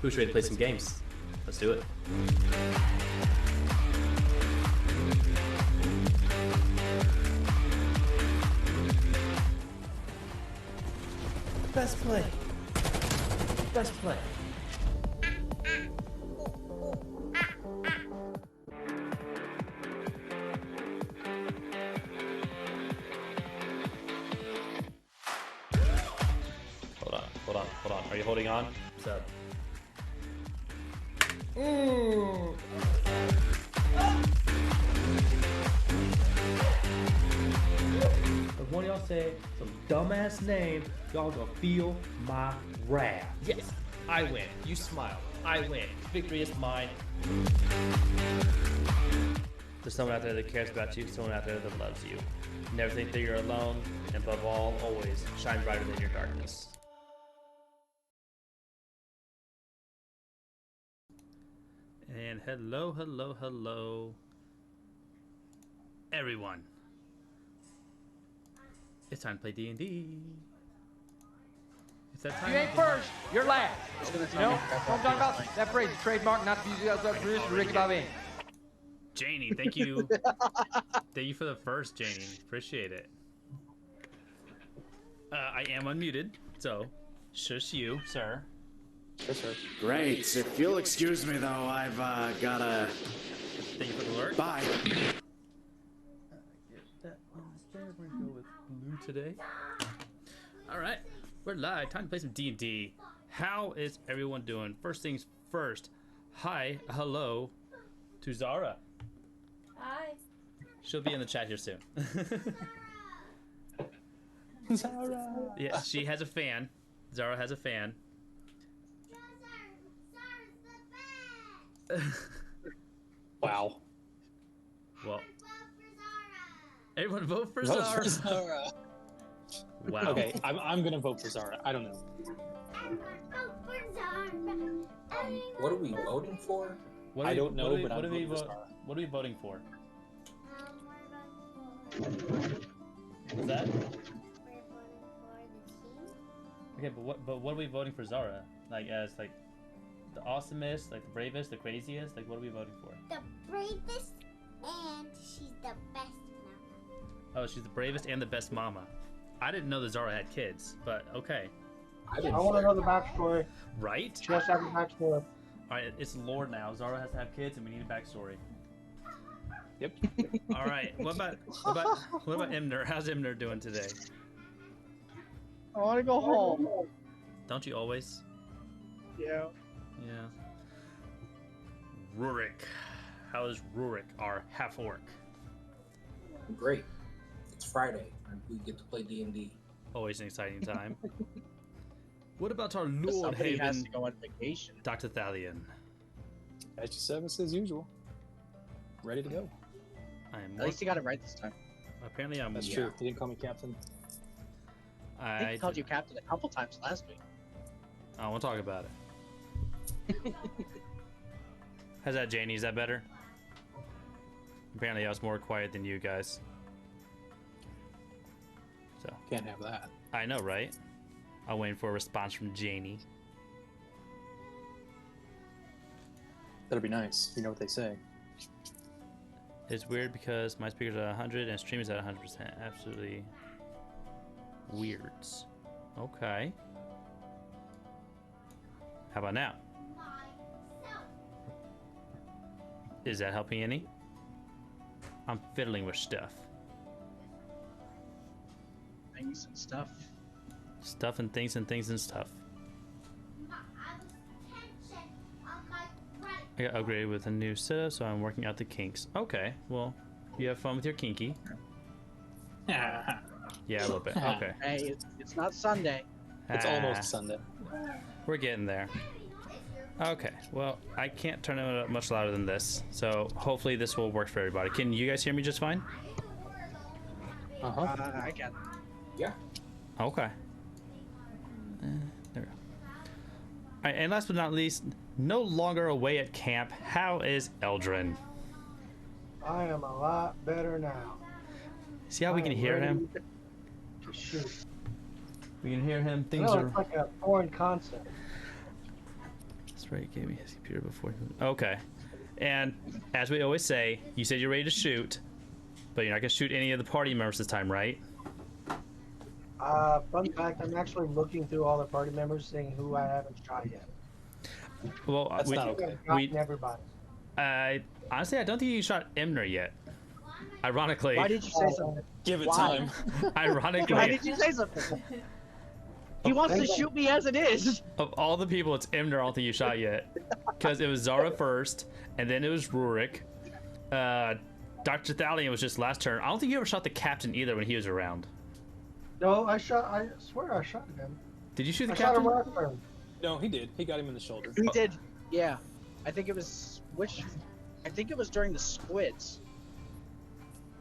Who's ready to play some games? Let's do it. Best play. Best play. Hold on. Are you holding on? What's up? If one of y'all say some dumbass name, y'all gonna feel my wrath. Yes, I win. You smile. I win. Victory is mine. There's someone out there that cares about you, someone out there that loves you. Never think that you're alone, and above all, always shine brighter than your darkness. And hello, everyone. It's time to play D&D. It's that time. You ain't first, you're last. You know what I'm talking about? That phrase, trademark, not to be used outside producer, Ricky Bobby. Janie, thank you. Thank you for the first, Janie. Appreciate it. I am unmuted, so shush you, sir. Yes, sir. Great. If you'll excuse me, though, I've gotta. Thank you for the alert. Bye. We're gonna go with blue today. All right, we're live. Time to play some D&D. How is everyone doing? First things first. Hi, hello, to Zara. Hi. She'll be in the chat here soon. Zara. Yeah, she has a fan. Zara has a fan. Wow. Well, everyone vote for Vote Zara. for Zara. Wow. Okay, I'm gonna vote for Zara. I don't know. What are we voting for? I don't know, but what I'm voting for Zara. What are we voting for? What's that? Okay, but what are we voting for Zara? Like as like the awesomest, like the bravest, the craziest? Like what are we voting for? The bravest, and she's the best mama. Oh, she's the bravest and the best mama. I didn't know that Zara had kids, but okay. I want to know the backstory. Right? She has to have a backstory. Alright, it's lore now. Zara has to have kids and we need a backstory. Yep. Alright, what about Imner? How's Imner doing today? I want to go home. Don't you always? Yeah. Yeah. Rurik. How is Rurik, our half-orc? Great. It's Friday, and we get to play D&D. Always an exciting time. What about our Lord Somebody has Haven, to go on vacation. Dr. Thalion? At your service as usual. Ready to go. I am At least he got it right this time. apparently I'm That's true. He didn't call me captain. I think he called you captain a couple times last week. I won't talk about it. How's that, Janie? Is that better? Apparently I was more quiet than you guys. So Can't have that. I know, right? I'm waiting for a response from Janie. That'd be nice. You know what they say. It's weird because my speaker's at 100 and stream is at 100%. Absolutely weirds. Okay. How about now? Is that helping any? I'm fiddling with stuff. Things and stuff. Stuff and things and things and stuff. I got upgraded with a new setup, so I'm working out the kinks. Okay, well, you have fun with your kinky. Yeah, a little bit. Okay. Hey, it's not Sunday. It's almost Sunday. We're getting there. Okay, well, I can't turn it up much louder than this, so hopefully this will work for everybody. Can you guys hear me just fine? I can. Yeah. Okay. There we go. Alright, and last but not least, no longer away at camp, how is Eldrin? I am a lot better now. See how we can hear him? To shoot. We can hear him. Things No, are... it's like a foreign concept. That's That's right. You gave me his computer before. Okay. And as we always say, you said you're ready to shoot, but you're not gonna shoot any of the party members this time, right? Fun fact, I'm actually looking through all the party members, seeing who I haven't shot yet. Well, That's not okay. I've gotten everybody. Honestly, I don't think you shot Emner yet. Ironically. Why did you say something? Give it Why? time. Ironically. Why did you say something? He wants to shoot me as it is. Of all the people, it's Emner I don't think you shot yet. Because it was Zara first, and then it was Rurik. Dr. Thalion was just last turn. I don't think you ever shot the captain either when he was around. No, I swear I shot him. Did you shoot the I shot him captain? last turn. No, he did. He got him in the shoulder. He did. Yeah. I think it was I think it was during the squids.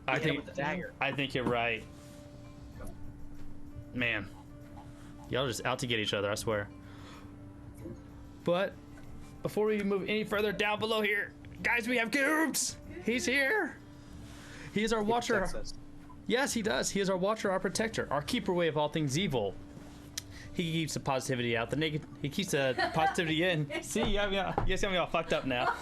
I He hit him think with the dagger. I think you're right. Man. Y'all are just out to get each other, I swear. But before we move any further down below here, guys, we have Goobs! He's here! He's our watcher. Yes, he does. He is our watcher, our protector, our keeper away of all things evil. He keeps the positivity out, he keeps the positivity in. See, you guys got me all fucked up now.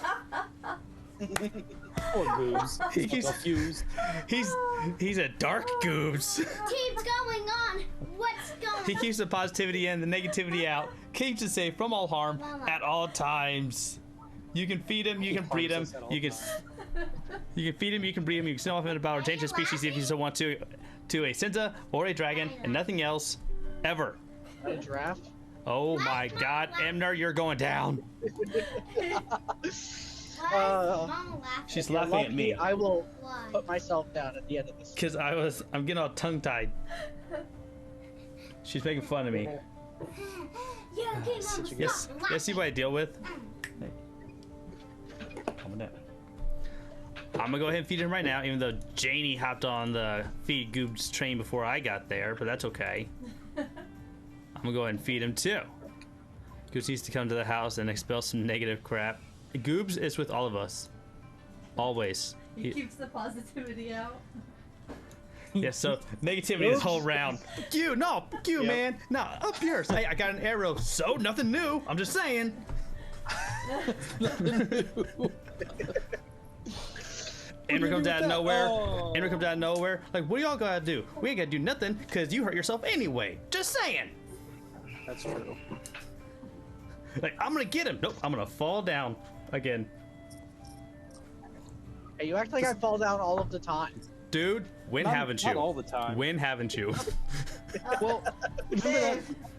Poor Goobs. He's confused. He's a dark Goobs. Keep going on. What's going He on? keeps the positivity in, the negativity out, keeps us safe from all harm at all times. You can feed him, you can breed him, you can feed him, you can breed him, you can send off him about a dangerous species if you so want to a Cinta or a dragon, and nothing else, ever. A giraffe. Oh my God, Emner, you're going down. She's laughing at me. I will put myself down at the end of this. Cause I'm getting all tongue-tied. She's making fun of me. Yes, see what I deal with? Hey. I'm gonna go ahead and feed him right now, even though Janie hopped on the feed Goobs train before I got there, but that's okay. I'm gonna go ahead and feed him too. Goobs needs to come to the house and expel some negative crap. Goobs is with all of us. Always. He keeps the positivity out. Yeah, so negativity this whole round. Fuck you, no, fuck you, man. No, up yours. Hey, I got an arrow, so nothing new. I'm just saying. Emner comes out of nowhere. Emner comes out of nowhere. Like, what do y'all gotta do? We ain't gotta do nothing, because you hurt yourself anyway. Just saying. That's true. Like, I'm gonna get him. Nope, I'm gonna fall down again. Hey, you act like I fall down all of the time. Dude, when haven't you? Not all the time. When haven't you? Well, remember that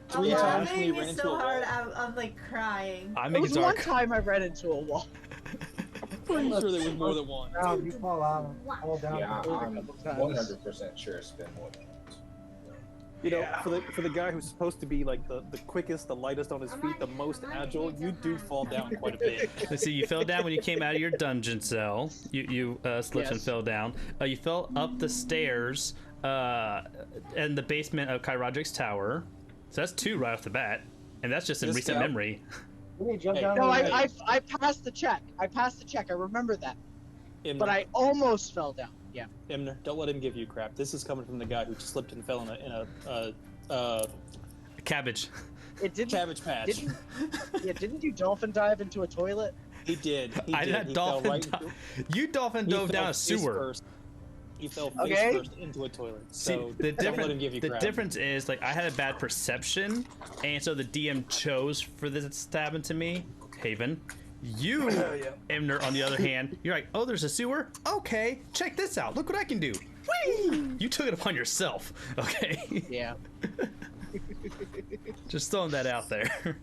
3 times when you ran into a wall? I'm like crying. I It make was it one dark. time I ran into a wall. Pretty sure there was more than one. Down, you fall out, fall down. Yeah, a I'm couple times. 100% sure it's been more than once. You know, for the guy who's supposed to be like the quickest, the lightest on his feet, the most agile, you do fall down quite a bit. Let's see, you fell down when you came out of your dungeon cell. You slipped and Yes. fell down. You fell up the stairs in the basement of Kyradrik's tower. So that's 2 right off the bat. And that's just in This recent guy- memory. Let me jump Hey, down No, the ladder. I passed the check. I passed the check. I remember that. Emner, But I almost fell down. Yeah. Emner, don't let him give you crap. This is coming from the guy who slipped and fell in a Cabbage. It didn't. cabbage patch. Didn't you dolphin dive into a toilet? He did. He I did. had He dolphin fell right dive. You dolphin dove down a sewer. First. He fell face Okay. first into a toilet. See, So the don't let him give you crap. difference is, like, I had a bad perception, and so the DM chose for this to happen to me. Haven. You, Emner, on the other hand, you're like, oh, there's a sewer? Okay, check this out. Look what I can do. Whee! You took it upon yourself, okay? Yeah. Just throwing that out there.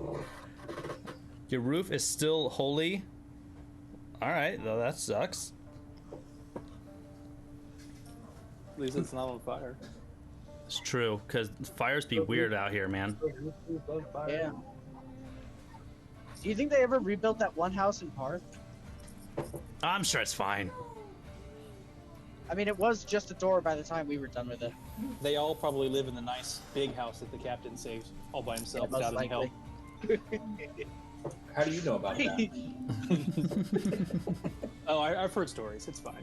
Your roof is still holy. Alright, though that sucks. At least it's not on fire. It's true, because fires be weird out here, man. Yeah. Do you think they ever rebuilt that one house in Parth? I'm sure it's fine. I mean, it was just a door by the time we were done with it. They all probably live in the nice big house that the captain saved all by himself Yeah, most without any help. likely. How do you know about that? Oh, I've heard stories. It's fine.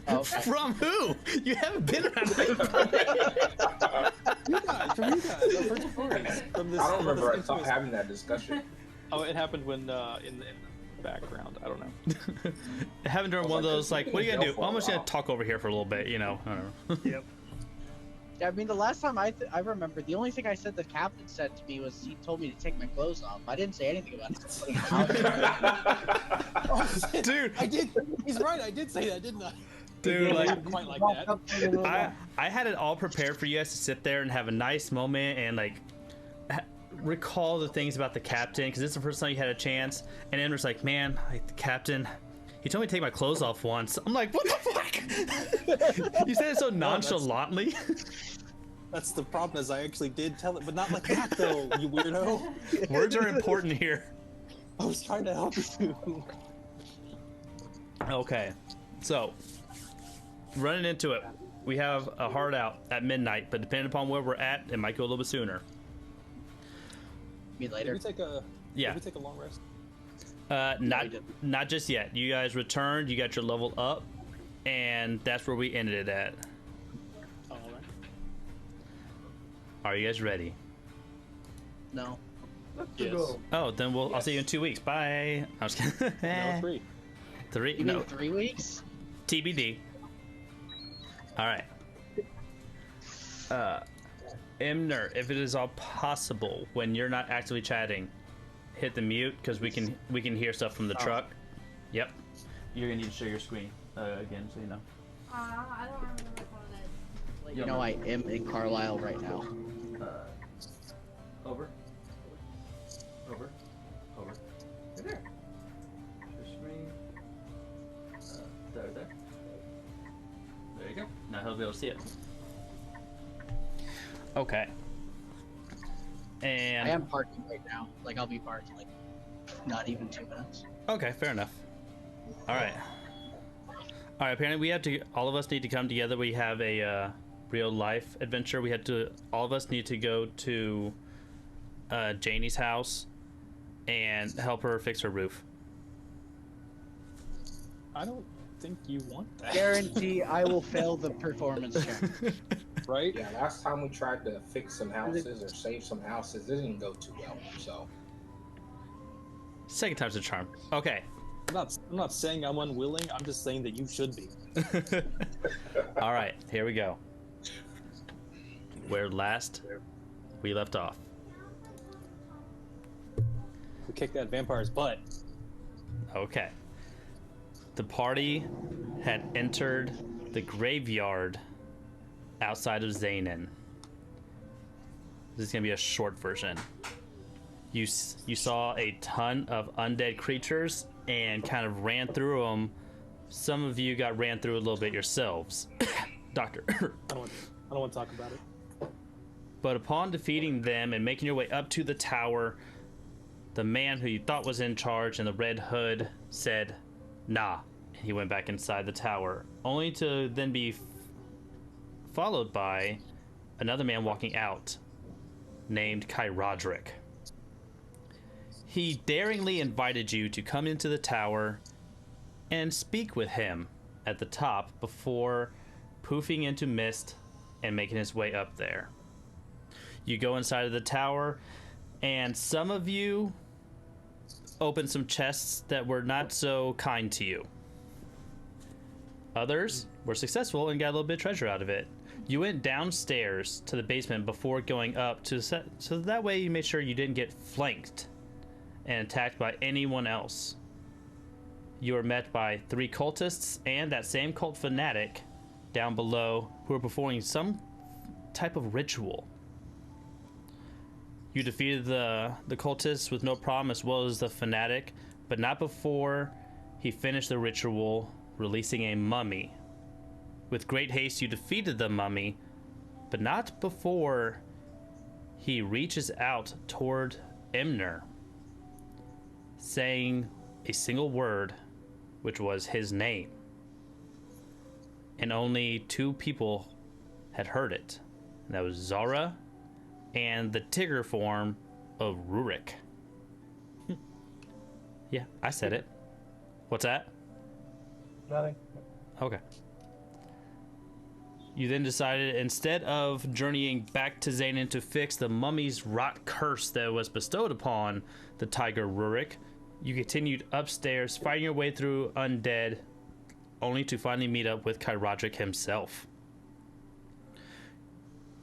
Oh, okay. From who? You haven't been around me. You guys, from you guys. I've heard stories. From this, I don't remember from this having that discussion. Oh, it happened when in the background. I don't know. It happened during one of those like, what are you gonna do? Well, I'm just gonna talk over here for a little bit, you know. I don't know. Yep. Yeah, I mean, the last time I remember, the only thing I said the captain said to me was he told me to take my clothes off. I didn't say anything about it. Dude, I did. He's right. I did say that, didn't I? dude, like, Quite like that. I had it all prepared for you guys to sit there and have a nice moment and like recall the things about the captain, because it's the first time you had a chance. And Ender's like, man, like the captain, he told me to take my clothes off once. I'm like, what the fuck? You said it so nonchalantly. That's the problem, is I actually did tell it, but not like that though, you weirdo. Words are important here. I was trying to help you. Okay, so running into it, we have a hard out at midnight, but depending upon where we're at, it might go a little bit sooner. Me later. Did we take a Yeah. Did we take a long rest? Not just yet. You guys returned, you got your level up, and that's where we ended it at. Oh, all right. Are you guys ready? No. Yes. Oh, then I'll see you in 2 weeks. Bye. I was kidding. No, 3. Three? You No. mean 3 weeks? TBD. All right. Imner, if it is all possible, when you're not actively chatting, hit the mute, because we can hear stuff from the truck. Yep. You're gonna need to share your screen again, so you know. I don't remember what it is. You know I am in Carlisle right now. Over. Right there. Share screen. There. There you go. Now he'll be able to see it. Okay. And I am parking right now. Like, I'll be parked in, like, not even 2 minutes. okay, fair enough. All right. Apparently all of us need to come together. We have a real life adventure. All of us need to go to Janie's house and help her fix her roof. I don't think you want that. Guarantee I will fail the performance check. Right? Yeah, last time we tried to fix some houses or save some houses, it didn't go too well. So Second time's a charm. Okay. I'm not saying I'm unwilling. I'm just saying that you should be. All right, here we go. Where last we left off. We kicked that vampire's butt. Okay. The party had entered the graveyard outside of Zanin. This is gonna be a short version. You saw a ton of undead creatures and kind of ran through them. Some of you got ran through a little bit yourselves. Doctor. I don't want to talk about it. But upon defeating them and making your way up to the tower, the man who you thought was in charge in the red hood said, nah. And he went back inside the tower, only to then be followed by another man walking out named Kyradrik. He daringly invited you to come into the tower and speak with him at the top before poofing into mist and making his way up there. You go inside of the tower, and some of you opened some chests that were not so kind to you. Others were successful and got a little bit of treasure out of it. You went downstairs to the basement before going up so that way you made sure you didn't get flanked and attacked by anyone else. You were met by 3 cultists and that same cult fanatic down below who were performing some type of ritual. You defeated the cultists with no problem, as well as the fanatic, but not before he finished the ritual, releasing a mummy. With great haste, you defeated the mummy, but not before he reaches out toward Imner, saying a single word, which was his name. And only 2 people had heard it. And that was Zara and the Tigger form of Rurik. Yeah, I said it. What's that? Nothing. Okay. You then decided, instead of journeying back to Zanin to fix the mummy's rot curse that was bestowed upon the tiger Rurik, you continued upstairs, fighting your way through undead, only to finally meet up with Kyradrik himself.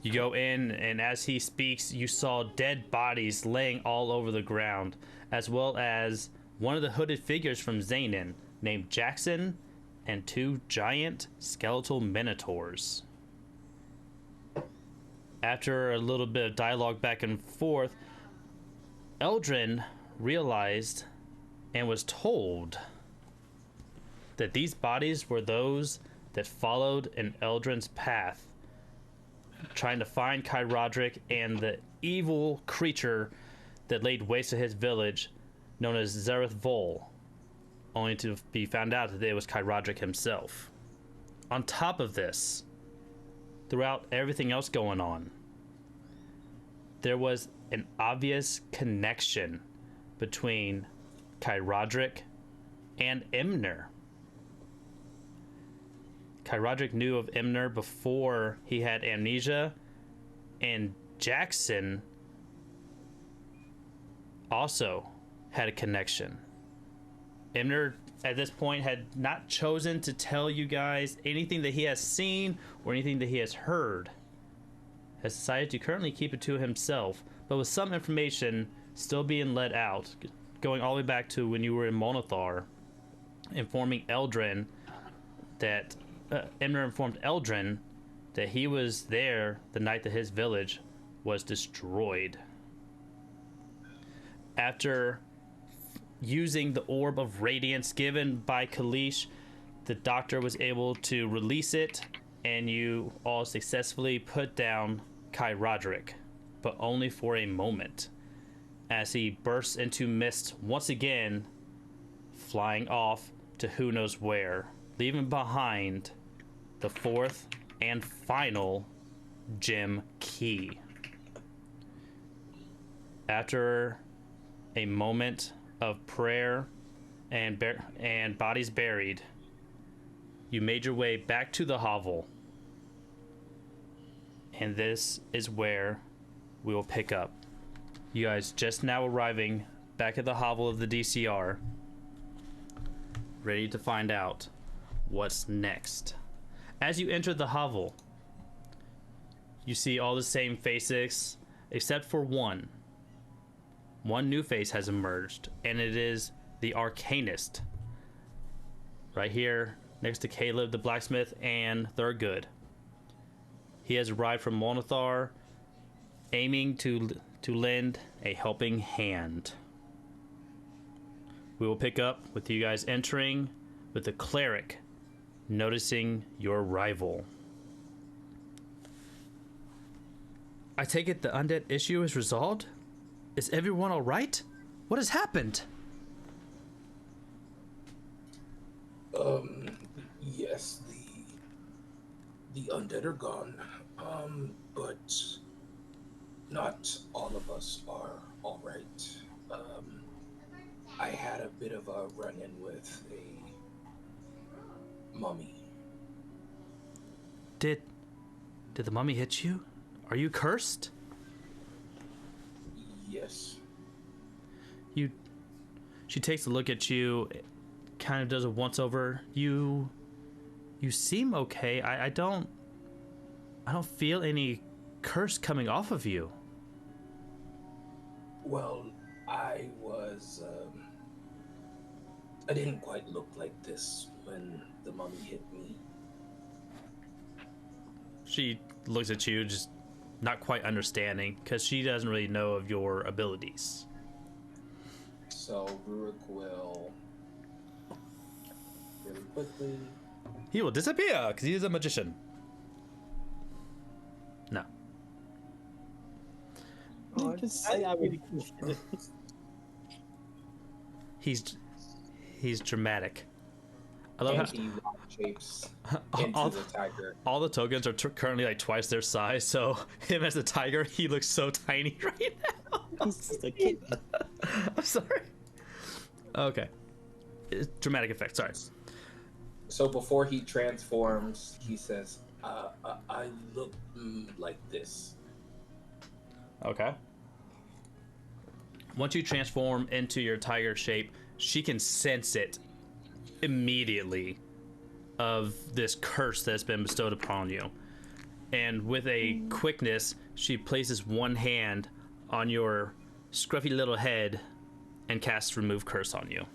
You go in, and as he speaks, you saw dead bodies laying all over the ground, as well as one of the hooded figures from Zanin, named Jackson, and 2 giant skeletal minotaurs. After a little bit of dialogue back and forth, Eldrin realized and was told that these bodies were those that followed in Eldrin's path, trying to find Kyradrik and the evil creature that laid waste to his village, known as Zareth Vol, only to be found out that it was Kyradrik himself. On top of this, throughout everything else going on, there was an obvious connection between Kyradrik and Imner. Kyradrik knew of Imner before he had amnesia, and Jackson also had a connection. Imner, at this point, had not chosen to tell you guys anything that he has seen or anything that he has heard. Has decided to currently keep it to himself, but with some information still being let out, going all the way back to when you were in Mol'nethar, informing Eldrin that Imner informed Eldrin that he was there the night that his village was destroyed. After using the orb of radiance given by Kalish, the doctor was able to release it, and you all successfully put down Kyradrik, but only for a moment, as he bursts into mist once again, flying off to who knows where, leaving behind the 4th and final gem key. After a moment of prayer and bodies buried, you made your way back to the hovel, and this is where we will pick up. You guys just now arriving back at the hovel of the DCR, ready to find out what's next. As you enter the hovel, you see all the same faces except for one. One new face has emerged, and it is the arcanist, right here next to Caleb the blacksmith and Thergude. He has arrived from Mol'nethar, aiming to lend a helping hand. We will pick up with you guys entering, with the cleric noticing your rival. I take it the undead issue is resolved? Is everyone all right? What has happened? Yes, the undead are gone. But not all of us are all right. I had a bit of a run-in with a mummy. Did the mummy hit you? Are you cursed? Yes. She takes a look at you, kind of does a once over. You seem okay. I don't feel any curse coming off of you. Well, I didn't quite look like this when the mummy hit me. She looks at you, just not quite understanding, because she doesn't really know of your abilities. So Rurik will really quickly. He will disappear because he is a magician. No. Oh, just say I would. He's dramatic. I love how shapes into the tiger. All the tokens are currently like twice their size, so him as the tiger, he looks so tiny right now. He's just a kid. I'm sorry. Okay. Dramatic effect, sorry. So before he transforms, he says, I look like this. Okay. Once you transform into your tiger shape, she can sense it immediately of this curse that's been bestowed upon you. And with a quickness, she places one hand on your scruffy little head and casts remove curse on you.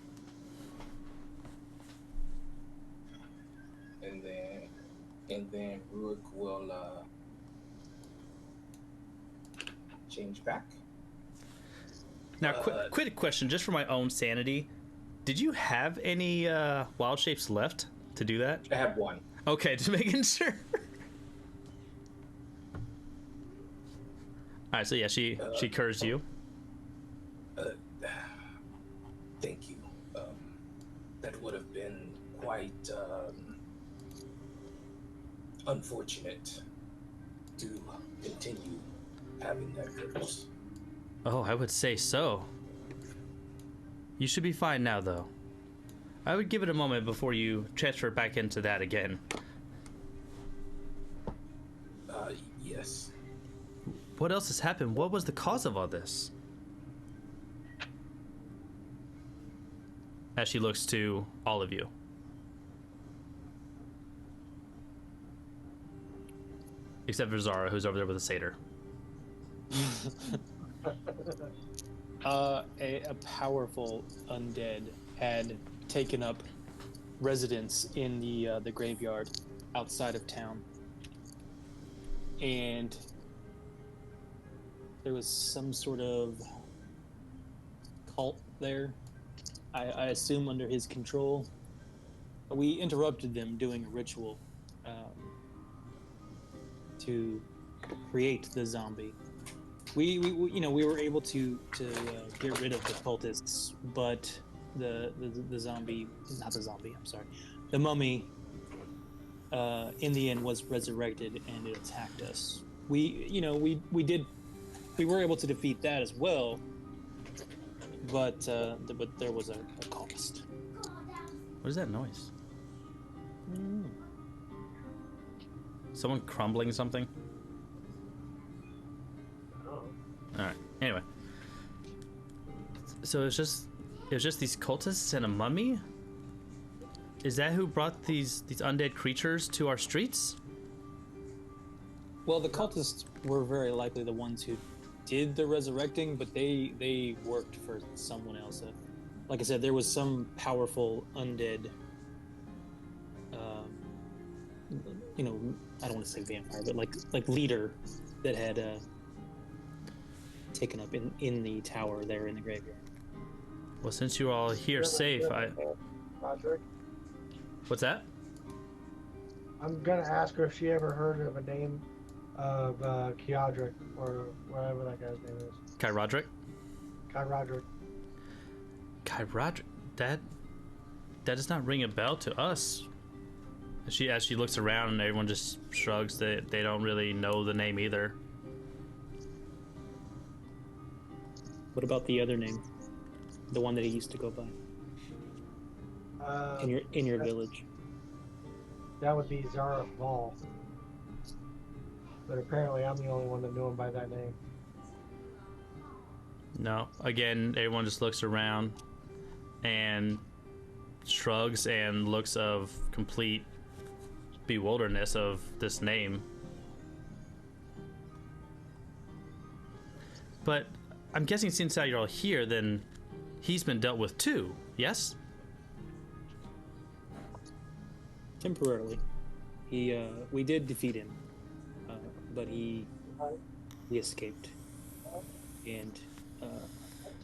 And then Rook will change back. Now, quick question, just for my own sanity. Did you have any wild shapes left to do that? I have one. Okay, just making sure. All right, so yeah, she curs you. Thank you. That would have been quite unfortunate to continue having that curse. Oh, I would say so. You should be fine now, though. I would give it a moment before you transfer back into that again. Yes. What else has happened? What was the cause of all this? As she looks to all of you. Except for Zara, who's over there with a satyr. A powerful undead had taken up residence in the graveyard outside of town, and there was some sort of cult there. I assume under his control. We interrupted them doing a ritual to create the zombie. We were able to get rid of the cultists, but the mummy in the end was resurrected and it attacked us. We were able to defeat that as well, but there was a cost. What is that noise? Someone crumbling something? Alright, anyway. So it's just these cultists and a mummy? Is that who brought these undead creatures to our streets? Well, the cultists were very likely the ones who did the resurrecting, but they worked for someone else. Like I said, there was some powerful undead, I don't want to say vampire, but like leader that had taken up in the tower there in the graveyard. Well, since you're all here safe, Roderick, What's that? I'm gonna ask her if she ever heard of a name of Kyradrik, or whatever that guy's name is. Kyradrik? Kyradrik. Kyradrik? That does not ring a bell to us. As she looks around and everyone just shrugs, they don't really know the name either. What about the other name? The one that he used to go by? In your village. That would be Zara Ball. But apparently I'm the only one that knew him by that name. No. Again, everyone just looks around and shrugs and looks of complete bewilderness of this name. But I'm guessing since you're all here, then he's been dealt with too, yes? Temporarily. We did defeat him, but he escaped, and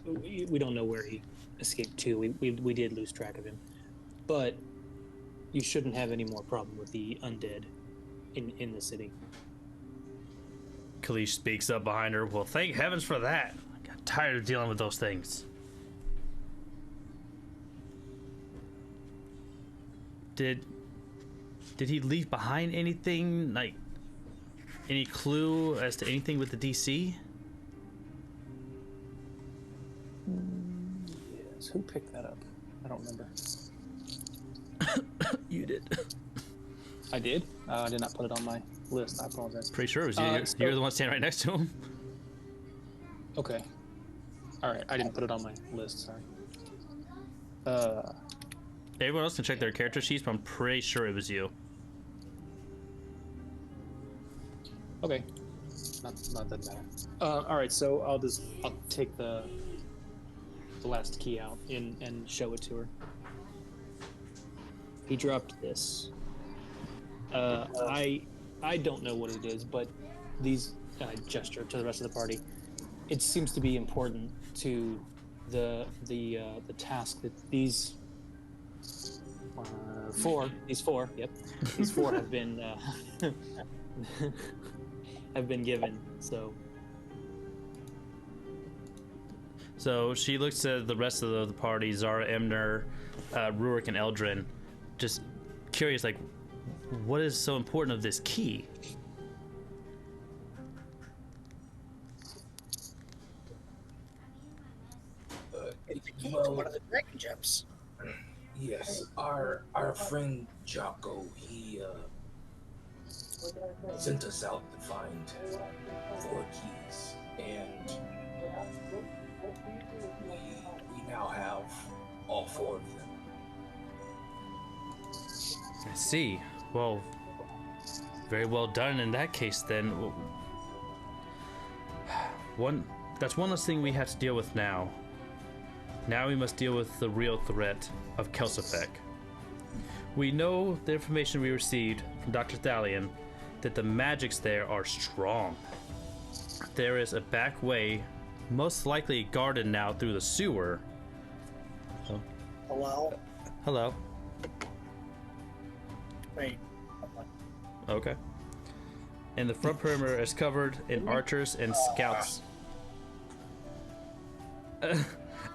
we don't know where he escaped to. We did lose track of him, but you shouldn't have any more problem with the undead in the city. Kalish speaks up behind her. Well, thank heavens for that. I got tired of dealing with those things. Did he leave behind anything, like any clue as to anything with the DC? Yes, who picked that up? I don't remember. You did. I did. I did not put it on my list. I apologize. Pretty sure it was you. You're the one standing right next to him. Okay. All right. I didn't put it on my list. Sorry. Everyone else can check their character sheets, but I'm pretty sure it was you. Okay. Not that matter. All right. So I'll take the last key out and show it to her. He dropped this. I don't know what it is, but these gesture to the rest of the party. It seems to be important to the task that these four have been have been given. So she looks at the rest of the party: Zara, Emner, Rurik, and Eldrin. Just curious, like, what is so important of this key? Well, One of the dragon gems. yes, our friend Jocko, he sent us out to find 4 keys, and we now have all 4 of them. I see. Well, very well done in that case then. That's one less thing we have to deal with now. Now we must deal with the real threat of Kelsyfek. We know the information we received from Dr. Thalion that the magics there are strong. There is a back way, most likely guarded now through the sewer. Oh. Hello? Hello. Wait. Okay. And the front perimeter is covered in archers and scouts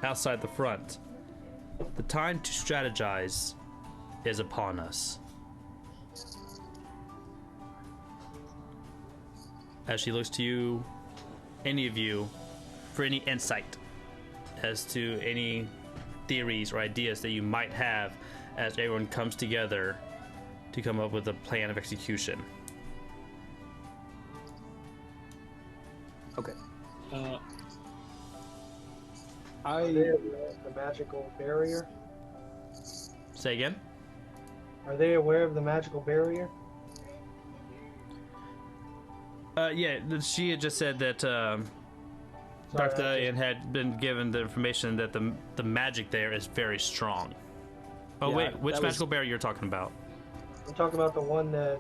outside the front. The time to strategize is upon us. As she looks to you, any of you, for any insight as to any theories or ideas that you might have as everyone comes together to come up with a plan of execution. Okay. Are they aware of the magical barrier? Say again? Are they aware of the magical barrier? Yeah, she had just said that Dr. Thalion had been given the information that the magic there is very strong. Oh Yeah, wait, which that magical barrier you're talking about? I'm talking about the one that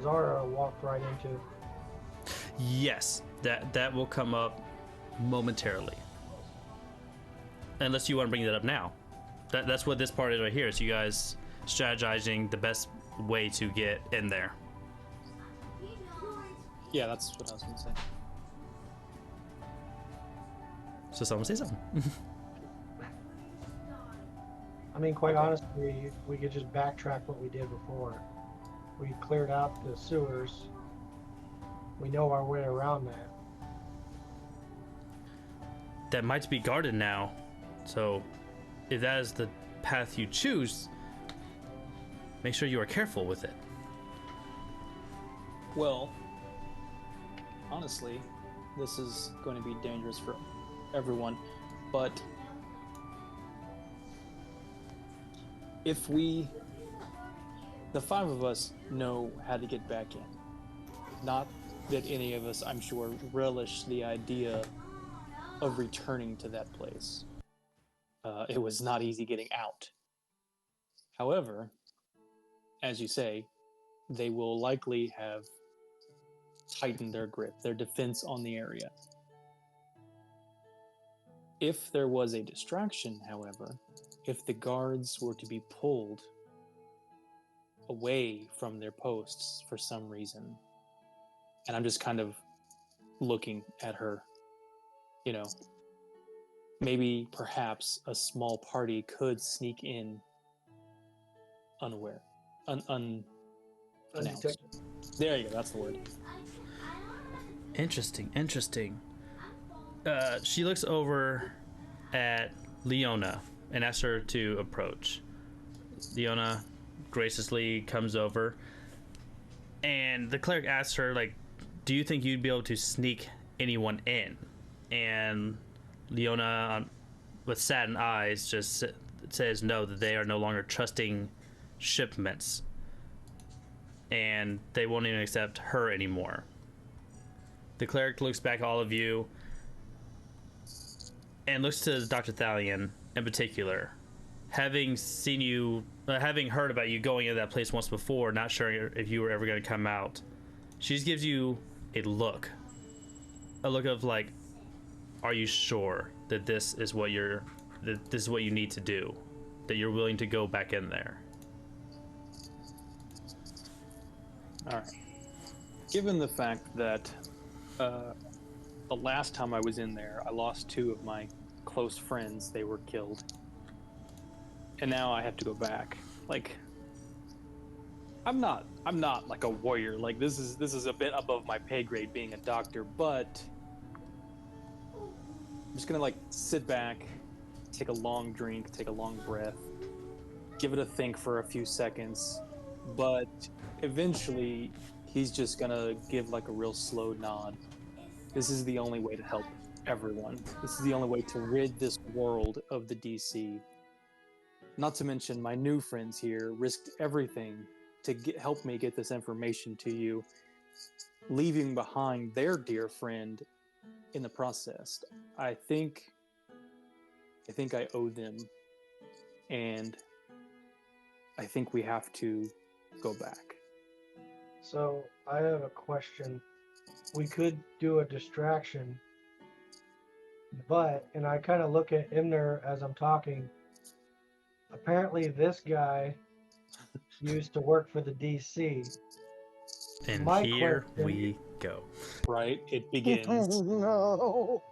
Zara walked right into. Yes, that will come up momentarily. Unless you want to bring that up now. That's what this part is right here. Is you guys strategizing the best way to get in there. Yeah, that's what I was going to say. So someone say something. I mean, quite honestly, we could just backtrack what we did before. We cleared out the sewers. We know our way around that. That might be guarded now. So if that is the path you choose, make sure you are careful with it. Well, honestly, this is going to be dangerous for everyone, but if the 5 of us know how to get back in. Not that any of us, I'm sure, relish the idea of returning to that place. It was not easy getting out. However, as you say, they will likely have tightened their grip, their defense on the area. If there was a distraction, however, if the guards were to be pulled away from their posts for some reason, and I'm just kind of looking at her, you know, maybe perhaps a small party could sneak in unaware, unannounced. There you go, that's the word. Interesting. She looks over at Leona and asks her to approach. Leona, graciously comes over, and the cleric asks her, like, do you think you'd be able to sneak anyone in? And Leona, with saddened eyes, just says no, that they are no longer trusting shipments, and they won't even accept her anymore. The cleric looks back at all of you and looks to Dr. Thalion in particular. Having seen you, having heard about you going into that place once before, not sure if you were ever going to come out, she just gives you a look of like, are you sure that this is what you need to do, that you're willing to go back in there? All right. Given the fact that the last time I was in there, I lost 2 of my close friends. They were killed. And now I have to go back. Like, I'm not like a warrior. Like, this is a bit above my pay grade being a doctor, but I'm just gonna like sit back, take a long drink, take a long breath, give it a think for a few seconds, but eventually he's just gonna give like a real slow nod. This is the only way to help everyone. This is the only way to rid this world of the DC. Not to mention my new friends here risked everything to help me get this information to you, leaving behind their dear friend in the process. I think I owe them, and I think we have to go back. So I have a question. We could do a distraction, but, and I kind of look at Imner as I'm talking. Apparently this guy used to work for the DC. And My here question- we go. Right? It begins. No.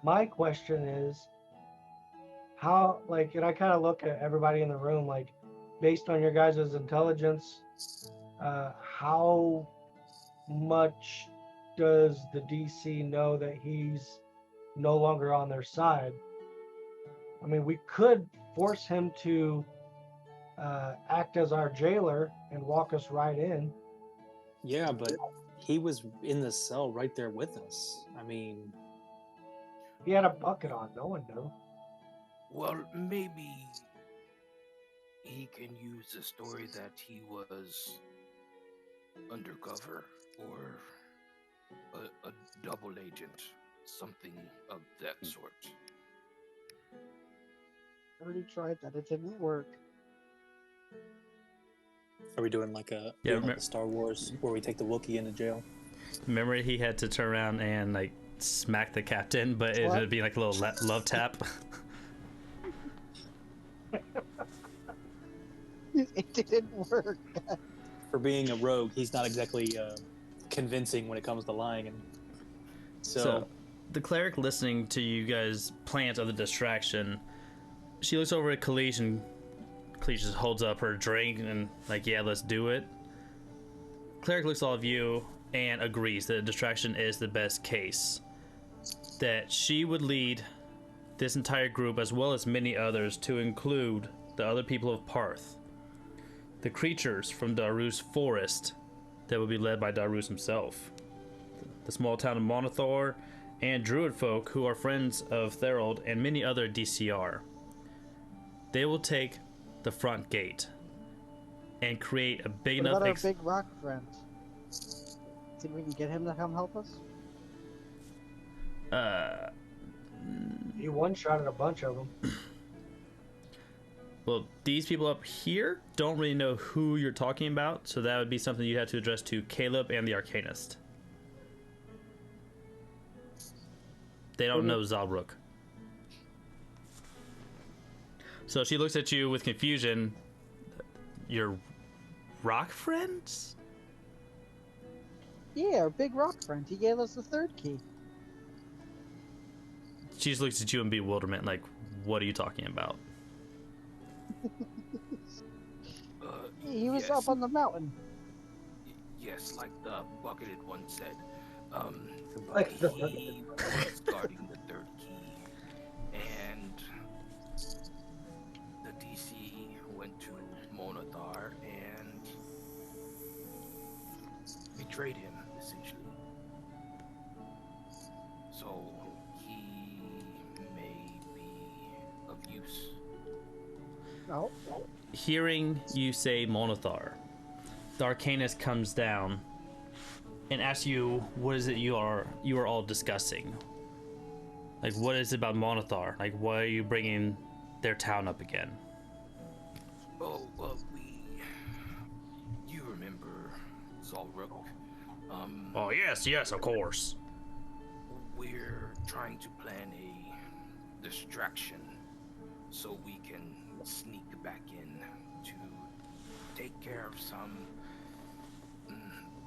My question is, how, like, and I kind of look at everybody in the room, like, based on your guys' intelligence, how much does the DC know that he's no longer on their side? I mean, we could force him to act as our jailer and walk us right in. Yeah, but he was in the cell right there with us. I mean, He had a bucket on, no one knew. Well, maybe he can use the story that he was undercover or a double agent, something of that sort. I already tried that. It didn't work. are we doing like a Star Wars where we take the Wookiee into jail? Remember, he had to turn around and like smack the captain, but it would be like a little love tap. It didn't work. For being a rogue, he's not exactly convincing when it comes to lying. And So, the cleric, listening to you guys' plans of the distraction, she looks over at Kalish, and Kalish just holds up her drink and like, yeah, let's do it. Cleric looks at all of you and agrees that a distraction is the best case. That she would lead this entire group, as well as many others, to include the other people of Parth, the creatures from Daru's forest that would be led by Darus himself, the small town of Mol'nethar, and druid folk who are friends of Thergude and many other DCR. They will take the front gate and create a big What enough about our big rock friend? Think we can get him to come help us? He one-shotted a bunch of them. Well, these people up here don't really know who you're talking about, so that would be something you have to address to Caleb and the arcanist. They don't know Zalbruk. So she looks at you with confusion. Your rock friends? Yeah, our big rock friend. He gave us the third key. She just looks at you in bewilderment, like, what are you talking about? He was up on the mountain. Yes, like the bucketed one said. Like the he was guarding the third key, and the DC went to betrayed him, essentially. So he may be of use. No. Hearing you say Mol'nethar, the arcanist comes down and asks you, what is it you are all discussing? Like, what is it about Mol'nethar? Like, why are you bringing their town up again? Oh, well, you remember Zalruk? Oh, yes, of course. We're trying to plan a distraction so we can sneak back in to take care of some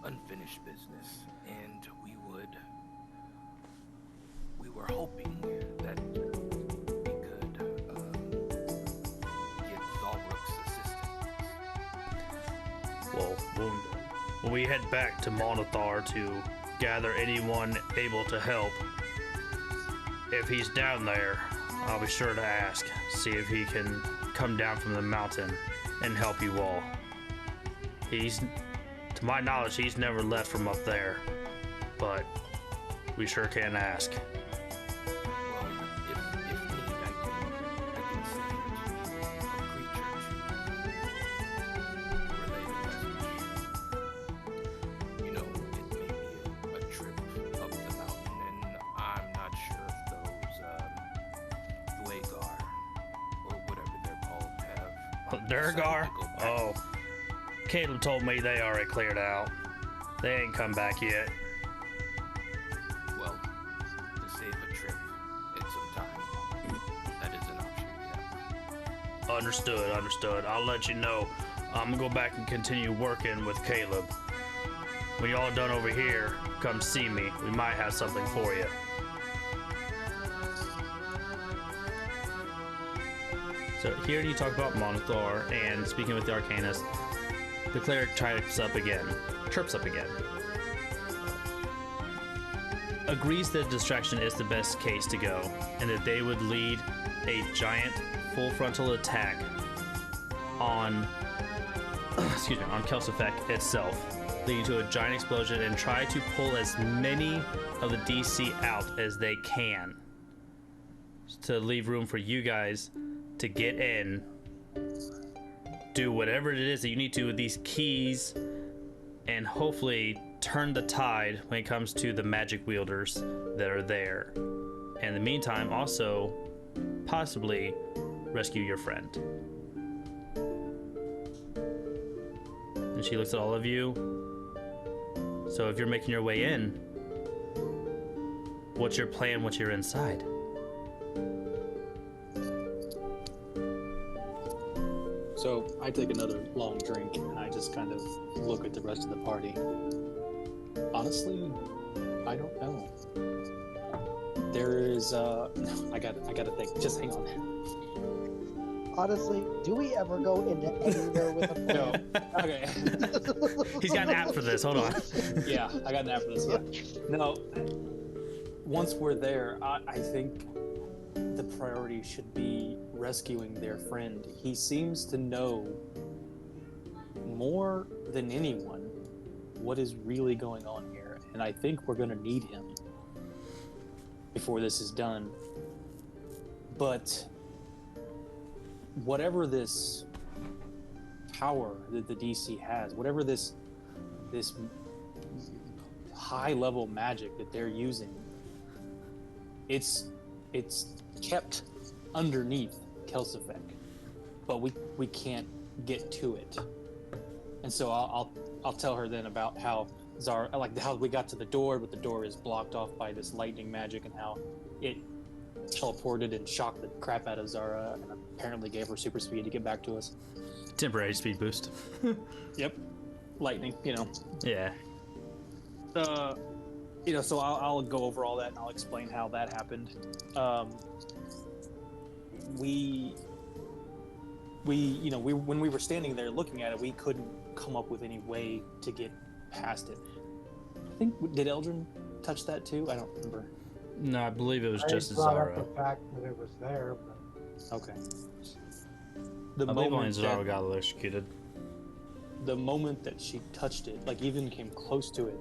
unfinished business, and we were hoping that we could get Zalruk's assistance. Well, when we head back to Mol'nethar to gather anyone able to help, if he's down there, I'll be sure to ask, see if he can come down from the mountain and help you all. To my knowledge, he's never left from up there, but we sure can ask. Well, if need, I can send a creature to relay the message. You know, it may be a trip up the mountain, and I'm not sure if those Dwagar, or whatever they're called, have Thergude? decided to go back. Oh, Caleb told me they already cleared out. They ain't come back yet. Well, to save a trip in some time, that is an option, yeah. Understood. I'll let you know. I'm gonna go back and continue working with Caleb. When you're all done over here, come see me. We might have something for you. So here you talk about Mol'nethar, and speaking with the arcanist, the cleric chirps up again. Agrees that distraction is the best case to go, and that they would lead a giant full frontal attack on on Kelsyfek itself, leading to a giant explosion, and try to pull as many of the DC out as they can to leave room for you guys to get in, do whatever it is that you need to with these keys, and hopefully turn the tide when it comes to the magic wielders that are there. And in the meantime, also possibly rescue your friend. And she looks at all of you. So if you're making your way in, what's your plan once you're inside? So I take another long drink and I just kind of look at the rest of the party. Honestly, I don't know. There is I gotta think. Just hang on. Honestly, do we ever go into anywhere with a plan? No. Okay. He's got an app for this. Hold on. Yeah, I got an app for this. Yeah. No. Once we're there, I think the priority should be rescuing their friend. He seems to know more than anyone what is really going on here, and I think we're going to need him before this is done. But whatever this power that the DC has, whatever this high level magic that they're using, it's kept underneath Kelsyfek, but we can't get to it. And so I'll tell her then about how how we got to the door, but the door is blocked off by this lightning magic, and how it teleported and shocked the crap out of Zara, and apparently gave her super speed to get back to us. Temporary speed boost. Yep, lightning. Yeah. So I'll go over all that and I'll explain how that happened. We when we were standing there looking at it, we couldn't come up with any way to get past it. I think, did Eldrin touch that too? I don't remember. No, I believe it was I just brought Zara. up the fact that it was there, but... Okay. I believe only Zara got electrocuted. the moment that she touched it, like even came close to it,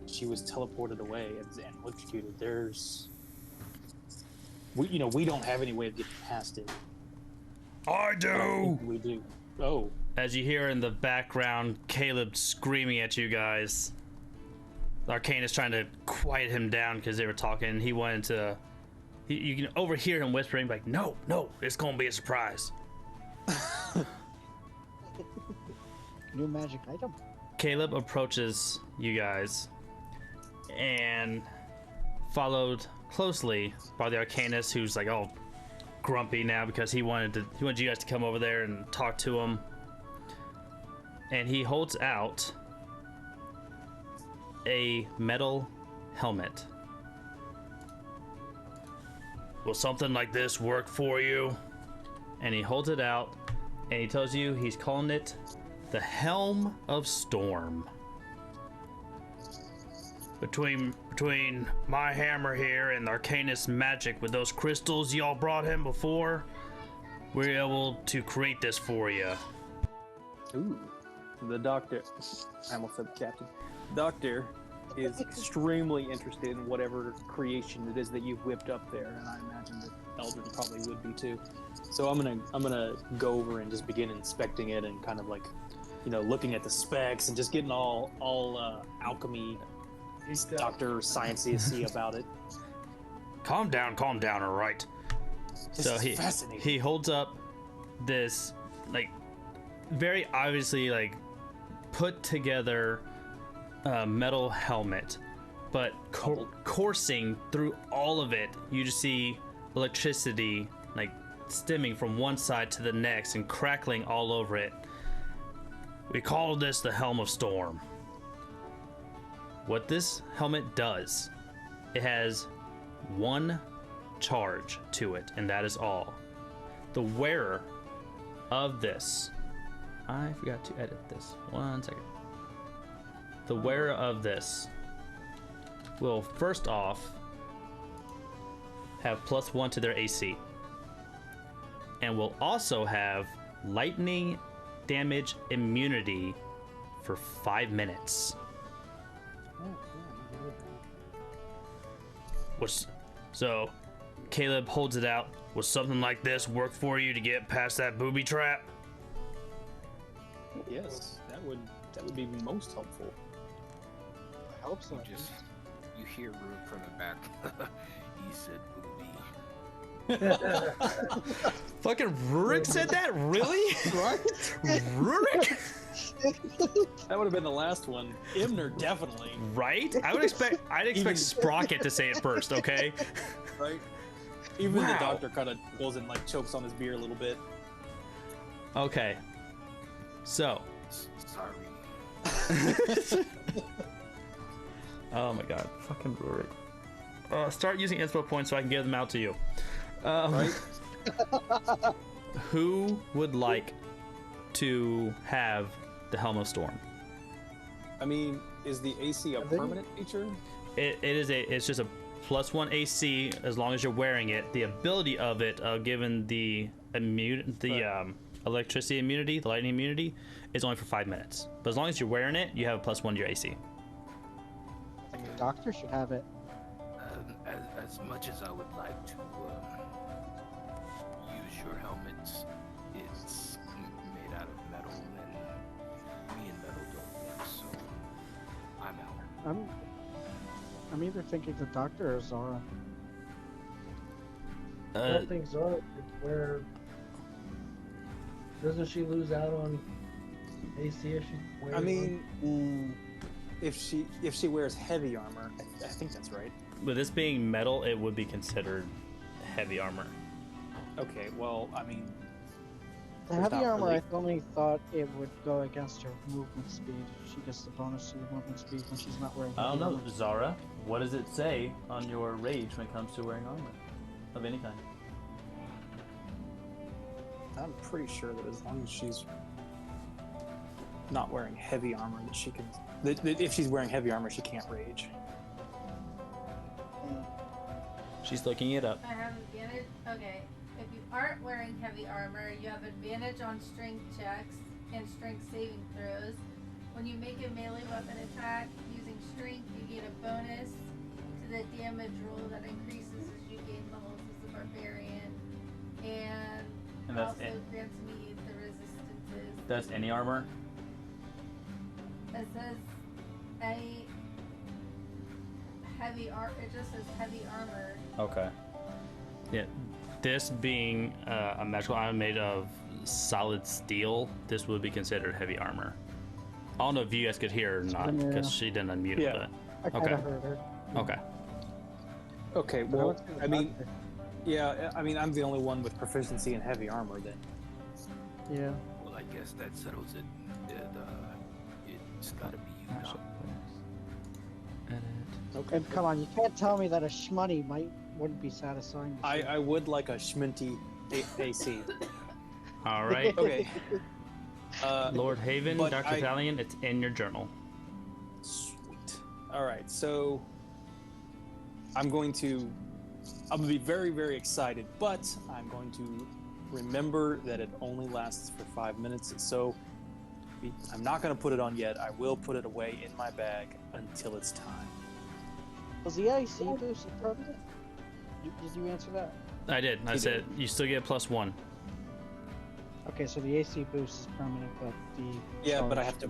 she was teleported away and electrocuted. We don't have any way of getting past it. I do. We do. Oh. As you hear in the background, Caleb screaming at you guys. The arcanist trying to quiet him down because they were talking. He wanted to. You can overhear him whispering, like, "No, it's gonna be a surprise." New magic item. Caleb approaches you guys, and followed closely by the arcanist, who's like all grumpy now because he wanted you guys to come over there and talk to him. And he holds out a metal helmet. Will something like this work for you? And he holds it out, and he tells you he's calling it the Helm of Storm. Between my hammer here and the arcanist magic with those crystals y'all brought him before, we're able to create this for you. Ooh. The doctor, I almost said the captain. Doctor is extremely interested in whatever creation it is that you've whipped up there, and I imagine that Eldrin probably would be too. So I'm gonna go over and just begin inspecting it and kind of like, looking at the specs and just getting all alchemy, doctor sciencey about it. Calm down, all right. So he holds up this like very obviously like put together metal helmet, but coursing through all of it, you just see electricity like stemming from one side to the next and crackling all over it. We call this the Helm of Storm. What this helmet does, it has one charge to it, and that is all. The wearer of this, I forgot to edit this. 1 second. The wearer of this will first off have +1 to their AC, and will also have lightning damage immunity for 5 minutes. So Caleb holds it out. Will something like this work for you to get past that booby trap? Yes, that would be most helpful. I hope so. You hear Root from the back. He said booby. Fucking Rurik said that? Really? Right? Rurik? That would have been the last one. Imner definitely. Right? I'd expect Sprocket to say it first, okay? Right? Even the doctor kind of goes and like chokes on his beer a little bit. Okay. So. Sorry. Oh my god. Fucking Rurik. Start using inspo points so I can give them out to you. Right? Who would like to have the Helm of Storm? I mean, is the AC a permanent feature? It's just a +1 AC as long as you're wearing it. The ability of it, given the electricity immunity, the lightning immunity, is only for 5 minutes. But as long as you're wearing it, you have a +1 to your AC. I think the doctor should have it. As much as I would like to use your helmets, it's made out of metal, and me and metal don't mix, so I'm out. I'm either thinking the doctor or Zara. I don't think Zara could wear. Doesn't she lose out on AC if she wears? I mean, if she wears heavy armor, I think that's right. With this being metal, it would be considered heavy armor. Okay, well, I mean, The heavy armor, I only thought it would go against her movement speed. She gets the bonus to the movement speed when she's not wearing I don't heavy know, armor. Zara. What does it say on your rage when it comes to wearing armor of any kind? I'm pretty sure that as long as she's not wearing heavy armor, that she can. That if she's wearing heavy armor, she can't rage. She's looking it up. I have advantage. Okay. If you aren't wearing heavy armor, you have advantage on strength checks and strength saving throws. When you make a melee weapon attack using strength, you gain a bonus to the damage roll that increases as you gain levels as a barbarian. And that's also it. grants me the resistances. Does any armor? It says any heavy it just says heavy armor. Okay. Yeah. This being a magical item made of solid steel, this would be considered heavy armor. I don't know if you guys could hear her or not, because she didn't unmute Yeah. I kind of heard her. Okay. Okay, But I well, was gonna I mean, talk yeah, I mean, I'm the only one with proficiency in heavy armor then. to her. Yeah. Well, I guess that settles it. It's gotta be you now. Okay. And come on, you can't tell me that a shmoney wouldn't be satisfying. I would like a schminty AC. All right. Okay. Lord Haven, but Dr. Valiant, it's in your journal. Sweet. All right, so I'm gonna be very, very excited, but I'm going to remember that it only lasts for 5 minutes. So I'm not gonna put it on yet. I will put it away in my bag until it's time. Was the AC boost permanent? Did you answer that? I did. I said you still get +1. Okay, so the AC boost is permanent, but but I have to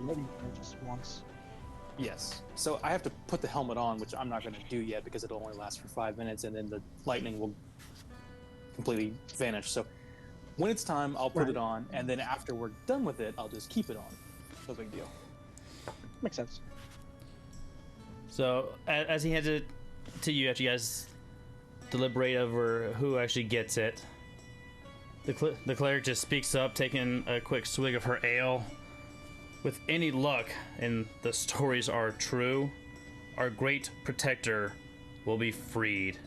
just once. Yes. So I have to put the helmet on, which I'm not going to do yet because it'll only last for 5 minutes, and then the lightning will completely vanish. So when it's time, I'll put it on, and then after we're done with it, I'll just keep it on. No big deal. Makes sense. So as he hands it to you, after you guys deliberate over who actually gets it, the cleric just speaks up, taking a quick swig of her ale. With any luck, and the stories are true, our great protector will be freed.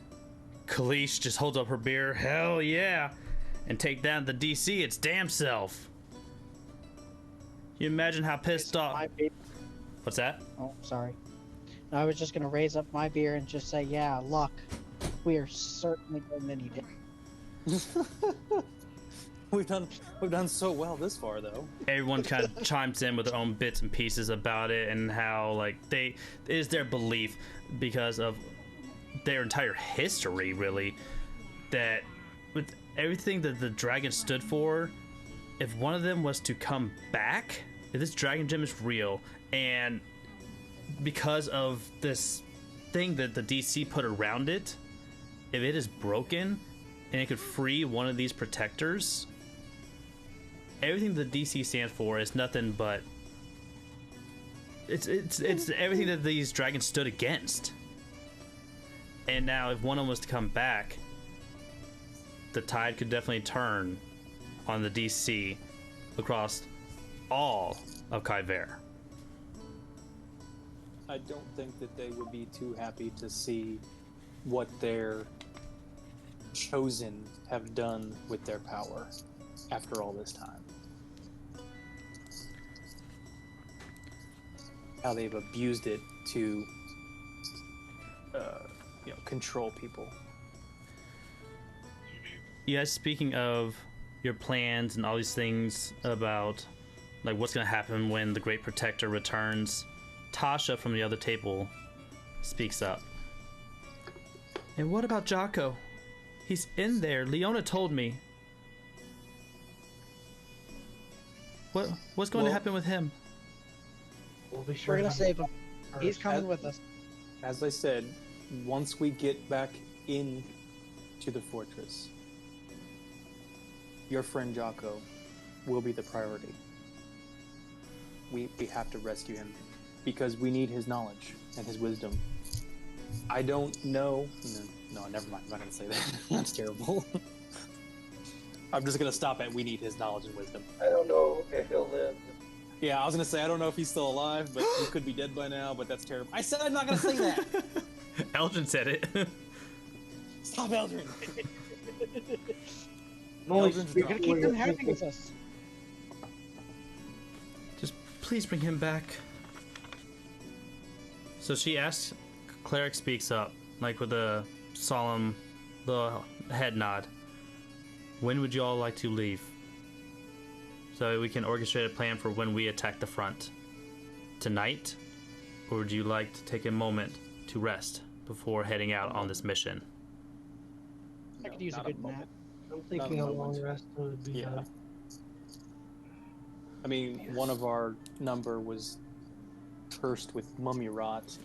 Kalish just holds up her beer. Hell yeah! And take down the DC its damn self. You imagine how pissed off. What's that? Oh, sorry. No, I was just gonna raise up my beer and just say, "Yeah, luck. We are certainly going to need it." We've done so well this far, though. Everyone kind of chimes in with their own bits and pieces about it, and how like it is their belief because of their entire history, really, that with everything that the dragon stood for, if one of them was to come back, if this dragon gem is real, and because of this thing that the DC put around it, if it is broken and it could free one of these protectors, everything the DC stands for is nothing but it's everything that these dragons stood against. And now if one of them was to come back, the tide could definitely turn on the DC across all of Kyver. I don't think that they would be too happy to see what their chosen have done with their power after all this time. How they've abused it to, control people. You guys, speaking of your plans and all these things about like what's gonna happen when the Great Protector returns, Tasha from the other table speaks up. And what about Jocko? He's in there. Leona told me. What's going to happen with him? We'll be sure We're gonna to save him. He's first. coming with us. As I said, once we get back in to the fortress, your friend Jocko will be the priority. We have to rescue him because we need his knowledge and his wisdom. I don't know. No, never mind. I'm not going to say that. That's terrible. I'm just going to stop at we need his knowledge and wisdom. I don't know if he'll live. Yeah, I was going to say, I don't know if he's still alive, but he could be dead by now, but that's terrible. I said I'm not going to say that! Eldrin said it. Stop, Eldrin! Molly, We're gonna keep them happy with us. Just please bring him back. So she asks, Cleric speaks up, like with a solemn little head nod. When would you all like to leave? so we can orchestrate a plan for when we attack the front. Tonight? Or would you like to take a moment to rest before heading out on this mission? I could use a good nap. I'm thinking a long rest would be Yeah. I mean, one of our number was cursed with mummy rot.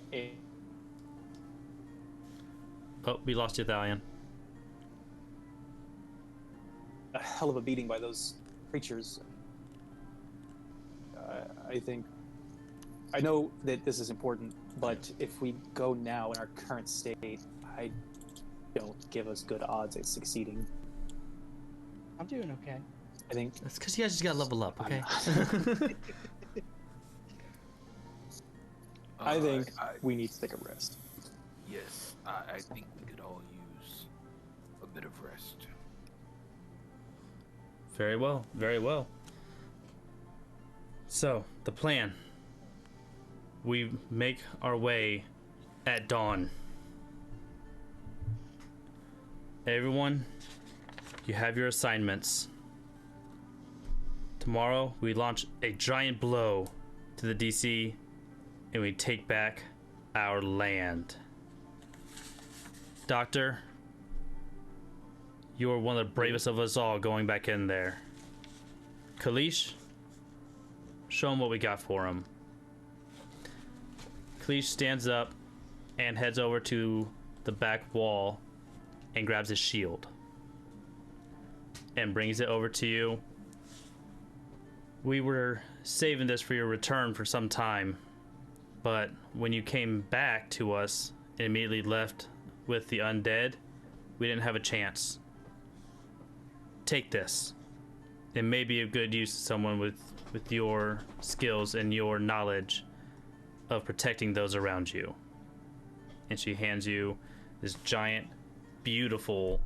Oh, we lost you, Thalion. A hell of a beating by those creatures. I know that this is important, but if we go now in our current state, I don't give us good odds at succeeding. I'm doing okay. I think That's because you guys just gotta level up, okay? I think we need to take a rest. Yes, I think we could all use a bit of rest. Very well, very well. So, the plan. We make our way at dawn. Everyone, you have your assignments. Tomorrow, we launch a giant blow to the DC, and we take back our land. Doctor, you are one of the bravest of us all going back in there. Kalish, show him what we got for him. Kalish stands up and heads over to the back wall and grabs his shield and brings it over to you. We were saving this for your return for some time, but when you came back to us and immediately left with the undead, we didn't have a chance. Take this. It may be of good use to someone with your skills and your knowledge of protecting those around you. And she hands you this giant, beautiful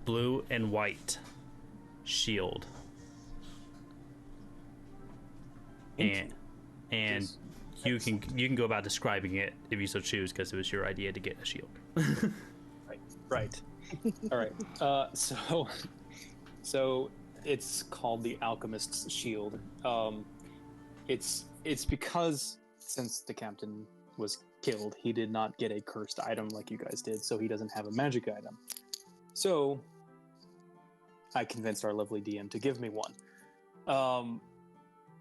blue and white shield. And you can go about describing it if you so choose, because it was your idea to get a shield. Right. All right. So it's called the Alchemist's Shield. It's because since the captain was killed, he did not get a cursed item like you guys did, so he doesn't have a magic item. So I convinced our lovely DM to give me one.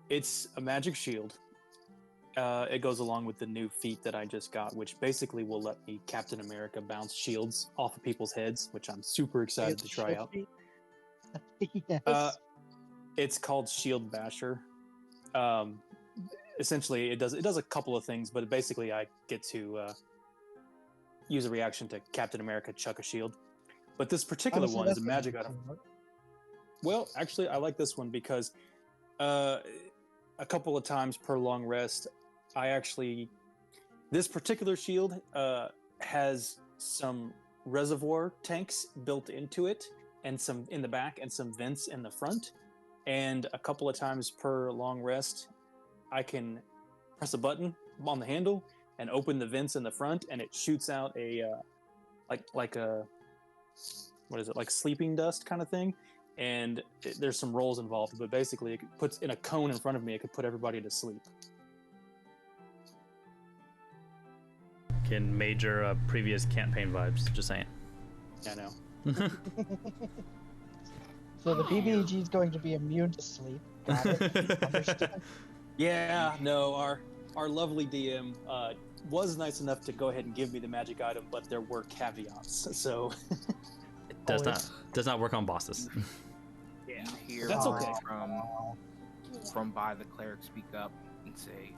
It's a magic shield. It goes along with the new feat that I just got, which basically will let me Captain America bounce shields off of people's heads, which I'm super excited to try out. Yes. It's called Shield Basher. Essentially, it does a couple of things, but basically I get to use a reaction to Captain America chuck a shield. But this particular one is a magic item. Well, actually, I like this one because a couple of times per long rest, this particular shield has some reservoir tanks built into it, and some in the back, and some vents in the front. And a couple of times per long rest, I can press a button on the handle and open the vents in the front, and it shoots out a like a sleeping dust kind of thing. And there's some rolls involved, but basically it puts in a cone in front of me, it could put everybody to sleep. Can major previous campaign vibes, just saying. I know. So the PBG is going to be immune to sleep. Got it. Understood. Yeah, no, our lovely DM was nice enough to go ahead and give me the magic item, but there were caveats, so It does not work on bosses. Yeah, here That's okay. From by the cleric speak up and say,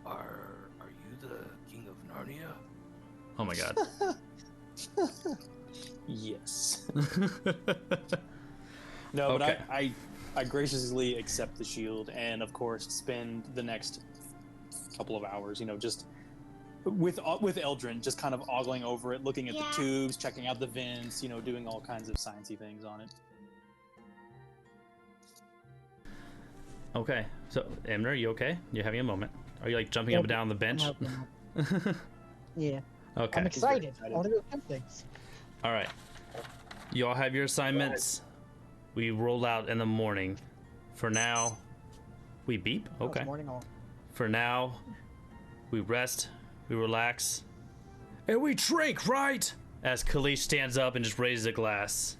Are you the king of Narnia? Oh my god. yes. No, Okay. but I graciously accept the shield, and of course spend the next couple of hours, just with Eldrin, just kind of ogling over it, looking at the tubes, checking out the vents, doing all kinds of sciencey things on it. Okay, so Emner, you okay? You're having a moment. Are you like jumping up and down on the bench? Yeah. Okay. I'm excited. I want to go do things. All right. You all have your assignments. We roll out in the morning. For now, we beep? Oh, it's Okay. morning all. For now, we rest, we relax, and we drink, right? As Kalish stands up and just raises a glass.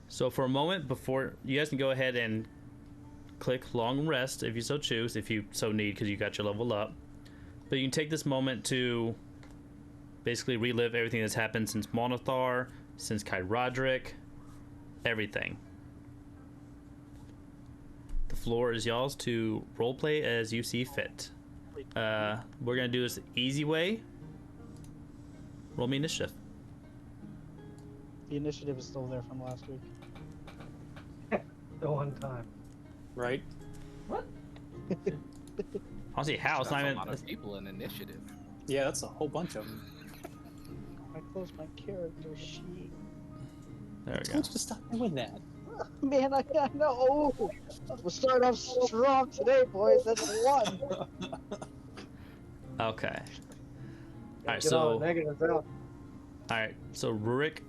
So for a moment, before you guys can go ahead and click long rest if you so choose, if you so need, because you got your level up. But you can take this moment to basically relive everything that's happened since Mol'nethar, since Kyradrik, everything. The floor is y'all's to roleplay as you see fit. We're gonna do this the easy way. Roll me initiative. The initiative is still there from last week. The one time. Right? Honestly, how? It's not That's even. a lot of people in initiative. Yeah, that's a whole bunch of them. I closed my character sheet. There we go. Let's just stop doing that. Man, I know. We'll start off strong today, boys. That's one. Okay. Alright, Get all so. the negatives out. Alright, so Rurik,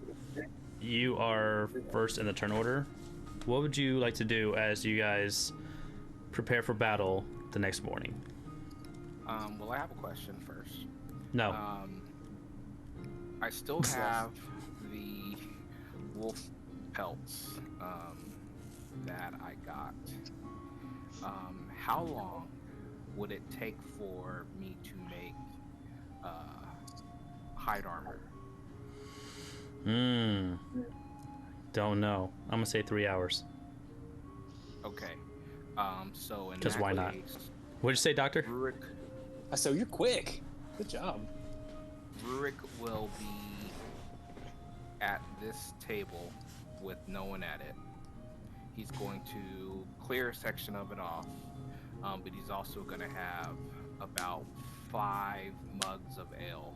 you are first in the turn order. What would you like to do as you guys prepare for battle the next morning? Well, I have a question first. No. I still have the wolf pelts that I got. How long would it take for me to make hide armor? Don't know. I'm gonna say 3 hours. Okay. So in Because that why not? case, What'd you say, Doctor? Rurik, So you're quick. Good job. Rurik will be at this table with no one at it. He's going to clear a section of it off, but he's also going to have about 5 mugs of ale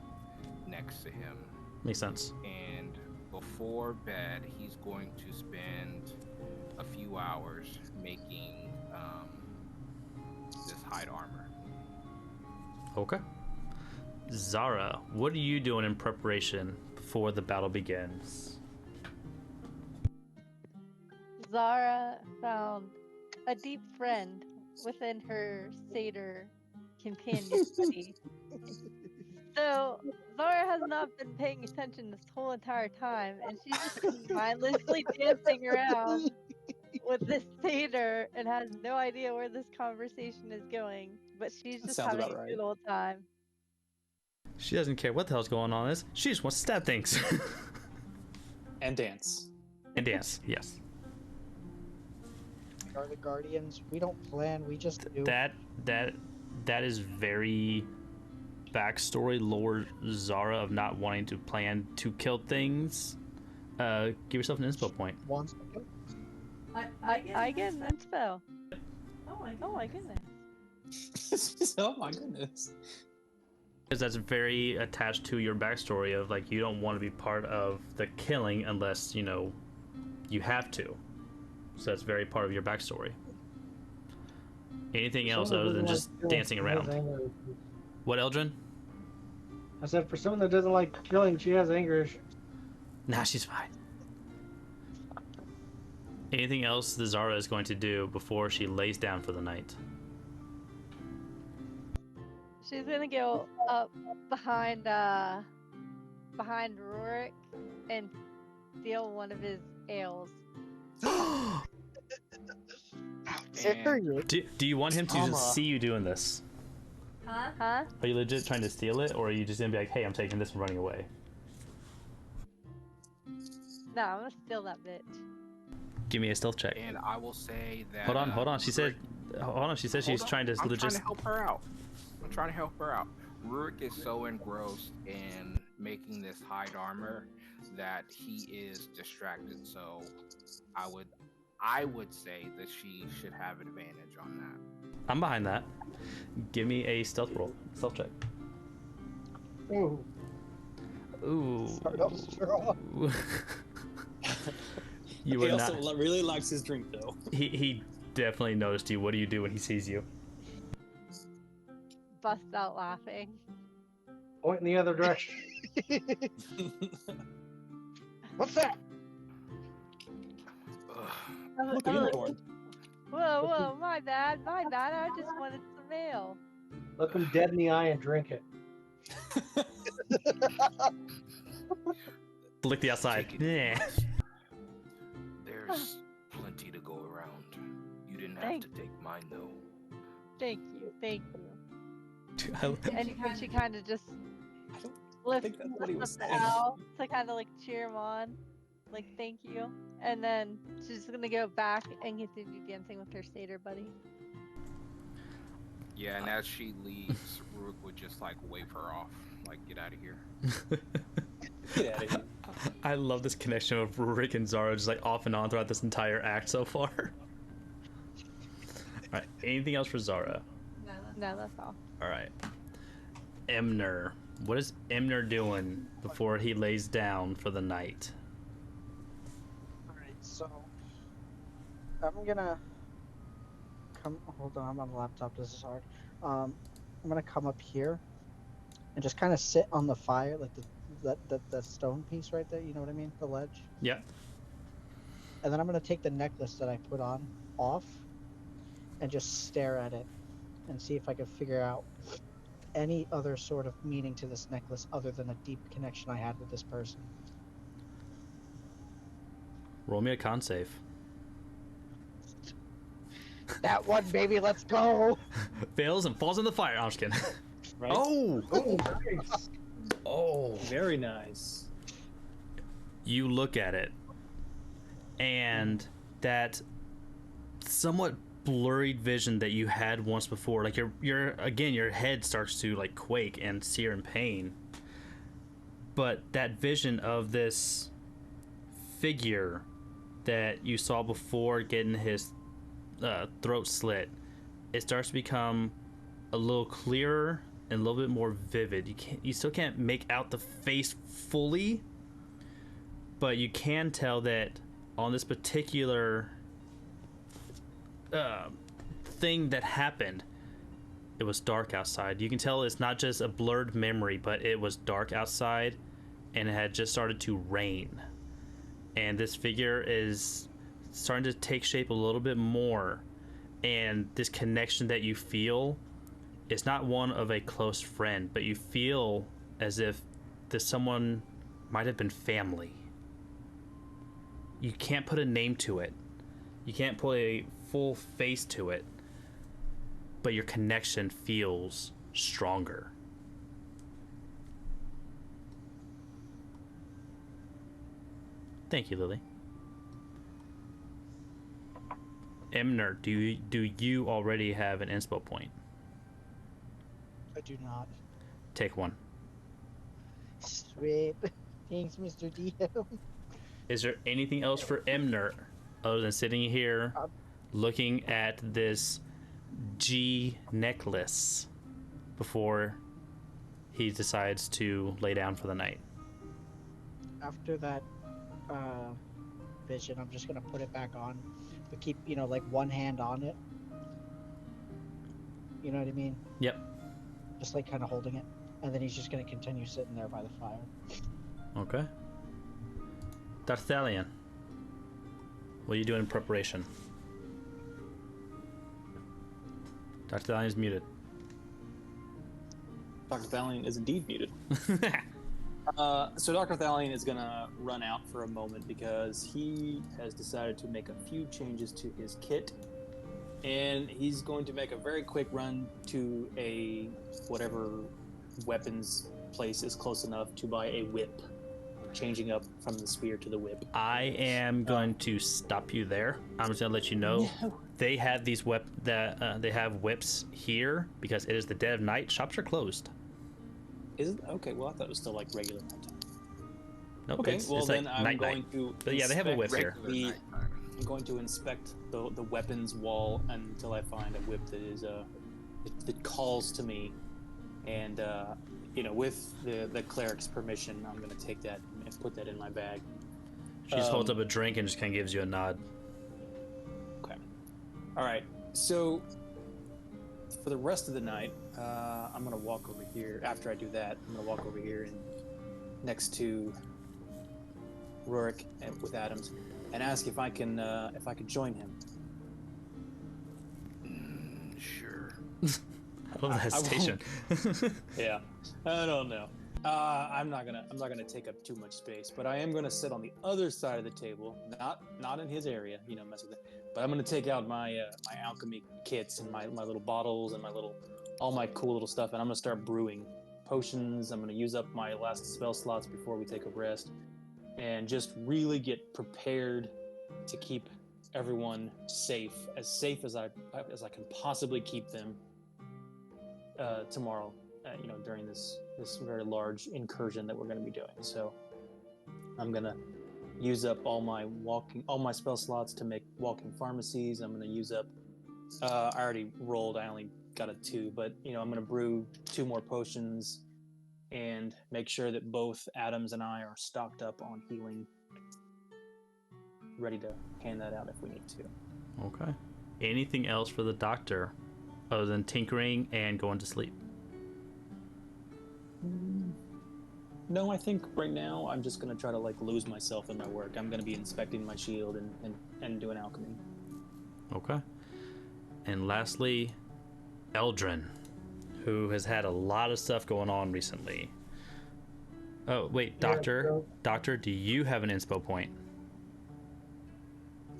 next to him. Makes sense. And before bed, he's going to spend a few hours making this hide armor. Okay. Zara, what are you doing in preparation before the battle begins? Zara found a deep friend within her satyr companion buddy. So Zara has not been paying attention this whole entire time, and she's just been mindlessly dancing around with this satyr and has no idea where this conversation is going. But she's just sounds having about a right. good old time. She doesn't care what the hell's going on. She just wants to stab things. And dance. And dance, yes. Are the Guardians? We don't plan. We just do. That is very backstory lore Zara of not wanting to plan to kill things. Give yourself an inspo point. Wants to kill. I get an inspo. Oh my goodness. Oh my goodness. Because that's very attached to your backstory of like you don't want to be part of the killing unless you know you have to. So that's very part of your backstory. Anything else other than just dancing around? What, Eldrin? I said for someone that doesn't like killing, she has anger issues. Nah, she's fine. Anything else that Zara is going to do before she lays down for the night? She's gonna go up behind Rurik and steal one of his ales. Do you want him to see you doing this? Huh? Are you legit trying to steal it, or are you just gonna be like, hey, I'm taking this and running away? No, I'm gonna steal that bitch. Give me a stealth check. And I will say that. Hold on. She said she's trying to I'm legit. trying to help her out. Rurik is so engrossed in making this hide armor that he is distracted. So I would say that she should have advantage on that. I'm behind that. Give me a stealth roll. Stealth check. Ooh. Ooh. Start off strong. You He would also not. really likes his drink though. He definitely noticed you. What do you do when he sees you? Bust out laughing. Point in the other direction. What's that? Look, a unicorn. whoa, my bad, my bad. I just wanted some ale. Look him dead in the eye and drink it. Lick the outside. Take it Yeah. easy. There's plenty to go around. You didn't have to take mine though. Thank you, thank you. I- And she kind of just lifts think that's what he was up the saying. owl to kind of like cheer him on, like thank you. And then she's gonna go back and continue dancing with her satyr buddy. Yeah, and as she leaves, Rook would just like wave her off, like get out of here. Get out of here. I love this connection of Rick and Zara just like off and on throughout this entire act so far. Alright, anything else for Zara? No, that's all. Alright. Emner. What is Emner doing before he lays down for the night? Alright, so I'm gonna come. Hold on, I'm on the laptop. This is hard. I'm gonna come up here and just kind of sit on the fire, like the stone piece right there. You know what I mean? The ledge. Yeah. And then I'm gonna take the necklace that I put on off and just stare at it and see if I can figure out any other sort of meaning to this necklace other than a deep connection I had with this person. Roll me a con save. That one, baby, let's go! Fails and falls in the fire. I'm just kidding. Right? Oh! Oh, nice. Oh! Very nice. You look at it, and that somewhat blurred vision that you had once before, like your head starts to like quake and sear in pain. But that vision of this figure that you saw before getting his throat slit, it starts to become a little clearer and a little bit more vivid. You still can't make out the face fully, but you can tell that on this particular thing that happened, it was dark outside. You can tell it's not just a blurred memory, but it was dark outside and it had just started to rain. And this figure is starting to take shape a little bit more, and this connection that you feel is not one of a close friend, but you feel as if this someone might have been family. You can't put a name to it, you can't put a full face to it, but your connection feels stronger. Thank you, Lily. Emner, do you already have an inspo point? I do not. Take one. Sweet. Thanks, Mr. DM. Is there anything else for Emner other than sitting here looking at this G necklace before he decides to lay down for the night? After that vision, I'm just gonna put it back on, but keep, like one hand on it. You know what I mean? Yep. Just like kind of holding it, and then he's just gonna continue sitting there by the fire. Okay. Darthalion, what are you doing in preparation? Darthalion is muted. Dr. Thalion is indeed muted. So Dr. Thalion is gonna run out for a moment because he has decided to make a few changes to his kit, and he's going to make a very quick run to a whatever weapons place is close enough to buy a whip, changing up from the spear to the whip. I am going to stop you there. I'm just gonna let you know they have these they have whips here because it is the dead of night. Shops are closed. Is it? Okay, well I thought it was still like regular nighttime. Nope, Okay, it's then like I'm night. going to. But yeah, they have a whip here. I'm going to inspect the weapons wall until I find a whip that is that calls to me, and with the cleric's permission, I'm going to take that and put that in my bag. She just holds up a drink and just kind of gives you a nod. Okay. All right. So for the rest of the night, I'm going to walk over here. After I do that, I'm going to walk over here and next to Rurik with Adams and ask if I can join him. love the hesitation. Yeah, I don't know. I'm not gonna take up too much space, but I am gonna sit on the other side of the table, not in his area, mess with it. But I'm gonna take out my my alchemy kits and my little bottles and all my cool little stuff, and I'm gonna start brewing potions. I'm gonna use up my last spell slots before we take a rest, and just really get prepared to keep everyone safe as I can possibly keep them tomorrow. During this very large incursion that we're going to be doing. So I'm going to use up all my spell slots to make walking pharmacies. I'm going to use up I already rolled, I only got a 2, but I'm going to brew 2 more potions and make sure that both Adams and I are stocked up on healing, ready to hand that out if we need to. Okay. Anything else for the doctor other than tinkering and going to sleep? No, I think right now I'm just gonna try to lose myself in my work. I'm gonna be inspecting my shield and doing alchemy. Okay. And lastly, Eldrin, who has had a lot of stuff going on recently. Oh wait, Doctor, do you have an inspo point?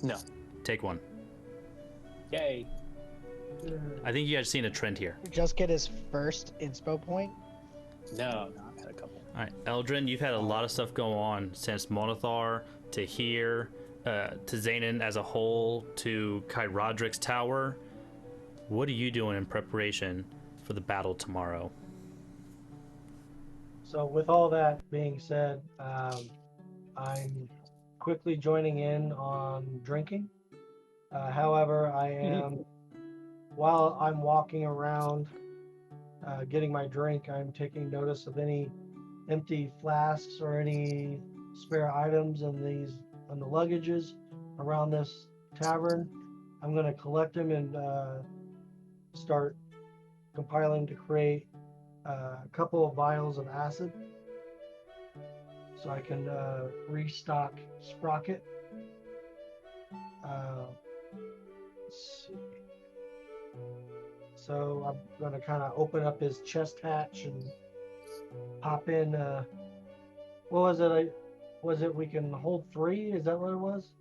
No. Take one. Yay. I think you guys seen a trend here. Just get his first inspo point. No, I've had a couple. All right, Eldrin, you've had a lot of stuff go on since Mol'nethar to here, to Zanin as a whole, to Kyradrik's tower. What are you doing in preparation for the battle tomorrow? So with all that being said, I'm quickly joining in on drinking. However, I am, while I'm walking around getting my drink, I'm taking notice of any empty flasks or any spare items in the luggages around this tavern. I'm going to collect them and start compiling to create a couple of vials of acid so I can restock Sprocket. Let's see. So I'm going to kind of open up his chest hatch and pop in. What was it? Was it we can hold 3? Is that what it was?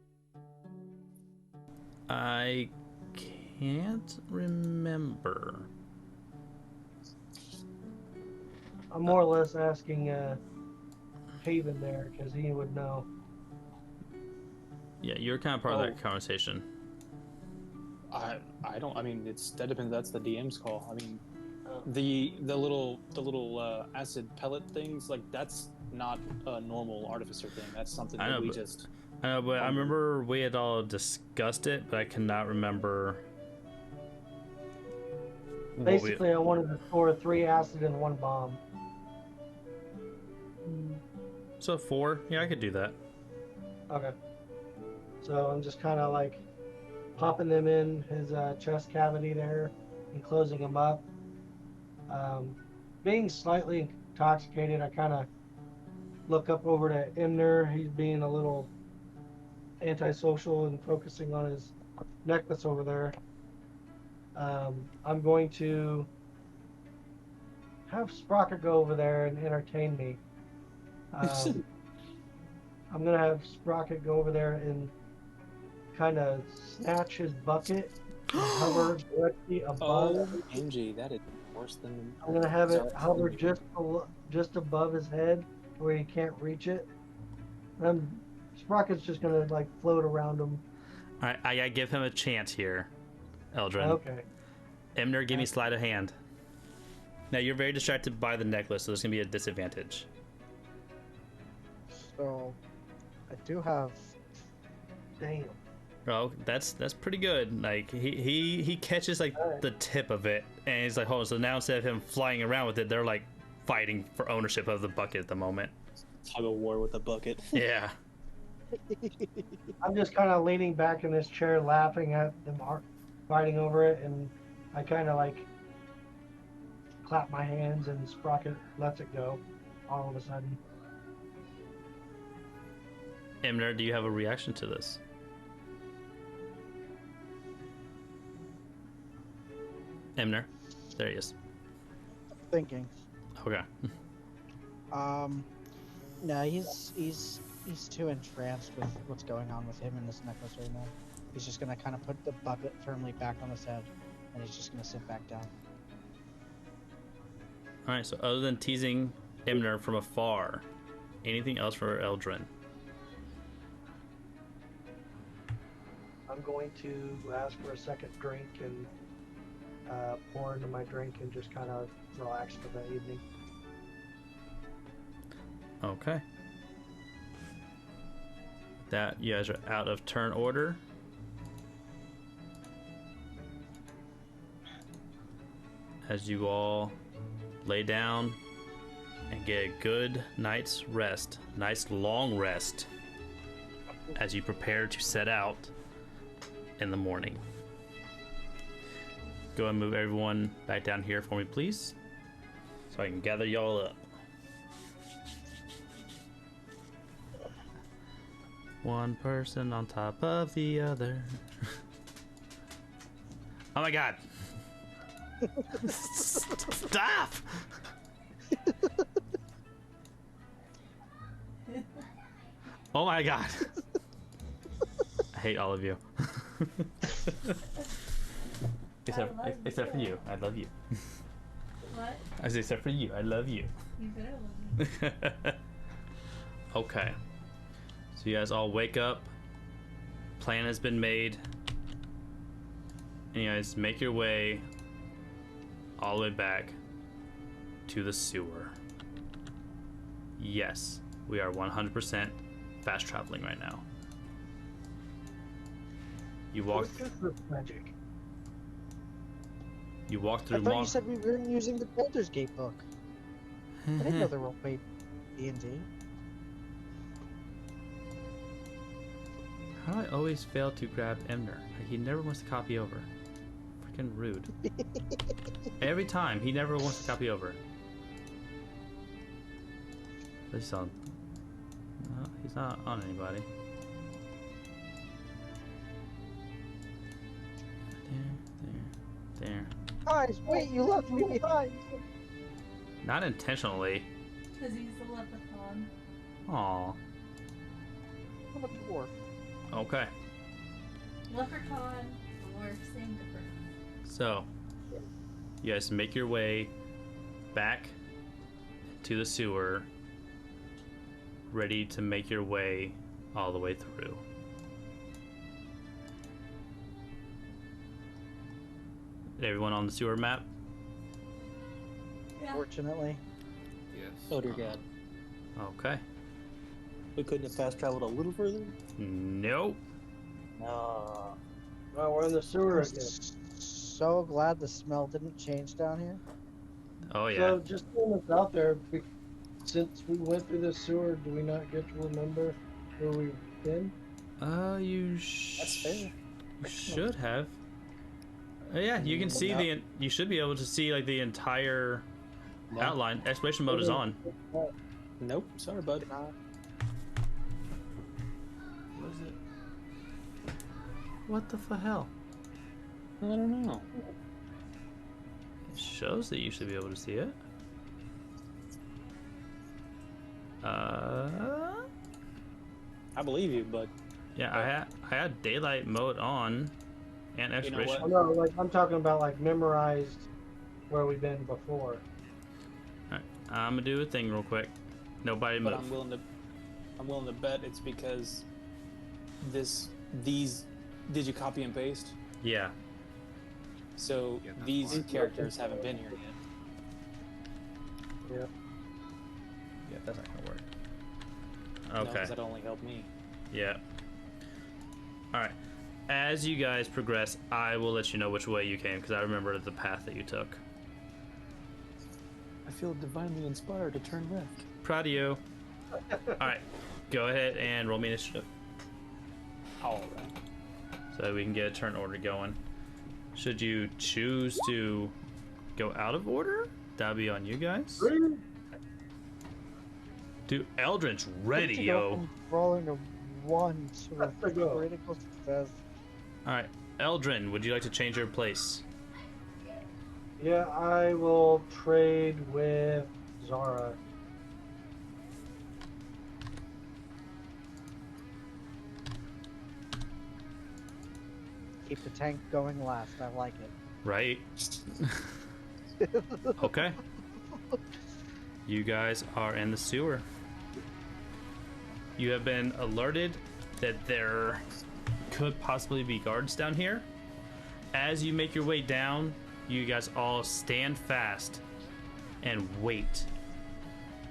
I can't remember. I'm more or less asking Haven there because he would know. Yeah, you're kind of part of that conversation. I don't. I mean, that depends. That's the DM's call. I mean, the little acid pellet things, that's not a normal artificer thing. That's something that we just. I know, but I remember we had all discussed it, but I cannot remember. Basically, I wanted to store 3 acid and 1 bomb. So 4, yeah, I could do that. Okay. So I'm just kind of popping them in his chest cavity there and closing them up. Being slightly intoxicated, I kind of look up over to Imner. He's being a little antisocial and focusing on his necklace over there. I'm going to have Sprocket go over there and entertain me. I'm going to have Sprocket go over there and kind of snatch his bucket and hover directly above. Oh, MG, that is worse than. I'm gonna have it hover just above his head where he can't reach it. Sprocket's just gonna float around him. All right, I give him a chance here, Eldrin. Okay. Imner, give me sleight of hand. Now you're very distracted by the necklace, so there's gonna be a disadvantage. So, I do have. Damn. Oh, that's pretty good. He catches the tip of it, and he's like, hold on. So now instead of him flying around with it, they're fighting for ownership of the bucket at the moment. Tug of war with the bucket. Yeah. I'm just kind of leaning back in this chair, laughing at them fighting over it, and I kind of clap my hands, and Sprocket lets it go all of a sudden. Imner, do you have a reaction to this? Imner, there he is. thinking. Okay. No, he's too entranced with what's going on with him and this necklace right now. He's just gonna kind of put the bucket firmly back on his head, and he's just gonna sit back down. All right. So other than teasing Imner from afar, anything else for Eldrin? I'm going to ask for a second drink and pour into my drink and just kind of relax for the evening. Okay. That you guys are out of turn order. As you all lay down and get a good night's rest, nice long rest, as you prepare to set out in the morning. Go and move everyone back down here for me, please, so I can gather y'all up. One person on top of the other. Oh my god. Stop! Oh my god. I hate all of you. Except for you. I love you. What? I said except for you. I love you. You better love me. Okay. So you guys all wake up. Plan has been made. And you guys make your way all the way back to the sewer. Yes, we are 100% fast traveling right now. You walk. Magic. You walk I through. thought you said we were using the Baldur's Gate book. I didn't know they were playing D&D. How do I always fail to grab Emner? He never wants to copy over. Freaking rude. Every time, he never wants to copy over. This on. No, he's not on anybody. There. Guys, wait, you left me behind. Not intentionally. Because he's a leprechaun. Aw. I'm a dwarf. Okay. Leprechaun, dwarf, same difference. So, you guys make your way back to the sewer, ready to make your way all the way through. Everyone on the sewer map? Yeah. Fortunately. Yes. Oh dear God. Okay. We couldn't have fast traveled a little further? Nope. No. Well, we're in the sewer I'm again. so glad the smell didn't change down here. Oh yeah. So just throwing this out there, since we went through the sewer, do we not get to remember where we've been? That's fair. You should have. Yeah, you can see you should be able to see like the entire outline. Exploration mode is on. Nope. Sorry, bud. What is it? What the hell? I don't know. It shows that you should be able to see it. I believe you, but Yeah, I had daylight mode on and exploration. Oh, no, like I'm talking about like memorized where we've been before. Alright, I'm gonna do a thing real quick. Nobody but move. I'm willing to bet it's because these did you copy and paste? Yeah. So Yeah, that's these fine. characters haven't been here yet. Yeah. Yeah, that's not gonna work. No, Okay. 'cause that'll only help me. Yeah. Alright. As you guys progress, I will let you know which way you came because I remember the path that you took. I feel divinely inspired to turn left. Proud of you. Alright. Go ahead and roll me initiative All right. so we can get a turn order going. Should you choose to go out of order, that'll be on you guys. Dude, Eldrin's ready, How'd you go yo. from rolling a 1 to a Let's go. critical success. Alright, Eldrin, would you like to change your place? Yeah, I will trade with Zara. Keep the tank going last. I like it. Right. Okay. You guys are in the sewer. You have been alerted that there could possibly be guards down here. As you make your way down, you guys all stand fast and wait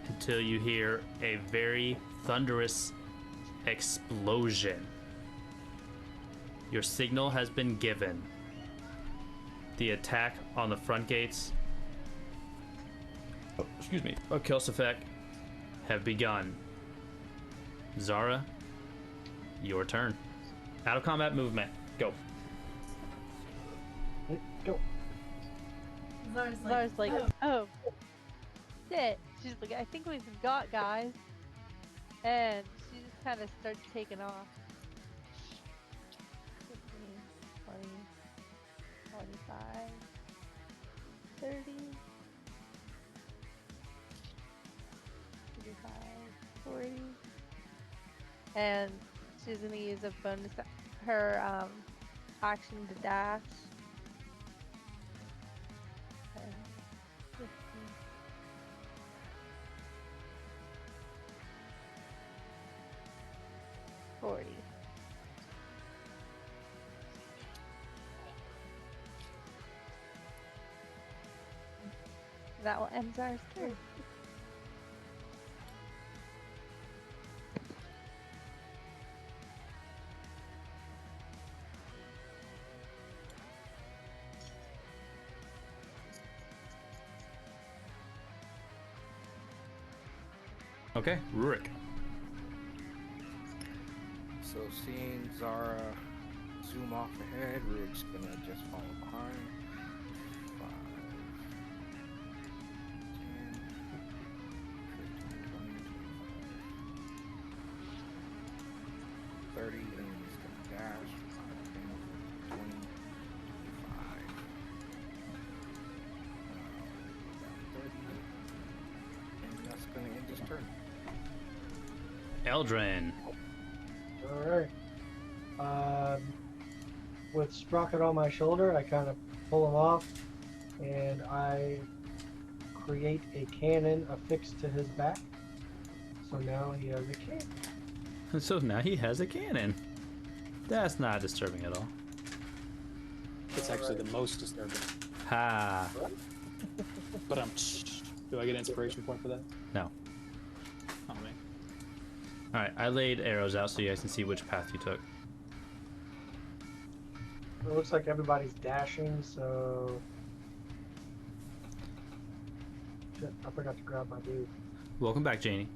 until you hear a very thunderous explosion. Your signal has been given. The attack on the front gates, of Kelsyfek have begun. Zara, your turn. Out of combat movement. Go. Go. Zara's like, oh, shit. She's like, I think we've got guys. And she just kind of starts taking off. 15, 20, 25, 30, 35, 40. And she's going to use a bonus, her action to dash. 10, 15, 40. That will end Zara's turn. Okay, Rurik. So seeing Zara zoom off ahead, Rurik's gonna just follow behind. 5, 10, 15, 20, 30, and he's gonna dash. 5, 10, 20, 25. 30. And that's gonna end his turn. Eldrin. Alright. With Sprocket on my shoulder, I kind of pull him off, and I create a cannon affixed to his back. So now he has a cannon. So now he has a cannon. That's not disturbing at all. It's actually the most disturbing. Ha. But do I get an inspiration point for that? No. Oh man. Alright, I laid arrows out so you guys can see which path you took. It looks like everybody's dashing, so... Shit, I forgot to grab my dude. Welcome back, Janie.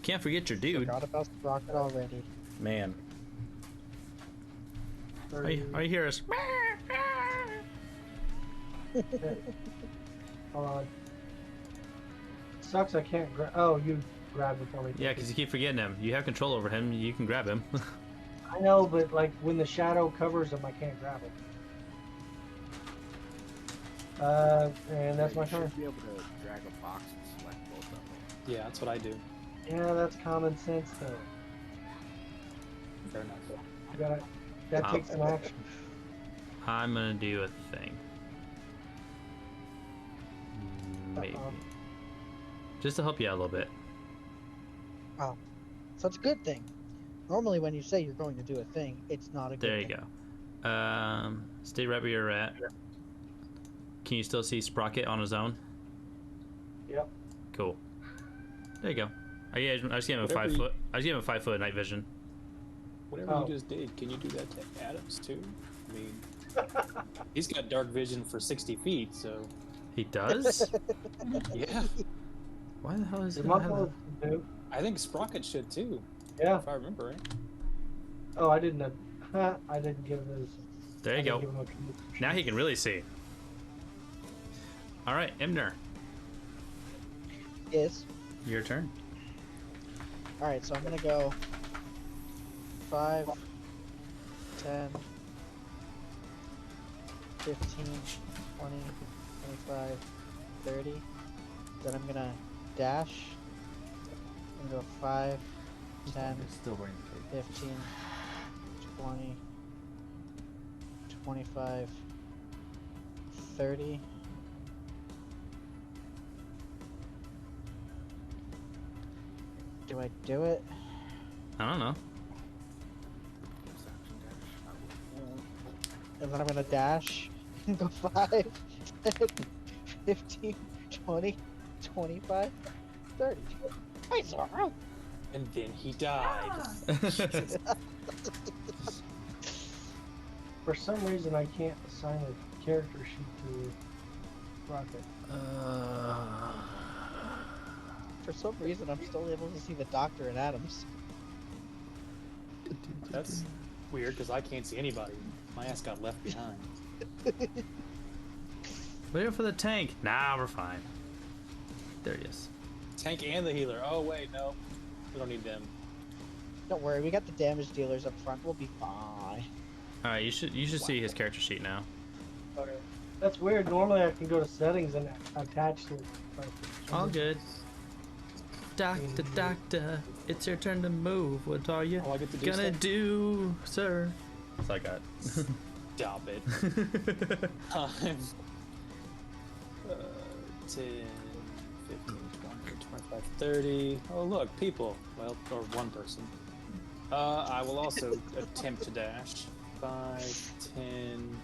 Can't forget your dude. Forgot about Sprocket already. Man. Are you hear us? Hold on. Sucks I can't grab... Oh, you grabbed it for me. Yeah, because you keep forgetting him. You have control over him. You can grab him. I know, but like when the shadow covers him, I can't grab it. And that's my You turn. should be able to drag a box and select both of them. Yeah, that's what I do. Yeah, that's common sense though. Fair enough. You gotta, that takes some action. I'm gonna do a thing. Maybe. Just to help you out a little bit. Oh, so it's a good thing. Normally, when you say you're going to do a thing, it's not a good There you thing. go. Stay right where you're at. Can you still see Sprocket on his own? Yep. Cool. There you go. I just gave him a 5 foot. I just gave him a 5 foot night vision. Whatever you just did, can you do that to Adams too? I mean, he's got dark vision for 60 feet, so. He does? Yeah. Why the hell is he? I think Sprocket should too. Yeah. If I remember right. Oh, I didn't. I didn't give his. There you go. Now he can really see. All right, Imner. Yes. Your turn. All right, so I'm gonna go 5, 10, 15, 20, 25, 30. Then I'm gonna dash. I'm gonna go 5, 10, Still wearing the cape. 15, 20, 25, 30. Do I do it? I don't know. And then I'm gonna dash and go 5, 10, 15, 20, 25, 30. Hi, Zara. And then he died. For some reason, I can't assign a character sheet to Rocket. For some reason, I'm still able to see the Doctor and Adams. That's weird because I can't see anybody. My ass got left behind. Wait for the tank. Nah, we're fine. There he is. Tank and the healer. Oh wait, no, we don't need them. Don't worry, we got the damage dealers up front. We'll be fine. All right, you should see his character sheet now. Okay. That's weird. Normally, I can go to settings and attach to it. All good. Doctor, it's your turn to move. What are you I get to do gonna stuff? do, sir? That's all I got. Stop it. 10, 15, 20, 25, 30. Oh look, people. Well, or one person. I will also attempt to dash. 5, 10.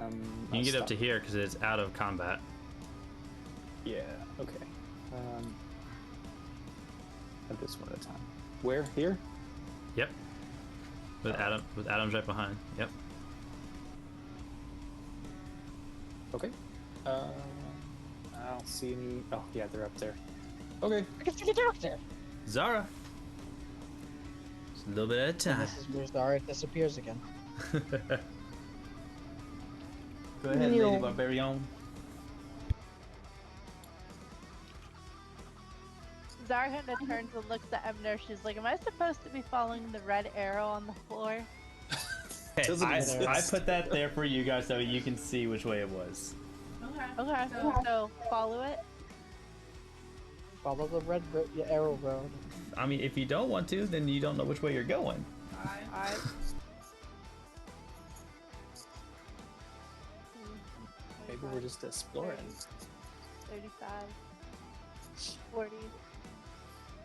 You can get up to here because it's out of combat. Yeah. Okay. This one at a time. Where? Here? Yep. With Adam's right behind. Yep. Okay. I don't see any. Oh yeah, they're up there. Okay. I can see the Doctor. Zara. Just a little bit at a time. This is where Zara disappears again. Go ahead, Lady Barbarian. Zara kind of turns and looks at Emner. She's like, "Am I supposed to be following the red arrow on the floor?" Hey, I put that there for you guys so you can see which way it was. Okay. So follow it. Follow the red arrow road. I mean, if you don't want to, then you don't know which way you're going. Alright. Maybe we're just exploring. 35, 40.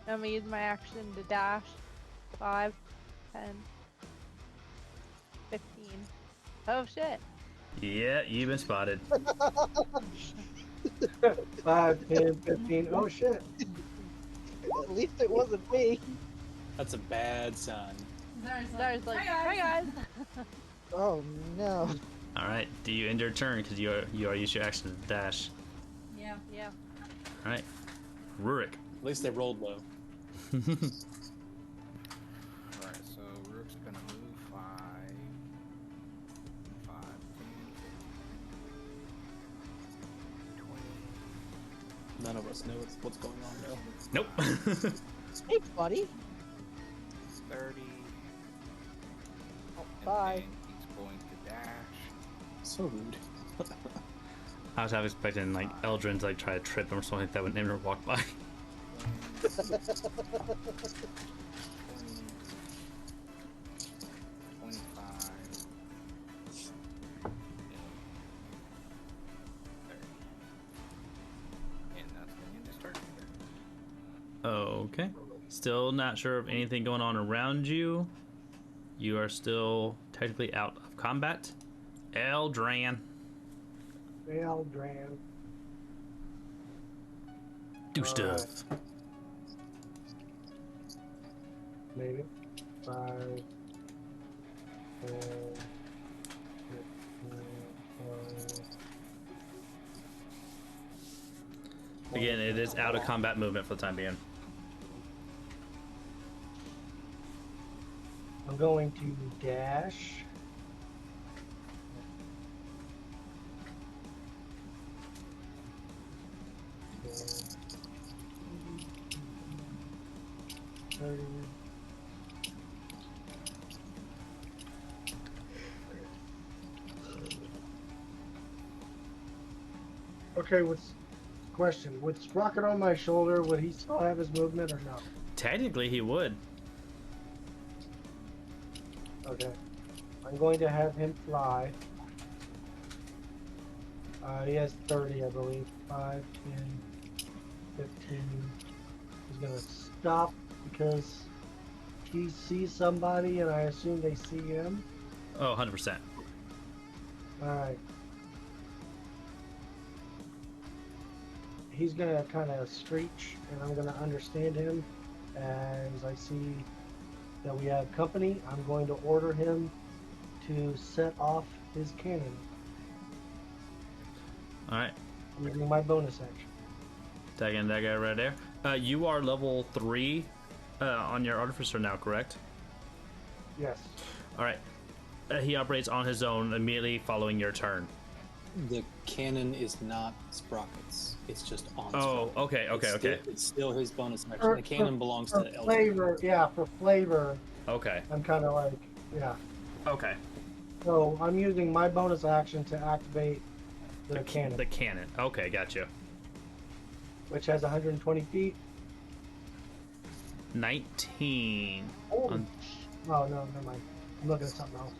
I'm gonna use my action to dash. 5, 10, 15. Oh shit. Yeah, you've been spotted. 5, 10, 15. Oh shit. At least it wasn't me. That's a bad sign. Zara's like, hi guys. Oh no. All right, do you end your turn because you are used your action to dash? Yeah. All right, Rurik. At least they rolled low. Alright, so Rook's gonna move 5, 5, 20. None of us know what's going on though. Nope. Hey, buddy. 30. Oh, And bye. then he's going to dash. So rude. I was half expecting like Eldrin to like try to trip him or something like that when Nimmer walked by. 20, 25. And that's going to end his turn. Okay. Still not sure of anything going on around you. You are still technically out of combat. Eldran. Eldran. Do stuff. Maybe. 5, 10, 15, 20. Again, it is out of combat movement for the time being. I'm going to dash. Okay, question. With Sprocket on my shoulder, would he still have his movement or no? Technically, he would. Okay. I'm going to have him fly. He has 30, I believe. 5, 10, 15. He's going to stop because he sees somebody and I assume they see him. Oh, 100%. Alright. He's going to kind of screech and I'm going to understand him. As I see that we have company, I'm going to order him to set off his cannon. Alright. Using my bonus action. Tagging that guy right there. You are level 3 on your artificer now, correct? Yes. Alright. He operates on his own immediately following your turn. The cannon is not Sprockets. It's just on Oh, Sprocket. okay. It's still his bonus action. The cannon belongs to Elder. Flavor, yeah, for flavor. Okay. I'm kind of like, yeah. Okay. So I'm using my bonus action to activate the cannon. The cannon. Okay, gotcha. Which has 120 feet. 19. Oh, no, never mind. I'm looking at something else.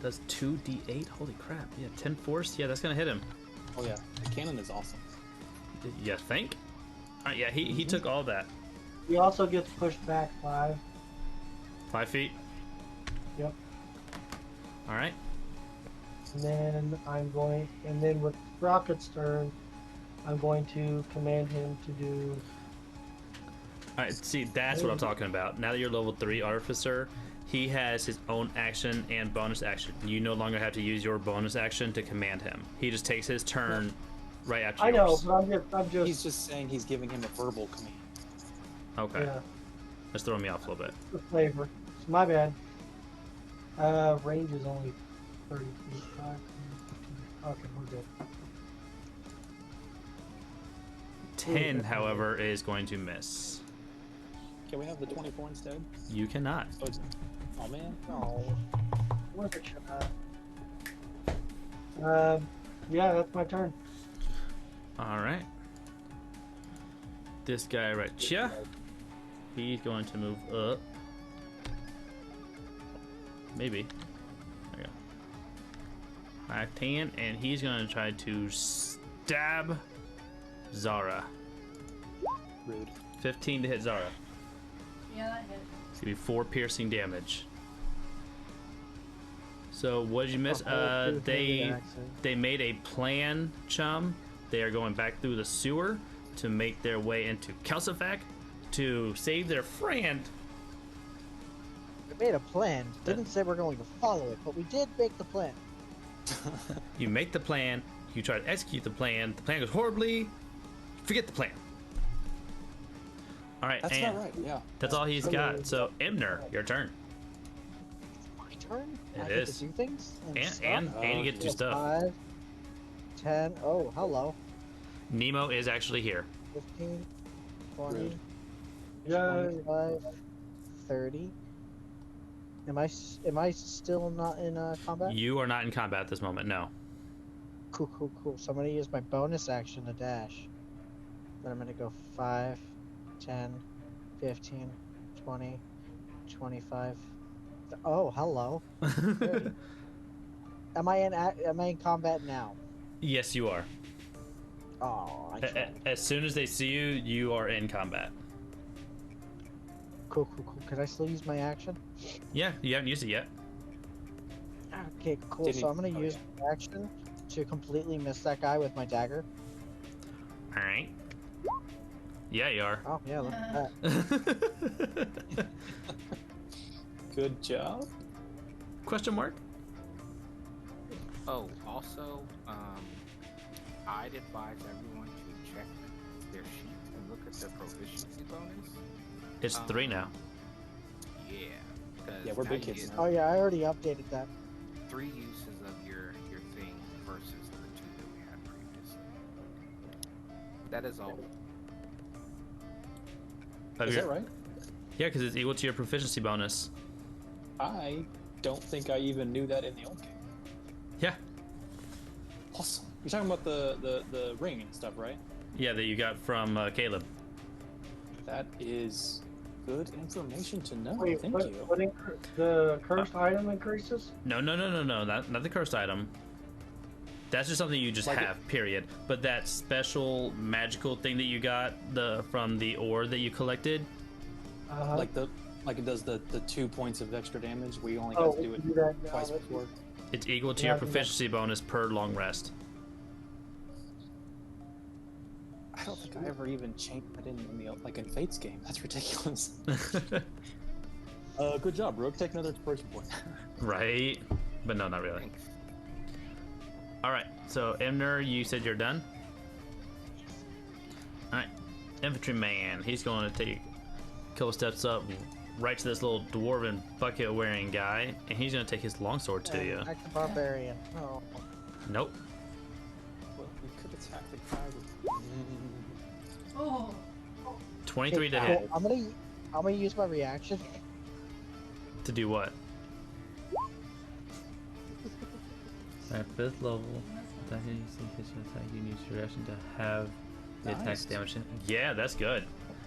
Does 2d8? Holy crap. Yeah, 10 force? Yeah, that's going to hit him. Oh, yeah. The cannon is awesome. You think? Alright, yeah, he took all that. He also gets pushed back 5. 5 feet? Yep. Alright. And then with Rocket's turn, I'm going to command him to do... Alright, see, that's what I'm talking about. Now that you're level 3 Artificer, he has his own action and bonus action. You no longer have to use your bonus action to command him. He just takes his turn right after yours. I know, but I'm just... He's just saying he's giving him a verbal command. Okay. Yeah. That's throwing me off a little bit. The flavor. It's my bad. Range is only 30 feet. 5, 10, 15. Okay, we're good. 10, however, is going to miss. Can we have the 24 instead? You cannot. Oh man. No. Worth a shot. Yeah, that's my turn. Alright. This guy right here, he's going to move up. Maybe. There you go. 5, 10, and he's going to try to stab Zara. Rude. 15 to hit Zara. Yeah, that hit. It's gonna be 4 piercing damage. So what did you miss? They made a plan, chum. They are going back through the sewer to make their way into Kelsyfek to save their friend. We made a plan. Didn't say we're going to follow it, but we did make the plan. You make the plan. You try to execute the plan. The plan goes horribly. Forget the plan. All right, That's and not right. Yeah. that's all he's got. So Imner, your turn. My turn? It I is. get to do things? And you get to do stuff. 5, 10. Oh, hello. Nemo is actually here. 15, 20, Rude. 25, 30. Am I still not in combat? You are not in combat at this moment. No. Cool. So I'm going to use my bonus action to dash. Then I'm going to go 5, 10, 15, 20, 25. Oh, hello. 30. Am I in combat now? Yes, you are. Oh, I tried. As soon as they see you, you are in combat. Cool. Could I still use my action? Yeah, you haven't used it yet. Okay, cool. So I'm going to use my action to completely miss that guy with my dagger. All right. Yeah, you are. Oh, yeah, look at that. Good job. Question mark? Oh, also, I'd advise everyone to check their sheet and look at their proficiency bonus. It's 3 now. Yeah. Yeah, we're now big you kids get now. Oh, yeah, I already updated that. 3 uses of your thing versus the 2 that we had previously. That is all. Is that right? Yeah, because it's equal to your proficiency bonus. I don't think I even knew that in the old game. Yeah. Awesome. You're talking about the ring and stuff, right? Yeah, that you got from Caleb. That is good information to know. Wait, Thank what, you. the cursed item increases? No, not the cursed item. That's just something you just Like have, period. But that special magical thing that you got from the ore that you collected. Like it does the 2 points of extra damage. We only got to do it twice before. It's equal to your proficiency bonus per long rest. I don't think I ever even changed that in in Fate's game. That's ridiculous. Good job, Rook. Take another inspiration point. Right, but no, not really. All right, so Emner, you said you're done. All right, infantryman. He's going to take a couple steps up, right to this little dwarven bucket-wearing guy, and he's going to take his longsword to you. Attack the barbarian. Oh. Nope. Well, we could attack the guy with. Oh. 23 to Okay, hit. I'm gonna use my reaction. To do what? At 5th level, attacking you need your reaction to have the attack damage. Yeah, that's good.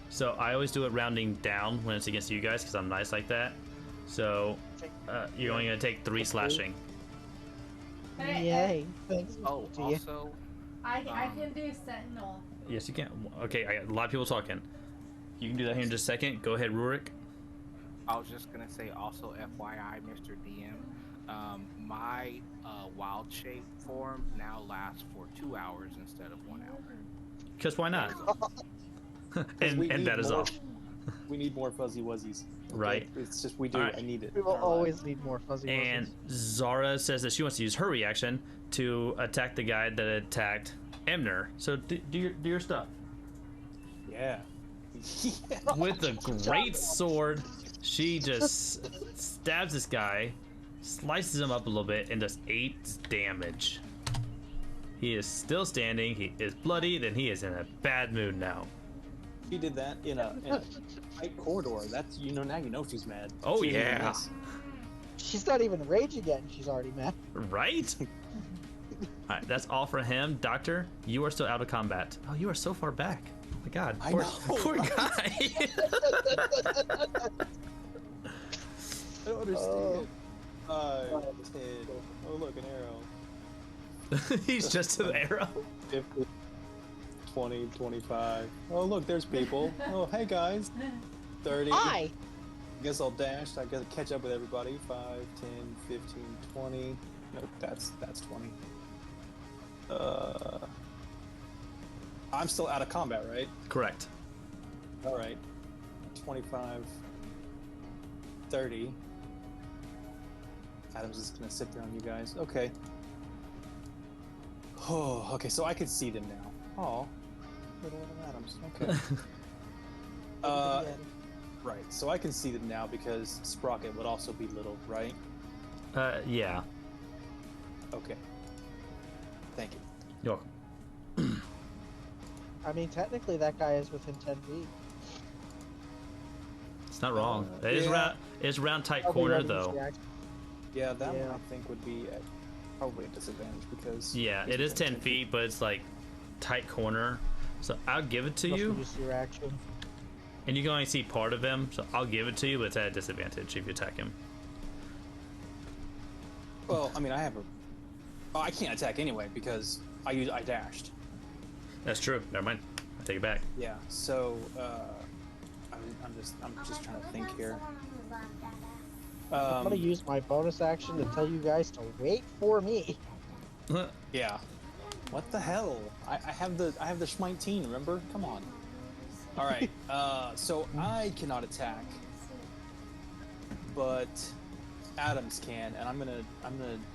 So I always do it rounding down when it's against you guys because I'm nice like that. So you're only going to take 3 slashing. Yay. Thanks. Oh, to you. also, I can do sentinel. Yes, you can. Okay, I got a lot of people talking. You can do that here in just a second. Go ahead, Rurik. I was just gonna say also, FYI, Mr. DM, my wild shape form now lasts for 2 hours instead of 1 hour. Because why not? and that is all. We need more fuzzy wuzzies. Okay? Right. It's just we do. Right. I need it. We will always need more fuzzy And Zara says that she wants to use her reaction to attack the guy that attacked Emner. So do your stuff. Yeah. With a great sword, she just stabs this guy, slices him up a little bit, and does 8 damage. He is still standing. He is bloody. Then he is in a bad mood now. She did that in a tight corridor. That's now you know she's mad. Oh She didn't yeah. miss. She's not even raging yet, and she's already mad. Right? Alright, that's all for him. Doctor, you are still out of combat. Oh, you are so far back. Oh my god. I Poor, know. poor guy. I don't understand. 5, 10. Oh look, an arrow. He's just to the arrow. 50, 20, 25. Oh look, there's people. Oh hey guys. 30. Hi. Guess I'll dash. I gotta catch up with everybody. 5, 10, 15, 20. Nope, that's 20. I'm still out of combat, right? Correct. All right. 25, 30. Adam's just gonna sit there on you guys. Okay. Oh, okay. So I can see them now. Oh, little Adams. Okay. Right. So I can see them now because Sprocket would also be little, right? Yeah. Okay. Thank you. You're welcome. I mean, technically, that guy is within 10 feet. It's not wrong. It is yeah. round. It's round tight Probably corner running this though. reaction. Yeah, that Yeah. one I think would be at probably a disadvantage because. Yeah, it is 10 feet, but it's like tight corner. So I'll give it to Must you. use your action. And you can only see part of him, so I'll give it to you, but it's at a disadvantage if you attack him. Well, I mean, I have a. Oh, I can't attack anyway because I dashed. That's true. Never mind. I take it back. Yeah. So I'm just trying to think here. I'm gonna use my bonus action to tell you guys to wait for me. Yeah. What the hell? I have the schmitein, remember? Come on. All right. So I cannot attack, but Adams can, and I'm gonna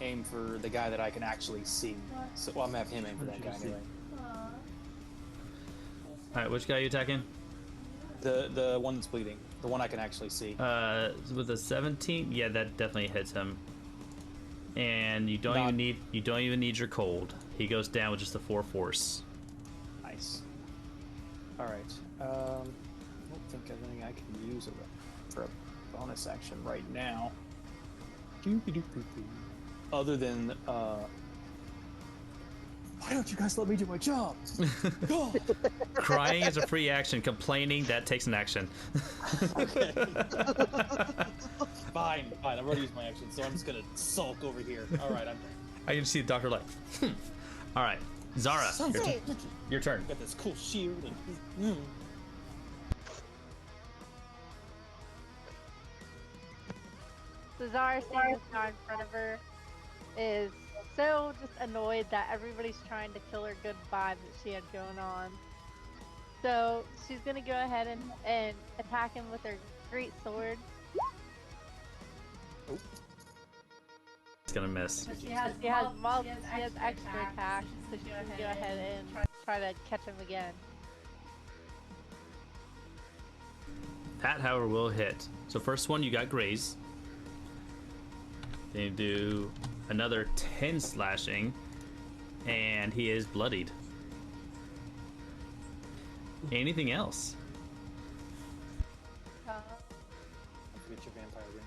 aim for the guy that I can actually see. So I'm gonna have him aim for that guy anyway. All right, which guy are you attacking? The one that's bleeding, the one I can actually see. With a 17, yeah, that definitely hits him. And you don't even need your cold. He goes down with just a 4 force. Nice. All right. I don't think there's anything I can use for a bonus action right now. Other than Why don't you guys let me do my job? Crying is a free action. Complaining, that takes an action. Okay. Fine. I've already used my action, so I'm just gonna sulk over here. All right, I'm. I can see the doctor like. All right, Zara, your turn. Got this cool shield and. So Zara standing now in front of her is so just annoyed that everybody's trying to kill her good vibe that she had going on. So she's gonna go ahead and attack him with her great sword. It's gonna miss. She has extra attack, so she can go ahead and try to catch him again. That, however, will hit. So first one, you got graze. Then you do another 10 slashing, and he is bloodied. Anything else? Don't forget your vampire ring.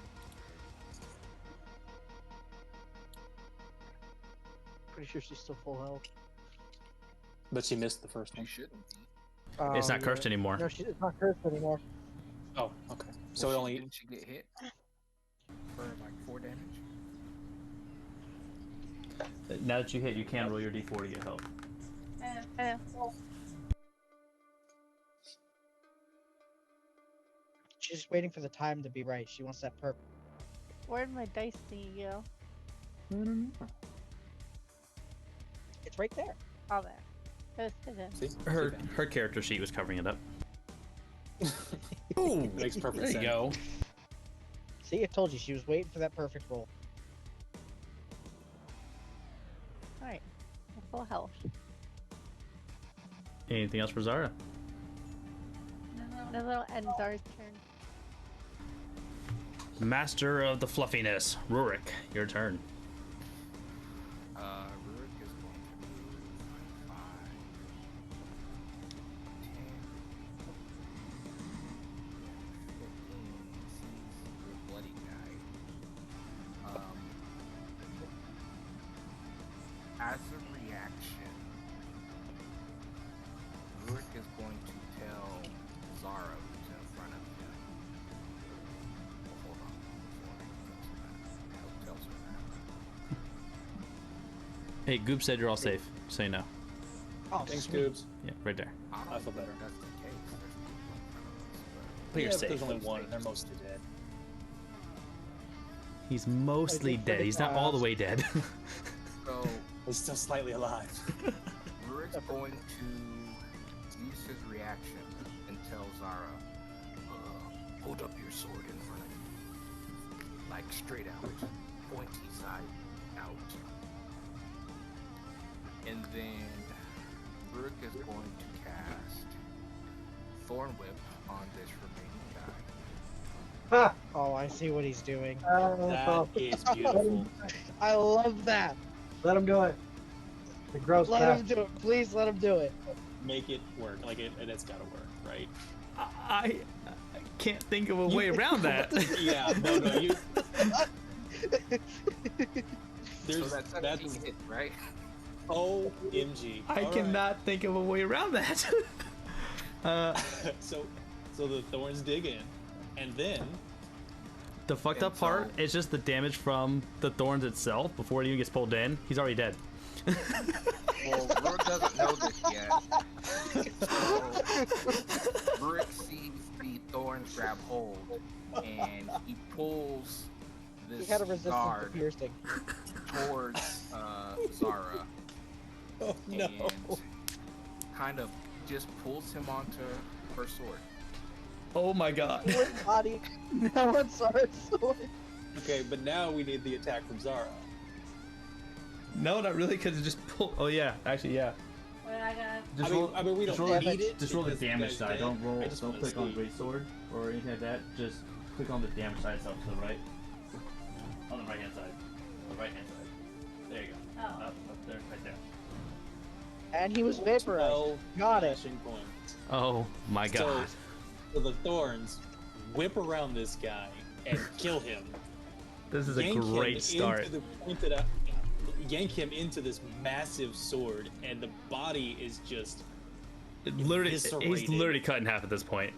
Pretty sure she's still full health. But she missed the first one. She shouldn't be. It's not cursed anymore. No, it's not cursed anymore. Oh, okay. So it only. Didn't she get hit for like 4 damage? Now that you hit, you can roll your d4 to get help. She's just waiting for the time to be right. She wants that perp. Where'd my dice thingy go? It's right there. Oh, there. See? Her character sheet was covering it up. Ooh, makes perfect sense. There you go. See, I told you she was waiting for that perfect roll. Alright. Full health. Anything else for Zara? No, that'll end Zara's turn. Master of the fluffiness, Rurik, your turn. Rurik is going to move 5, 10, 15. Sees the bloody guy. As a reaction, Rurik is going to tell Zara who's in front of him. Hold on. Before he tells her that. Hey, Goop said you're all safe. So you know. Oh, Thanks, Goobs. Yeah, right there. I feel better. That's the case. There's people in front of us, But you're Yeah, safe. There's only one, and they're mostly dead. He's mostly dead. He's not all the way dead. So He's still slightly alive. Rurik's going to use his reaction and tell Zara, hold up your sword in front of you. Like straight out. Pointy side out. And then Rurik is going to cast Thorn Whip on this remaining guy. Oh, I see what he's doing. That is beautiful. I love that. Let him do it. The gross Let him do it. Please let him do it. Make it work. Like it's gotta work, right? I can't think of a way around that. Yeah, no, you. There's So that's hit, right? OMG. I cannot think of a way around that. So the thorns dig in, and then The fucked up part is just the damage from the thorns itself before it even gets pulled in. He's already dead. Well, Rurik doesn't know this yet. So Rurik sees the thorns grab hold, and he pulls He this had a resistance to guard piercing. towards Zara. oh no. And kind of just pulls him onto her sword. Oh my god. Body. No one saw his sword. Okay, but now we need the attack from Zara. No, not really, because it just pulled. Oh yeah, actually yeah. What I got? Just I mean, we just don't roll, need it. just roll the because you damage guys side. did. Don't roll. I just Don't wanna click on see. great sword or anything like that. Just click on the damage side itself to the right. On the right hand side. The right hand side. There you go. Oh. Up there, right there. And he was vaporized. 12 Got it. slashing points. Oh my god. So the thorns whip around this guy and kill him. This is a yank him great start. Into the pointed out, yank him into this massive sword, and the body is just Literally, he's eviscerated. literally cut in half at this point.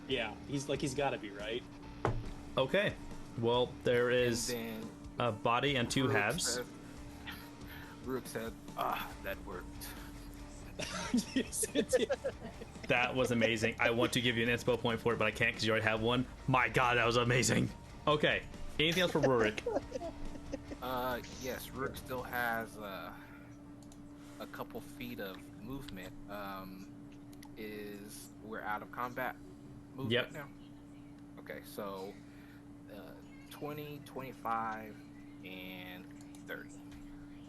Yeah, he's got to be, right? Okay. Well, there And is then a body and two halves. Rook said, that worked. Yes, it did. That was amazing. I want to give you an inspo point for it, but I can't because you already have one. My God, that was amazing. Okay. Anything else for Rurik? Yes, Rook still has a couple feet of movement. We're out of combat movement Yep. now? Okay, so 20, 25, and 30.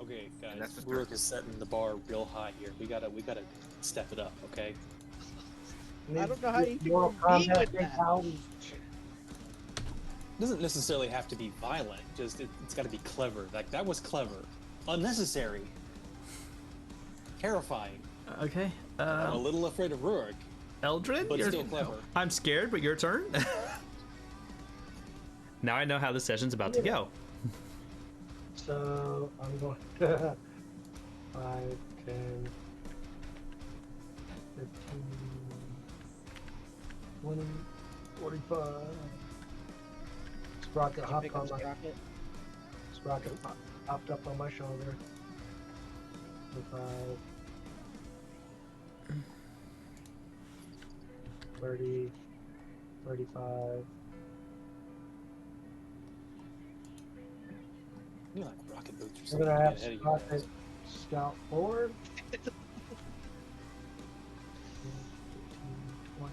Okay, And that's guys, the Rook start. is setting the bar real high here. We gotta step it up, okay? I don't know how you can Mortal compete Kombat with that. fatality. It doesn't necessarily have to be violent. Just it's got to be clever. Like that was clever, unnecessary, terrifying. Okay. I'm a little afraid of Rurik, Eldrin, but still clever. I'm scared, but your turn. Now I know how this session's about to go. So I'm going to 5, 10, 15, 20, 45. Sprocket hopped Pick on up my Sprocket. Sprocket hopped up on my shoulder. 25, 30, 35. You're like rocket boots or I'm something. gonna to have get ahead of you Sprocket guys. scout forward. 15, 20,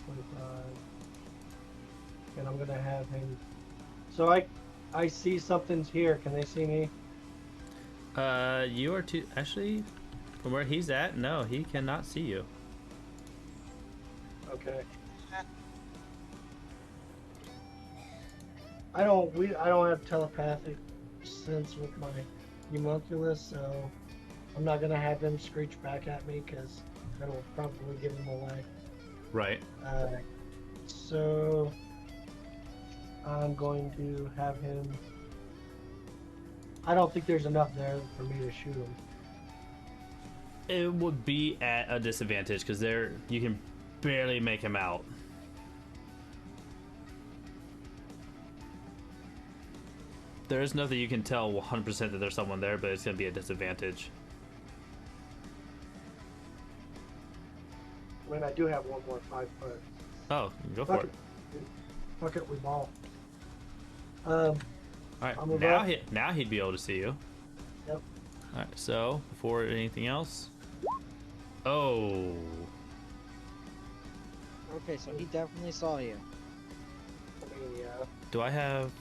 25. And I'm gonna have him. So I see something's here. Can they see me? You are too. Actually, from where he's at, no, he cannot see you. Okay. I don't have telepathic sense with my homunculus, so I'm not gonna have him screech back at me because that'll probably give him away. Right. So I'm going to have him. I don't think there's enough there for me to shoot him. It would be at a disadvantage because you can barely make him out. There is nothing you can tell 100% that there's someone there, but it's going to be a disadvantage. I mean, I do have one more 5 foot. Oh, go for it. Fuck it, we ball. All right, I'm now about- now he'd be able to see you. Yep. All right, so before anything else, oh, Okay, so he definitely saw you. I mean, yeah. do I have?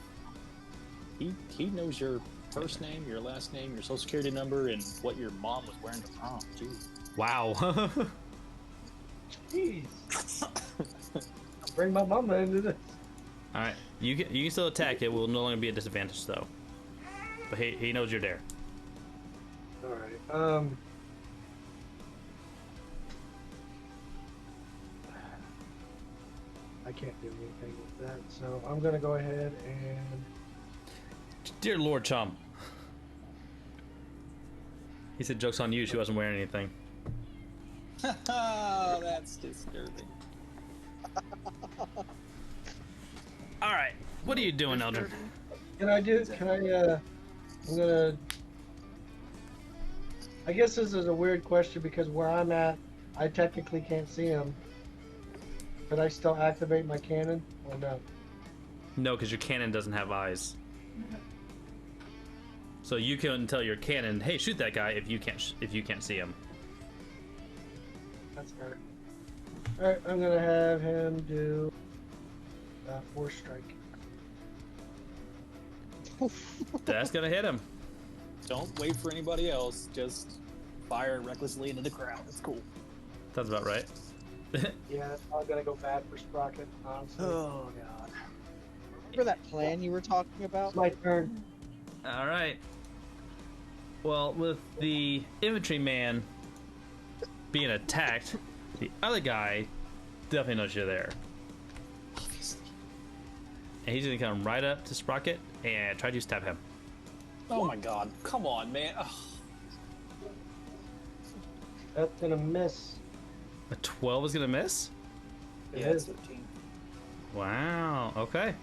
He knows your first name, your last name, your social security number, and what your mom was wearing to prom. Jeez. Wow. Jeez. Bring my mama into this. All right, you can still attack. It will no longer be a disadvantage though. But he knows you're there. All right. I can't do anything with that, so I'm gonna go ahead and. Dear Lord Chum. He said, "Joke's on you. She wasn't wearing anything." Oh, that's disturbing. All right, what are you doing, Eldrin? Can I? I'm gonna. I guess this is a weird question because where I'm at, I technically can't see him. Could I still activate my cannon or no? No, because your cannon doesn't have eyes. So you can tell your cannon, "Hey, shoot that guy!" if you can't see him. That's fair. All right, I'm gonna have him do force strike. That's gonna hit him. Don't wait for anybody else. Just fire recklessly into the crowd. It's cool. Sounds about right. Yeah, it's not gonna go bad for Sprocket, honestly. Oh god. Remember that plan you were talking about? It's my turn. All right. Well, with the infantryman being attacked, the other guy definitely knows you're there. Obviously. And he's gonna come right up to Sprocket and try to stab him. Oh my god. Come on, man. Ugh. That's gonna miss. A 12 is gonna miss? Yeah, it's 13. Wow. Okay.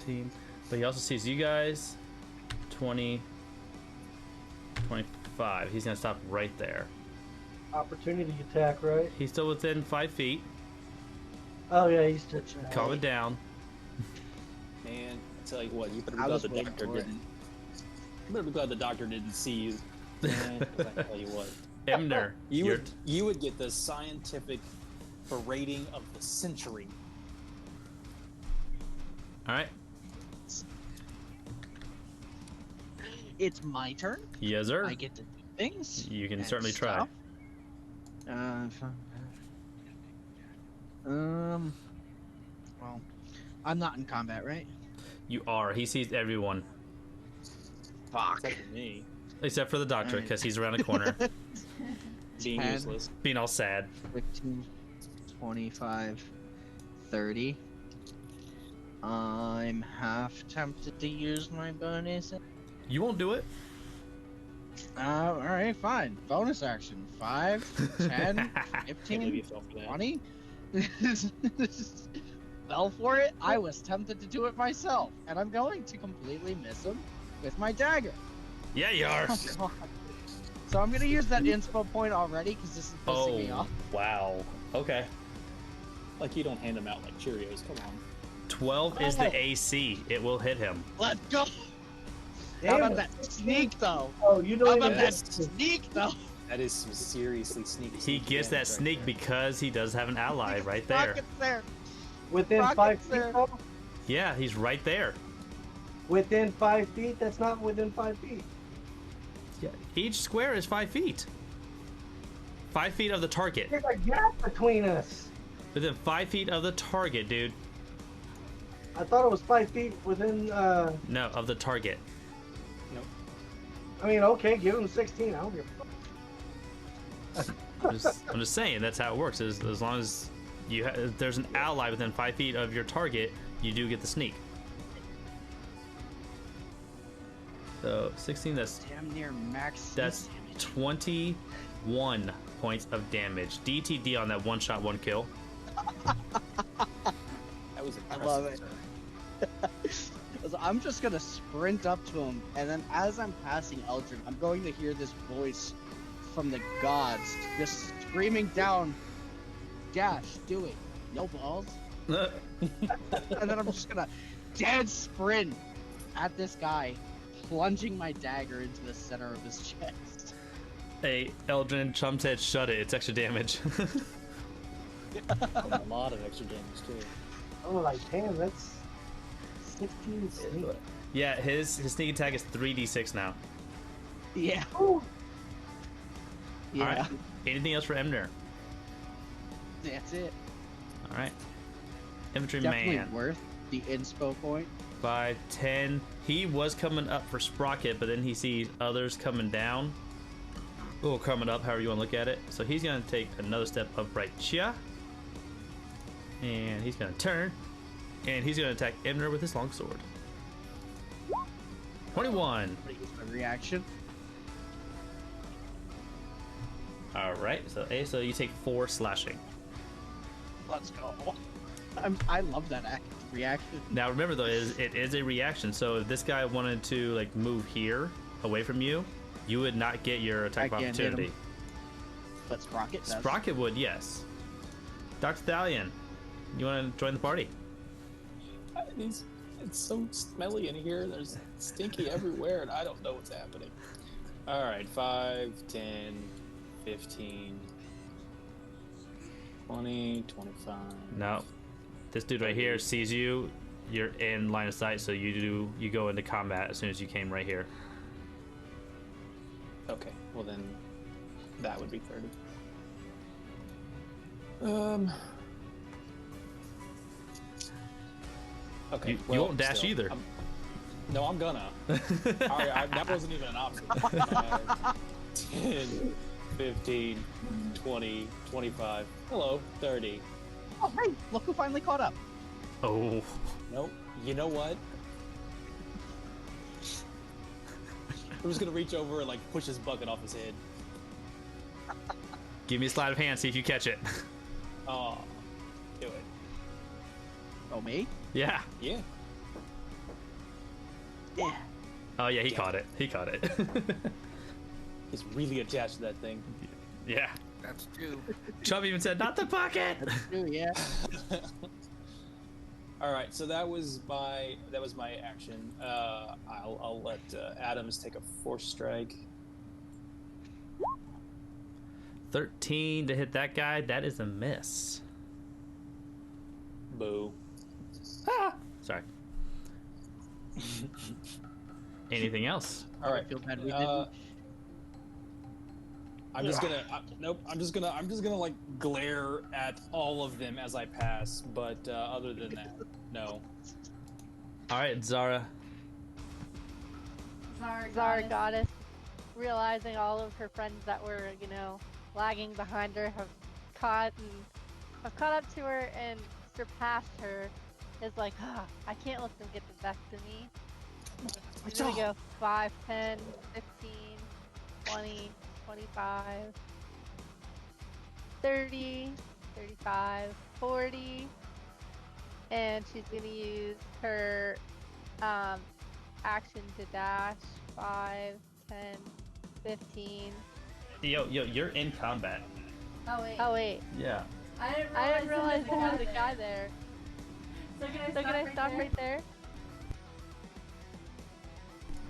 Team. But he also sees you guys. 20. 25. He's gonna stop right there. Opportunity attack, right? He's still within 5 feet. Oh yeah, he's touching. Calm it down. Man, I tell you what, you better be glad the doctor didn't. You better be glad the doctor didn't see you. Man, 'cause I tell you what. Emner, you would get the scientific berating of the century. All right. It's my turn. Yes, sir. I get to do things. You can and certainly try. stuff. Well, I'm not in combat, right? You are. He sees everyone. Fuck. Except for me. Except for the doctor, because he's around the corner. Being 10, useless. Being all sad. 15, 25, 30. I'm half tempted to use my bonus. You won't do it. Alright, fine. Bonus action. 5, 10, 15, 20. Fell for it. I was tempted to do it myself. And I'm going to completely miss him with my dagger. Yeah, you are. Oh, God. So I'm going to use that inspo point already because this is pissing me off. Wow. Okay. Like you don't hand them out like Cheerios. Come on. 12 is the AC. It will hit him. Let's go. How about that sneak, though? Oh, you don't How even about that sneak, though? That is some seriously sneaky. He gets that sneak because he does have an ally right there. Rocket's there. Within Rocket's 5 feet, there. though? Yeah, he's right there. Within 5 feet? That's not within 5 feet. Yeah. Each square is 5 feet. 5 feet of the target. There's a gap between us. Within 5 feet of the target, dude. I thought it was 5 feet within, No, of the target. Nope. I mean, okay, give him 16. I don't give a fuck. I'm just saying that's how it works. As long as there's an ally within 5 feet of your target, you do get the sneak. So 16. That's damn near max. That's 21 points of damage. DTD on that one shot, one kill. That was I love it. So I'm just gonna sprint up to him, and then as I'm passing Eldrin, I'm going to hear this voice from the gods just screaming down, "Dash, do it, no balls." And then I'm just gonna dead sprint at this guy, plunging my dagger into the center of his chest. Hey, Eldrin, Chum said shut it. It's extra damage. A lot of extra damage too. Oh, like, damn, that's 16 sneak. Yeah, his sneak attack is 3d6 now. Yeah. Ooh. Yeah. All right. Anything else for Emner? That's it. All right. Infantry Definitely man. worth the inspo point. 5, 10. He was coming up for Sprocket, but then he sees others coming down. Or coming up, however you want to look at it. So he's going to take another step up right here. And he's going to turn. And he's going to attack Emner with his longsword. 21. My reaction. Alright, so you take 4 slashing. Let's go. I love that reaction. Now remember though, it is a reaction, so if this guy wanted to like move here away from you, you would not get your attack of opportunity. But Sprocket does. Sprocket would, yes. Dr. Thalion, you want to join the party? It's so smelly in here. There's stinky everywhere, and I don't know what's happening. All right, 5, 10, 15, 20, 25. No. This dude right here sees you. You're in line of sight, so you go into combat as soon as you came right here. Okay, well then that would be 30. Okay. You won't dash still, either. No, I'm gonna. Alright, that wasn't even an option. 10, 15, 20, 25. Hello, 30. Oh, hey, look who finally caught up. Oh. Nope. You know what? I'm just gonna reach over and like push his bucket off his head. Give me a sleight of hand, see if you catch it. Oh, do it. Oh, me? Yeah. Yeah. Yeah. Oh yeah, he caught it. He caught it. He's really attached to that thing. Yeah. That's 2. Chubb even said, "Not the bucket." That's 2, yeah. All right, so that was my action. I'll let Adams take a force strike. 13 to hit that guy. That is a miss. Boo. Ah! Sorry. Anything else? All right. I feel bad we didn't. I'm just gonna nope. I'm just gonna like glare at all of them as I pass. But other than that, no. All right, Zara. Zara goddess, realizing all of her friends that were, lagging behind her have caught up to her and surpassed her, is like, I can't let them get the best of me. I'm gonna go 5, 10, 15, 20, 25, 30, 35, 40, and she's gonna use her action to dash. 5, 10, 15. Yo, you're in combat. Oh wait. Yeah. I didn't realize there was a guy there. So can I stop right there?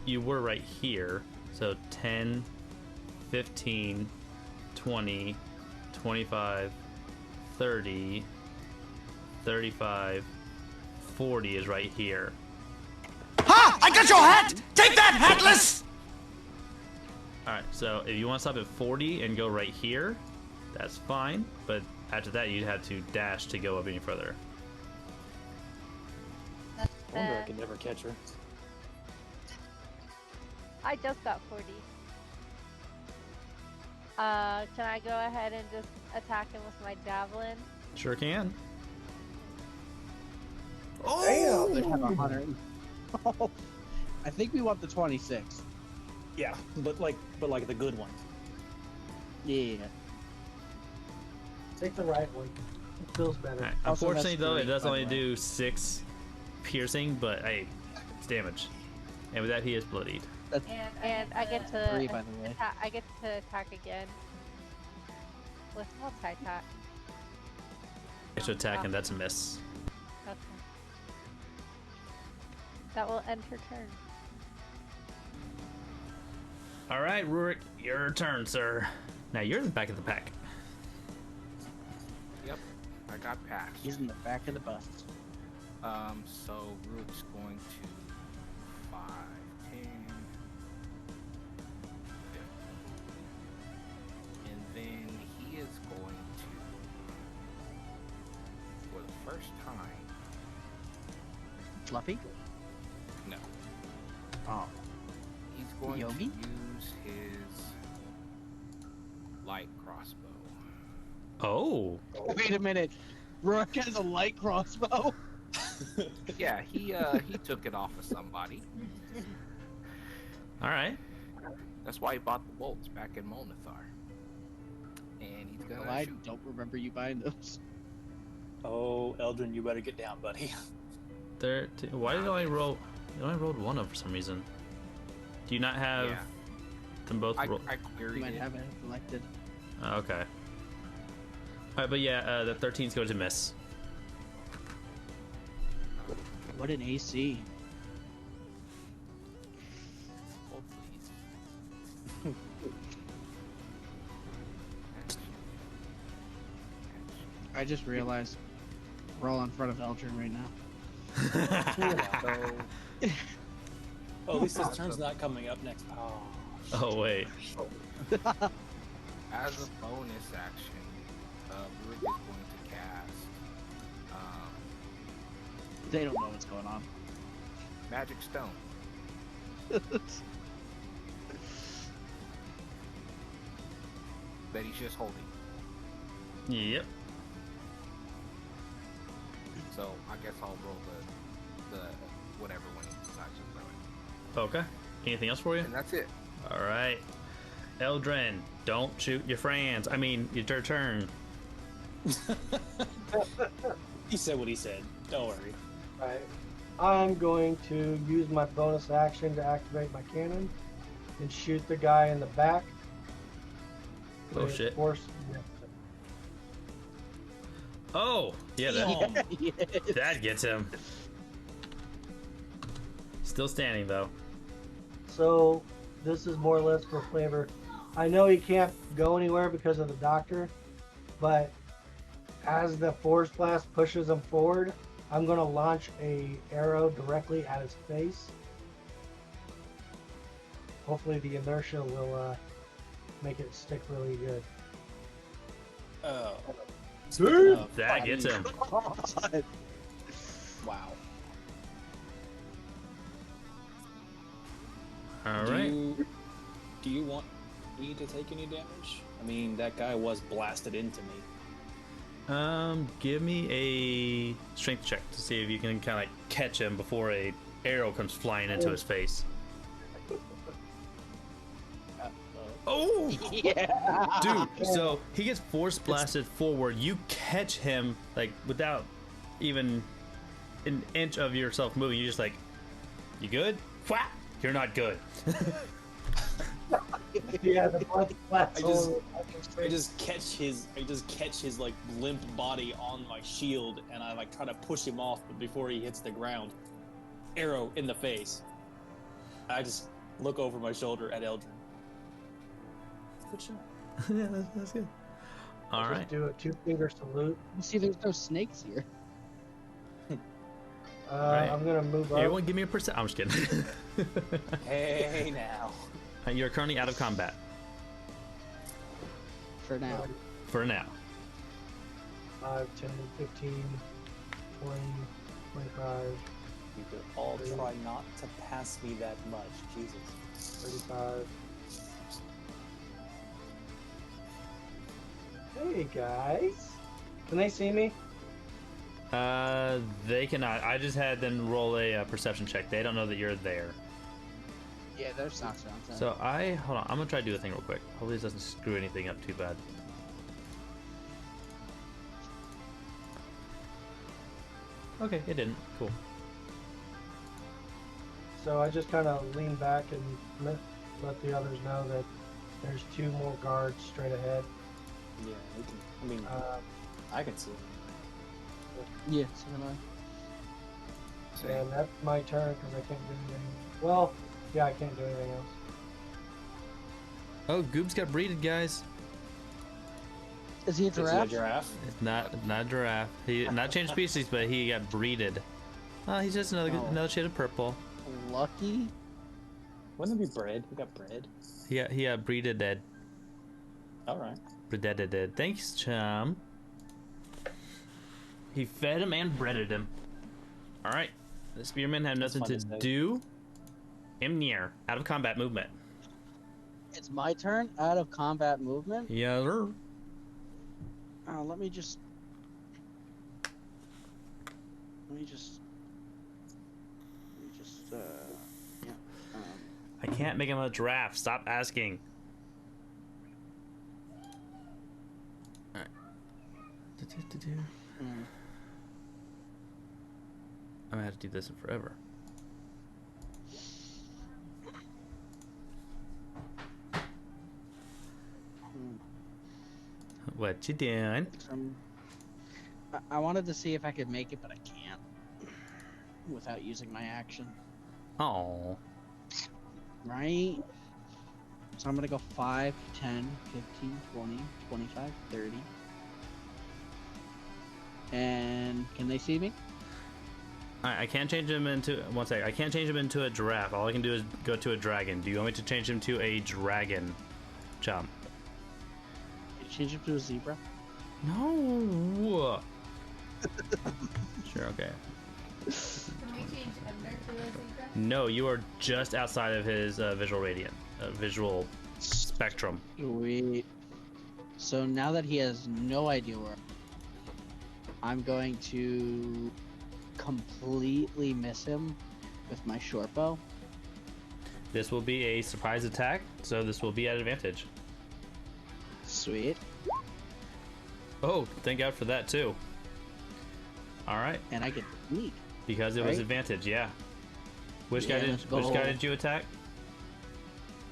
You were right here. So 10, 15, 20, 25, 30, 35, 40 is right here. Ha! I got your hat! Take that, hatless! Alright, so if you want to stop at 40 and go right here, that's fine. But after that, you'd have to dash to go up any further. I wonder I could never catch her. I just got 40. Can I go ahead and just attack him with my javelin? Sure can. Oh! They have 100. I think we want the 26. Yeah, but like the good one. Yeah. Take the right one. It feels better. Right. Unfortunately, though, it does only do 6 piercing, but hey, it's damage. And with that, he is bloodied. And I get to 3, by the way. I get to attack again with multi-attack. Get to attack, and that's a miss. Okay. That will end her turn. All right, Rurik, your turn, sir. Now you're in the back of the pack. Yep, I got passed. He's in the back of the bus. So Rurik's going to 5, 10, 15. And then he is going to, for the first time, Fluffy? no. Oh. He's going Yogi? to use his light crossbow. Oh. Wait a minute. Rook has a light crossbow? Yeah, he took it off of somebody. All right. That's why he bought the bolts back in Mol'nethar. And he's gonna I shoot. don't remember you buying those. Oh, Eldrin, you better get down, buddy. 13. Why did I roll? I only rolled 1 of for some reason. Do you not have them both? I roll? queried You might it. have it selected. Oh, okay. All right, but yeah, the 13's going to miss. What an AC. Hold please. I just realized we're all in front of Eldrin right now. Oh, at least his turn's not coming up next. Oh. Oh wait. As a bonus action, Rurik is going to cast They don't know what's going on. Magic Stone. That he's just holding. Yep. So I guess I'll roll the whatever when he decides to throw it. Okay. Anything else for you? And that's it. All right. Eldrin, don't shoot your friends. I mean, your turn. He said what he said. Don't worry. Right. I'm going to use my bonus action to activate my cannon and shoot the guy in the back. Oh, with shit. Force. Oh, yeah, that, Yes. that gets him. Still standing, though. So this is more or less for flavor. I know he can't go anywhere because of the doctor, but as the force blast pushes him forward, I'm going to launch a arrow directly at his face. Hopefully the inertia will make it stick really good. Oh. That gets him. Wow. All right. Do you want me to take any damage? I mean, that guy was blasted into me. Give me a strength check to see if you can kind of catch him before a arrow comes flying into his face. Oh! Yeah. Dude, so he gets force blasted forward. You catch him, like, without even an inch of yourself moving. You're just like, you good? Whap! You're not good. Yeah, the blood splats I just catch his like limp body on my shield, and I like try to push him off, but before he hits the ground, arrow in the face. I just look over my shoulder at Eldrin. Good shot. Yeah, that's good. All right. Do a 2-finger salute. You see, there's no snakes here. Right. I'm gonna move up. Everyone, give me a percent. I'm just kidding. Hey now. You're currently out of combat. For now. For now. 5, 10, 15, 20, 25, You could all try not to pass me that much. Jesus. 35. Hey guys. Can they see me? They cannot. I just had them roll a perception check. They don't know that you're there. Yeah, there's not sound. So hold on. I'm gonna try to do a thing real quick. Hopefully this doesn't screw anything up too bad. Okay, it didn't. Cool. So I just kind of lean back and let the others know that there's 2 more guards straight ahead. Yeah, we can, I mean, I can see. Yeah, so can I. And that's my turn because I can't do anything. Well, yeah, I can't do anything else. Oh, Goob's got breeded, guys. Is he a giraffe? Is he a giraffe? It's not a giraffe. He not changed species, but he got breeded. Oh, he's just another shade of purple. Lucky. Wouldn't it be bread? We got bread. He got breeded dead. All right. Breaded. Thanks, chum. He fed him and breaded him. All right. The spearmen have nothing to do. Imnir, out of combat movement. It's my turn. Out of combat movement. Yeah, sir. Let me just. Yeah. I can't make him a giraffe. Stop asking. All right. I'm gonna have to do this forever. What you doing? I wanted to see if I could make it, but I can't without using my action. Oh. Right? So I'm gonna go 5, 10, 15, 20, 25, 30. And can they see me? I can't change him into one second. I can't change him into a giraffe. All I can do is go to a dragon. Do you want me to change him to a dragon? Chum. Change him to a zebra? No. Sure, okay. Can we change Ember to a zebra? No, you are just outside of his visual visual spectrum. Sweet. So now that he has no idea where I'm going to completely miss him with my short bow. This will be a surprise attack, so this will be at advantage. Sweet. Oh, thank God for that too. All right. And I get sneak. Because it was advantage, yeah. Which guy did you attack?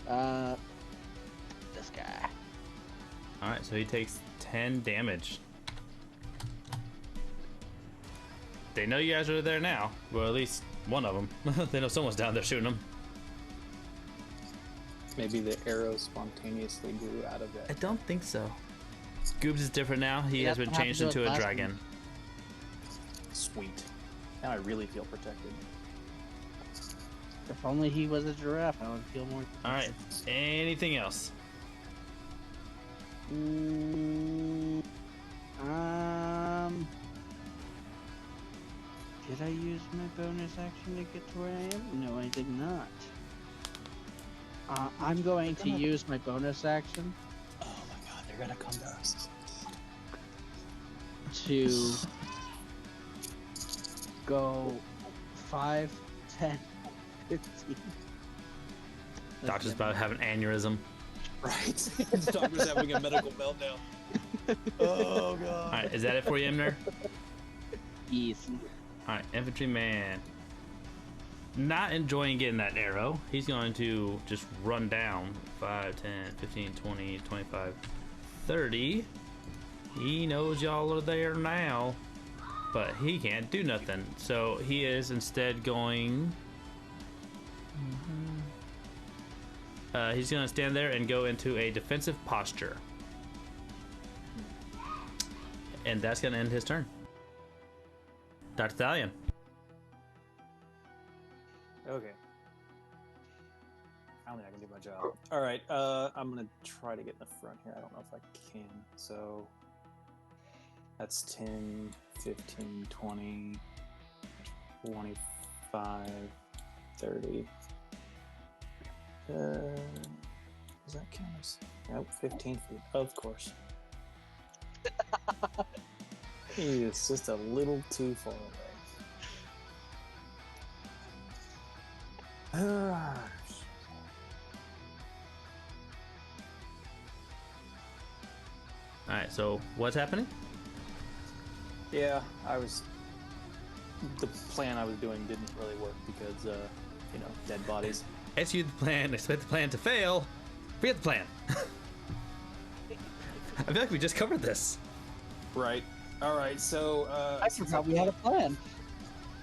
This guy. All right, so he takes 10 damage. They know you guys are there now. Well, at least one of them. They know someone's down there shooting them. Maybe the arrow spontaneously grew out of it. I don't think so. Goobs is different now. He has been changed into a dragon. Sweet. Now I really feel protected. If only he was a giraffe, I would feel more. All right. Anything else? Did I use my bonus action to get to where I am? No, I did not. I'm going to use my bonus action. Oh my God, they're gonna come to us. To go 5, 10, 15. Doctor's about to have an aneurysm. Right. The doctor's having a medical meltdown. Oh God. All right, is that it for you, Imner? Yes. All right, infantryman. Not enjoying getting that arrow. He's going to just run down 5, 10, 15, 20, 25, 30. He knows y'all are there now, but he can't do nothing. So he is instead going... he's going to stand there and go into a defensive posture. And that's going to end his turn. Dr. Thalion. Okay. Finally, I can do my job. All right. I'm gonna try to get in the front here. I don't know if I can. So that's 10, 15, 20, 25, 30. Does that count as? Nope, 15 feet. Of course. It's just a little too far away. Alright, so what's happening? Yeah, the plan I was doing didn't really work because, you know, dead bodies. Execute the plan, expect the plan to fail. Forget the plan. I feel like we just covered this. Right. Alright, so, I forgot we had a plan.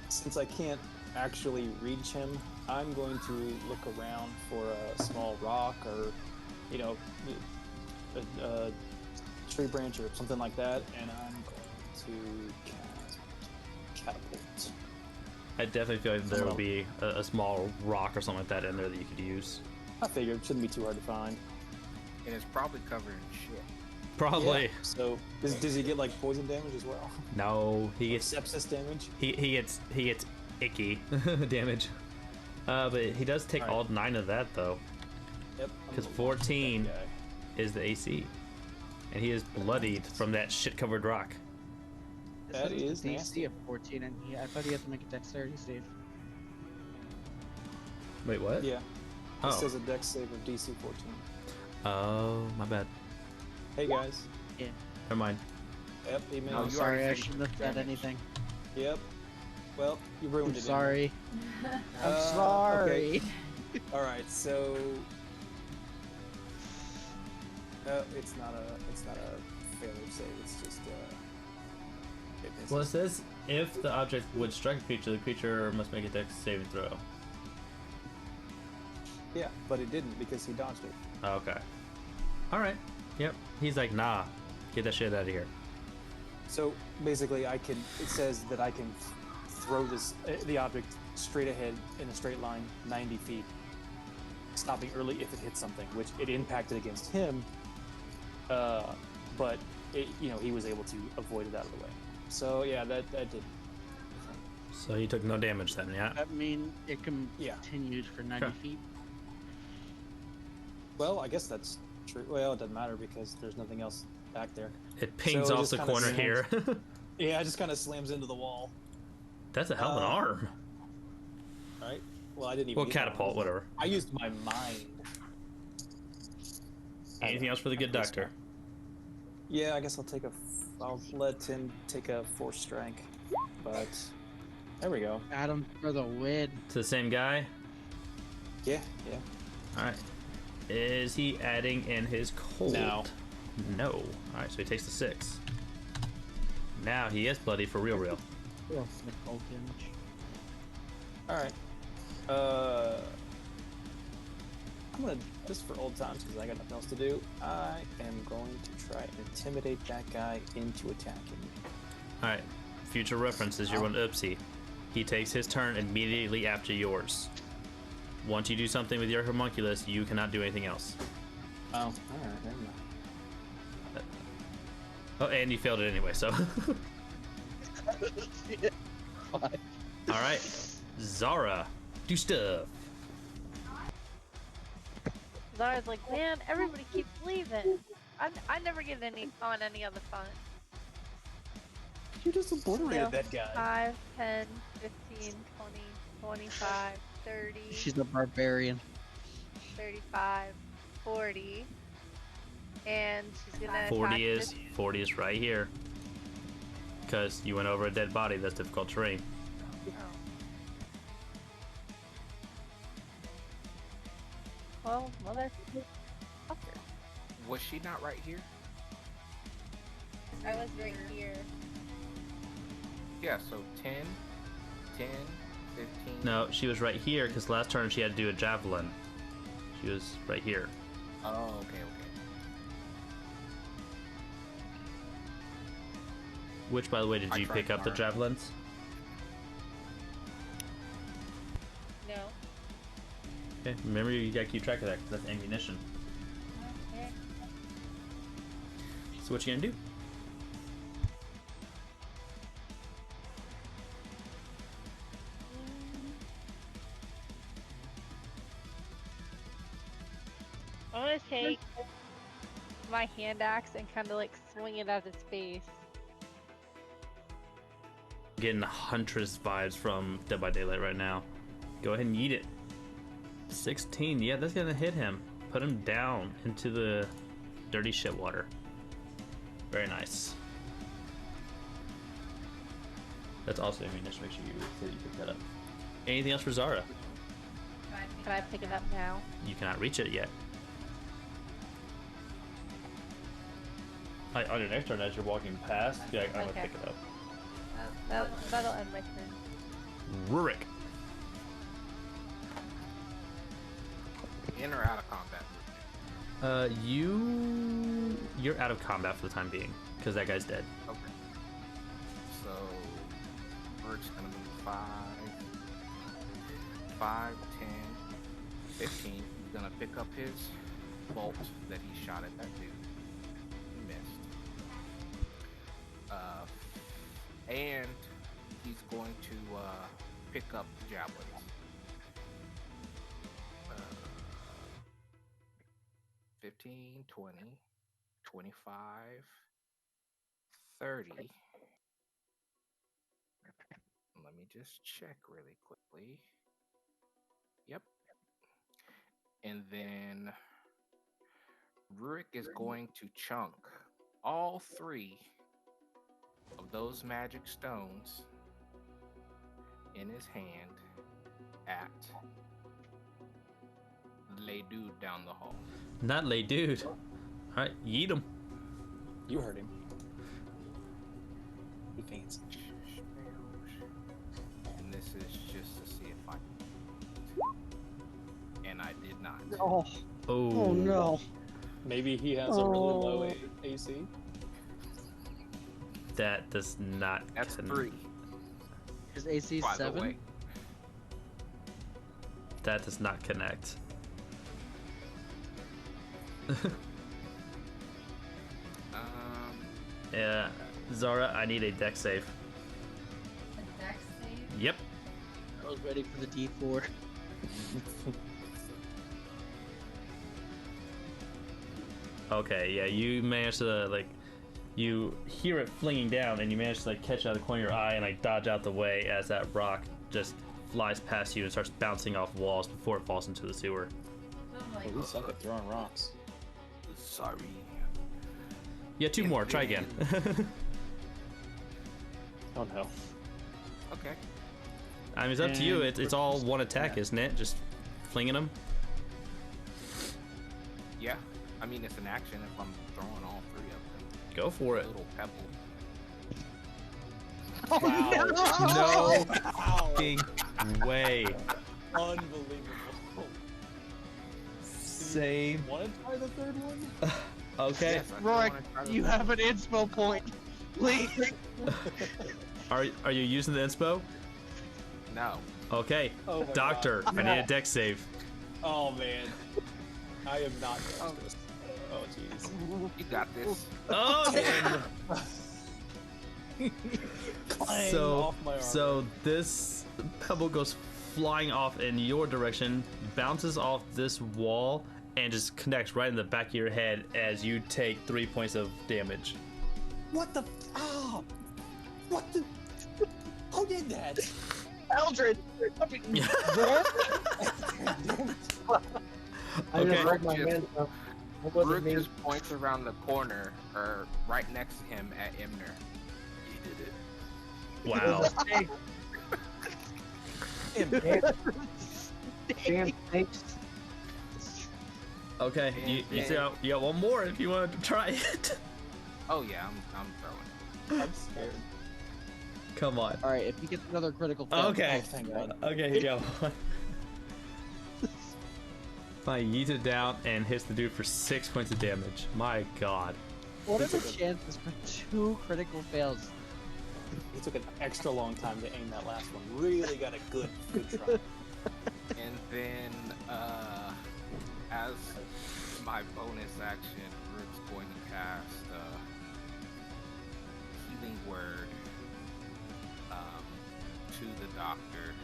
Since I can't actually reach him, I'm going to look around for a small rock or, you know, a tree branch or something like that, and I'm going to cast catapult. I definitely feel like there would be a small rock or something like that in there that you could use. I figured it shouldn't be too hard to find. And it's probably covered in shit. Probably. Yeah. So does he get like poison damage as well? No, he gets sepsis damage. He gets icky damage. But he does take all 9 of that though. Yep. Because 14 is the AC, and he is bloodied from that shit-covered rock. That is DC nasty. of 14, and I thought he had to make a dexterity save. Wait, what? Yeah. Oh. It says a dex save of DC 14. Oh, my bad. Hey guys. Yeah. Never mind. Yep. Email. I'm sorry, I shouldn't have said anything. Yep. Well, you ruined I'm it. sorry. I'm sorry. Okay. All right. So. It's not a failure save. It's just Well, it says if the object would strike a creature, the creature must make a dex saving throw. Yeah, but it didn't because he dodged it. Oh, okay. All right. Yep. He's like, nah, get that shit out of here. So basically, it says that I can throw the object straight ahead in a straight line 90 feet, stopping early if it hits something, which it impacted against him, but he was able to avoid it out of the way. So yeah, that did. So he took no damage then, yeah? That mean it continued for 90 feet? Well, I guess that's true. Well, it doesn't matter because there's nothing else back there. It pings off the corner here. Yeah, it just kind of slams into the wall. That's a hell of an arm. Right. Well, I didn't even. Well, use my catapult, mind. whatever. I used my mind. Anything else for the good doctor? Yeah, I guess I'll let Tim take a force strength. But there we go. Adam for the win. To the same guy? Yeah. Alright. Is he adding in his cold? No. No. Alright, so he takes the 6. Now he is bloody for real. Alright. I'm gonna, just for old times, because I got nothing else to do, I am going to try and intimidate that guy into attacking me. Alright. Future reference is your one oopsie. He takes his turn immediately after yours. Once you do something with your homunculus, you cannot do anything else. Oh, alright, never mind. Oh, and you failed it anyway, so. Alright. Zara, do stuff. Zara's like, man, everybody keeps leaving. I never get on any other fun. You just obliterated that guy. 5, 10, 15, 20, 25, 30. She's a barbarian. 35, 40. And she's gonna 40 is right here. Because you went over a dead body, that's difficult terrain. Well, mother. Was she not right here? I was right here. Yeah, so 10, 10, 15. No, she was right here because last turn she had to do a javelin. She was right here. Oh, okay. Which, by the way, did you pick up the javelins? No. Okay, remember you gotta keep track of that because that's ammunition. Okay. So what you gonna do? I'm gonna take my hand axe and kind of like swing it at his face. Getting Huntress vibes from Dead by Daylight right now. Go ahead and eat it. 16, yeah, that's gonna hit him. Put him down into the dirty shit water. Very nice. That's also ammunition. Make sure you pick that up. Anything else for Zara? Can I pick it up now? You cannot reach it yet. On your next turn, as you're walking past, I'm gonna pick it up. That'll end my turn. Rurik. In or out of combat? You're out of combat for the time being because that guy's dead. Okay. So Rurik's gonna move 5, 10, 15. He's gonna pick up his bolt that he shot at that dude. He missed. And he's going to pick up javelins. 15, 20, 25, 30. Let me just check really quickly. Yep. And then Rurik is going to chunk all 3 of those magic stones in his hand at Lay Dude down the hall. Not Lay Dude. Alright, yeet him. You heard him. He faints. And this is just to see if I. And I did not. Oh. Oh no. Maybe he has a really low AC. That does not. That's 3. His AC is 7. That does not connect. Yeah, Zara, I need a deck save. A dex save? Yep. I was ready for the D4. Okay, yeah, you managed to you hear it flinging down, and you manage to catch it out of the corner of your eye and dodge out the way as that rock just flies past you and starts bouncing off walls before it falls into the sewer. Oh, we suck at throwing rocks. Sorry. Yeah, two more. Try again. Oh no. Okay. I mean, it's up to you. And It's all one attack, isn't it? Just flinging them. Yeah. I mean, it's an action if I'm throwing all three of them. Go for it. A little pebble. No fucking way. Unbelievable. Same. Want to try the third one? Okay. Yes, I Rorik, wanna try you the- have an inspo point. Please. Are you using the inspo? No. Okay. Oh my Doctor, God. I need a deck save. Oh man. I am not going to this. Oh jeez. You got this. Oh. Clang So off my armor. so this pebble goes flying off in your direction, bounces off this wall, and just connects right in the back of your head as you take 3 points of damage. What the? Oh! What the? Who did that? Eldred. I Okay. just read my Just- hand up. What was it Rook mean? just points around the corner, or right next to him at Imner. He did it. Wow. Damn snakes. Okay, you got one more if you want to try it. Oh yeah, I'm throwing. I'm scared. Come on. All right, if he gets another critical fail, Okay. oh, thank God. Okay, here you go. I yeet it down and hits the dude for 6 points of damage. My god. What are the chances for 2 critical fails? It took an extra long time to aim that last one. Really got a good try. And then, as my bonus action, Rook's going to cast Healing Word to the doctor.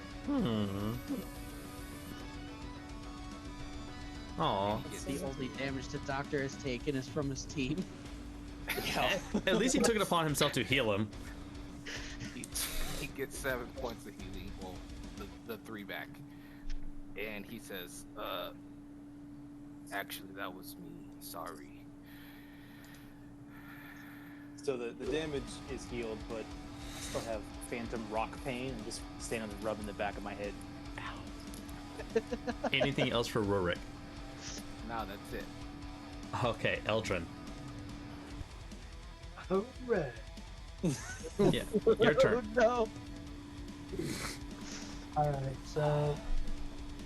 Aw. The only damage the doctor has taken is from his team. Yeah. At least he took it upon himself to heal him. He gets 7 points of healing, well, the 3 back. And he says, actually, that was me. Sorry. So the damage is healed, but I still have phantom rock pain and just standing and rubbing the back of my head. Anything else for Rurik? No, that's it. Okay, Eldrin. Hooray. Yeah, your turn. No. Alright, so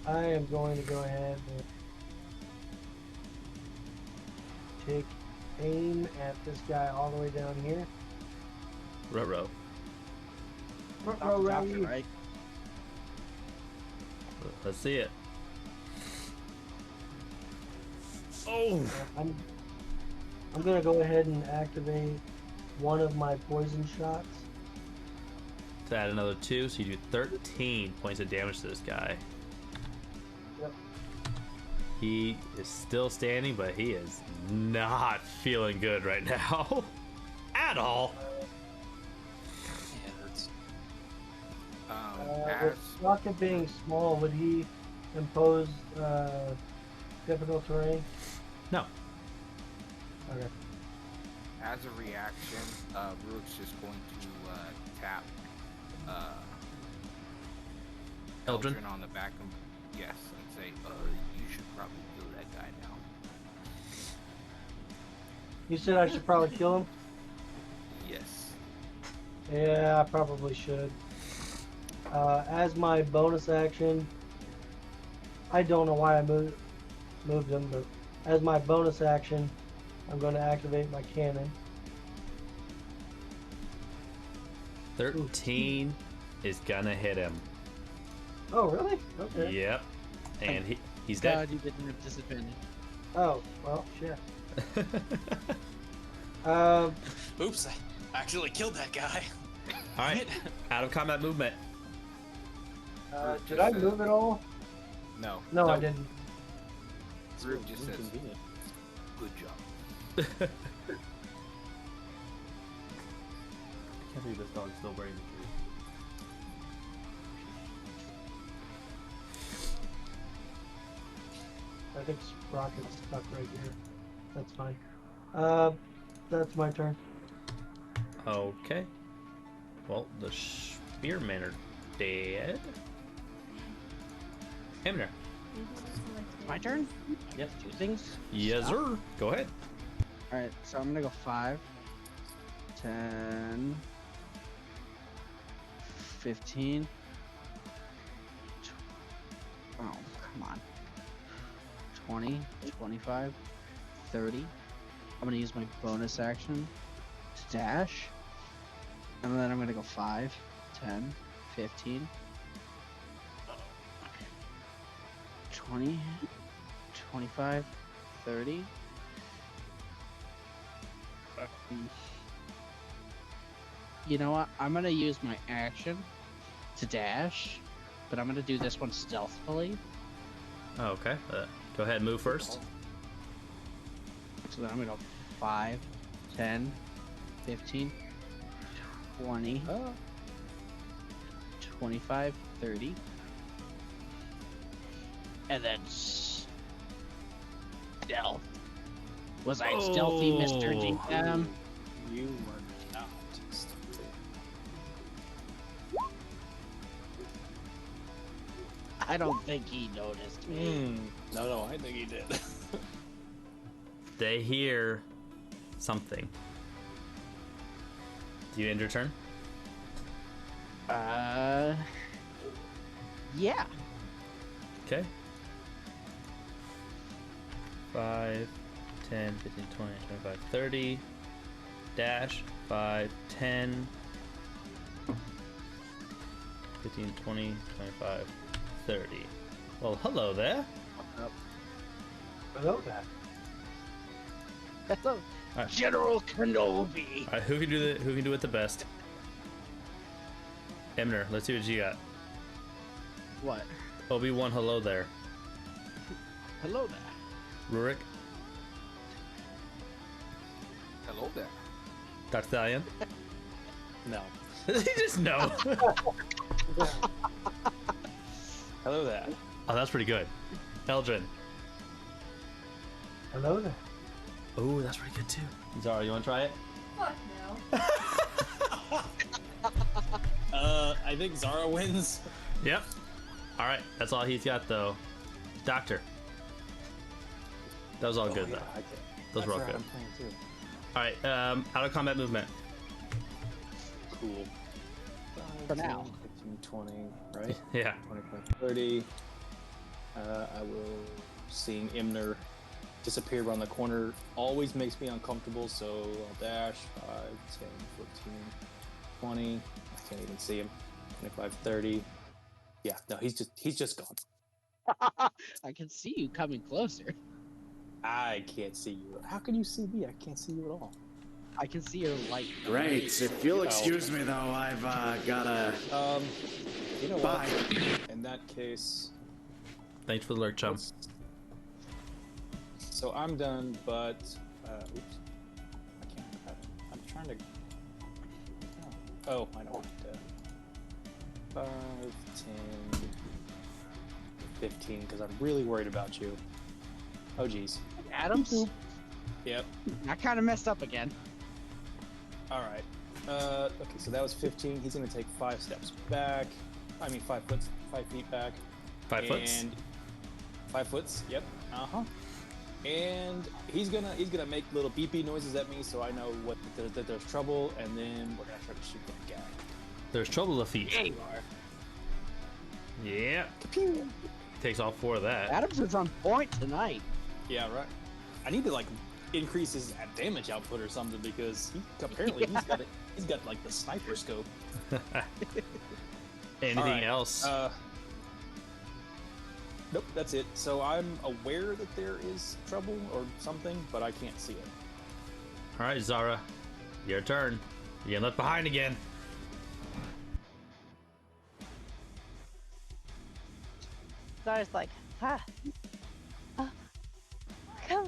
I am going to go ahead and take aim at this guy all the way down here. Ruh-roh. Doctor, right? Let's see it. Oh! I'm gonna go ahead and activate one of my poison shots. To add another 2, so you do 13 points of damage to this guy. Yep. He is still standing, but he is not feeling good right now. At all. Yeah, it hurts. With Rocket being small, would he impose difficult terrain? No. Okay. As a reaction, Rook's just going to tap Eldrin? on the back of yes, and say, you should probably kill that guy now. You said I should probably kill him? Yes. Yeah, I probably should. As my bonus action, I don't know why I moved him, but as my bonus action, I'm going to activate my cannon. 13 is gonna hit him. Oh, really? Okay. Yep. And he's God, dead. you didn't have disadvantage. Oh, well, shit. Oops, I actually killed that guy. Alright. Out of combat movement. Did I move at all? No. No, I Nope. didn't. Rook just says, Inconvenient. good job. I can't believe this dog's still wearing the I think Sprocket's stuck right here. That's fine. That's my turn. Okay. Well, the spearmen are dead. Hemner. My turn? Yep. Two things? Yes, sir. Go ahead. Alright, so I'm gonna go 5, 10, 15. Oh, come on. 20, 25, 30. I'm gonna use my bonus action to dash. And then I'm gonna go 5, 10, 15, 20, 25, 30. You know what? I'm gonna use my action to dash, but I'm gonna do this one stealthily. Oh, okay. Go ahead and move first. So then I'm gonna go 5, 10, 15, 20, 25, 30. And then stealth. Was I stealthy, Mr. GM? You were not stealthy. I don't think he noticed me. No, I think he did. They hear something. Do you end your turn? Yeah. Okay. 5, 10, 15, 20, 25, 30. Dash. 5, 10, 15, 20, 25, 30. Well, hello there. Hello there. Hello, Right. General Kenobi. All right, who can do it the best? Emner, let's see what you got. What? Obi-Wan, hello there. Hello there. Rurik, Hello there. Dr. Thalion. No. He just no. Hello there. Oh, that's pretty good. Eldrin. Hello there. Oh, that's pretty good too. Zara, you want to try it? Fuck no. I think Zara wins. Yep. All right, that's all he's got though. Doctor. That was all good yeah, though. okay. Those were all That's good. right, I'm playing too. All right, out of combat movement. Cool. For now. 15, 20, right? Yeah. 25, 30. I will seeing Imner disappear around the corner always makes me uncomfortable, so I'll dash 5, 10, 14, 20. I can't even see him. 25, 30. Yeah, no, he's just gone. I can see you coming closer. I can't see you. How can you see me? I can't see you at all. I can see your light. Great. If you'll excuse me, though, I've gotta. You know Bye. what? In that case, Thanks for the lurk, chum. so I'm done, but oops, I can't. I'm trying to. Oh, I don't want to. 5, 10, 15, because I'm really worried about you. Oh, geez. Adams? Yep. I kind of messed up again. All right. Okay, so that was 15. He's gonna take 5 steps back. I mean, 5 feet back. 5 foots. And 5 foots. Yep. And he's gonna make little beepy noises at me, so I know that there's trouble, and then we're gonna try to shoot that guy. There's trouble afoot. There you are. Yeah. Takes all 4 of that. Adams is on point tonight. Yeah, right. I need to like increase his damage output or something because apparently he's got like the sniper scope. Anything else? Nope, that's it. So I'm aware that there is trouble or something, but I can't see it. All right, Zara, your turn. You're getting left behind again. Zara's like, come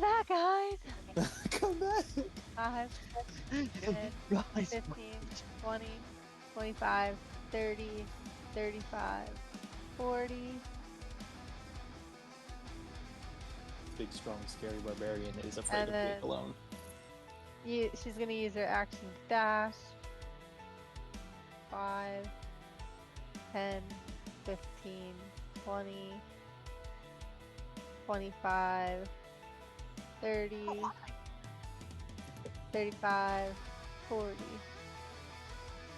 back, guys. Come back. 5, 10, 15, 20, 25, 30, 35, 40. big, strong, scary barbarian is afraid And of being then- alone. She's gonna use her action to dash. 5, 10, 15, 20, 25, 30, 35, 40.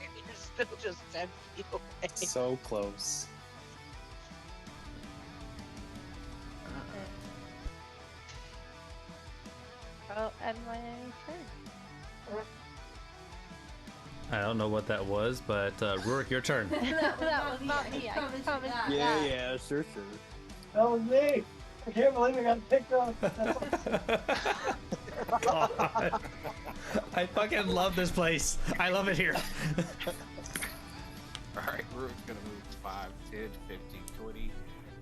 You're still just 10 feet away. So close. I'll end my turn. I don't know what that was, but Rurik, your turn. that was not me. I commented Yeah, that. yeah, sure. That was me. I can't believe I got picked up. God. I fucking love this place. I love it here. Alright, Rurik's gonna move 5, 10, 15, 20,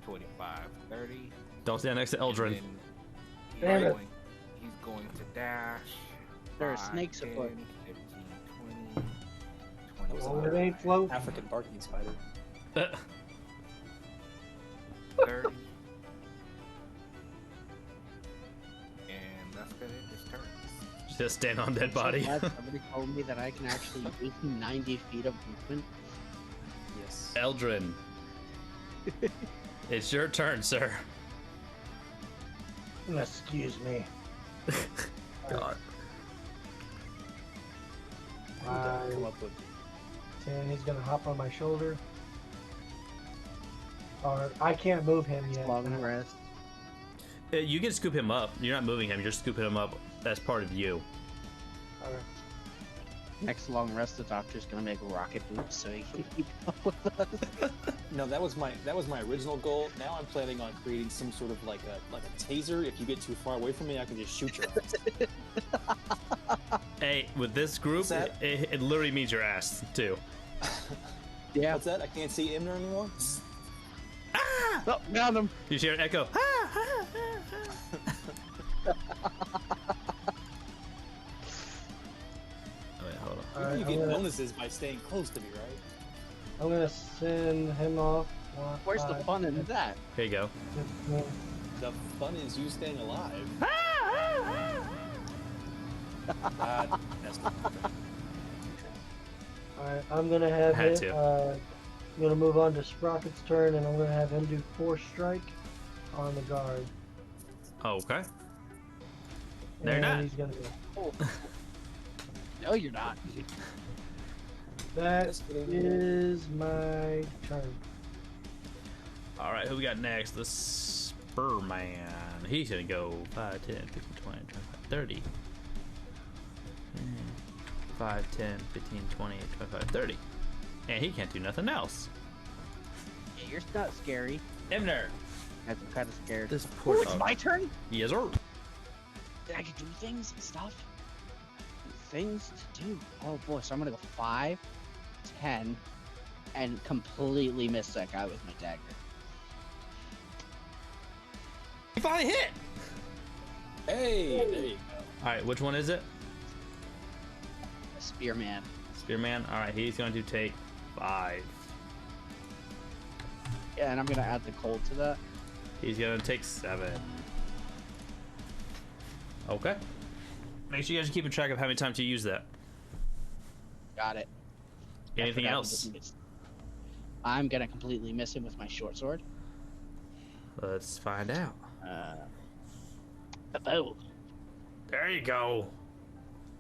25, 30. Don't stand next to Eldrin. Damn it. He's going to dash. There are 5, snakes 10, afoot. 15, 20, Well, it ain't float. African barking spider. 30. And that's gonna end his turn. Just stand on dead body. So glad somebody told me that I can actually make 90 feet of movement. Yes. Eldrin. It's your turn, sir. Excuse me. God. Come up with 10, he's gonna hop on my shoulder. Or I can't move him yet. Long rest. You can scoop him up. You're not moving him. You're scooping him up as part of you. Alright. Next long rest, the doctor's gonna make rocket boots so he can keep up with us. No, that was my original goal. Now I'm planning on creating some sort of like a taser. If you get too far away from me, I can just shoot your ass. Hey, with this group, it literally means your ass too. Yeah. What's that? I can't see Imner anymore. Ah! Oh, got him. You hear an echo. Wait, hold on. You I'm get gonna- bonuses by staying close to me, right? I'm gonna send him off. Where's the fun in that? Here you go. 15. The fun is you staying alive. Alright, I'm gonna have Had it. to. I'm gonna move on to Sprocket's turn, and I'm gonna have him do Force Strike on the guard. Okay. No, you're And not. he's gonna. No, you're not. That is my turn. All right, who we got next? The Spur Man. He's gonna go 5, 10, 15, 20, 25, 30. 5, 10, 15, 20, 25, 30. And he can't do nothing else. Yeah, you're not scary. Imner. I'm kind of scared. This poor It's my turn? Yes, sir. I can do things and stuff. Things to do. Oh boy, so I'm gonna go 5, 10, and completely miss that guy with my dagger. You finally hit. Hey, there you go. All right, which one is it? A spearman. Spearman. All right, he's going to take 5. Yeah, and I'm gonna add the cold to that. He's gonna take 7. Okay. Make sure you guys are keeping track of how many times you use that. Got it. I Anything forgot to else? just miss- I'm gonna completely miss him with my short sword. Let's find out. A bow. There you go.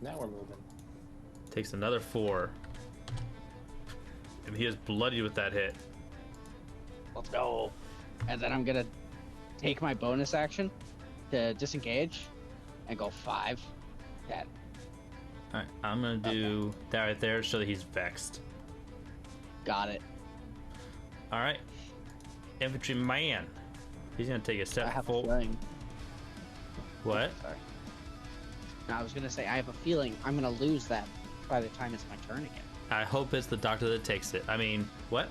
Now we're moving. Takes another 4. And he is bloodied with that hit. Let's go. And then I'm gonna take my bonus action to disengage and go 5, 10. Alright, I'm gonna do that right there so that he's vexed. Got it. Alright. Infantry man. He's gonna take a I step have a forward. feeling. What? Sorry. No, I was gonna say I have a feeling I'm gonna lose that by the time it's my turn again. I hope it's the doctor that takes it. I mean, what?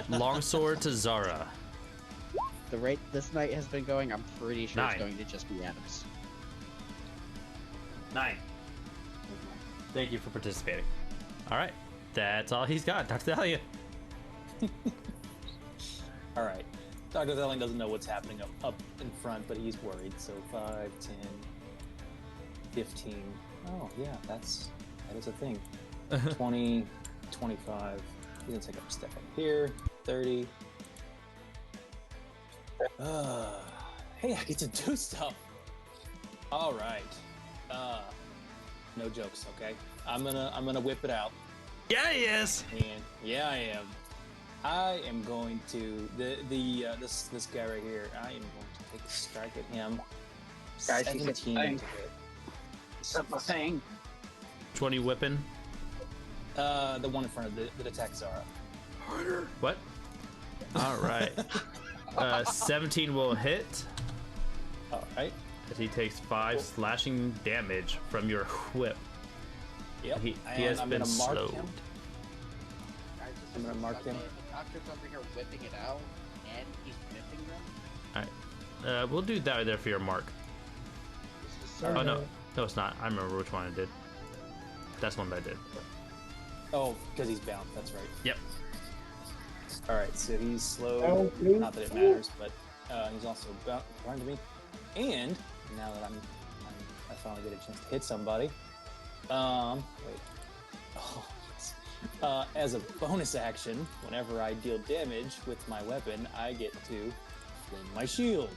Longsword to Zara. The rate this night has been going, I'm pretty sure 9. it's going to just be Adams. 9. Thank you for participating. Alright. That's all he's got. Dr. Dahlia. All right. Dr. Thelling doesn't know what's happening up in front, but he's worried. So 5, 10, 15. Oh, yeah, that is a thing. 20, 25. He's going to take up a step up here. 30. Hey, I get to do stuff. All right. No jokes, okay? I'm gonna whip it out. Yeah, he is. And yeah, I am. I am going to this guy right here. I am going to take a strike at him. Guys, 17 to hit. Simple thing. 20 whipping. The one in front of that attacks Zara. Harder. What? All right. 17 will hit. All right. As he takes 5 slashing damage from your whip. Yep. He has been slowed. I'm gonna mark him. The doctor's over here whipping it out, and he's whipping them. All right. We'll do that right there for your mark. Oh no, it's not. I remember which one I did. That's one that I did. Oh, because he's bound. That's right. Yep. All right. So he's slow. Not that it matters, but he's also bound to me. And now that I finally get a chance to hit somebody. Wait. Oh, yes. As a bonus action, whenever I deal damage with my weapon, I get to fling my shield.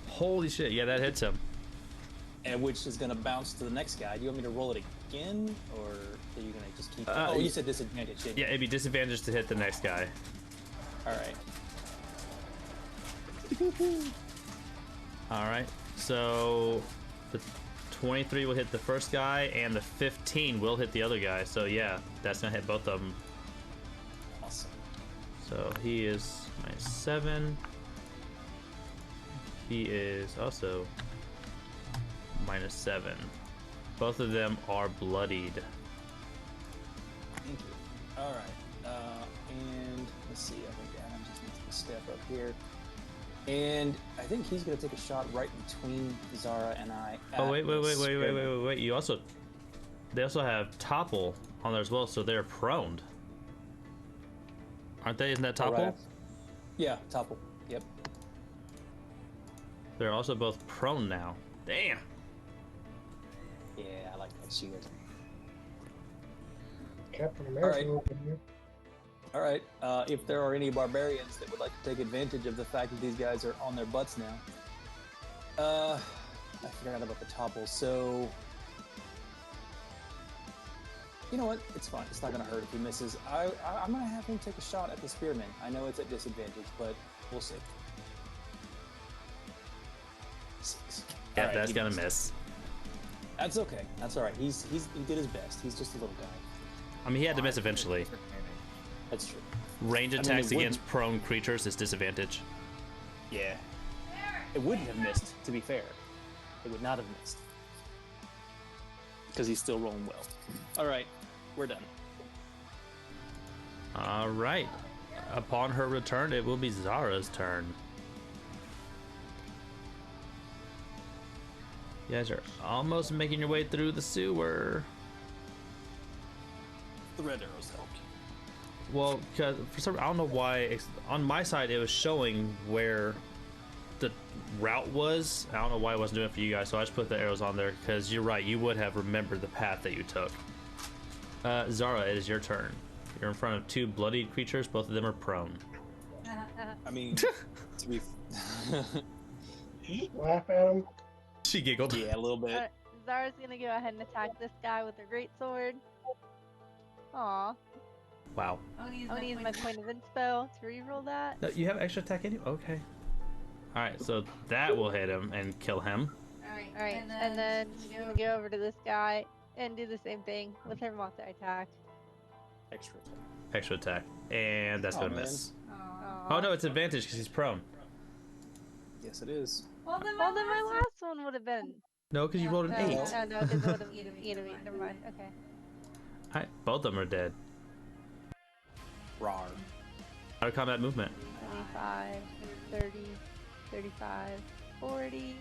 Holy shit! Yeah, that hits him. And which is going to bounce to the next guy. Do you want me to roll it again, or are you going to just keep? Oh, you said disadvantage. Didn't you? Yeah, it'd be disadvantage to hit the next guy. All right. All right. So the 23 will hit the first guy, and the 15 will hit the other guy. So yeah, that's gonna hit both of them. Awesome. So he is -7. He is also -7. Both of them are bloodied. Thank you. All right. And let's see. I think Adam just needs to step up here. And I think he's going to take a shot right between Zara and I. Oh wait! You also, they also have topple on there as well, so they're proned, aren't they? Isn't that topple? Right. Yeah, topple. Yep. They're also both prone now. Damn. Yeah, I like that shield. Captain America All right. over here. All right. If there are any barbarians that would like to take advantage of the fact that these guys are on their butts now, I forgot about the topple. So, you know what? It's fine. It's not going to hurt if he misses. I'm going to have him take a shot at the spearman. I know it's at disadvantage, but we'll see. 6. Yeah, All right, that's gonna miss. That's okay. That's all right. He did his best. He's just a little guy. I mean, he had to miss eventually. That's true. Range attacks against prone creatures is disadvantage. Yeah. It wouldn't have missed, to be fair. It would not have missed. Because he's still rolling well. Alright, we're done. Alright. Upon her return, it will be Zara's turn. You guys are almost making your way through the sewer. The red arrows help. Well, cause for some, I don't know why. On my side, it was showing where the route was. I don't know why it wasn't doing it for you guys, so I just put the arrows on there. Because you're right, you would have remembered the path that you took. Zara, it is your turn. You're in front of 2 bloodied creatures. Both of them are prone. I mean, to be Laugh at him. She giggled. Yeah, a little bit. Zara's gonna go ahead and attack this guy with her great sword. Aw. Wow. I'm gonna use my point of inspo to reroll that. No, you have extra attack in you? Okay. Alright, so that will hit him and kill him. Alright, and then you can go over to this guy and do the same thing with her multi-attack. Extra attack. Extra attack. And that's gonna man. miss. Oh no, it's advantage because he's prone. Yes, it is. Well, then my last one would have been. No, because you rolled an 8. No, because it would have eaten me. Never mind. Okay. Alright, both of them are dead. Rawr. Out of combat movement. 25, 30, 35, 40,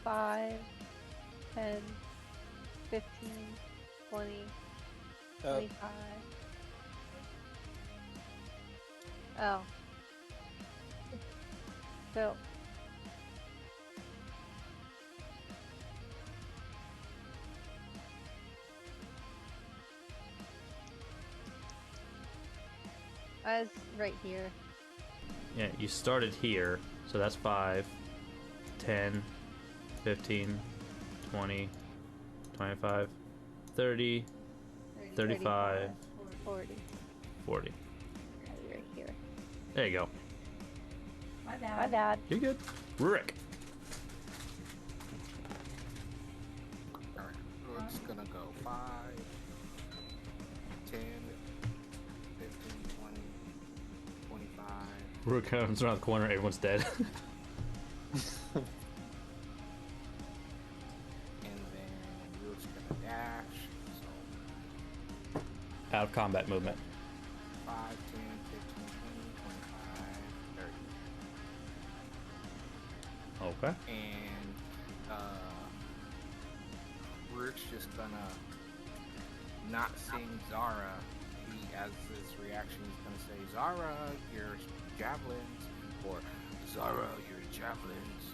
5, 10, 15, 20, 25. Oh. So. I was right here. Yeah, you started here, so that's 5, 10, 15, 20, 25, 30, 35, 40. 40. Right here. There you go. My bad. My bad. You're good. Rick. Alright, we're just gonna go 5, 10, 15, 20, 25. Rick comes around the corner, everyone's dead. And then we're just gonna dash. So Out of combat movement. 5, 10, 15, 20, 25, 30. Okay. And Rick's just gonna, not seeing Zara, he, as his reaction, he's gonna say, Zara, your javelins, or Zara, your javelins.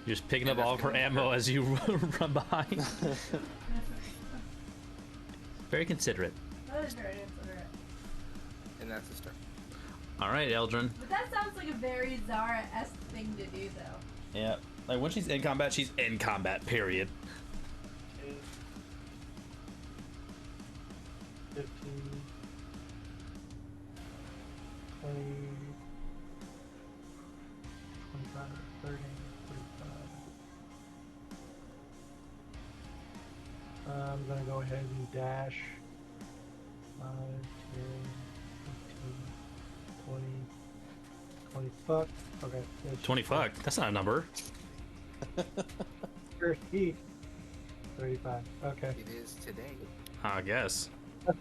You're just picking up all of her ammo as you run behind. Very considerate. That is very considerate. And that's his turn. Alright, Eldrin. But that sounds like a very Zara-esque thing to do, though. Yeah. Like when she's in combat, she's in combat, period. 15, 20, 25, 30, 45. I'm gonna go ahead and dash 5, 10, 15, 20, 20 fuck. Okay. 20 fuck? That's not a number. 30, 35. Okay. It is today. I guess.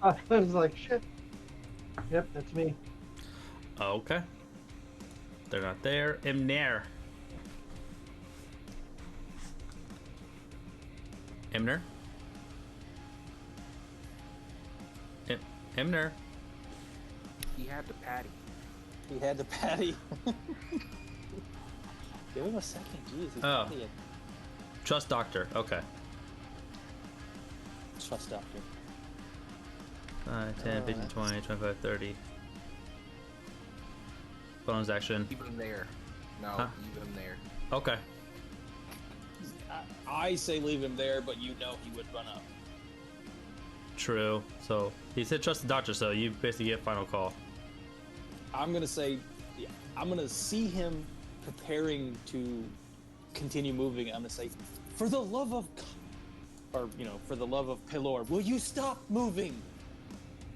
I was like, shit. Yep, that's me. Okay. They're not there. Imner. Imner? Imner. He had the patty. He had the patty. Give him a second, jeez. He's Oh. patty. Trust doctor. Okay. Trust doctor. 5, 10, 15, 20, 25, 30. Bonus action. Keep him there. No, Huh? leave him there. Okay. I say leave him there, but you know he would run up. True. So he said trust the doctor, so you basically get final call. I'm gonna say, yeah, I'm gonna see him preparing to continue moving. I'm gonna say, for the love of God, or you know, for the love of Pelor, will you stop moving?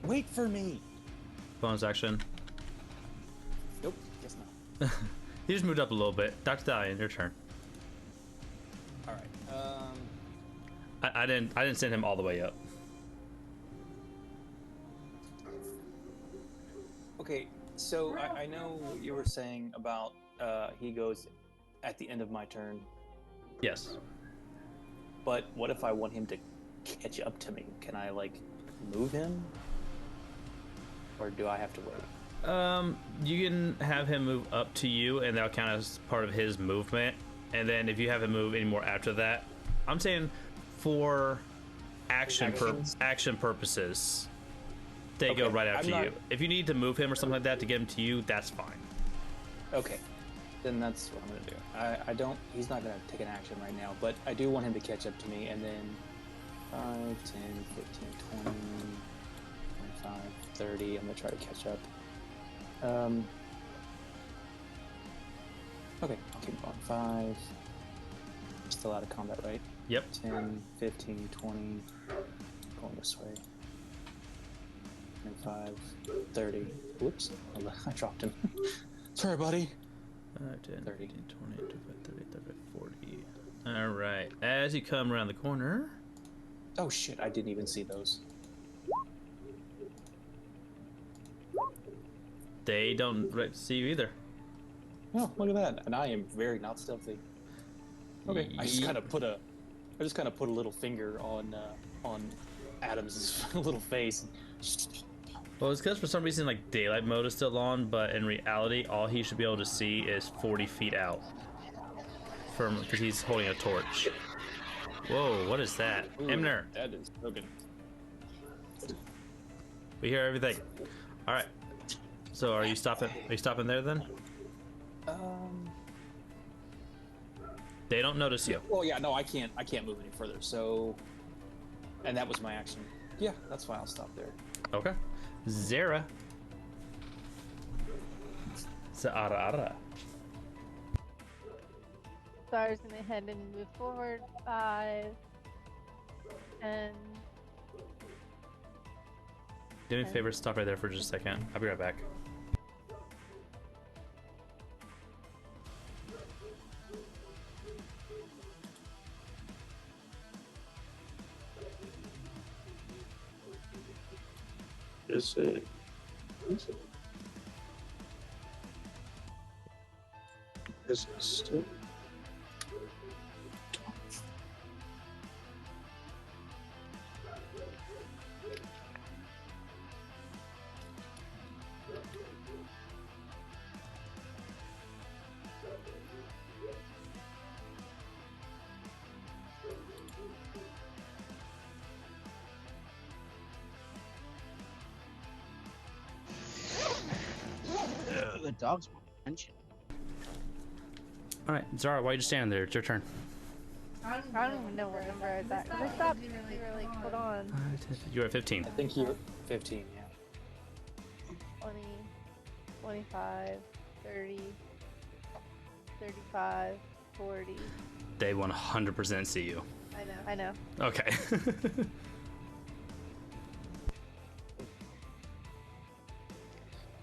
Wait for me. Bonus action. Nope, guess not. He just moved up a little bit. Dr. Dalian, your turn. All right. I didn't send him all the way up. Okay, so I know what you were saying about he goes at the end of my turn. Yes. But what if I want him to catch up to me? Can I like move him? Or do I have to wait? You can have him move up to you, and that'll count as part of his movement. And then if you have him move any more after that, I'm saying for action purposes, they go right after you. If you need to move him or something like that to get him to you, that's fine. Okay, then that's what I'm gonna do. I don't. He's not gonna take an action right now, but I do want him to catch up to me, and then 5, 10, 15, 20, 25, 30. I'm gonna try to catch up. Okay, I'll keep going. 5. Still out of combat, right? Yep. 10, 15, 20. Going this way. 25, 30. Whoops, I dropped him. Sorry, buddy. 5, 10, 15, 20, 25, 30, 35, 40. All right. As you come around the corner. Oh shit! I didn't even see those. They don't see you either. Oh, look at that! And I am very not stealthy. Okay, I just kind of put a little finger on Adam's little face. Well, it's because for some reason like daylight mode is still on, but in reality, all he should be able to see is 40 feet out. From because he's holding a torch. Whoa, what is that? Ooh, Emner, that is broken. we hear everything. All right. So are you stopping? Are you stopping there then? They don't notice you. Well, yeah, no, I can't move any further. So, and that was my action. Yeah, that's fine. I'll stop there. Okay. Zara. Zara. Zara's gonna head and move forward 5, 10. Do me a favor, stop right there for just a second. I'll be right back. Is it? Is it still? The dogs want attention. All right, Zara, why are you just standing there? It's your turn. I don't even know where number I was at. 'Cause I stopped. You were like, hold on. You're at 15. I think you're 15. Yeah. 20, 25, 30, 35, 40. They 100% see you. I know. Okay.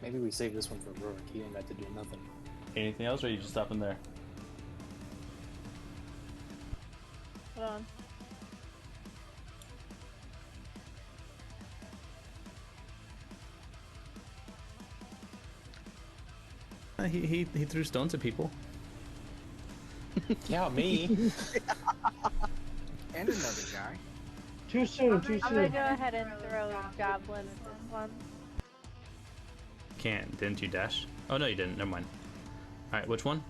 Maybe we save this one for Rourke. He ain't got to do nothing. Anything else, or are you just stopping there? Hold on. He threw stones at people. Yeah, me. And another guy. Too soon, too I'm gonna soon. go ahead and throw Joblin at this one. Can't. Didn't you dash? Oh, no, you didn't. Never mind. All right, which one?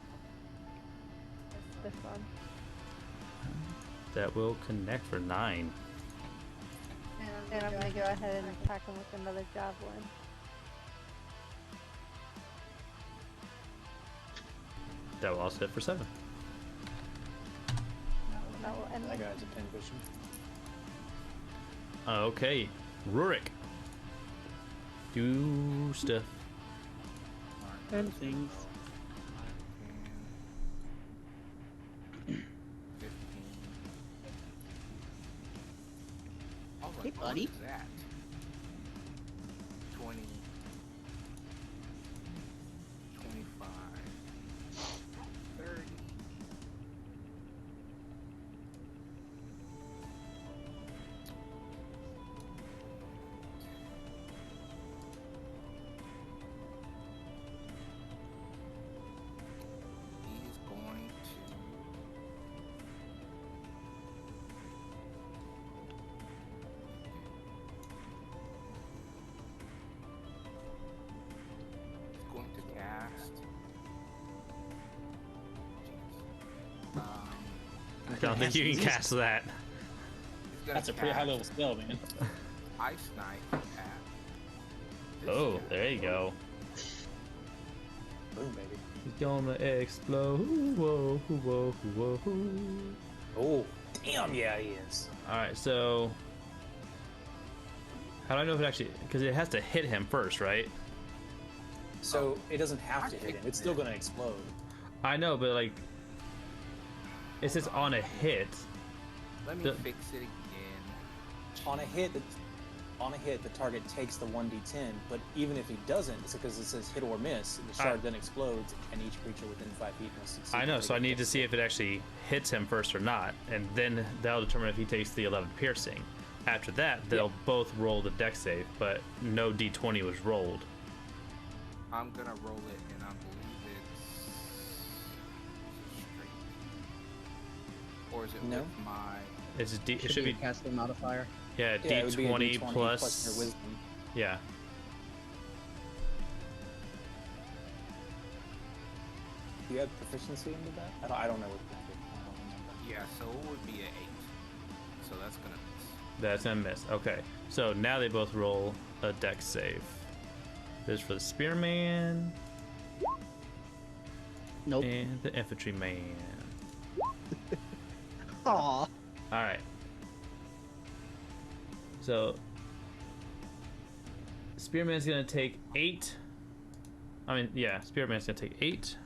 This one. That will connect for 9. And I'm gonna go ahead and attack him with another Joblin. That will also hit for 7. That will end That guy's a pincushion. Okay, Rurik. Do stuff. And things. 15. All right, Hey, buddy. what is that? 20. 25. 30. He's going to cast. I don't think you can cast that. He's gonna That's a pretty high cast level spell, man. Ice Knife at this Oh, guy. there you go. Boom, baby. He's gonna explode. Whoa, whoa, whoa, whoa. Oh, damn, yeah, he is. All right, so how do I know if it actually? Because it has to hit him first, right? So it doesn't have to hit him. It's still gonna explode. I know, but like, it says on a hit. Let me The- fix it again. On a hit, the target takes the 1d10. But even if he doesn't, it's because it says hit or miss. The shard then explodes, and each creature within 5 feet must succeed. I know, to so I take need to see if it actually hits him first or not, and then that'll determine if he takes the 11 piercing. After that, they'll both roll the dex save, but no d20 was rolled. I'm gonna roll it, and I believe it's straight. Or is it No. with my? It's it Should should be be a casting modifier. yeah Yeah, it would be a d20 D20 plus your wisdom. yeah. Do you add proficiency into that? I don't know what that is. I don't remember. Yeah, so it would be an 8. So that's gonna miss. That's gonna miss. Okay, so now they both roll a dex save. This is for the spearman. Nope. And the infantryman. Aw. All right. So spearman's gonna take 8. I mean, yeah, spearman's gonna take 8.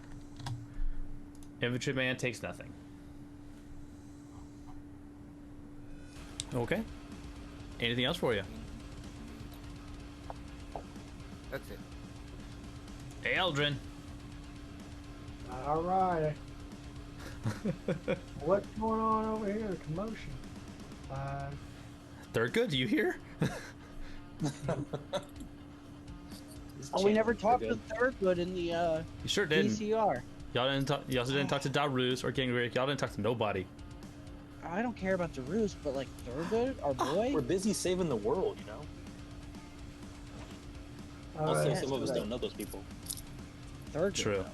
Infantryman takes nothing. Okay. Anything else for you? That's it. Hey, Eldrin. All right. What's going on over here? Commotion. Thergude, you here? Oh, we never talked to Thergude in the You sure didn't. DCR. Y'all didn't talk. You also didn't talk to Daruz or Kyradrik. Y'all didn't talk to nobody. I don't care about Daruz, but like Thergude, our boy. We're busy saving the world, you know. Also, some of us don't know those people. Thergude. True.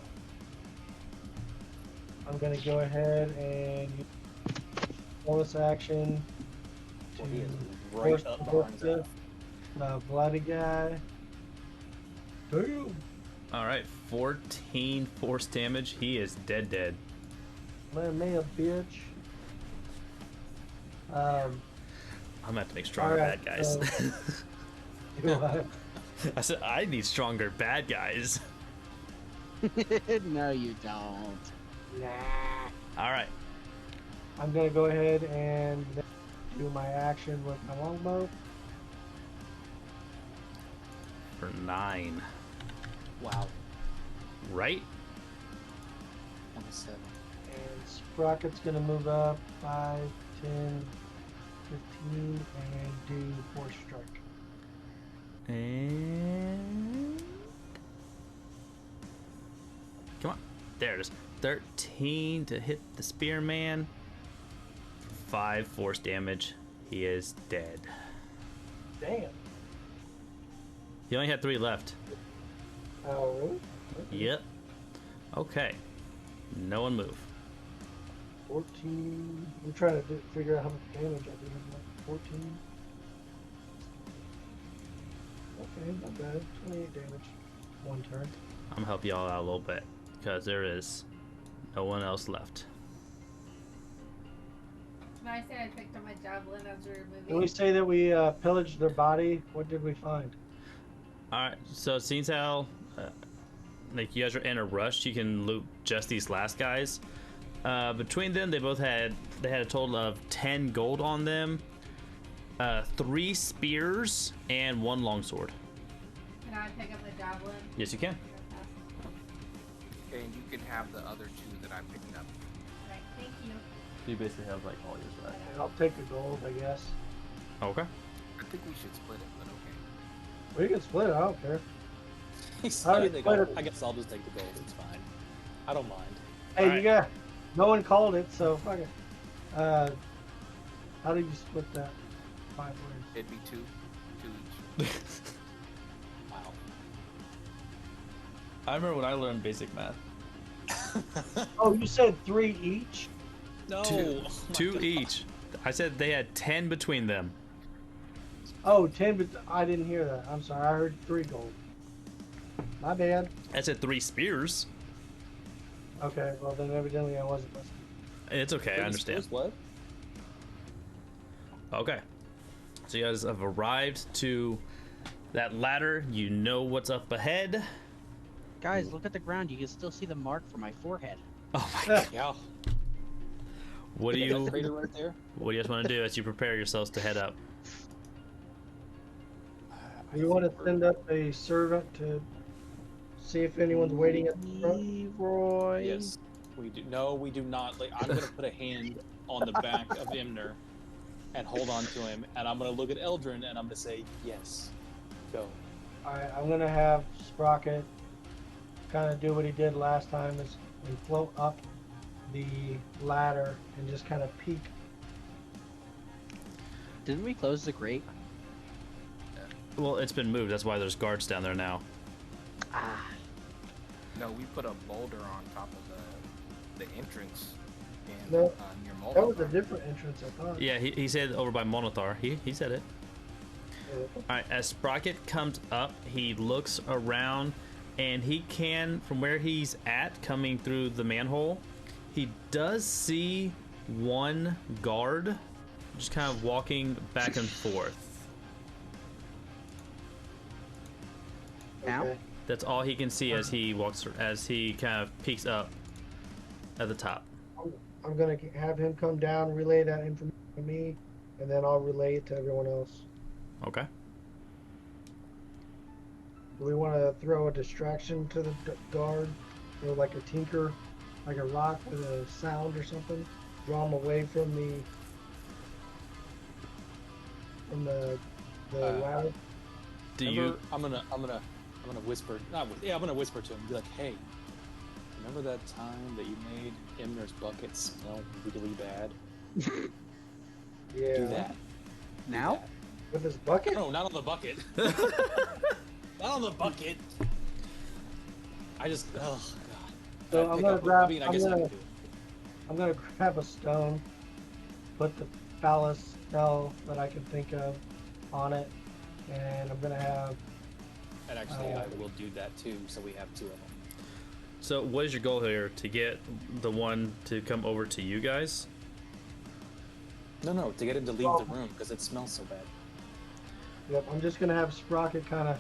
I'm gonna go ahead and use bonus action to He is force right up the behind fortess, bloody guy. Damn. All right, 14 force damage. He is dead. Man, me a bitch. I'm gonna have to make stronger Alright, bad guys. do I? I said I need stronger bad guys. No, you don't. Nah. All right. I'm gonna go ahead and do my action with my longbow. For 9. Wow. Right? 27. And Sprocket's gonna move up 5, 10, 15, and do force strike. And come on, there it is. 13 to hit the spearman. 5 force damage. He is dead. Damn. He only had 3 left. Oh, really? Yep. Okay. No one move. 14. I'm trying to figure out how much damage I did. 14. Okay, not bad. 28 damage. 1 turn. I'm gonna help y'all out a little bit because there is no one else left. When I say I picked up my javelin as we were moving. Can we say that we pillaged their body? What did we find? All right. So since how like you guys are in a rush, you can loot just these last guys. Between them, they had a total of 10 gold on them, 3 spears, and 1 longsword. Can I pick up the javelin? Yes, you can. And you can have the other 2 that I picked up. Right, thank you. You basically have like all yours left. I'll take the gold, I guess. Okay. I think we should split it, but okay. We can split it. I don't care. I guess I'll just take the gold. It's fine. I don't mind. Hey, you got. No one called it, so fuck it. How did you split that? 5 ways. It'd be 2 each. Wow. I remember when I learned basic math. Oh, you said 3 each? No. 2 each. I said they had 10 between them. Oh, 10, but I didn't hear that. I'm sorry. I heard 3 gold. My bad. I said 3 spears. Okay, well then evidently I wasn't listening. It's okay, I understand. What? Okay. So you guys have arrived to that ladder. You know what's up ahead. Guys, look at the ground. You can still see the mark for my forehead. Oh my god. Yeah. What do you Crater right there? What do you guys want to do as you prepare yourselves to head up? You want to send up a servant to see if anyone's waiting at the front? Leroy. Yes. We do. No, we do not. Like, I'm gonna put a hand on the back of Imner and hold on to him, and I'm gonna look at Eldrin and I'm gonna say, "Yes, go." Alright, I'm gonna have Sprocket kind of do what he did last time, is we float up the ladder and just kind of peek. Didn't we close the grate? Well, it's been moved. That's why there's guards down there now. Ah. No, we put a boulder on top of the entrance in, No, near that was a Mol'nethar. different entrance, I thought. Yeah, he said over by Mol'nethar. He said it. Alright, as Sprocket comes up, he looks around, and he can, from where he's at, coming through the manhole, he does see one guard just kind of walking back and forth. Now? That's all he can see as he walks, as he kind of peeks up at the top. I'm gonna have him come down, relay that information to me, and then I'll relay it to everyone else. Okay. Do we want to throw a distraction to the guard, like a tinker, like a rock with a sound or something? Draw him away from the ladder. Do Remember, you? I'm gonna whisper. I'm gonna whisper to him. Be like, hey, remember that time that you made Imner's bucket smell really bad? Yeah. Do that. Now? With his bucket? No, not on the bucket. Not on the bucket. I just, oh god. So I I'm pick gonna up- grab. I mean, I guess I can do it. I'm gonna grab a stone, put the phallus spell that I can think of on it, and I'm gonna have. And actually, I will do that too. So we have two of them. So, what is your goal here? To get the one to come over to you guys? No, to get him to leave the room because it smells so bad. Yep, I'm just gonna have Sprocket kind of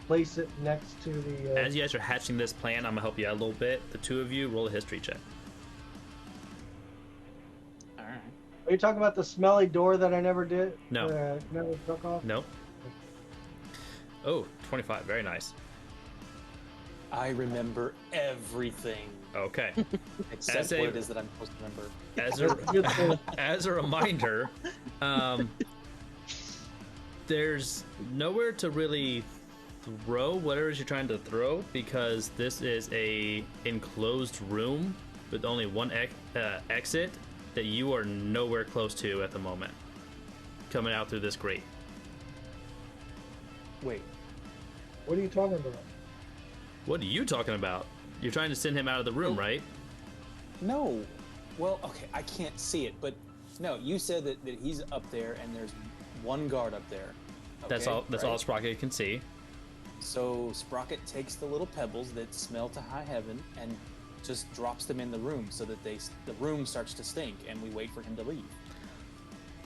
place it next to the. As you guys are hatching this plan, I'm gonna help you out a little bit. The two of you roll a history check. All right. Are you talking about the smelly door that I never did? No. Never took off. Nope. Oh, 25. Very nice. I remember everything. Okay. Except As a- what it is that I'm supposed to remember. As a reminder, there's nowhere to really throw whatever it is you're trying to throw because this is a enclosed room with only one exit that you are nowhere close to at the moment. Coming out through this grate. Wait. What are you talking about? What are you talking about? You're trying to send him out of the room, right? No. Well, okay, I can't see it, but no, you said that he's up there and there's one guard up there. That's okay, all. That's right? all Sprocket can see. So Sprocket takes the little pebbles that smell to high heaven and just drops them in the room so that the room starts to stink, and we wait for him to leave.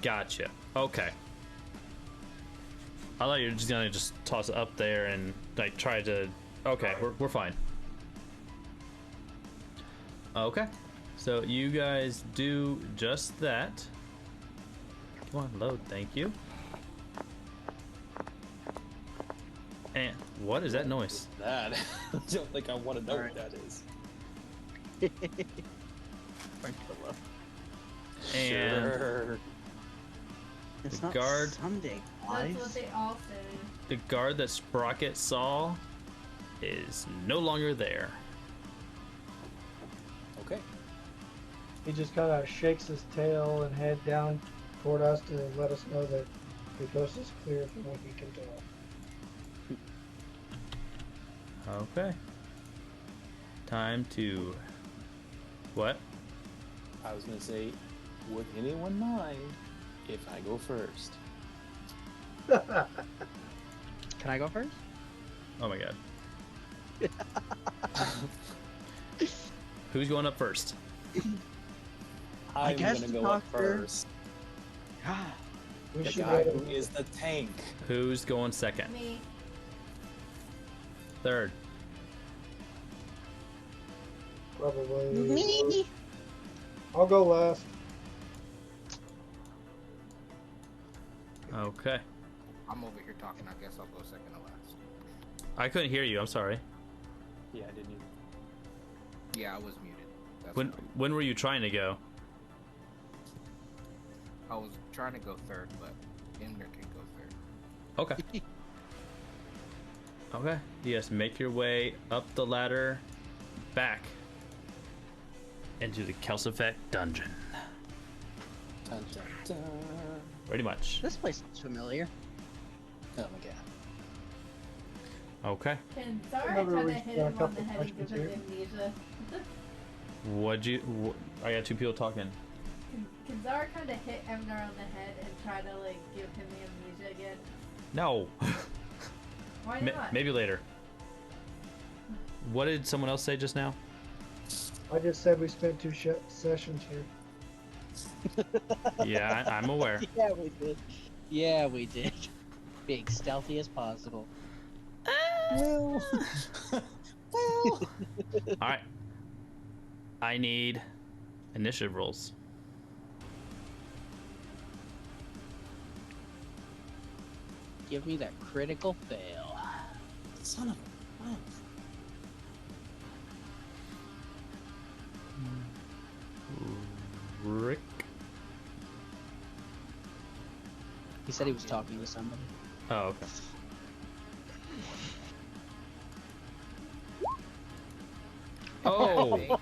Gotcha. Okay. I thought you were just gonna toss it up there and like try to. Okay, we're fine. Okay, so you guys do just that. Come on, load. Thank you. And what is that noise? That I don't think I want to know what that is. And Sure. It's the not guard. Sunday, That's guys. what they all say. The guard that Sprocket saw is no longer there. Okay. He just kind of shakes his tail and head down toward us to let us know that the coast is clear from what he can tell. Okay. Time to. What? I was gonna say, would anyone mind if I go first? Can I go first? Oh my god. Who's going up first? I'm guess gonna go Doctor- up first. God. We The should guy go- who is the tank. Who's going second? Me. Third. Probably. Me. I'll go last. Okay. I'm over here talking. I guess I'll go second to last. I couldn't hear you. I'm sorry. Yeah, I didn't either. Yeah, I was muted. That's When fine. when were you trying to go? I was trying to go third, but Imner can go third. Okay. Okay. Yes, make your way up the ladder, back into the Kelsyfek dungeon. Dun, dun, dun. Pretty much. This place looks familiar. Oh my god. Okay. Can Zara Remember try to we hit got a him on couple the head and give questions him amnesia? I got two people talking. Can Zara kind of hit Emnar on the head and try to like give him the amnesia again? No. Why not? Maybe later. What did someone else say just now? I just said we spent 2 sessions here. Yeah, I'm aware. Yeah, we did. Yeah, we did. Being stealthy as possible. Well. Well. All right. I need initiative rolls. Give me that critical fail. Son of a. Rick. He said he was talking to somebody. Oh, okay. Oh.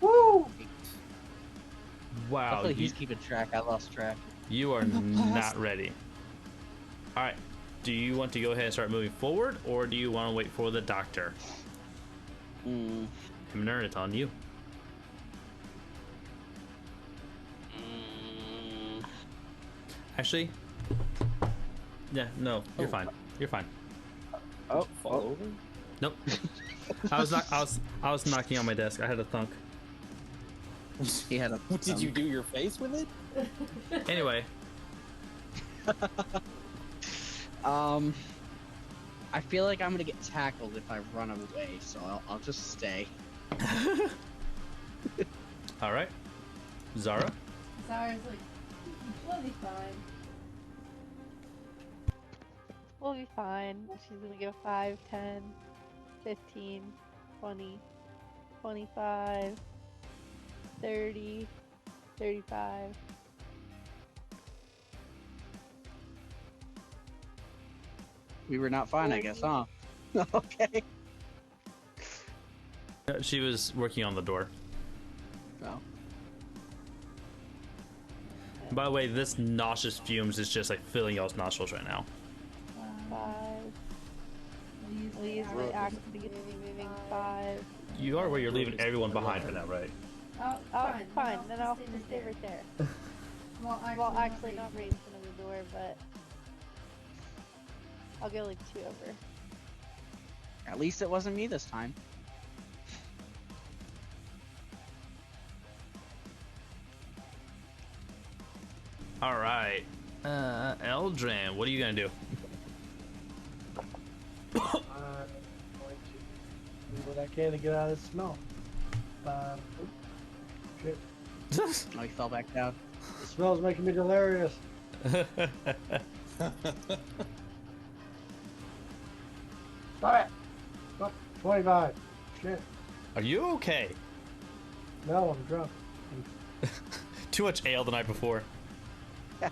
Woo! Wow. Hopefully he's keeping track. I lost track. You are not ready. All right. Do you want to go ahead and start moving forward, or do you want to wait for the doctor? Emner, it's on you. Actually, yeah, no, you're fine. You're fine. Oh, fall over? Nope. I was knocking on my desk. I had a thunk. He had a. Did you do your face with it? Anyway. I feel like I'm gonna get tackled if I run away, so I'll just stay. All right. Zara. Zara's like, we'll be fine. We'll be fine. She's gonna go 5, 10, 15, 20, 25, 30, 35. We were not fine, I guess, huh? Okay. She was working on the door. Oh. By the way, this nauseous fumes is just like filling y'all's nostrils right now. 5. We'll use the axe to get me moving. 5. You are where you're leaving everyone behind right now, right? Oh, Fine. Then I'll just stay right there. Well, actually, not right in front of the door, but I'll go like 2 over. At least it wasn't me this time. All right. Eldrin, what are you gonna do? I'm going to do what I can to get out of the smell. Shit. Oh, he fell back down. The smell's making me delirious. Stop it! Stop. 25. Shit. Are you okay? No, I'm drunk. Too much ale the night before. Yeah,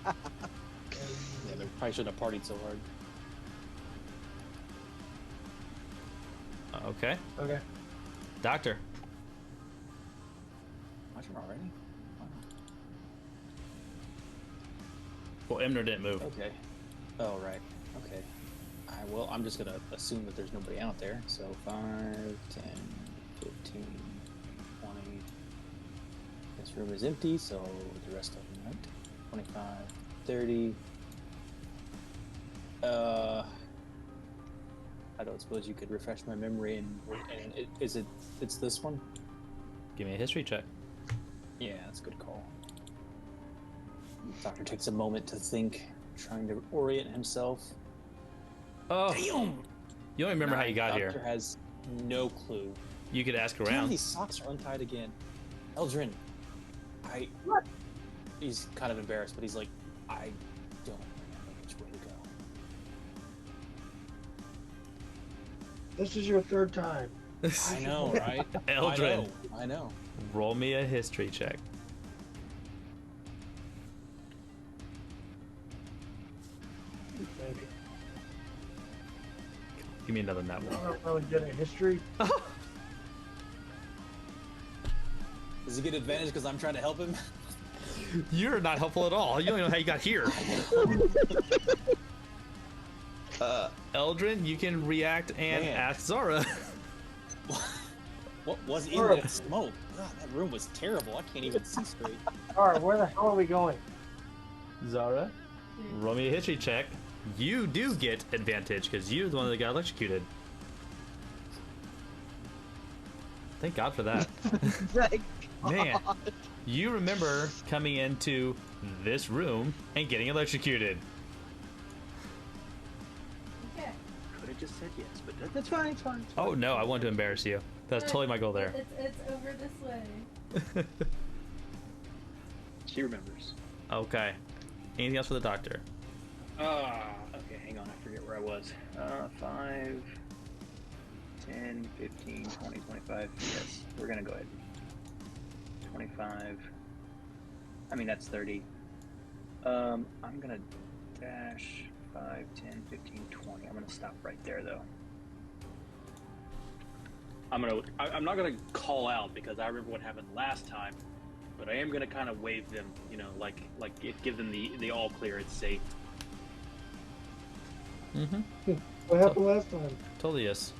they probably shouldn't have partied so hard. Okay. Okay. Doctor. My turn already? Wow. Well, Emner didn't move. Okay. Oh, right. Okay. I'm just gonna assume that there's nobody out there. So 5, 10, 15, 20. This room is empty, so the rest of them right. 25, 30. I don't suppose you could refresh my memory and it's this one? Give me a history check. Yeah, that's a good call. Doctor takes a moment to think, trying to orient himself. Oh, Damn! you don't remember how you got Doctor here. has no clue. You could ask Damn, around. these socks are untied again. Eldrin, he's kind of embarrassed, but he's like, I don't remember which way to go. This is your 3rd time. I know, right? Eldrin. I know. Roll me a history check. Maybe. Give me another nat I one. don't really get a history. Does he get advantage because I'm trying to help him? You're not helpful at all. You don't even know how you got here. Eldrin, you can react and Man. ask Zara. What was in Sure. that smoke? God, that room was terrible. I can't even see straight. Alright, where the hell are we going? Zara, roll me a history check. You do get advantage because you're the one that got electrocuted. Thank God for that. Thank Man, God. you remember coming into this room and getting electrocuted. Okay. Could have just said yes, but that's fine. It's fine. It's fine. Oh no, I wanted to embarrass you. That's totally my goal there. It's over this way. She remembers. Okay. Anything else for the doctor? Okay, hang on. I forget where I was. 5, 10, 15, 20, 25. Yes, we're gonna go ahead. 25. I mean, that's 30. I'm gonna dash 5, 10, 15, 20. I'm gonna stop right there, though. I'm not gonna call out because I remember what happened last time, but I am gonna kind of wave them, you know, like give them the all clear. It's safe. Mm-hmm. What happened last time? Totally yes.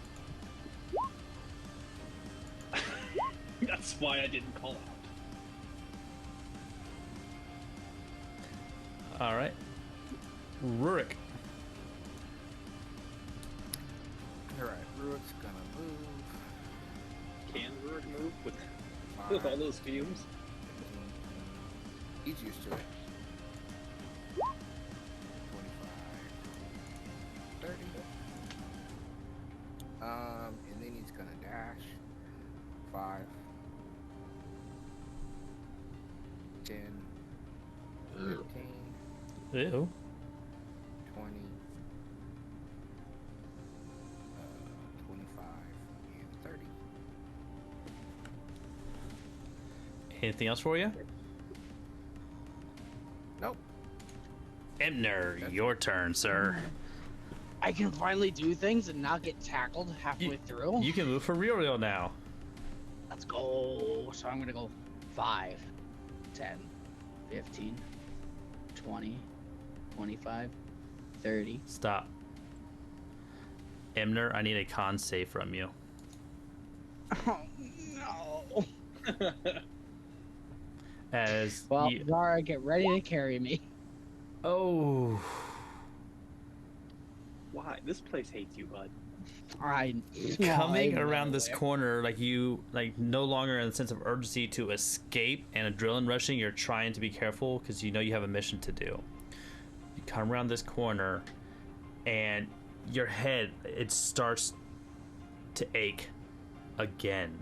That's why I didn't call out. All right. Rurik. Alright, Ruik's gonna move. Can Rurik move with all those fumes? He's used to it. 25, 30. And then he's gonna dash. 5, 10, 15, Ew. 20, 25, and 30. Anything else for you? Nope. Emner, your turn, sir. I can finally do things and not get tackled halfway through. You can move for real now. Let's go. So I'm gonna go 5, 10, 15, 20, 25, 30. Stop. Emner, I need a con save from you. Oh no. As Well, you... Zara, get ready to carry me. Oh. Why? This place hates you, bud. Coming around this corner, like you, like no longer in a sense of urgency to escape and adrenaline rushing, you're trying to be careful because you know you have a mission to do. You come around this corner and your head, it starts to ache again.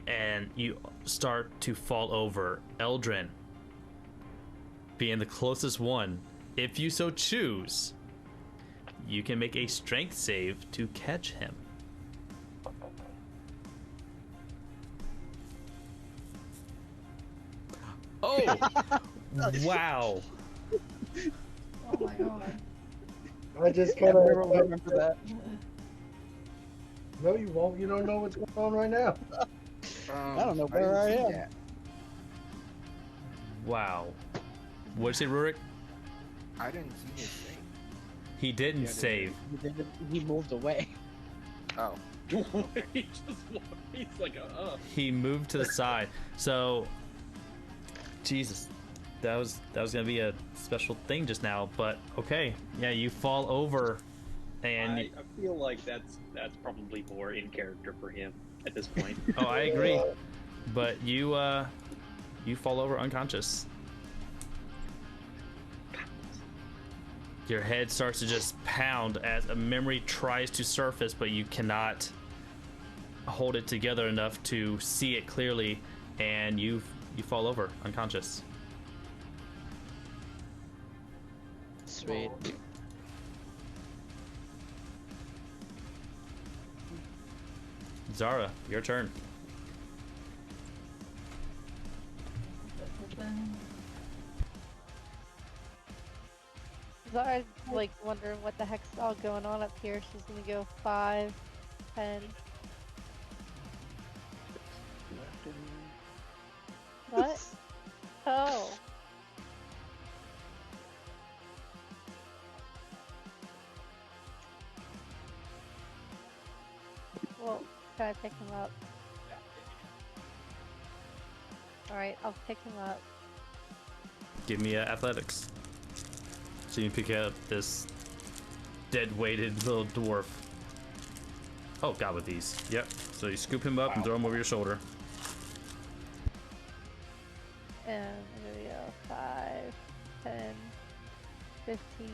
And you start to fall over. Eldrin, being the closest one, if you so choose, you can make a strength save to catch him. Oh! Wow. Oh my god. I just I kind never of remember that. No, you won't. You don't know what's going on right now. I don't know where I didn't see am. that. Wow. What'd you say, Rurik? I didn't see his thing. He didn't save. He moved away. Oh. He's like, He moved to the side. So, Jesus, that was gonna be a special thing just now. But okay, yeah, you fall over, and I feel like that's probably more in character for him at this point. oh, I agree. But you fall over unconscious. Your head starts to just pound as a memory tries to surface, but you cannot hold it together enough to see it clearly, and you fall over unconscious. Sweet. Zara, your turn. Zara's like wondering what the heck's all going on up here. She's gonna go 5, 10. What? Oh. Can I pick him up? Alright, I'll pick him up. Give me athletics. So you can pick up this dead-weighted little dwarf. Oh, God, with these. Yep. So you scoop him up and throw him over your shoulder. And there we go. 5, 10, 15,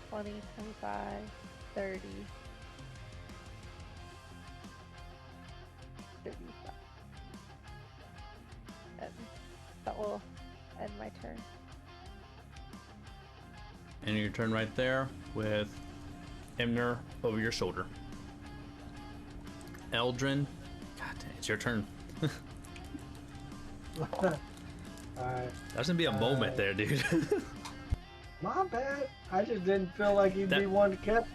20, 25, 30, 35. And that will end my turn. And your turn right there with Emner over your shoulder. Eldrin, God damn, it's your turn. Alright. That's gonna be a moment there, dude. My bad. I just didn't feel like he'd be one to catch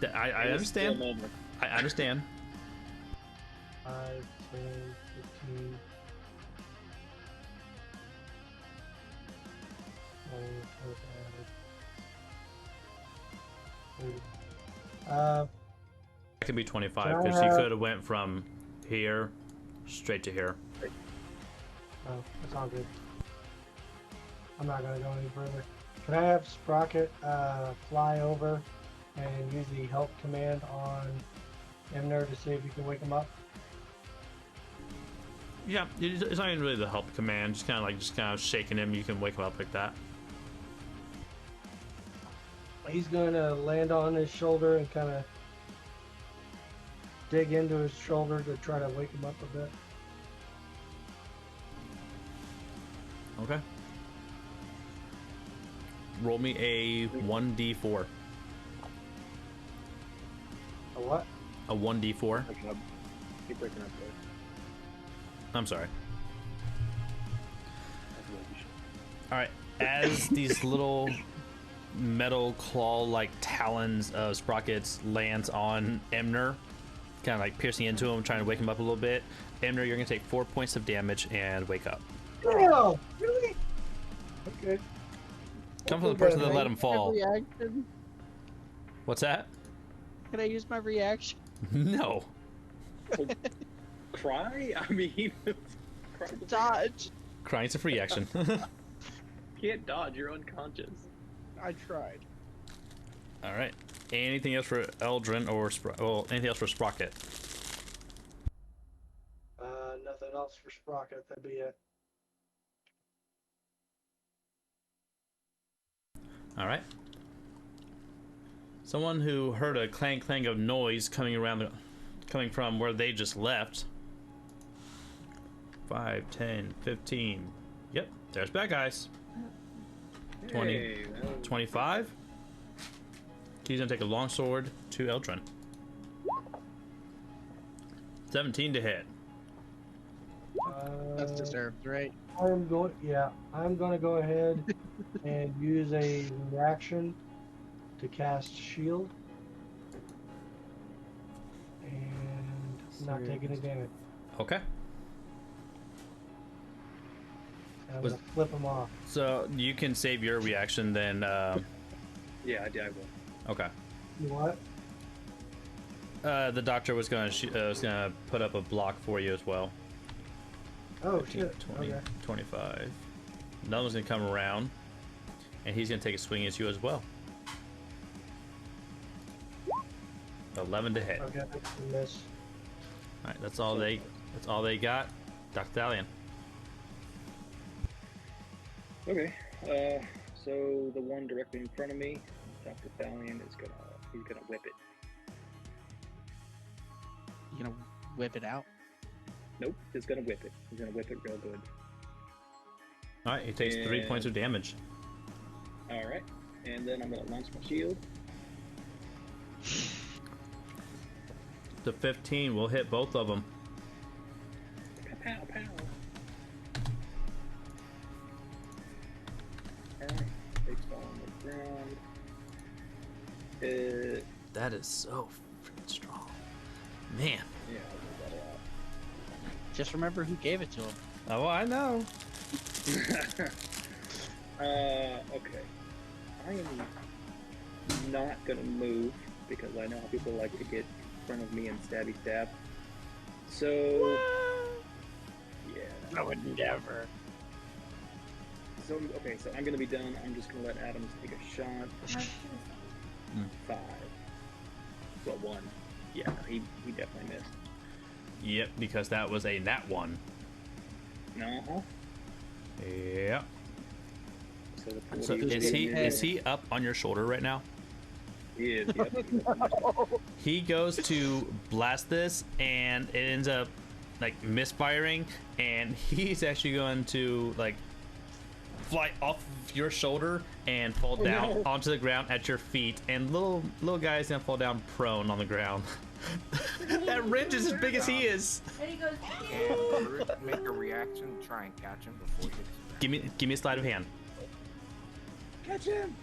me. I understand. I understand. 5, 10, 15, 20, 25. It could be 25 because she could have went from here straight to here. Oh, that's all good. I'm not gonna go any further. Can I have Sprocket fly over and use the help command on Emner to see if you can wake him up? Yeah, it's not even really the help command. Just kind of shaking him. You can wake him up like that. He's gonna land on his shoulder and kind of dig into his shoulder to try to wake him up a bit. Okay. Roll me a 1d4. A what? A 1d4. Keep breaking up there. I'm sorry. Alright, as these little metal claw-like talons of Sprockets lands on Emner, kind of like piercing into him, trying to wake him up a little bit. Emner, you're going to take 4 points of damage and wake up. Oh, really? Okay. Come from the person that let him fall. Reaction? What's that? Can I use my reaction? No. Cry? I mean, Dodge. Crying's a free action. Can't dodge, you're unconscious. I tried. Alright. Anything else for Eldrin or anything else for Sprocket? Nothing else for Sprocket. That'd be it. Alright. Someone who heard a clang of noise coming from where they just left. 5, 10, 15. Yep, there's bad guys. 20, Hey, 25. He's gonna take a long sword to Eldrin. 17 to hit. That's deserved, right? I'm gonna go ahead and use a reaction to cast shield and not take any damage. Okay. I'm gonna flip him off. So you can save your reaction then. Yeah, I will. Okay. You what? The doctor was gonna put up a block for you as well. Oh 15, shit. 20, Okay. 25. Another one's gonna come around, and he's gonna take a swing at you as well. 11 to hit. Okay, miss. All right, that's all they got. Dr. Thalion. Okay, so the one directly in front of me, Dr. Thalion he's gonna whip it. You gonna whip it out? Nope, he's gonna whip it. He's gonna whip it real good. All right, he takes 3 points of damage. All right, and then I'm gonna launch my shield. The 15 will hit both of them. Pow, pow. Alright, they fall on the ground. That is so freaking strong. Man. Yeah, I'll get that out. Just remember who gave it to him. Oh, I know. Okay. I am not gonna move because I know how people like to get front of me and stabby stab. So yeah. I would never. So okay, so I'm gonna be done. I'm just gonna let Adams take a shot. 5. Well, 1. Yeah, he definitely missed. Yep, because that was a nat 1. No. Yep. So, So is he up on your shoulder right now? He is. Yep. He goes to blast this, and it ends up like misfiring, and he's actually going to like fly off of your shoulder and fall down onto the ground at your feet, and little guy's gonna fall down prone on the ground. That wrench is as big as he is. And he goes, And Root make a reaction, try and catch him before he hits. Give me a sleight of hand. Catch him!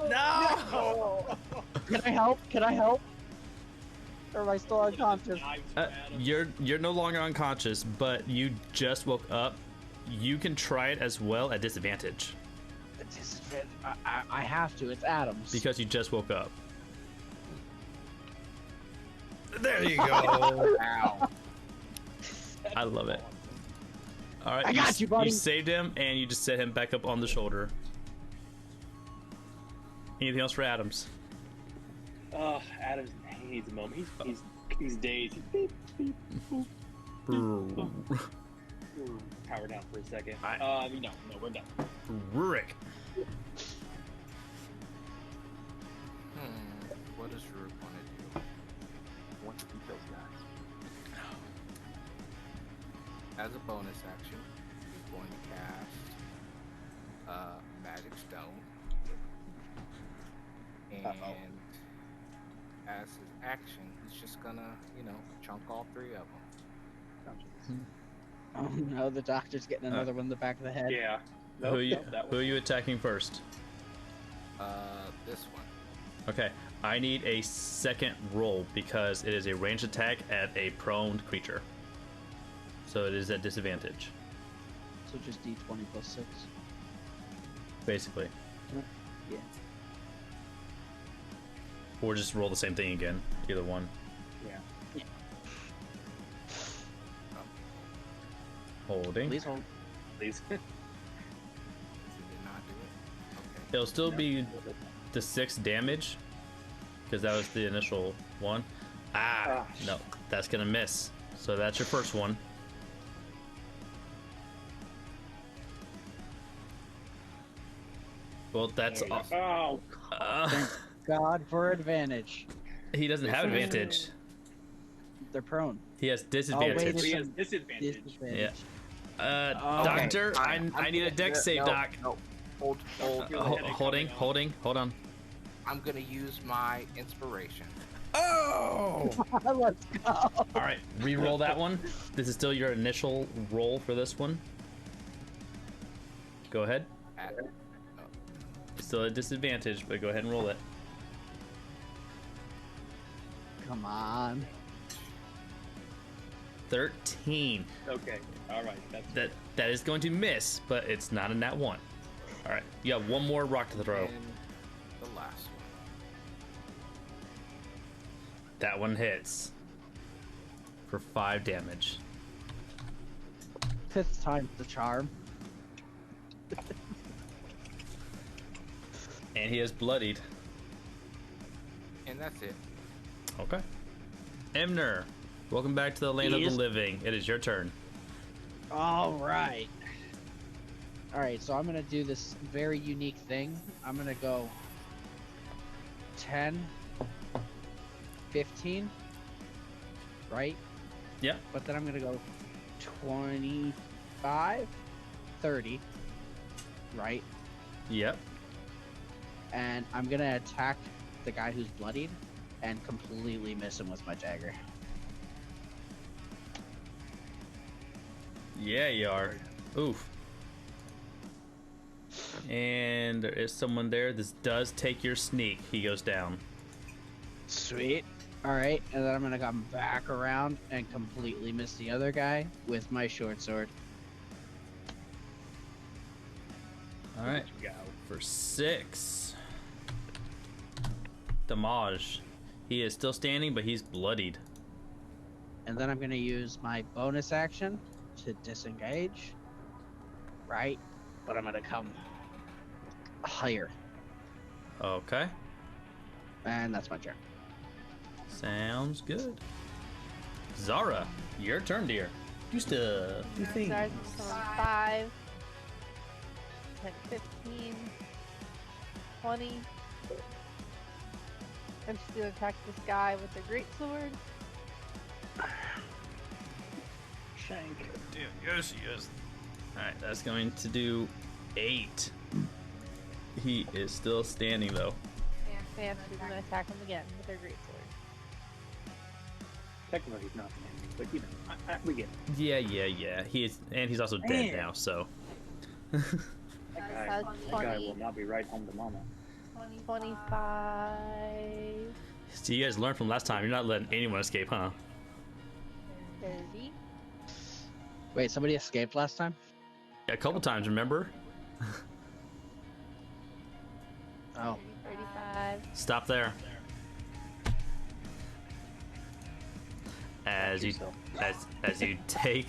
No! Can I help? Can I help? Or am I still unconscious? You're no longer unconscious, but you just woke up. You can try it as well at disadvantage I have to. It's Adams. because you just woke up. There you go. Ow. I love it. All right, I got you, buddy. You saved him, and you just set him back up on the shoulder. Anything else for Adams? Adams needs a moment. He's dazed. He's beep, beep, boop, boop, boop. Power down for a second. No, we're done. Rick. What does Root want to do? Once he kills guys. As a bonus action, he's going to cast Magic Stone. And as his action, he's just gonna, chunk all 3 of them. Oh no, the doctor's getting another one in the back of the head. Yeah. Who are you attacking first? This one. Okay, I need a second roll because it is a ranged attack at a prone creature. So it is at disadvantage. So just D20 plus 6. Basically. Yeah. Or just roll the same thing again. Either one. Yeah. Holding. Please hold. Please. Does he not do it? Okay. It'll still be the 6 damage because that was the initial one. No, that's gonna miss. So that's your first one. Well, that's off. Oh. Thank God for advantage. He doesn't have advantage. They're prone. He has disadvantage. He has disadvantage. Yeah. Okay. Doctor, I need a dex save, Doc. No. Hold. Hold on. I'm gonna use my inspiration. Oh! Let's go. All right, re-roll that one. This is still your initial roll for this one. Go ahead. It's still a disadvantage, but go ahead and roll it. Come on. 13. Okay. All right. That is going to miss, but it's not a nat 1. All right, you have one more rock to throw. And the last one. That one hits for 5 damage. 5th time's the charm. And he is bloodied. And that's it. Okay. Emner, welcome back to the land of the living. It is your turn. All right. All right, so I'm going to do this very unique thing. I'm going to go 10, 15, right? Yeah. But then I'm going to go 25, 30, right? Yep. And I'm going to attack the guy who's bloodied and completely miss him with my dagger. Yeah, you are. Oof. And there is someone there. This does take your sneak. He goes down. Sweet. All right, and then I'm gonna come back around and completely miss the other guy with my short sword. All right. For 6. damage. He is still standing, but he's bloodied. And then I'm gonna use my bonus action to disengage. Right, but I'm gonna come higher. Okay. And that's my turn. Sounds good. Zara, your turn, dear. Do stuff. Do things. Stars from 5, 10, 15, 20. I'm just gonna attack this guy with the greatsword. Shank. Dude, yes, yes. Alright, that's going to do 8. He is still standing though. And she's gonna attack him again with her greatsword. Technically, he's not standing, but you know, we get it. Yeah. He is, and he's also dead now. So. That guy will not be right home to mama. 25. So you guys learned from last time. You're not letting anyone escape, huh? 30. Wait, somebody escaped last time? Yeah, a couple times. Remember? Oh. 35. Stop there. As you take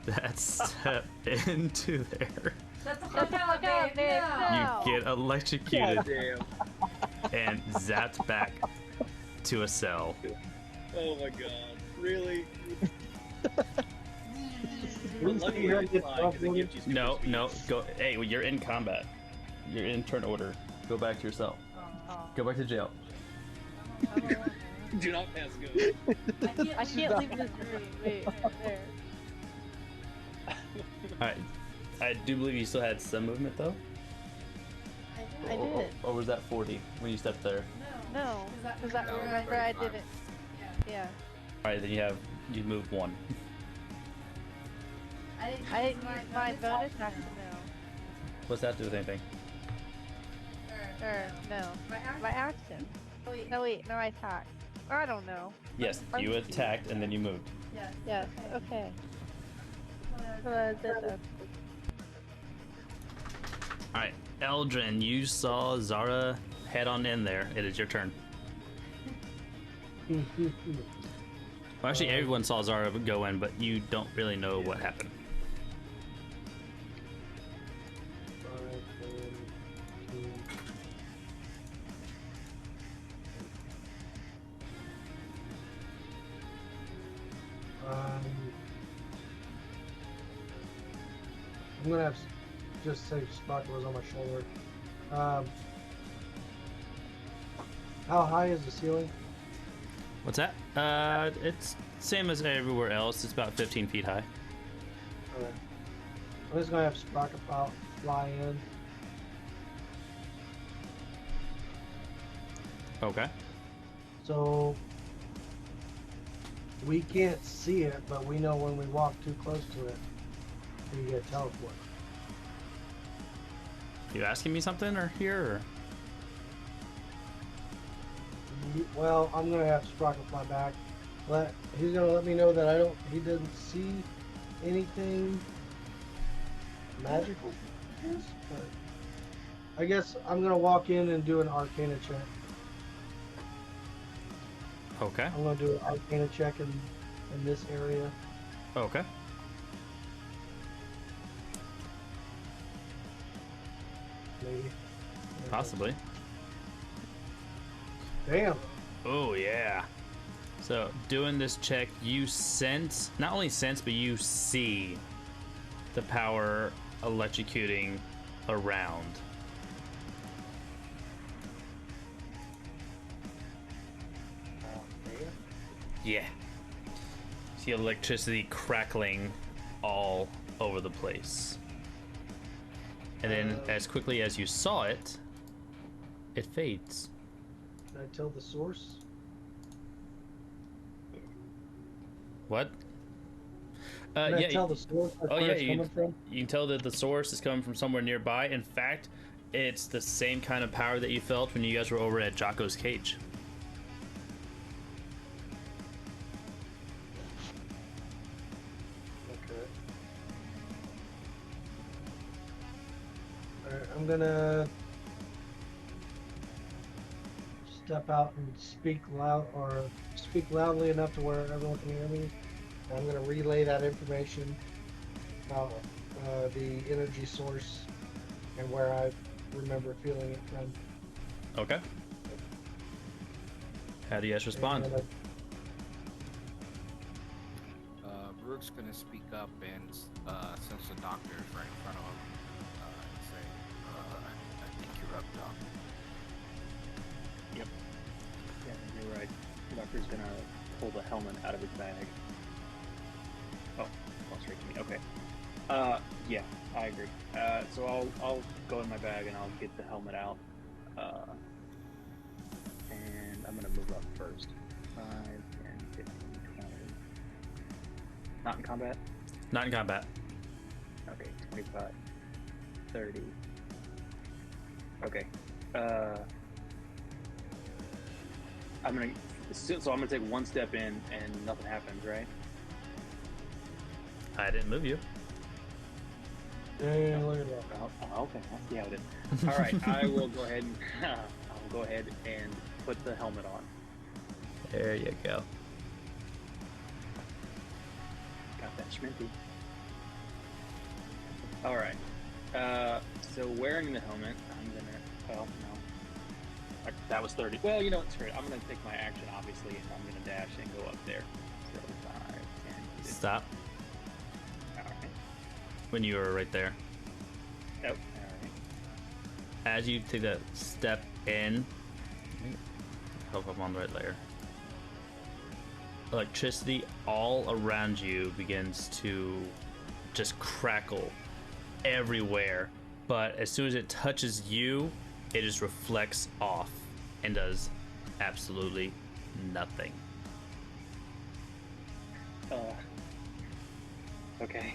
that step into there, Shut the fuck up, babe. No. you get electrocuted and zapped back to a cell. Oh my god, really? No, go. Hey, well, you're in combat. You're in turn order. Go back to your cell. Go back to jail. Do not pass go. I can't leave this room. Wait, there. Alright. I do believe you still had some movement though. I did. Or was that 40 when you stepped there? No, because I remember I didn't. Yeah. Alright, then you move 1. I didn't use my bonus action. No. What's that do with anything? No. My action. No, wait. No, I attacked. I don't know. Yes, you attacked and then you moved. Yes. Okay. Alright, Eldrin, you saw Zara head on in there. It is your turn. Well, actually, everyone saw Zara go in, but you don't really know what happened. I'm gonna have just say Sprocket was on my shoulder. How high is the ceiling? What's that? It's same as everywhere else. It's about 15 feet high. Okay. I'm just gonna have Sprocket fly in. Okay. So we can't see it, but we know when we walk too close to it, we get teleport. You asking me something or here? Or? Well, I'm gonna have Sprocket fly back. He's gonna let me know that he doesn't see anything magical. But I guess I'm gonna walk in and do an Arcana check. Okay. I'm gonna do an Arcana check in this area. Okay. Maybe. Possibly. Damn. Oh yeah. So doing this check, you sense, not only sense, but you see the power electrocuting around. Yeah. See electricity crackling all over the place. And then as quickly as you saw it, it fades. Can I tell the source? What? Can I tell the source where it's coming from? You can tell that the source is coming from somewhere nearby. In fact, it's the same kind of power that you felt when you guys were over at Jocko's cage. Okay. Alright, I'm gonna step out and speak loudly enough to where everyone can hear me. And I'm going to relay that information about the energy source and where I remember feeling it from. Okay. How do you guys respond? Rook's gonna speak up and since the doctor is right in front of him, say, I think you're up, Doc. Yep. Yeah, you're right. The doctor's gonna pull the helmet out of his bag. Oh, well, straight to me. Okay. Yeah, I agree. So I'll go in my bag and I'll get the helmet out. And I'm gonna move up first. 5, 10, 15, 20. Not in combat? Not in combat. Okay, 25, 30. Okay. I'm gonna take one step in and nothing happens, right? I didn't move you. Yeah, look at that. Oh, okay, I see how it is. All right, I will go ahead and put the helmet on. There you go. Got that schminty. All right. So wearing the helmet, I'm gonna. Well, no. That was 30. Well, you know, it's great. I'm gonna take my action, obviously, and I'm gonna dash and go up there. So 5, 10, 15. Stop. All right. When you were right there. Yep. All right. As you take that step in, hope I'm on the right layer. Electricity all around you begins to just crackle everywhere, but as soon as it touches you, it just reflects off and does absolutely nothing. Okay.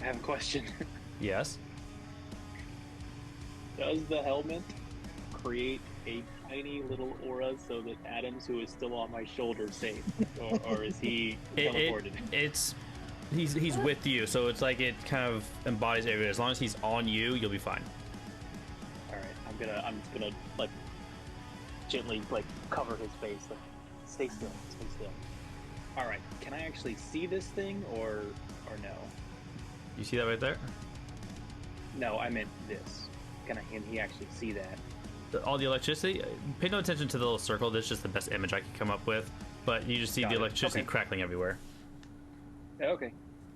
I have a question. Yes? Does the helmet create a tiny little aura so that Adams, who is still on my shoulder, is safe? Or is he teleported? He's with you, so it's like it kind of embodies everything. As long as he's on you, you'll be fine. Alright, I'm just gonna like gently like cover his face, like stay still. Alright, can I actually see this thing or no? You see that right there? No, I meant this. Can he actually see that? All the electricity? Pay no attention to the little circle. That's just the best image I could come up with. But you just see the electricity crackling everywhere. Okay.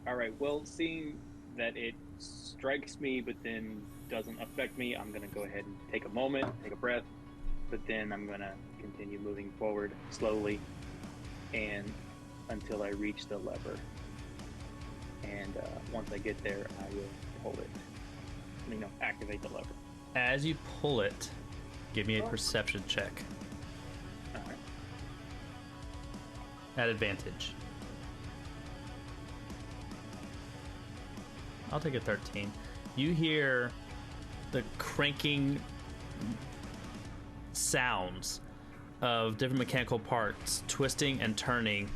Alright, well, seeing that it strikes me but then doesn't affect me, I'm going to go ahead and take a moment, take a breath, but then I'm going to continue moving forward slowly and until I reach the lever. And once I get there, I will pull it. Activate the lever. As you pull it, give me a perception check. Alright. At advantage. I'll take a 13. You hear the cranking sounds of different mechanical parts twisting and turning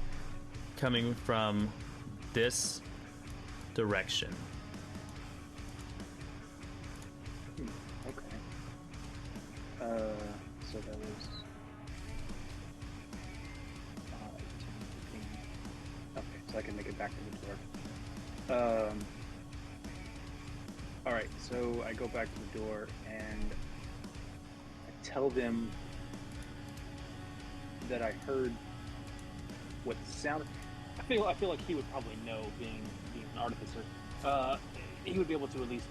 coming from this direction. Okay. So that was 5, 10, 15. Okay, so I can make it back to the door. Alright, so I go back to the door and I tell them that I heard what sounded. I feel like he would probably know, being an artificer. He would be able to at least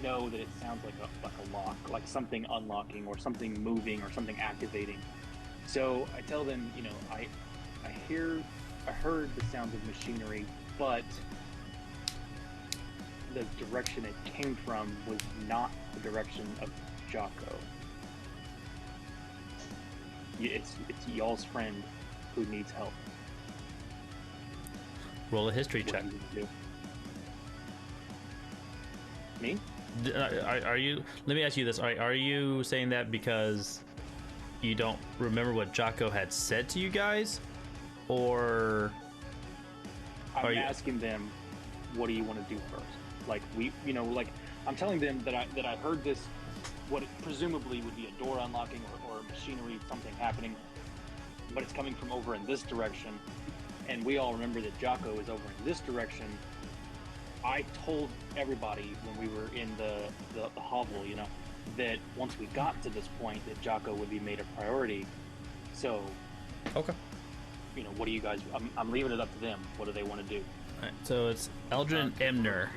know that it sounds like a lock, like something unlocking or something moving or something activating. So I tell them, I heard the sounds of machinery, but the direction it came from was not the direction of Jocko. It's y'all's friend who needs help. Roll a history check. Me? Are you? Let me ask you this: Are you saying that because you don't remember what Jocko had said to you guys, or I'm asking them, what do you want to do first? Like I'm telling them that I heard this what presumably would be a door unlocking or machinery, something happening, but it's coming from over in this direction, and we all remember that Jocko is over in this direction. I told everybody when we were in the hovel, you know, that once we got to this point, that Jocko would be made a priority. So, okay, you know, what do you guys? I'm leaving it up to them. What do they want to do? All right, so it's Eldrin and Emner.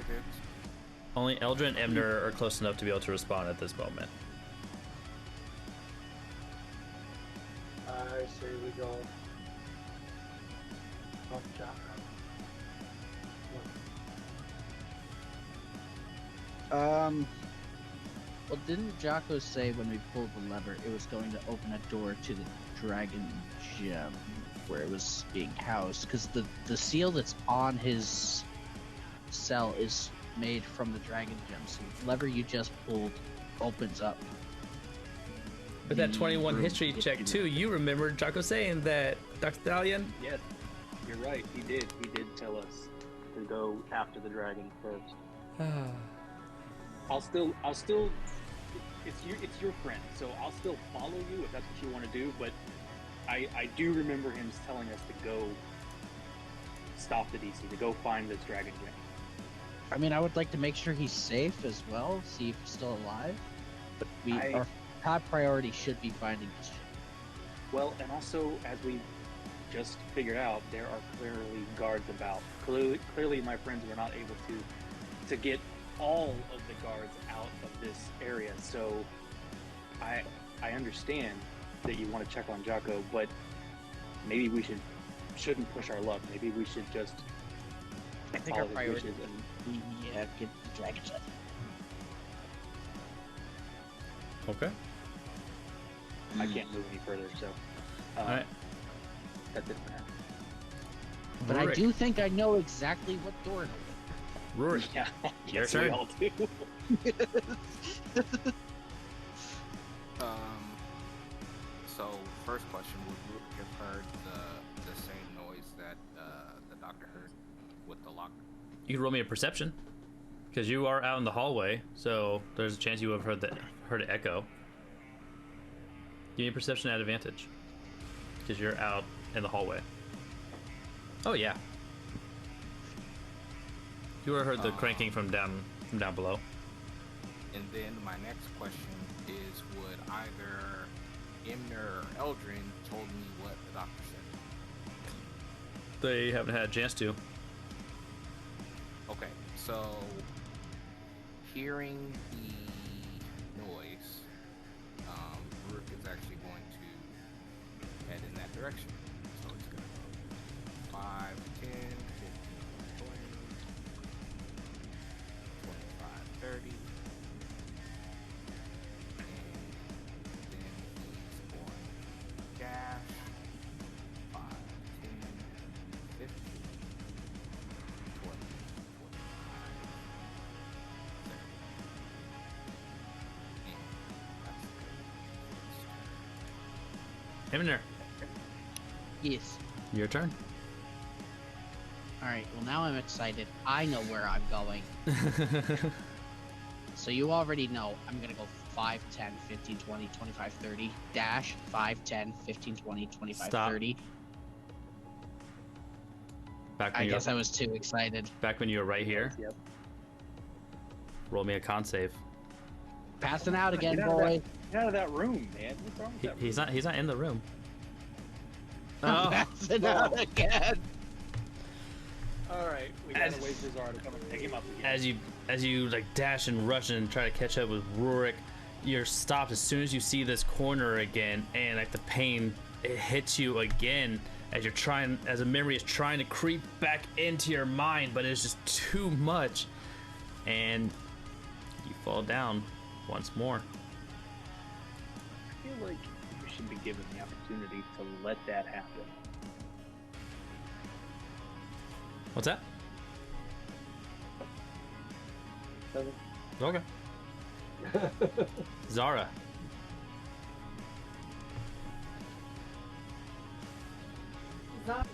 Only Eldrin and Emner are close enough to be able to respond at this moment. I say we go off Jocko. Well, didn't Jocko say when we pulled the lever, it was going to open a door to the dragon gem where it was being housed? Because the seal that's on his cell is made from the dragon gem. So the lever you just pulled opens up. With that 21 history check too, you remember Jocko saying that, Dr. Stallion? Yes, you're right. He did. He did tell us to go after the dragon first. I'll still. It's your friend, so I'll still follow you if that's what you want to do. But I do remember him telling us to go stop the DC, to go find this dragon gem. I mean, I would like to make sure he's safe as well, see if he's still alive. But our top priority should be finding this gem. Well, and also, as we just figured out, there are clearly guards about. Clearly, my friends were not able to get all of the guards out of this area. So I understand that you want to check on Jocko, but maybe we shouldn't push our luck. Maybe we should just. I think our priority would be get the dragon gem. Okay. I can't move any further, so. All right. That's it for now. But Rurik. I do think I know exactly what door to open. Rurik, Yeah, your yes, turn. we all do. So first question: would Rook have heard the same noise that the doctor heard with the lock? You can roll me a perception, because you are out in the hallway, so there's a chance you would have heard it echo. Give me a perception at advantage, because you're out in the hallway. Oh yeah. You would have heard the cranking from down below. And then my next question is: would either Emner or Eldrin told me what the doctor said? They haven't had a chance to. Okay, so hearing the noise, Rook is actually going to head in that direction. So it's going to go 5, 10, 15, 20, 25, 30. And then he's going to dash 5, 10, 15, 20, 25, 30. Emner, Yes. your turn. Alright, well now I'm excited. I know where I'm going. So you already know I'm gonna go 5, 10, 15, 20, 25, 30. Dash 5, 10, 15, 20, 25, Stop. 30. Back when I you guess I was too excited. back when you were right here. Yep. Roll me a con save. Passing out again, Get out of boy. Get out of that room, man. What's wrong with that room? He's not in the room. I'm Oh, passing out again. All right, we gotta wait for Zara to come and pick him up again. as you like dash and rush and try to catch up with Rurik, you're stopped as soon as you see this corner again, and like the pain, it hits you again as a memory is trying to creep back into your mind, but it's just too much, and you fall down once more. I feel like you should be given the opportunity to let that happen. What's that? Okay. Zara.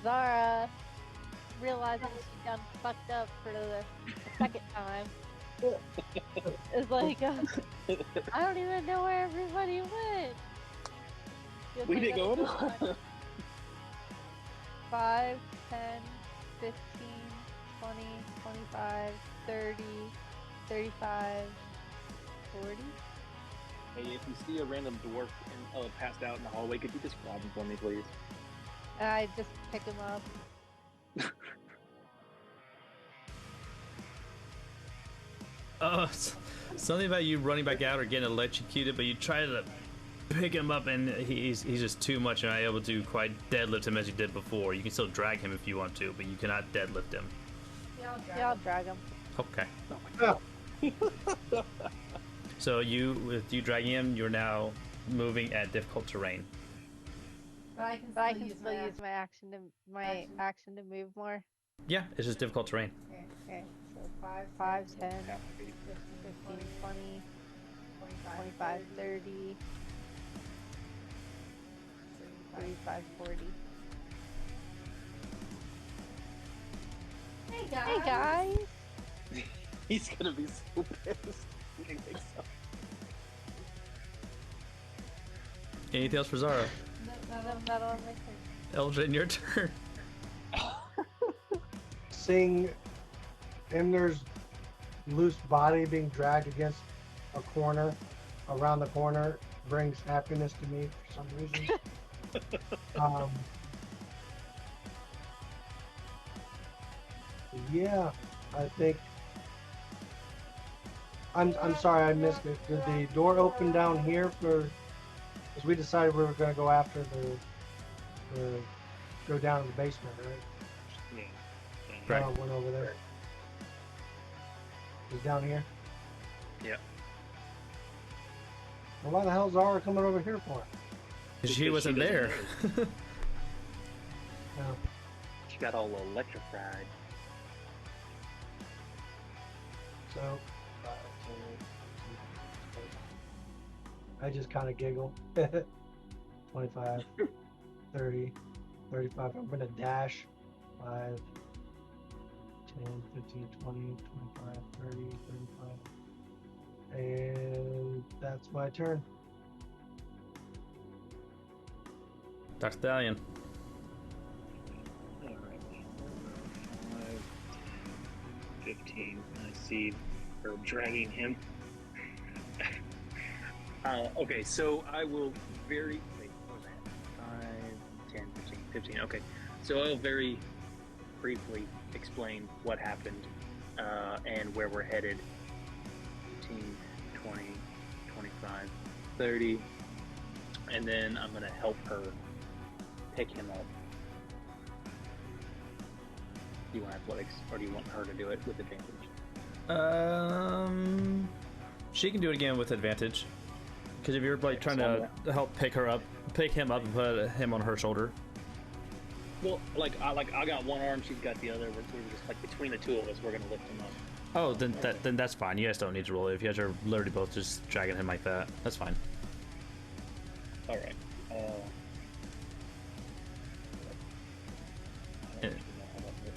Zara, realizing she done fucked up for the second time, It's like, I don't even know where everybody went. Feels We like didn't go that's so anywhere. much. 5, 10, 15, 20, 25, 30, 35, 40. Hey, if you see a random dwarf passed out in the hallway, could you just grab him for me, please? I just pick him up. Something about you running back out or getting electrocuted, but you try to pick him up and he's just too much. You're not able to quite deadlift him as you did before. You can still drag him if you want to, but you cannot deadlift him. Yeah, I'll drag him. Okay. So with you dragging him, you're now moving at difficult terrain. But I can still use my action to move more. Yeah, it's just difficult terrain. Okay. So 5, 10, 15, 20, 25, 30, 35, 40. Hey guys. He's gonna be so pissed. He didn't think so. Anything else for Zara? Not on my turn. Eldrin, your turn. Seeing Imner's loose body being dragged against a corner, around the corner, brings happiness to me for some reason. Yeah, I think. I'm sorry I missed it. Did the door open down here for? Because we decided we were going to go after the go down to the basement, right? Yeah. Right. Went over there. He's down here. Yep. Well, why the hell's Zara coming over here for? Because she wasn't there. No. She got all electrified. So, I just kind of giggle. 25, 30, 35. I'm going to dash 5, 10, 15, 20, 25, 30, 35. And that's my turn. Dr. Stallion. Alright. 5, 15. I see her dragging him. Okay, so I will wait, what was that? 5, 10, 15, 15. Okay, so I'll very briefly explain what happened and where we're headed. 15, 20, 25, 30. And then I'm going to help her pick him up. Do you want athletics, or do you want her to do it with advantage? She can do it again with advantage. Because if you're like trying to help pick him up and put him on her shoulder. Well, I got one arm, she's got the other. We're just like between the two of us, we're gonna lift him up. Oh, then that's fine. You guys don't need to roll it. If you guys are literally both just dragging him like that, that's fine. All right. I don't know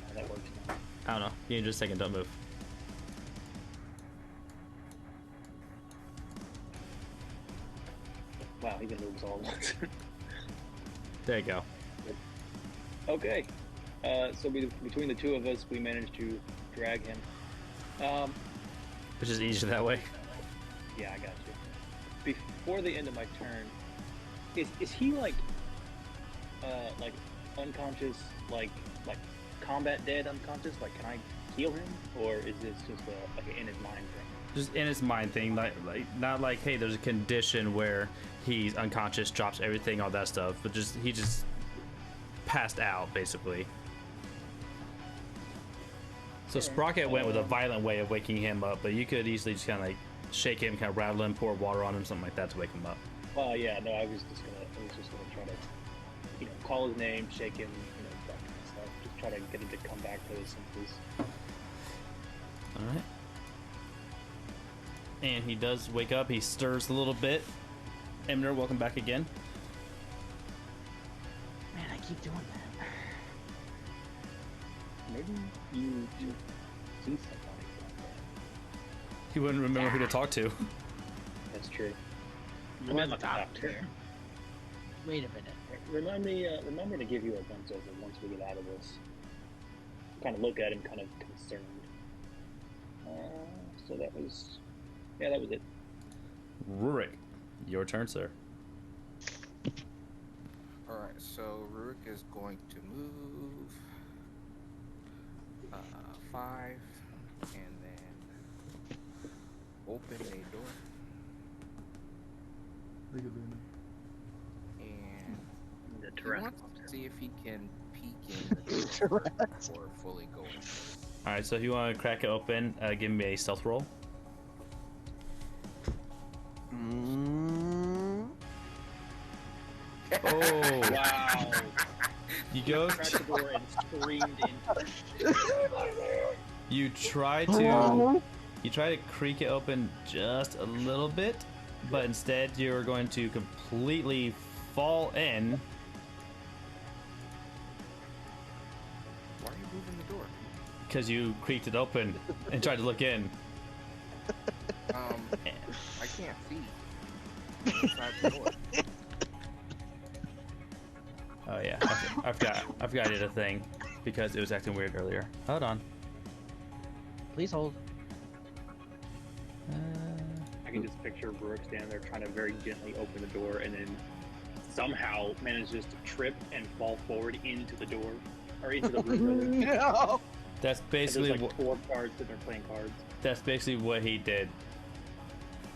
how that works now. I don't know. You can just take and don't move. Wow, he can move all at once. There you go. Okay. So between the two of us, we managed to drag him. Which is easier that way. Yeah, I got you. Before the end of my turn, is he like unconscious, like combat dead unconscious? Like, can I heal him, or is this just like an in his mind thing? Just in his mind thing, like not like, hey, there's a condition where he's unconscious, drops everything, all that stuff, but he just passed out basically. So Sprocket went with a violent way of waking him up, but you could easily just kind of like shake him, kind of rattle him, pour water on him, something like that to wake him up. Well, yeah, no, I was just gonna try to, call his name, shake him, that kind of stuff. Just try to get him to come back to his senses. All right. And he does wake up. He stirs a little bit. Emner, welcome back again. Man, I keep doing that. Maybe you see somebody. He wouldn't remember who to talk to. That's true. You want to talk to her. Wait a minute. Remind me to give you a once over once we get out of this. Kind of look at him, kind of concerned. So that was it. Rurik, your turn, sir. Alright, so Rurik is going to move 5 and then open a door. And the he wants to see if he can peek in the door before fully going. Alright, so if you want to crack it open, give me a stealth roll. Oh wow! You go. Cracked the door and screamed into it. You try to creak it open just a little bit, but instead you're going to completely fall in. Why are you moving the door? Because you creaked it open and tried to look in. I can't see inside the door. Oh yeah, I forgot I did a thing because it was acting weird earlier. Hold on. Please hold. I can just picture Brooke standing there trying to very gently open the door and then somehow manages to trip and fall forward into the door or into the room. No. That's basically like 4 cards that they're playing cards. That's basically what he did.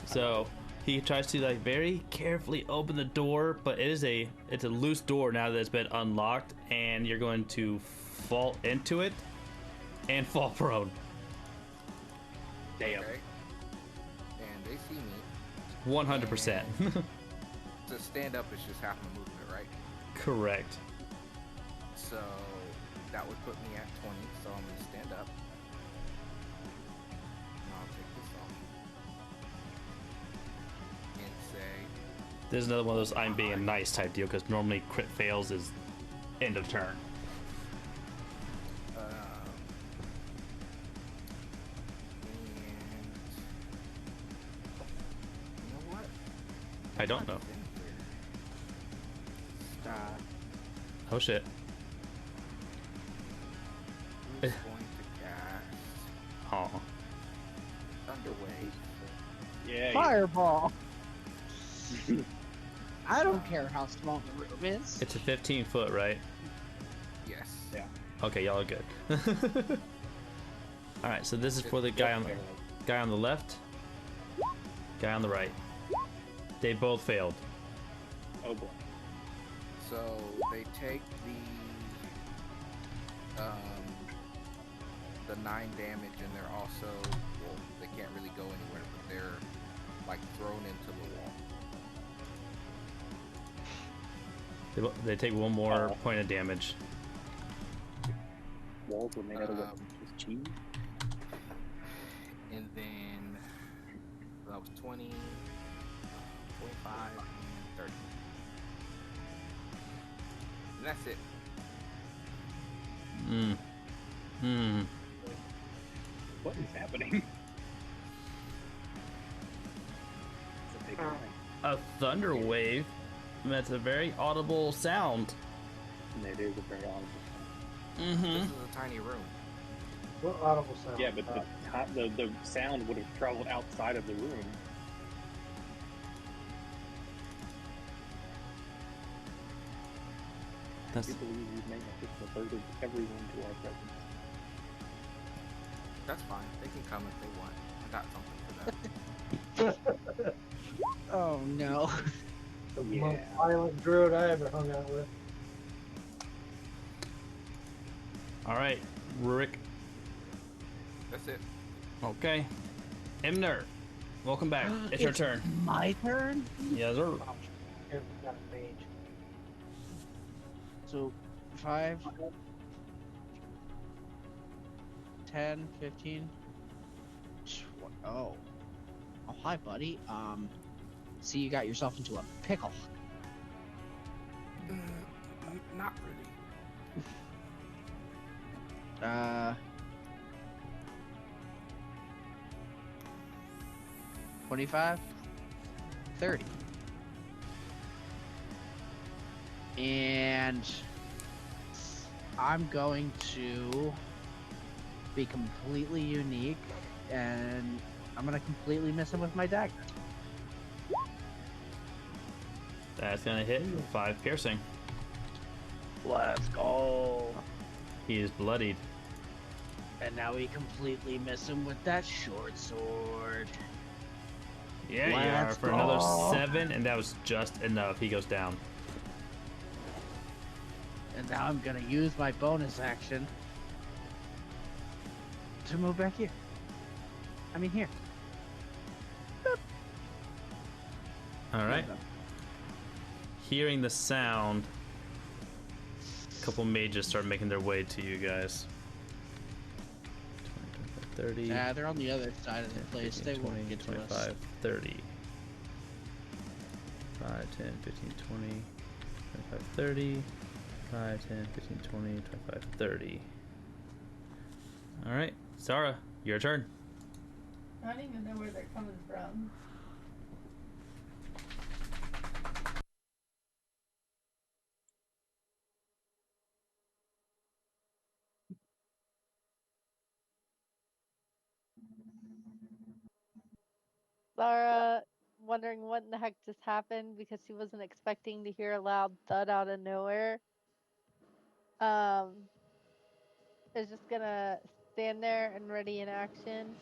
So he tries to like very carefully open the door, but it's a loose door now that it's been unlocked, and you're going to fall into it and fall prone. Damn. Okay. And they see me. 100%. To stand up is just half my movement, right? Correct. So that would put me at 20, so I'm going to stand up. And I'll take this off. And say... There's another one of those I'm being nice type deal, because normally crit fails is end of turn. I don't know. Oh shit. Who's going to cast Oh. Thunderwave? Yeah. Fireball. I don't care how small the room is. It's a 15-foot, right? Yes. Yeah. Okay, y'all are good. All right, so this is for the guy on the left, guy on the right. They both failed. Oh boy. So they take the 9 damage, and they're also, well, they can't really go anywhere, but they're like thrown into the wall. They take one more point of damage. Walls were made out of what? Just cheese? And then that was 20, 25, and 30. And that's it. What is happening? It's a big thing. A thunder wave. That's a very audible sound. And it is a very audible This is a tiny room. What audible sound? Yeah, but the sound would have traveled outside of the room. I do believe we've made alerted everyone to our presence. That's fine. They can come if they want. I got something for them. Oh no. The most violent druid I ever hung out with. All right, Rurik. That's it. Okay. Emner, welcome back. It's your turn. My turn? Yes, sir. Here, we got a mage. So 5, 10, 15. Oh. Oh, hi, buddy. See, you got yourself into a pickle. Not really. 25, 30. And I'm going to be completely unique, and I'm going to completely miss him with my dagger. That's gonna hit 5 piercing. Let's go. He is bloodied. And now we completely miss him with that short sword. Yeah, you are Let's for go. another 7, and that was just enough. He goes down. And now I'm gonna use my bonus action to move back here. I mean here. All right. Hearing the sound, a couple mages start making their way to you guys. 20, 30. Yeah, they're on the other side of the place. 15, They 20, won't get to 25, us. 30. 5, 10, 15, 20, 25, 30. 5, 10, 15, 20, 25, 30. Alright, Zara, your turn. I don't even know where they're coming from. Lara wondering what in the heck just happened because she wasn't expecting to hear a loud thud out of nowhere. Is just gonna stand there and ready in action,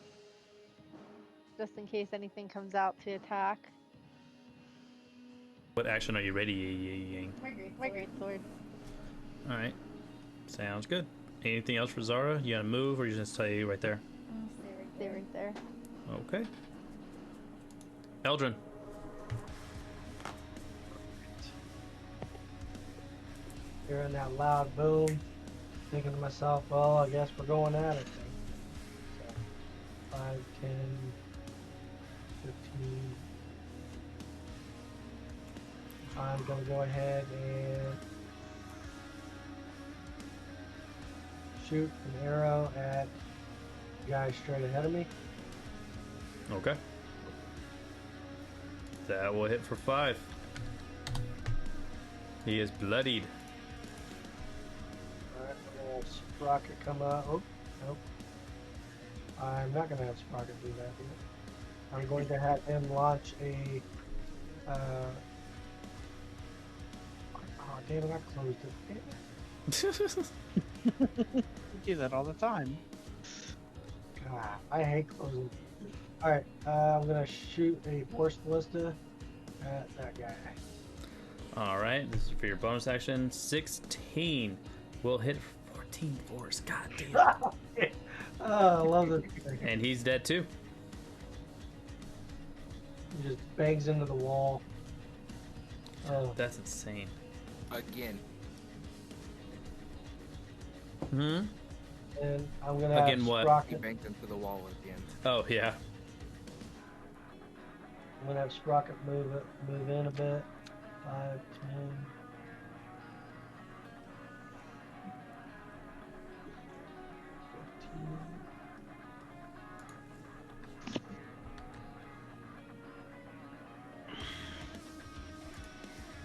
just in case anything comes out to attack. What action are you readying? My great sword. Alright, sounds good. Anything else for Zara? You gonna move or you just stay right there? Stay right there. Okay. Eldrin. Hearing that loud boom, thinking to myself, well, I guess we're going at it. So, 5, 10, 15. I'm going to go ahead and shoot an arrow at the guy straight ahead of me. Okay. That will hit for 5. He is bloodied. Alright, we're going to have Sprocket come up. Oh, nope. I'm not going to have Sprocket do that yet. I'm going to have him launch a... Oh, damn it, I closed it. You do that all the time. God, I hate closing. Alright, I'm going to shoot a Force Ballista at that guy. Alright, this is for your bonus action. 16 will hit 14 force. God damn. Oh, I love this. And he's dead too. He just bangs into the wall. Oh. That's insane. Again. Hmm? And I'm going to Again, have what? He Sprocket. banked into the wall again. Oh, yeah. I'm going to have Sprocket move in a bit. 5, 10.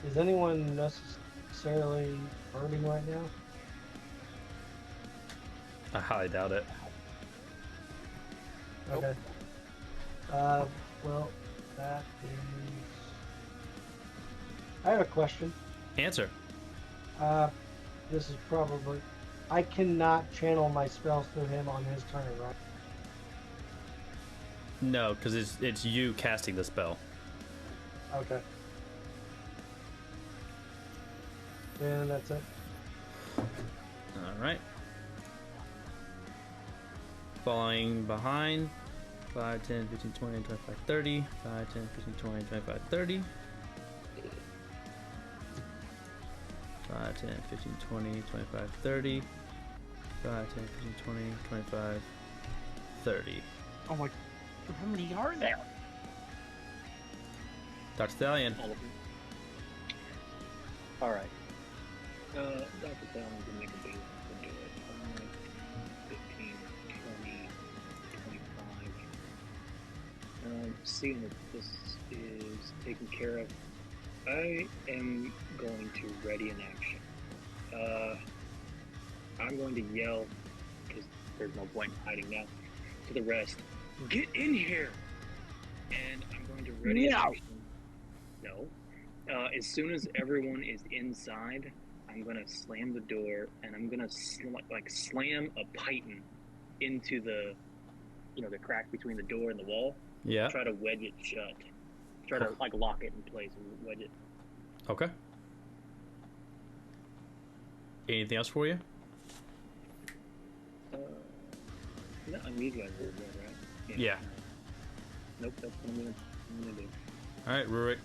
Is anyone necessarily hurting right now? I highly doubt it. Okay. Well, that is... I have a question. Answer. This is probably... I cannot channel my spells through him on his turn, right? No, because it's you casting the spell. Okay. And that's it. Alright. Following behind. 5, 10, 15, 20, 25, 30. 5, 10, 15, 20, 25, 30. 5, 10, 15, 20, 25, 30. 5, 10, 15, 20, 25, 30. Oh my... How many are there? Dr. Stallion. Alright. Dr. Stallion can make a big one to do it. 5, 15, 20, 25, Seeing that this is taken care of, I am going to ready an action. I'm going to yell, because there's no point in hiding now, to the rest, get in here! And I'm going to ready an action. No. As soon as everyone is inside, I'm going to slam the door, and I'm going to slam a python into the, the crack between the door and the wall. Yeah. Try to wedge it shut. Try to lock it in place and wedge it. Okay. Anything else for you? No, I mean, you guys are there, right? Yeah. Nope, that's what I'm gonna do. All right, Rurik.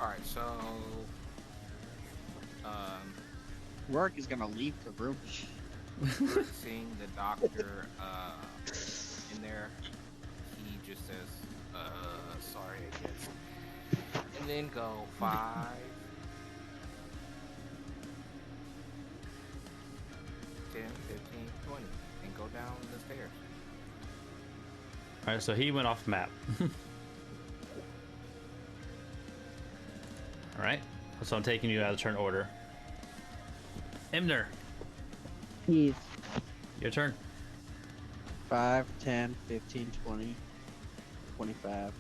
All right, so Rourke is gonna leave the room. Rurik seeing the doctor in there, he just says, sorry, I guess. And then go 5, 10, 15, 20, and go down the stairs. All right, so he went off map. All right, so I'm taking you out of turn order. Imner. Heath. Your turn. 5, 10, 15, 20, 25,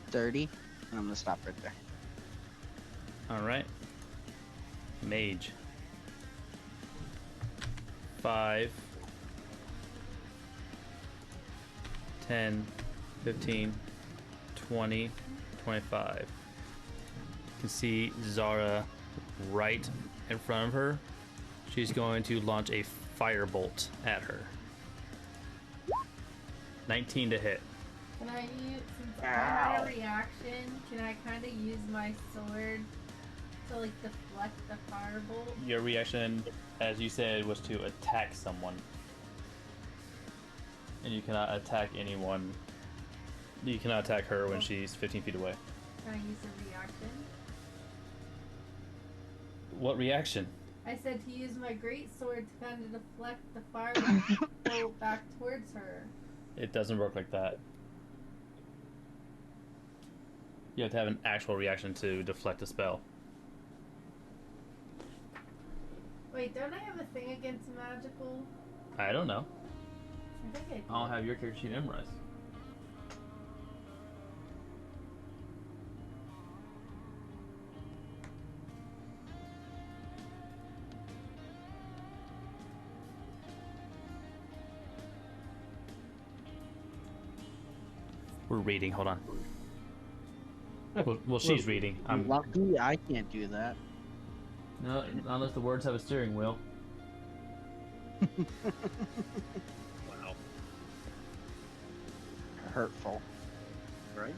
30. And I'm gonna stop right there. All right. Mage. 5, 10, 15, 20, 25. You can see Zara right in front of her. She's going to launch a firebolt at her. 19 to hit. Can I use, since I had a reaction, can I kind of use my sword to like deflect the firebolt? Your reaction, as you said, was to attack someone. And you cannot attack anyone. You cannot attack her when she's 15 feet away. Can I use a reaction? What reaction? I said to use my great sword to kind of deflect the firebolt back towards her. It doesn't work like that. You have to have an actual reaction to deflect a spell. Wait, don't I have a thing against magical? I don't know. I think I do. I don't have your character sheet memorized. We're reading. Hold on. Well, she's reading. I'm lucky I can't do that. No, unless the words have a steering wheel. Wow. Hurtful. Right?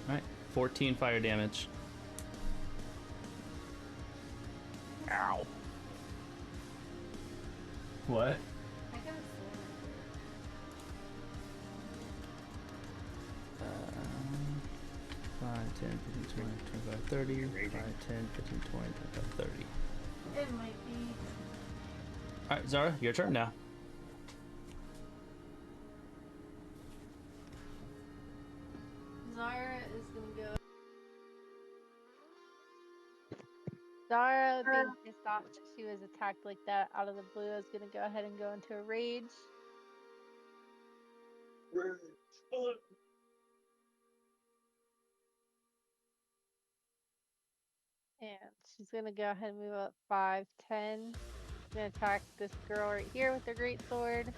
All right. 14 fire damage. Ow. What? I got a sword. 5, 10, 15, 20, 25, 30. 5, 10, 15, 20, 25, 30. It might be. Alright, Zara, your turn now. Zara is gonna go. Zara, being pissed off that she was attacked like that out of the blue, is gonna go ahead and go into a rage. And she's gonna go ahead and move up 5, 10. She's gonna attack this girl right here with her great sword.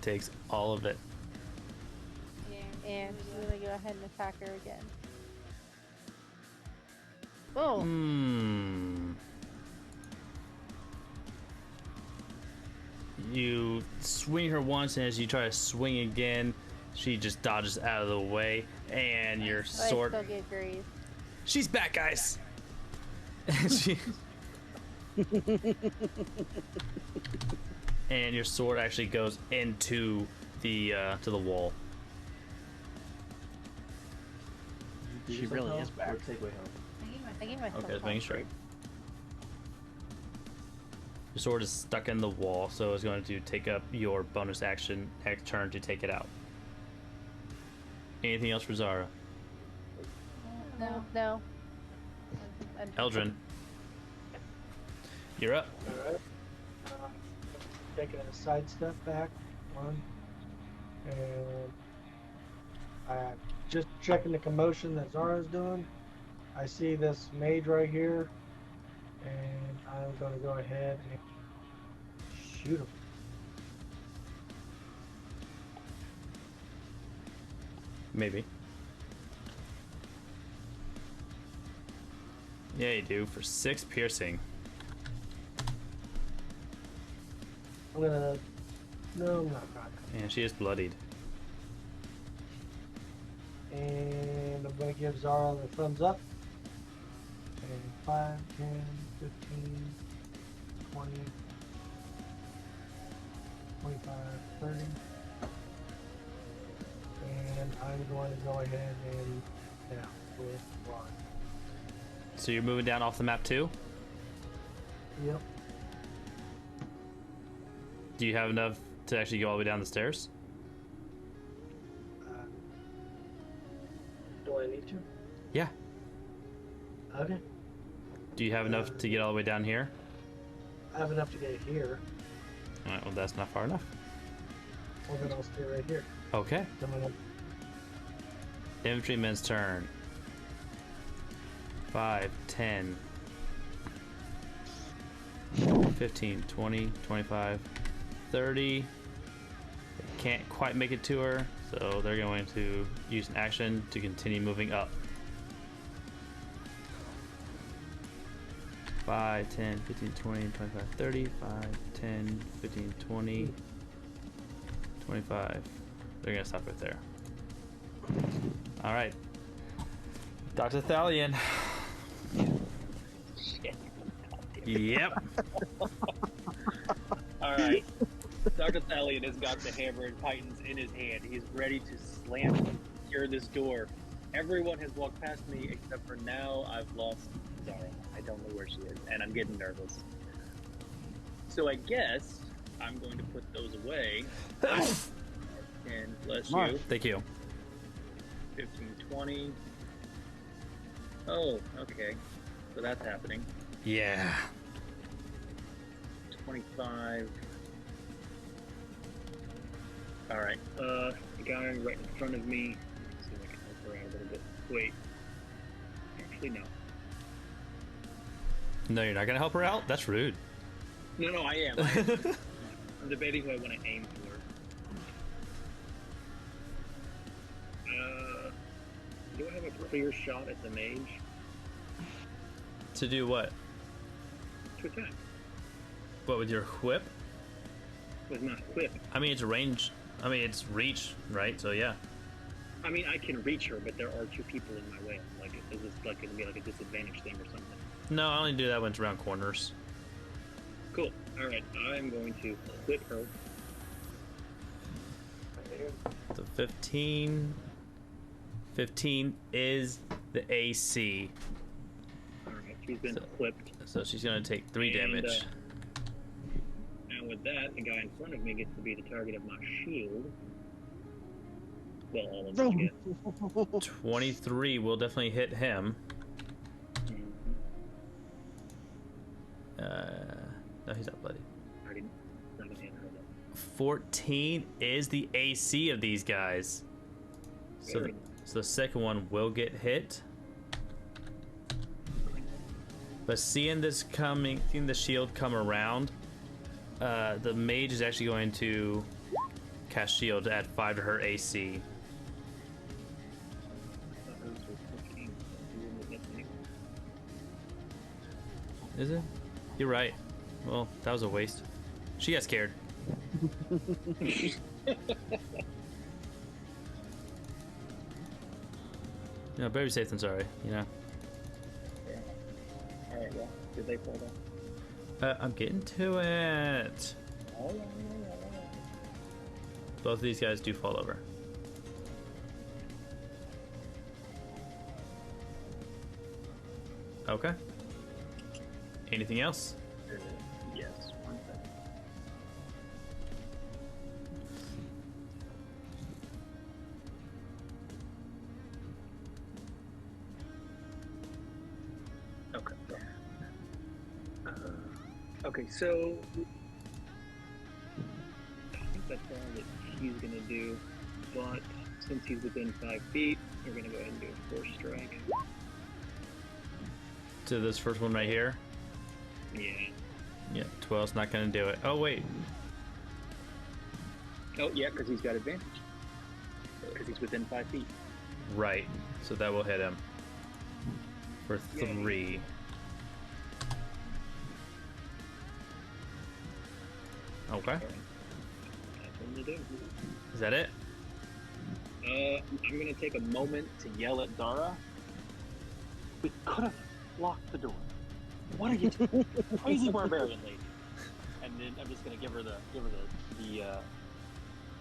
Takes all of it. And she's gonna go ahead and attack her again. Boom! You swing her once, and as you try to swing again, she just dodges out of the way, and your sword. I still get grazed. She's back, guys. She... and your sword actually goes into the wall. She really is back. I gave myself Okay, just one. making sure. Your sword is stuck in the wall, so it's going to take up your bonus action next turn to take it out. Anything else for Zara? No. Eldrin, you're up. Alright. Taking a side step back. One. And just checking the commotion that Zara's doing. I see this mage right here. And I'm going to go ahead and shoot him. Maybe. Yeah, you do, for 6 piercing. I'm gonna... No, I'm not. And she is bloodied. And I'm gonna give Zara the thumbs up. And 5, 10, 15, 20, 25, 30. And I'm going to go ahead and down with 1. So you're moving down off the map too? Yep. Do you have enough to actually go all the way down the stairs? Do I need to? Yeah. Okay. Do you have enough to get all the way down here? I have enough to get here. Alright, well that's not far enough. Well, then I'll stay right here. Okay. Then I'm gonna... Infantryman's turn. 5, 10, 15, 20, 25, 30. They can't quite make it to her, so they're going to use an action to continue moving up. 5, 10, 15, 20, 25, 30, 5, 10, 15, 20, 25. They're gonna stop right there. Alright. Dr. Thalion. Yep. Alright. Dr. Thalion has got the hammer and titans in his hand. He's ready to slam and secure this door. Everyone has walked past me except for now I've lost Zara. I don't know where she is, and I'm getting nervous. So I guess I'm going to put those away. And bless you. Thank you. 15, 20. Oh, okay. So that's happening. Yeah. 25. Alright, the guy right in front of me. Let's see if I can help her out a little bit. Wait. Actually, no. No, you're not gonna help her out? That's rude. No, I am. I'm debating who I want to aim for. Do I have a clear shot at the mage? To do what? To attack. What, with your whip? With my whip. I mean, it's range. I mean, it's reach, right? So, yeah. I mean, I can reach her, but there are 2 people in my way. Like, is this like going to be like a disadvantage thing or something? No, I only do that when it's around corners. Cool. Alright, I'm going to whip her. So 15. 15 is the AC. Alright, she's been whipped. So she's going to take 3 damage. And with that, the guy in front of me gets to be the target of my shield. Well, all of them get. 23 will definitely hit him. No, he's not bloody. 14 is the AC of these guys. So the second one will get hit. But seeing this coming, seeing the shield come around, the mage is actually going to cast shield to add 5 to her AC. Is it? You're right. Well, that was a waste. She got scared. No, better be safe than sorry, you know. Yeah. Alright, well, did they fall down? I'm getting to it. Both of these guys do fall over. Okay. Anything else? Yes. 1 second. Okay. Okay, so I think that's all that he's gonna do. But since he's within 5 feet, we're gonna go ahead and do a force strike. To this first one right here. Yeah. Yeah, 12's not gonna do it. Oh wait. Oh yeah, because he's got advantage. Because he's within 5 feet. Right. So that will hit him. For 3. Okay. That's what I'm gonna do. Is that it? I'm gonna take a moment to yell at Zara. We could have locked the door. What are you doing? Crazy barbarian lady. And then I'm just gonna give her the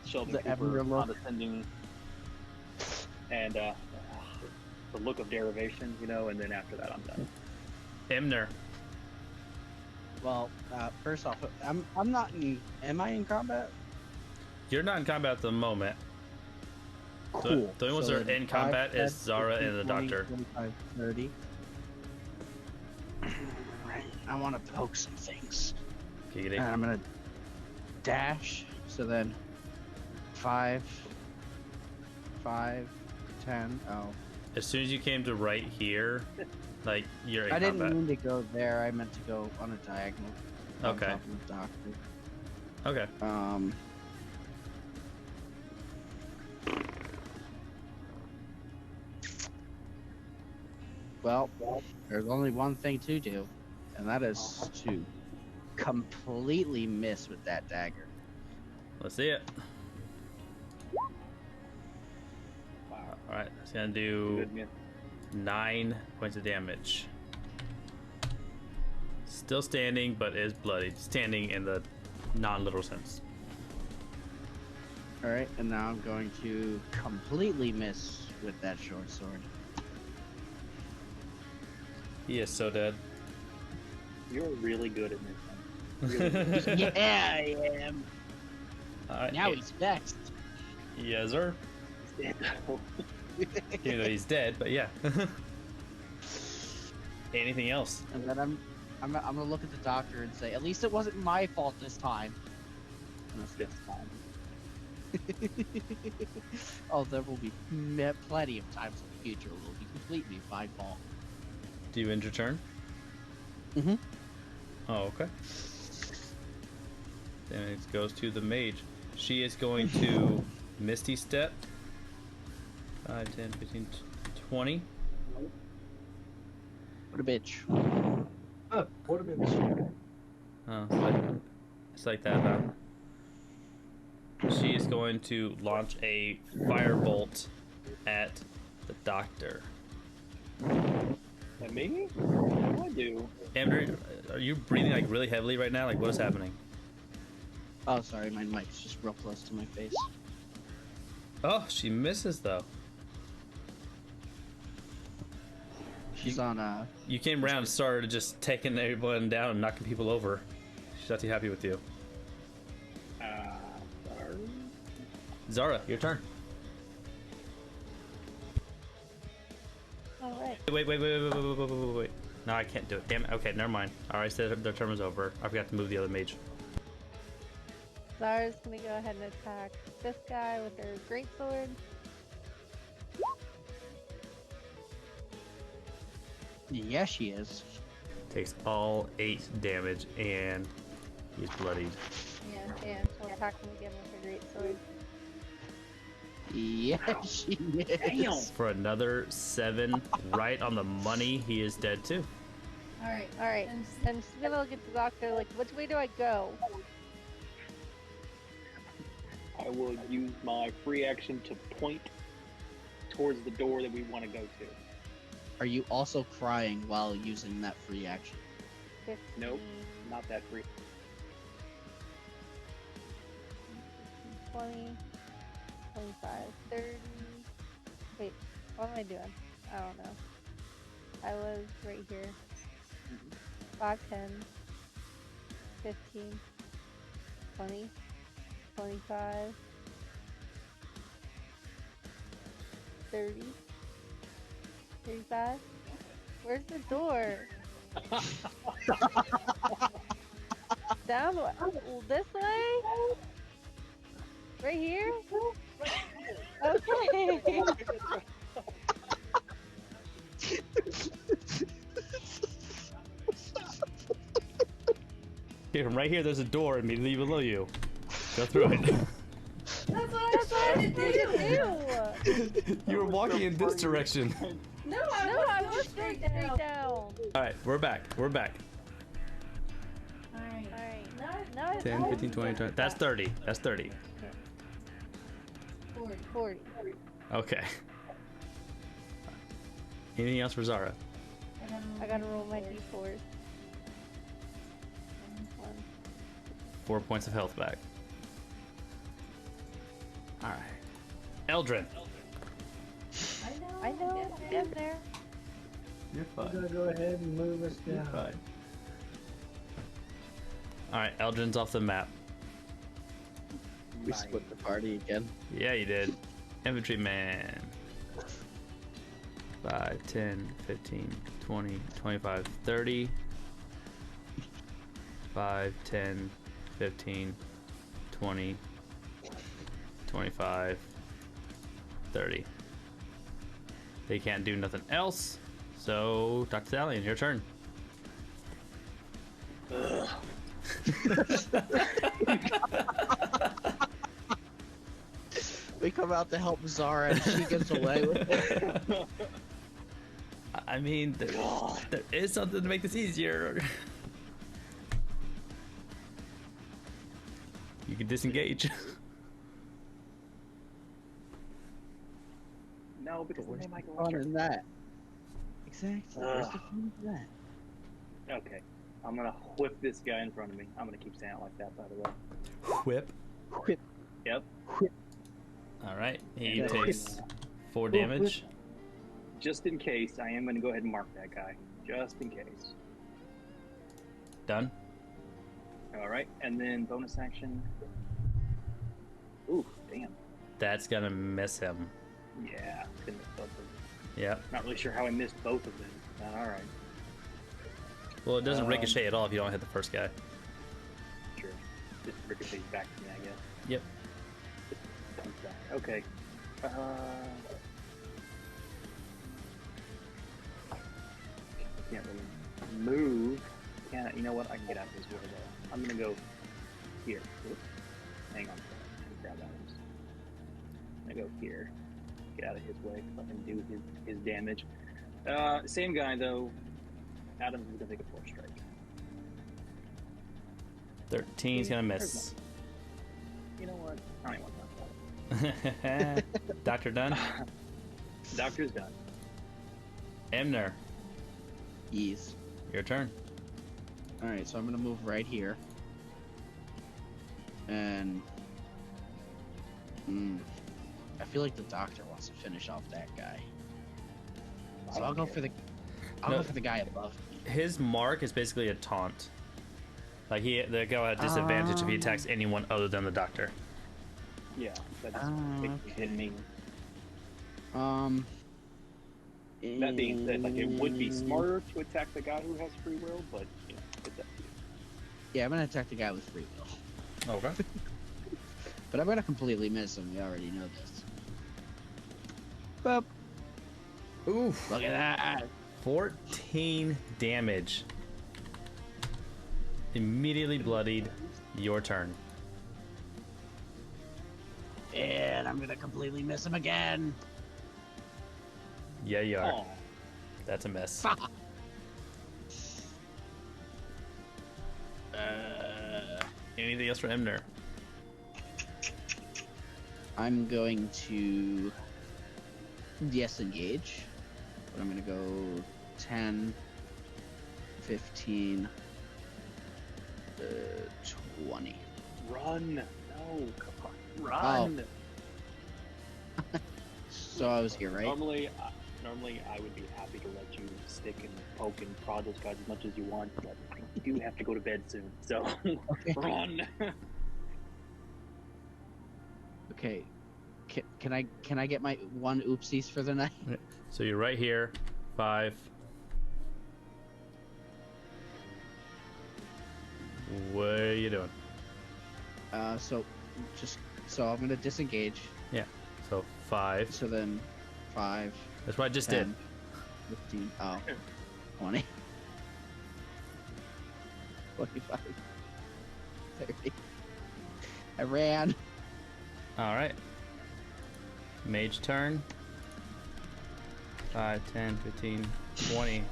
Sheldon Cooper condescending and the look of derivation, you know, and then after that I'm done. Emner. Well, first off, I'm not in. Am I in combat? You're not in combat at the moment. Cool. The only ones So that are in combat 5, is Zara 15, and the 20, doctor. 25, 30. Right. I want to poke some things. Giggity. And I'm gonna dash. So then 5, 10. Oh. As soon as you came to right here, like you're in I combat. didn't mean to go there. I meant to go on a diagonal. On Okay. top of the doctor. Okay. Well, there's only one thing to do, and that is to completely miss with that dagger. Let's see it. Alright, it's gonna do 9 points of damage. Still standing, but is bloodied. Standing in the non-literal sense. Alright, and now I'm going to completely miss with that short sword. He is so dead. You're really good at this. Really good. Yeah, I am. Now he's vexed. Yes, sir. He's dead though. Even though he's dead, but yeah. Anything else? And then I'm gonna look at the doctor and say, at least it wasn't my fault this time. This time. Oh, there will be plenty of times in the future it will be completely my fault. Do you end your turn? Mm-hmm. Oh, okay. Then it goes to the mage. She is going to Misty Step. 5, 10, 15, 20. What a bitch. What a bitch. Oh, it's like that, huh? She is going to launch a firebolt at the doctor. And me? What do I do? Amber, are you breathing like really heavily right now? Like, what is happening? Oh, sorry, my mic's just real close to my face. Oh, she misses though. She's on You came around and started just taking everyone down and knocking people over. She's not too happy with you. Sorry. Zara, your turn. Alright. Wait. No, I can't do it. Damn it. Okay, never mind. Alright, I said their turn was over. I forgot to move the other mage. Zara's gonna go ahead and attack this guy with her greatsword. Yeah, she is. Takes all 8 damage and he's bloodied. Yeah, and she'll attack him again with her greatsword. Yeah, she is. Damn. For another 7, right on the money, he is dead too. Alright. And she's gonna look at the doctor like, which way do I go? I will use my free action to point towards the door that we want to go to. Are you also crying while using that free action? 15. Nope, not that free. 20. 25, 30. Wait, what am I doing? I don't know. I was right here. 5, 10, 15, 20, 25, 30, 35. Where's the door? Down this way? Right here? Okay. Okay, from right here, there's a door immediately below you. Go through it. That's what I'm trying to do. You were walking in this direction. No, I was straight down. All right, we're back. We're back. Alright. 10, 15, 20, 20. That's 30. That's 30. 40. Okay. Anything else for Zara? I gotta roll my d4s. 4 points of health back. All right. Eldrin. I know. Get there. You're I'm fine. gonna go ahead and move us You're down. fine. All right, Eldrin's off the map. We split the party again. Yeah, you did. Infantryman. 5, 10, 15, 20, 25, 30. 5, 10, 15, 20, 25, 30. They can't do nothing else. So, Dr. Stallion, your turn. We come out to help Zara and she gets away with it. I mean, there is something to make this easier. You can disengage. No, because then they might go Fun after. in that. Exactly. Where's the fun in that? Okay, I'm gonna whip this guy in front of me. I'm gonna keep saying it like that, by the way. Whip. Whip. Yep. All right. He Yeah. takes 4 damage. Just in case, I am gonna go ahead and mark that guy. Just in case. Done. All right, and then bonus action. Ooh, damn. That's gonna miss him. Yeah, gonna miss both of them. Yep. Not really sure how I missed both of them. All right. Well, it doesn't ricochet at all if you don't hit the first guy. Sure. Just ricochets back to me, I guess. Yep. Comes back. Okay. Can't really move. Can't. You know what? I can get out of his way though. I'm gonna go here. Oops. Hang on. Grab items. I'm gonna go here. Get out of his way. Let him do his damage. Same guy though. Adams is gonna take a 4 strike. 13's gonna miss. You know what? I don't even want that. Doctor done? Doctor's done. Emner, Ease. your turn. Alright, so I'm gonna move right here. And I feel like the doctor wants to finish off that guy. So I'll go for the guy above me. His mark is basically a taunt. Like the guy will have disadvantage if he attacks anyone other than the doctor. Yeah, that's hitting me. That being said, like it would be smarter to attack the guy who has free will, but you know, it's up to you. Yeah, I'm gonna attack the guy with free will. Okay. But I'm gonna completely miss him. We already know this. Boop. Oof. Look at that. 14 damage. Immediately bloodied. Your turn. And I'm gonna completely miss him again. Yeah, you are. Aw. That's a miss. Anything else for Emner? I'm going to disengage. But I'm gonna go 10, 15, 20. Run! No, come on, run! So I was here, right? Normally I would be happy to let you stick and poke and prod those guys as much as you want, but I do have to go to bed soon, so run. Okay. Can I get my one oopsies for the night? So you're right here. 5. What are you doing? So I'm gonna disengage. Yeah. So 5. So then 5. That's what I just 10, 15. Oh. 20. 25. 30. I ran. All right. Mage turn. 5, 10, 15, 20.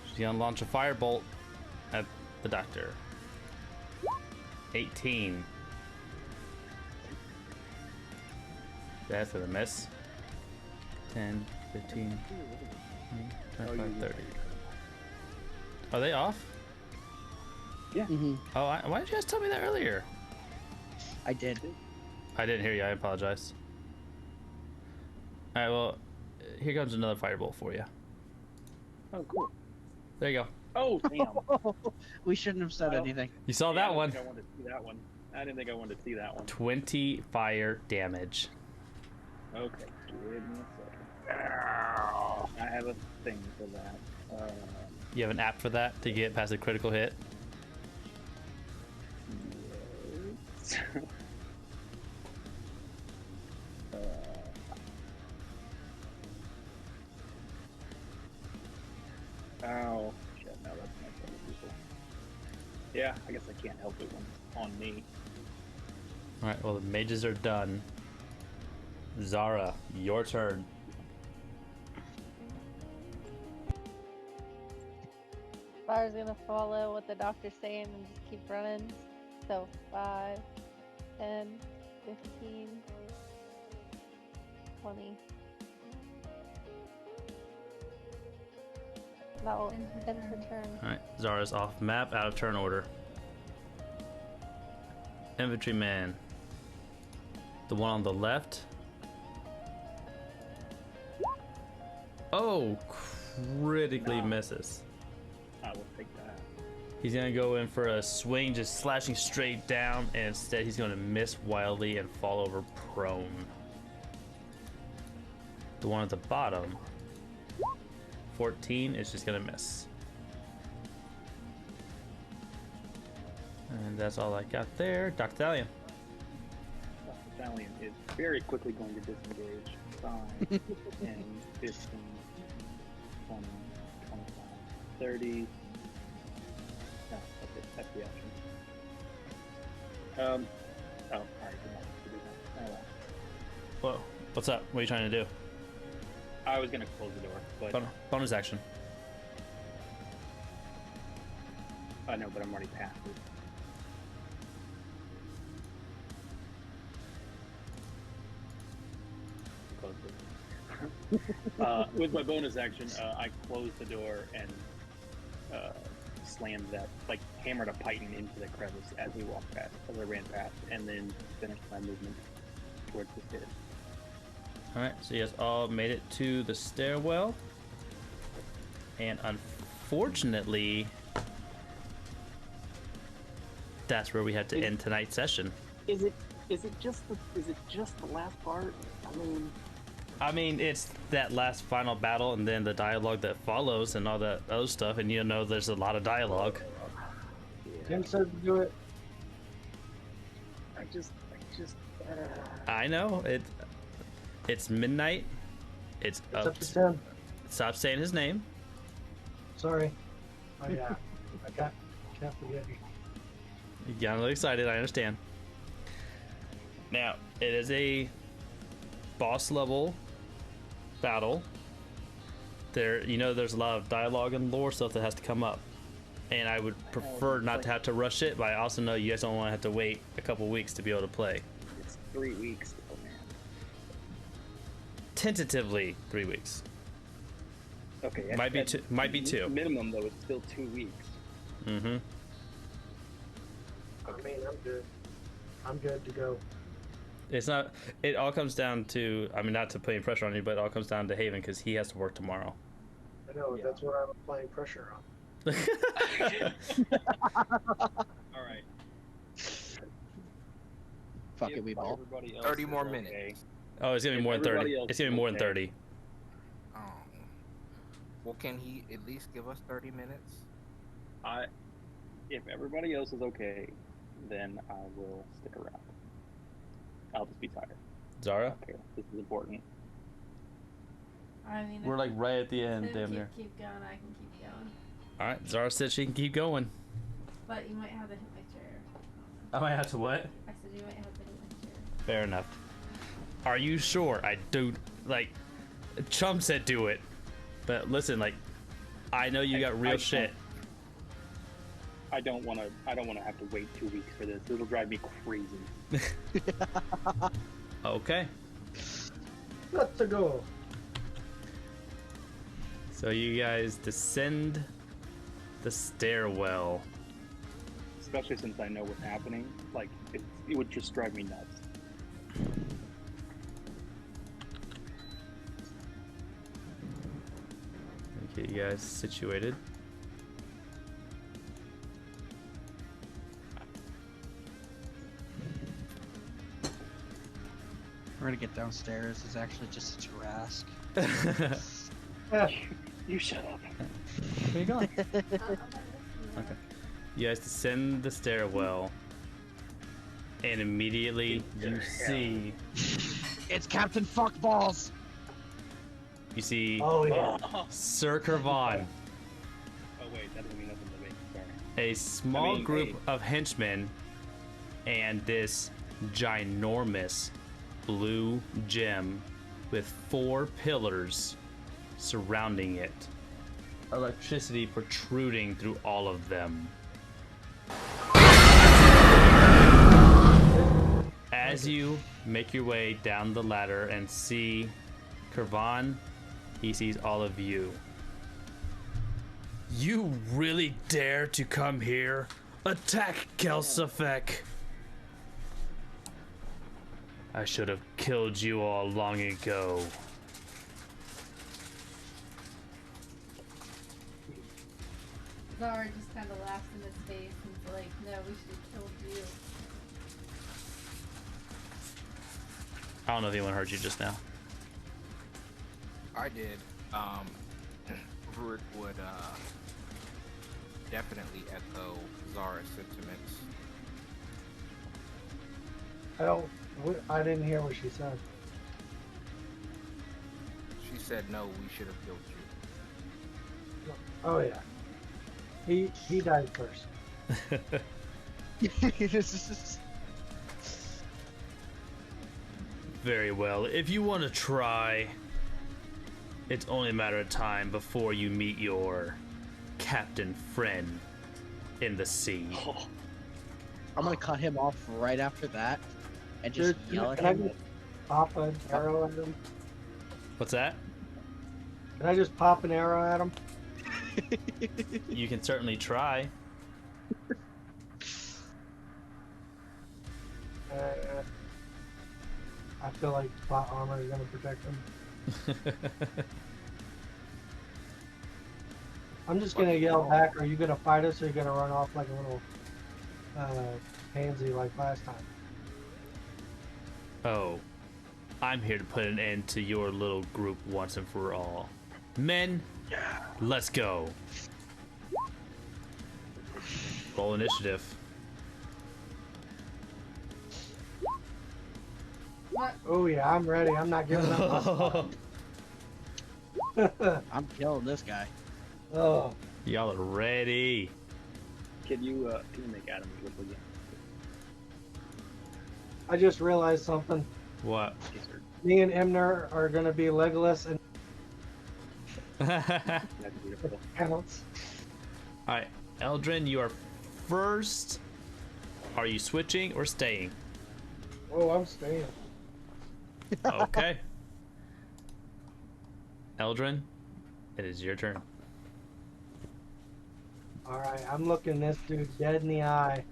She's gonna launch a firebolt at the doctor. 18. That's gonna miss. 10, 15, 20, 25, 30. Are they off? Yeah. Oh, why did you guys tell me that earlier? I did. I didn't hear you. I apologize. All right, well, here comes another firebolt for you. Oh, cool. There you go. Oh, damn. We shouldn't have said anything. You saw that one. I wanted to see that one. I didn't think I wanted to see that one. 20 fire damage. Okay, give me a second. I have a thing for that. You have an app for that to get past a critical hit? Yes. Oh, shit, no, that's not so useful. Yeah, I guess I can't help it when it's on me. Alright, well, the mages are done. Zara, your turn. Zara's gonna follow what the doctor's saying and just keep running. So 5, 10, 15, 20. That will end her turn. Alright, Zara's off map, out of turn order. Infantryman. The one on the left. Oh, critically misses. I will take that. He's gonna go in for a swing, just slashing straight down, and instead he's gonna miss wildly and fall over prone. The one at the bottom, 14, is just gonna miss. And that's all I got there. Dr. Thalion. Dr. Thalion is very quickly going to disengage. 5, 10, 15, 20, 25, 30. No, that's it. That's the option. Oh, alright, good luck to do that. Oh, well. Whoa, what's up? What are you trying to do? I was gonna close the door, but Bonus action. I know, but I'm already past it. With my bonus action, I closed the door and slammed that, like, hammered a python into the crevice as we walked past, as I ran past, and then finished my movement towards the stairs. Alright, so you guys all made it to the stairwell. And unfortunately, that's where we had to end tonight's session. Is it just the last part? I mean, it's that last final battle and then the dialogue that follows and all that other stuff, and you know there's a lot of dialogue. Tim said to do it. I know, it's midnight. It's up to Tim. Stop saying his name. Sorry. Oh yeah. I can't forget you. You got a little excited, I understand. Now, it is a boss level battle. There's a lot of dialogue and lore stuff that has to come up. And I would prefer not to have to rush it, but I also know you guys don't want to have to wait a couple weeks to be able to play. It's 3 weeks. Oh man. Tentatively 3 weeks. Okay. Might be two. Minimum though, it's still 2 weeks. Mm-hmm. I mean, I'm good. I'm good to go. It's not. It all comes down to. I mean, not to put any pressure on you, but it all comes down to Haven because he has to work tomorrow. I know, that's what I'm applying pressure on. All right. Fuck it, we ball. 30 more minutes. Oh, it's gonna be more than 30. It's gonna be more than 30. Oh. Well, can he at least give us 30 minutes? If everybody else is okay, then I will stick around. I'll just be tired. Zara? I don't care. This is important. I mean, We're like right at the end, damn near. Keep going. I can keep going. All right, Zara said she can keep going. But you might have to hit my chair. I might have to what? I said you might have to hit my chair. Fair enough. Are you sure? I do. Like, Chum said do it, but listen, like, I know you got real shit. I don't want to have to wait 2 weeks for this. It'll drive me crazy. Okay. Let's go. So you guys descend the stairwell. Especially since I know what's happening. Like, it would just drive me nuts. Get you guys situated. We're gonna get downstairs. It's actually just a Tarask. You shut up. Where you going? Okay. You guys descend the stairwell, and immediately you see. It's Captain Fuckballs. You see. Oh yeah. Sir Kervon. Oh wait, that doesn't mean nothing to me. Sorry. A small group of henchmen, and this ginormous blue gem with 4 pillars surrounding it. Electricity protruding through all of them. As you make your way down the ladder and see Kervon, he sees all of you. You really dare to come here? Attack, Kelsyfek! I should have killed you all long ago. Zara just kind of laughs in his face and is like, no, we should have killed you. I don't know if anyone heard you just now. I did. Rurik would definitely echo Zara's sentiments. I didn't hear what she said. She said, no, we should have killed you. Oh yeah. He died first. Very well. If you want to try, it's only a matter of time before you meet your captain friend in the sea. I'm gonna cut him off right after that and just yell at can I him. just pop an arrow at him? What's that? Can I just pop an arrow at him? You can certainly try. I feel like plot armor is gonna protect him. I'm just gonna yell back, are you gonna fight us or are you gonna run off like a little pansy like last time? Oh, I'm here to put an end to your little group once and for all. Men, let's go. Roll initiative. Oh yeah, I'm ready. I'm not giving up. I'm killing this guy. Oh. Y'all are ready. Can you make Adam flip again? I just realized something. What? Me and Emner are gonna be Legolas and That's beautiful. counts. Alright, Eldrin, you are first. Are you switching or staying? Oh, I'm staying. Okay. Eldrin, it is your turn. Alright, I'm looking this dude dead in the eye.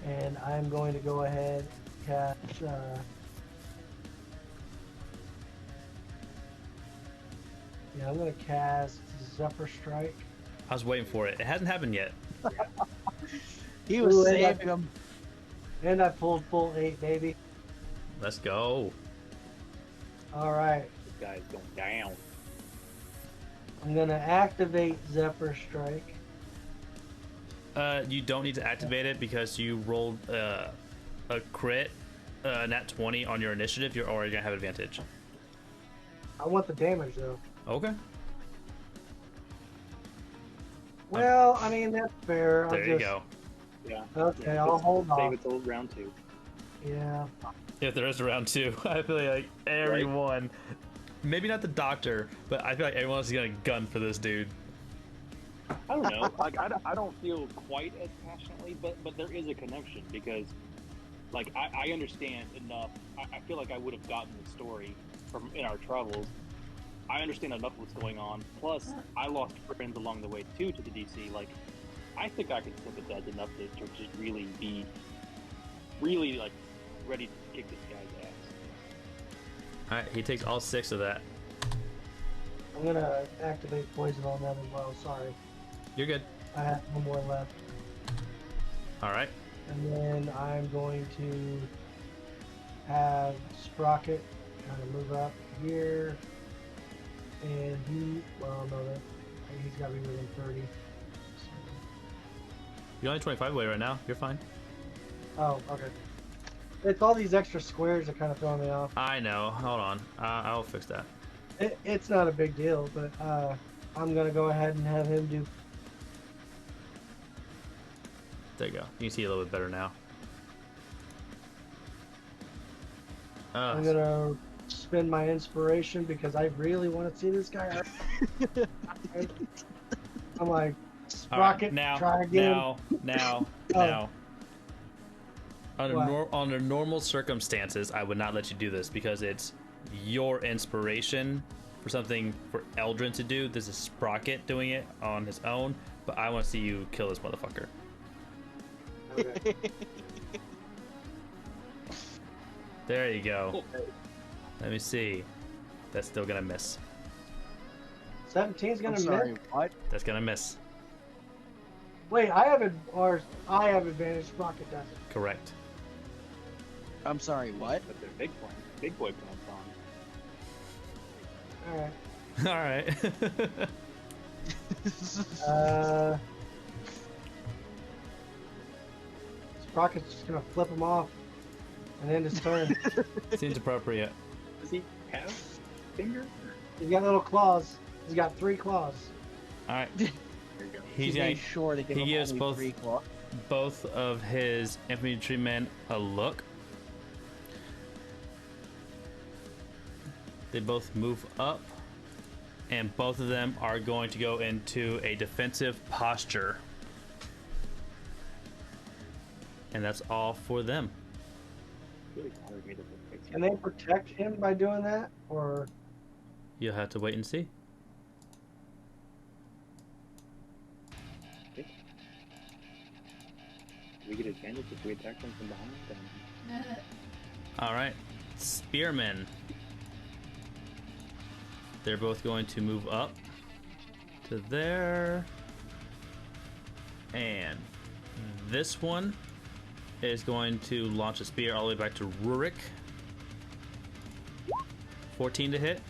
and I'm going to go ahead and cast. Yeah, I'm going to cast Zephyr Strike. I was waiting for it. It hasn't happened yet. He was Ooh, saving him. And I pulled full 8, baby. Let's go. All right. This guy's going down. I'm going to activate Zephyr Strike. You don't need to activate it because you rolled a crit, nat 20 on your initiative. You're already gonna have advantage. I want the damage though. Okay. Well, I mean that's fair. There you go. Yeah. Okay, Yeah, I'll hold save off. it till round 2. Yeah. If there is a round 2, I feel like everyone, maybe not the doctor, but I feel like everyone else is gonna gun for this dude. I don't know. Like I don't feel quite as passionately, but there is a connection because, like, I understand enough. I feel like I would have gotten the story from in our travels. I understand enough of what's going on. Plus, I lost friends along the way too to the DC. Like, I think I can sympathize enough to just really be, like, ready to kick this guy's ass. All right, he takes all 6 of that. I'm gonna activate poison on them as well. Sorry. You're good. I have one more left. All right. And then I'm going to have Sprocket kind of move up here. And well, no, he's got to be within 30. You're only 25 away right now. You're fine. Oh, okay. It's all these extra squares that kind of throw me off. I know. Hold on. I'll fix that. It's not a big deal, but I'm going to go ahead and have him do. There you go. You can see a little bit better now. I'm going to spend my inspiration because I really want to see this guy hurt. I'm like, Sprocket, now, try again. Now. Under normal circumstances, I would not let you do this because it's your inspiration for something for Eldrin to do. This is Sprocket doing it on his own, but I want to see you kill this motherfucker. Okay. There you go. Let me see. That's still gonna miss. 17's gonna miss. What? That's gonna miss. Wait, I have advantage. Sprocket doesn't. Correct. I'm sorry, what? But they're big boy plans on. All right. All right. Sprocket's just gonna flip him off and end his turn. Seems appropriate. Does he have fingers? He's got little claws. He's got 3 claws. All right. There you go. He made sure to give him gives only 3 claws. both of his infantrymen a look. They both move up, and both of them are going to go into a defensive posture. And that's all for them. Can they protect him by doing that, or? You'll have to wait and see. Do we get advantage if we attack them from behind? All right, spearmen. They're both going to move up to there, and this one is going to launch a spear all the way back to Rurik. 14 to hit.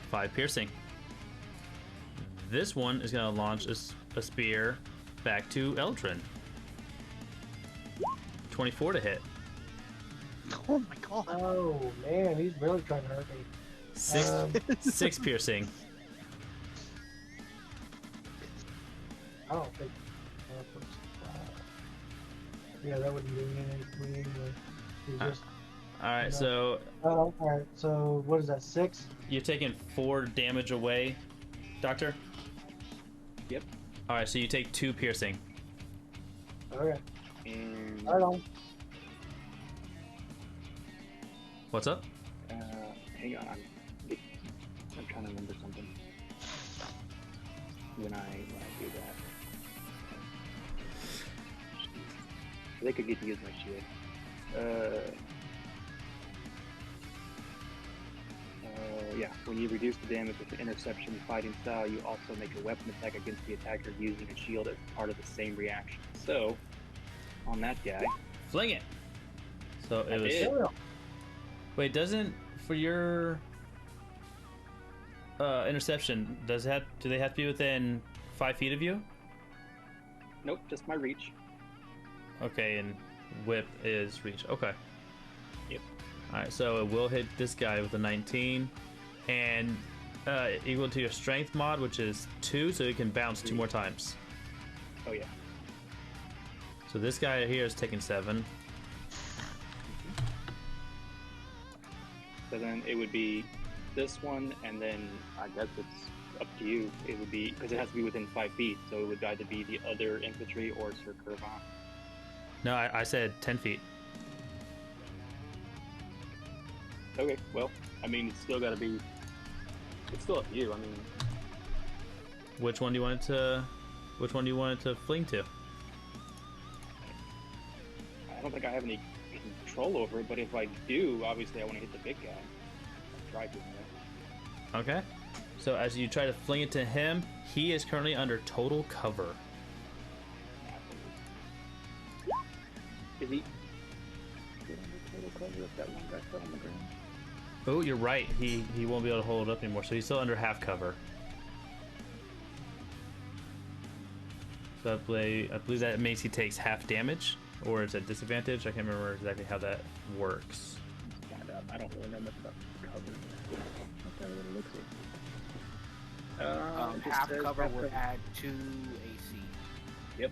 5 piercing. This one is going to launch a spear back to Eldrin. 24 to hit. Oh my god. Oh man, he's really trying to hurt me. 6 piercing. I don't think. Yeah, that wouldn't do anything anyway. He's just. All right, so. Oh, all right. So what is that? 6? You're taking 4 damage away, Doctor. Yep. All right, so you take 2 piercing. Okay. And Right on. What's up? Hang on. I'm trying to remember something. When I do that. They could get to use my shield. Yeah, when you reduce the damage with the interception fighting style, you also make a weapon attack against the attacker using a shield as part of the same reaction. So, on that guy, Fling it. So it I was. did. Wait, doesn't for your interception? Do they have to be within 5 feet of you? Nope, just my reach. Okay, and whip is reach. Okay. Yep. All right, so it will hit this guy with a 19, and equal to your strength mod, which is 2, so it can bounce 2 more times. Oh yeah. So this guy here is taking 7. So then it would be this one, and then I guess it's up to you. It would be, because it has to be within 5 feet, so it would either be the other infantry or Sir Curvon. No, I said 10 feet. Okay, well, I mean, it's still got to be. It's still up to you. I mean, Which one do you want it to? Which one do you want it to fling to? I don't think I have any control over it, but if I do, obviously I want to hit the big guy. I'll try to. Right? Okay. So as you try to fling it to him, he is currently under total cover. Is he? Total cover if that one guy fell on the ground. Oh, you're right. He won't be able to hold it up anymore, so he's still under half cover. So I believe that means he takes half damage, or it's a disadvantage. I can't remember exactly how that works. Find out. I don't really know much about cover. What that really looks like. Half cover would add 2 AC. Yep.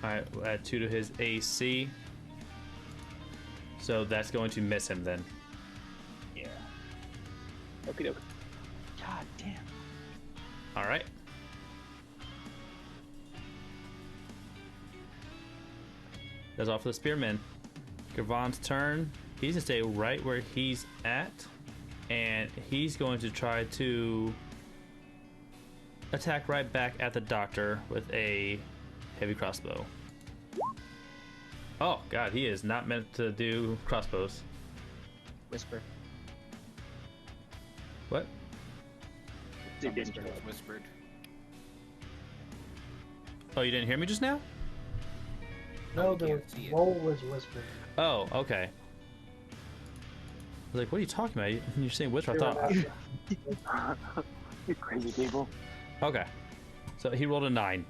Alright, we'll add 2 to his AC. So that's going to miss him then. Yeah. Okie doke. God damn. Alright. That's all for the spearman. Gavon's turn. He's gonna stay right where he's at, and he's going to try to attack right back at the doctor with a heavy crossbow. Oh god, he is not meant to do crossbows. Whisper. What? Whispered. Oh, you didn't hear me just now? No, the roll was whispered. Oh, okay. I was like, what are you talking about? You're saying whisper. I thought. You crazy people. Okay. So he rolled a 9.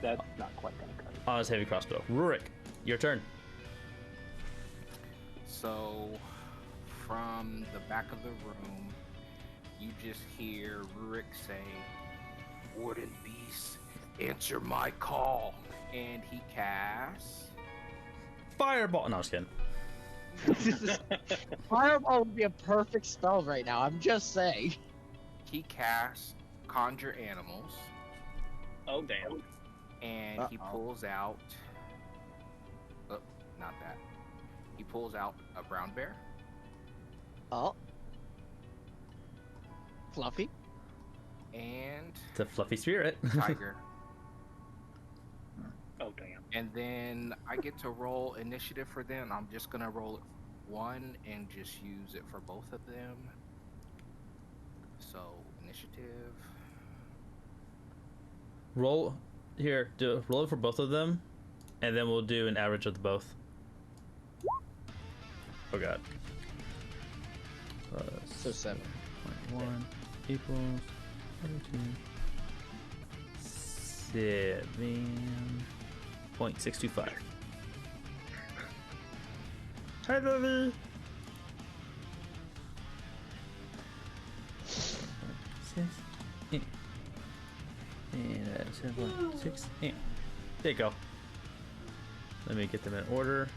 That's not quite gonna cut it. On his heavy crossbow. Rurik, your turn. So, from the back of the room, you just hear Rurik say, "Warden Beast, answer my call." And he casts Fireball. No, I was kidding. Fireball would be a perfect spell right now. I'm just saying. He casts Conjure Animals. Oh damn. And he pulls out. Oh, not that. He pulls out a brown bear. Oh. Fluffy. And It's a fluffy spirit. tiger. Oh damn. And then I get to roll initiative for them. I'm just gonna roll it 1 and just use it for both of them. So initiative. Roll here. Roll it for both of them, and then we'll do an average of the both. Oh god. So 7. 1 equals 7.625. Hi, Lily. 6, 8. And 7.6. There you go. Let me get them in order.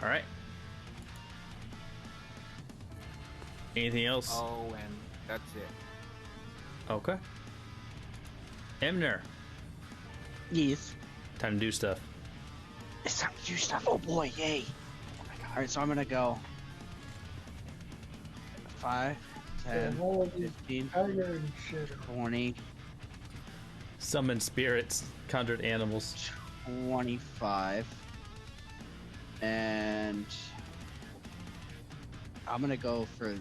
All right. Anything else? Oh, and that's it. Okay. Emner. Yes. Time to do stuff. It's time to do stuff. Oh boy, yay. Oh my god. Alright, so I'm gonna go 5, 10, 15, 20. Summon spirits, conjured animals. 25. And I'm gonna go for.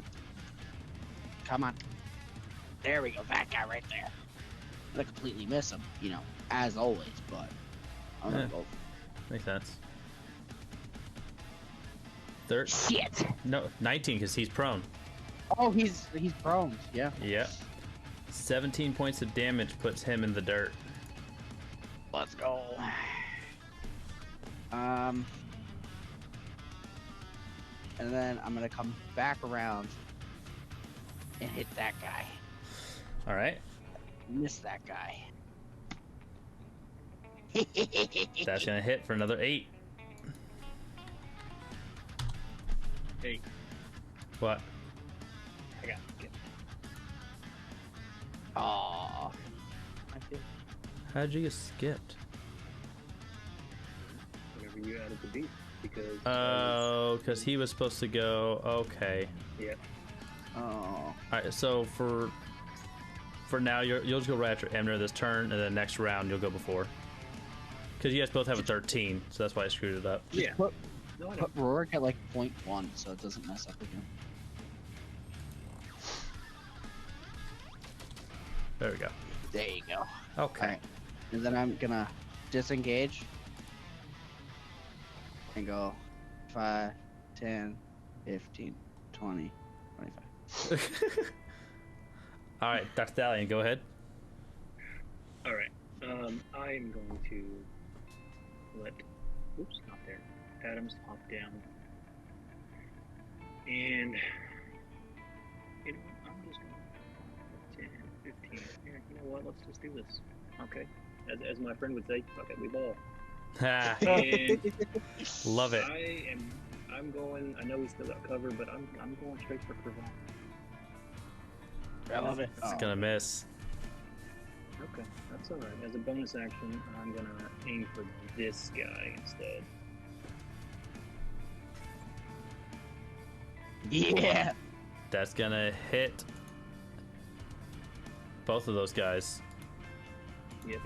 Come on. There we go. That guy right there. I'm gonna completely miss him, you know, as always, but I'm gonna go. Makes sense. 30. Shit. No, 19 because he's prone. Oh, he's prone. Yeah. Yeah. 17 points of damage puts him in the dirt. Let's go. And then I'm gonna come back around and hit that guy. All right. Miss that guy. That's gonna hit for another 8. Hey. What? I got it. Aww. How'd you get skipped? Whenever you added the beat, because. Oh, because he was supposed to go. Okay. Yeah. Oh. All right. So for now, you'll just go right after Emner this turn, and then next round you'll go before. Because you guys both have a 13, so that's why I screwed it up. Yeah. Put Rorik at like 0.1 so it doesn't mess up again. There we go. There you go. Okay. Right. And then I'm gonna disengage and go 5, 10, 15, 20, 25. All right, Dr. Thalion, go ahead. All right. I am going to let. Oops, not there. Adams hop down. And you know what? I'm just going 10, 15. Yeah, you know what? Let's just do this. Okay. As my friend would say, fuck it, we ball. And Love it. I'm going. I know we still got cover, but I'm going straight for Cravan. I love it. It's gonna miss. Okay, that's alright. As a bonus action, I'm gonna aim for this guy instead. Yeah. That's gonna hit both of those guys. Yep.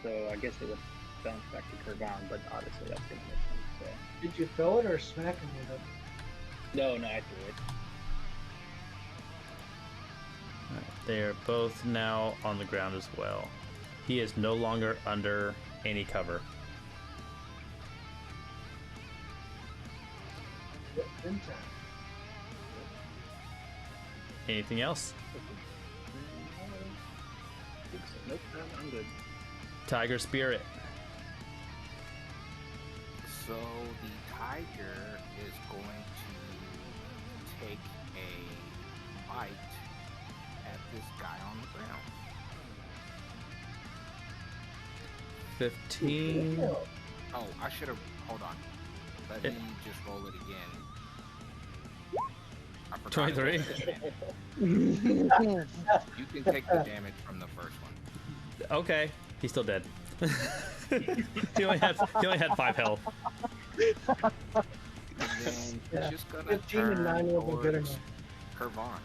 So I guess it would bounce back to Cravan, but obviously that's gonna miss him. So. Did you throw it or smack him with it? No, I threw it. They are both now on the ground as well. He is no longer under any cover. Anything else? Nope, I'm good. Tiger Spirit. So the tiger is going to take a bite at this guy on the ground. 15. Oh, I should have. Hold on. Let me just roll it again. I forgot 23. You can take the damage from the first one. Okay, he's still dead. he only had 5 health. And then he's just gonna 15 and 9 will be good enough. Cravan.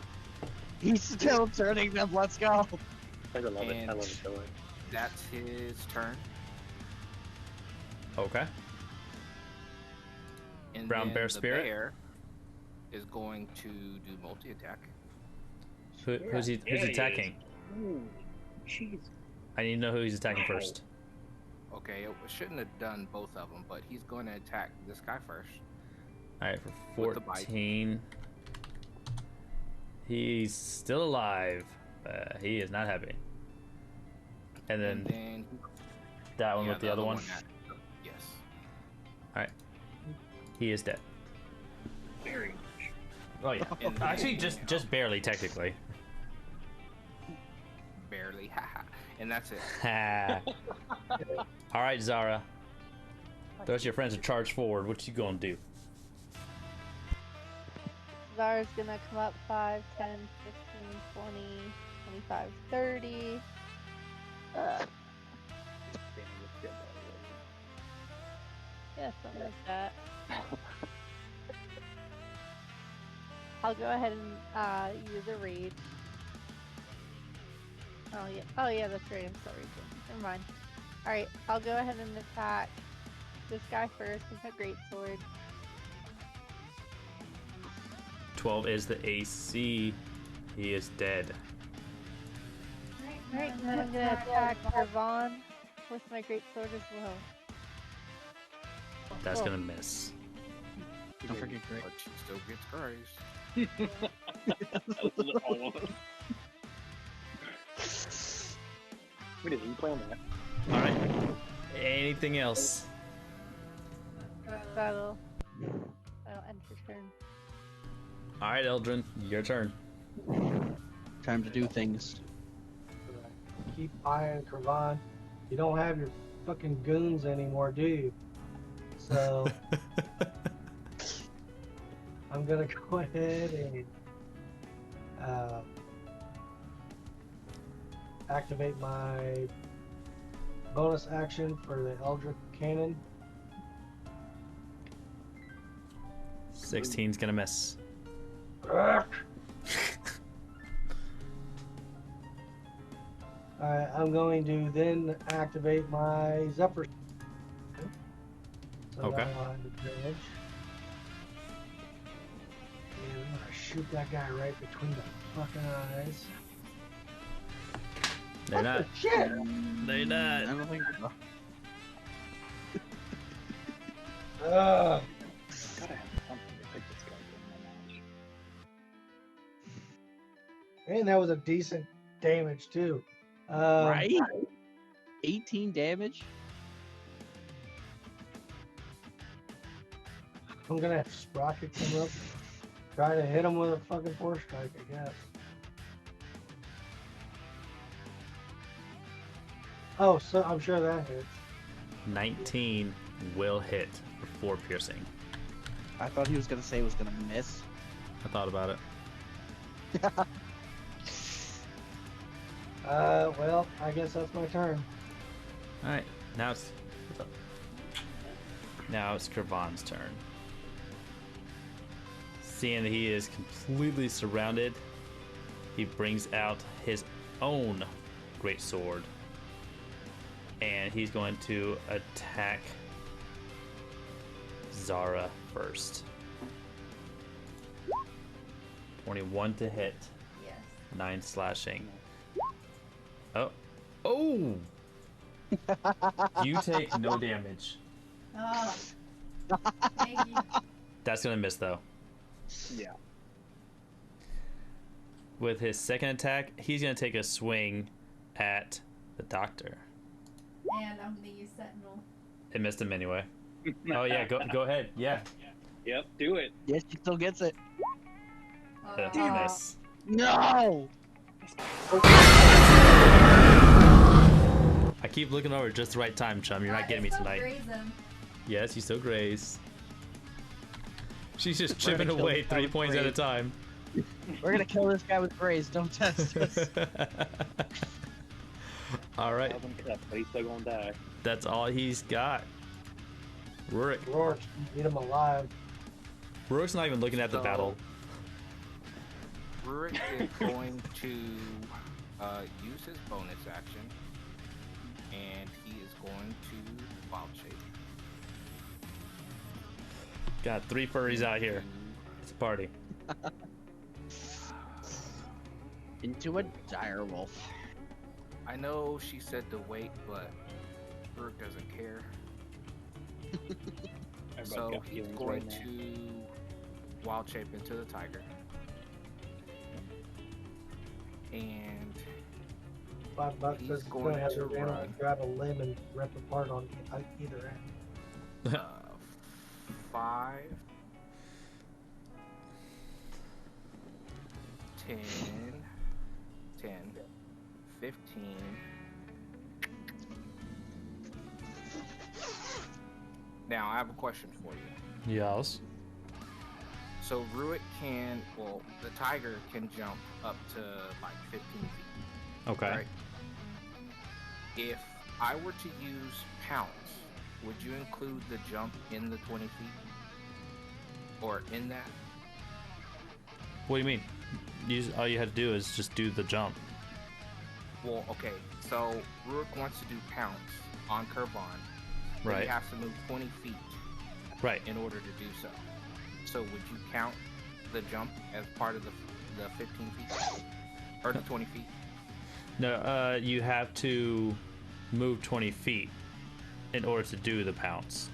He's still turning them. Let's go. I love it. And I love it so much. that's his turn. Okay. And Brown then bear the spirit? bear is going to do multi-attack. Who's attacking? Ooh, jeez. I need to know who he's attacking first. Okay, it shouldn't have done both of them, but he's going to attack this guy first. Alright, for With the bite. 14. He's still alive. He is not happy. And then that one with the other one. Yes. Alright. He is dead. Very much. Oh yeah. And Actually, just barely, technically. Barely, haha. And that's it. Ha. Alright, Zara. The rest of your friends are charged forward. What you gonna do? Zara's gonna come up 5, 10, 15, 20, 25, 30. Yeah, something like that. I'll go ahead and use a rage. Oh yeah, that's right. I'm sorry. Never mind. All right, I'll go ahead and attack this guy first with a great sword. 12 is the AC. He is dead. All right, and then I'm gonna attack Ravon with my great sword as well. That's gonna miss. Don't forget Greg. But she still gets grazed. We didn't even plan that. All right. Anything else? That'll end your turn. All right, Eldrin, your turn. Time to do things. Keep eyeing Kravan. You don't have your fucking goons anymore, do you? So I'm gonna go ahead and activate my bonus action for the Eldritch Cannon. 16's gonna miss. Alright, I'm going to then activate my Zephyr. So Okay. now I'll have advantage. And I'm gonna shoot that guy right between the fucking eyes. They're not. Shit! They're not. I don't think so. Ugh. Gotta have something to take this guy down. And that was a decent damage too. Right? 18 damage? I'm gonna have Sprocket come up, try to hit him with a fucking force strike, I guess. Oh, so I'm sure that hits. 19 will hit for 4 piercing. I thought he was gonna say it was gonna miss. I thought about it. Well, I guess that's my turn. All right, now it's Kravan's turn. Seeing that he is completely surrounded, he brings out his own great sword, and he's going to attack Zara first. 21 to hit. Yes. 9 slashing. Oh! You take no damage. Oh. Thank you. That's gonna miss though. Yeah. With his second attack, he's gonna take a swing at the doctor. And I'm gonna use Sentinel. It missed him anyway. Oh yeah, go ahead. Yeah. Yep, do it. Yes, he still gets it. That's a miss. No! I keep looking over at just the right time, chum. You're not getting me tonight. Graze him. Yes, you still graze. She's just We're chipping gonna kill away this guy 3 with points at a graze. time. We're gonna kill this guy with graze. Don't test us. All right. But he's still gonna die. That's all he's got. Rurik. Rourke, eat him alive. Rurik's not even looking at the So- battle. Rurik is going to use his bonus action, and he is going to wild shape. Got 3 furries out here. It's a party. Into a dire wolf. I know she said to wait, but Rurik doesn't care. Everybody So got he's feelings going right now. to wild shape into the tiger. And $5 He's says going going to have to advantage run. to grab a limb and rip apart on either end. 5, 10, 10, 15. Now I have a question for you. Yes. So Rurik can, well, the tiger can jump up to like 15 feet. Okay. Right? If I were to use pounce, would you include the jump in the 20 feet? Or in that? What do you mean? All you had to do is just do the jump. Well, okay. So Rurik wants to do pounce on Kervon. But Right. he has to move 20 feet. Right. In order to do so. So would you count the jump as part of the 15 feet or the 20 feet? No, you have to move 20 feet in order to do the pounce.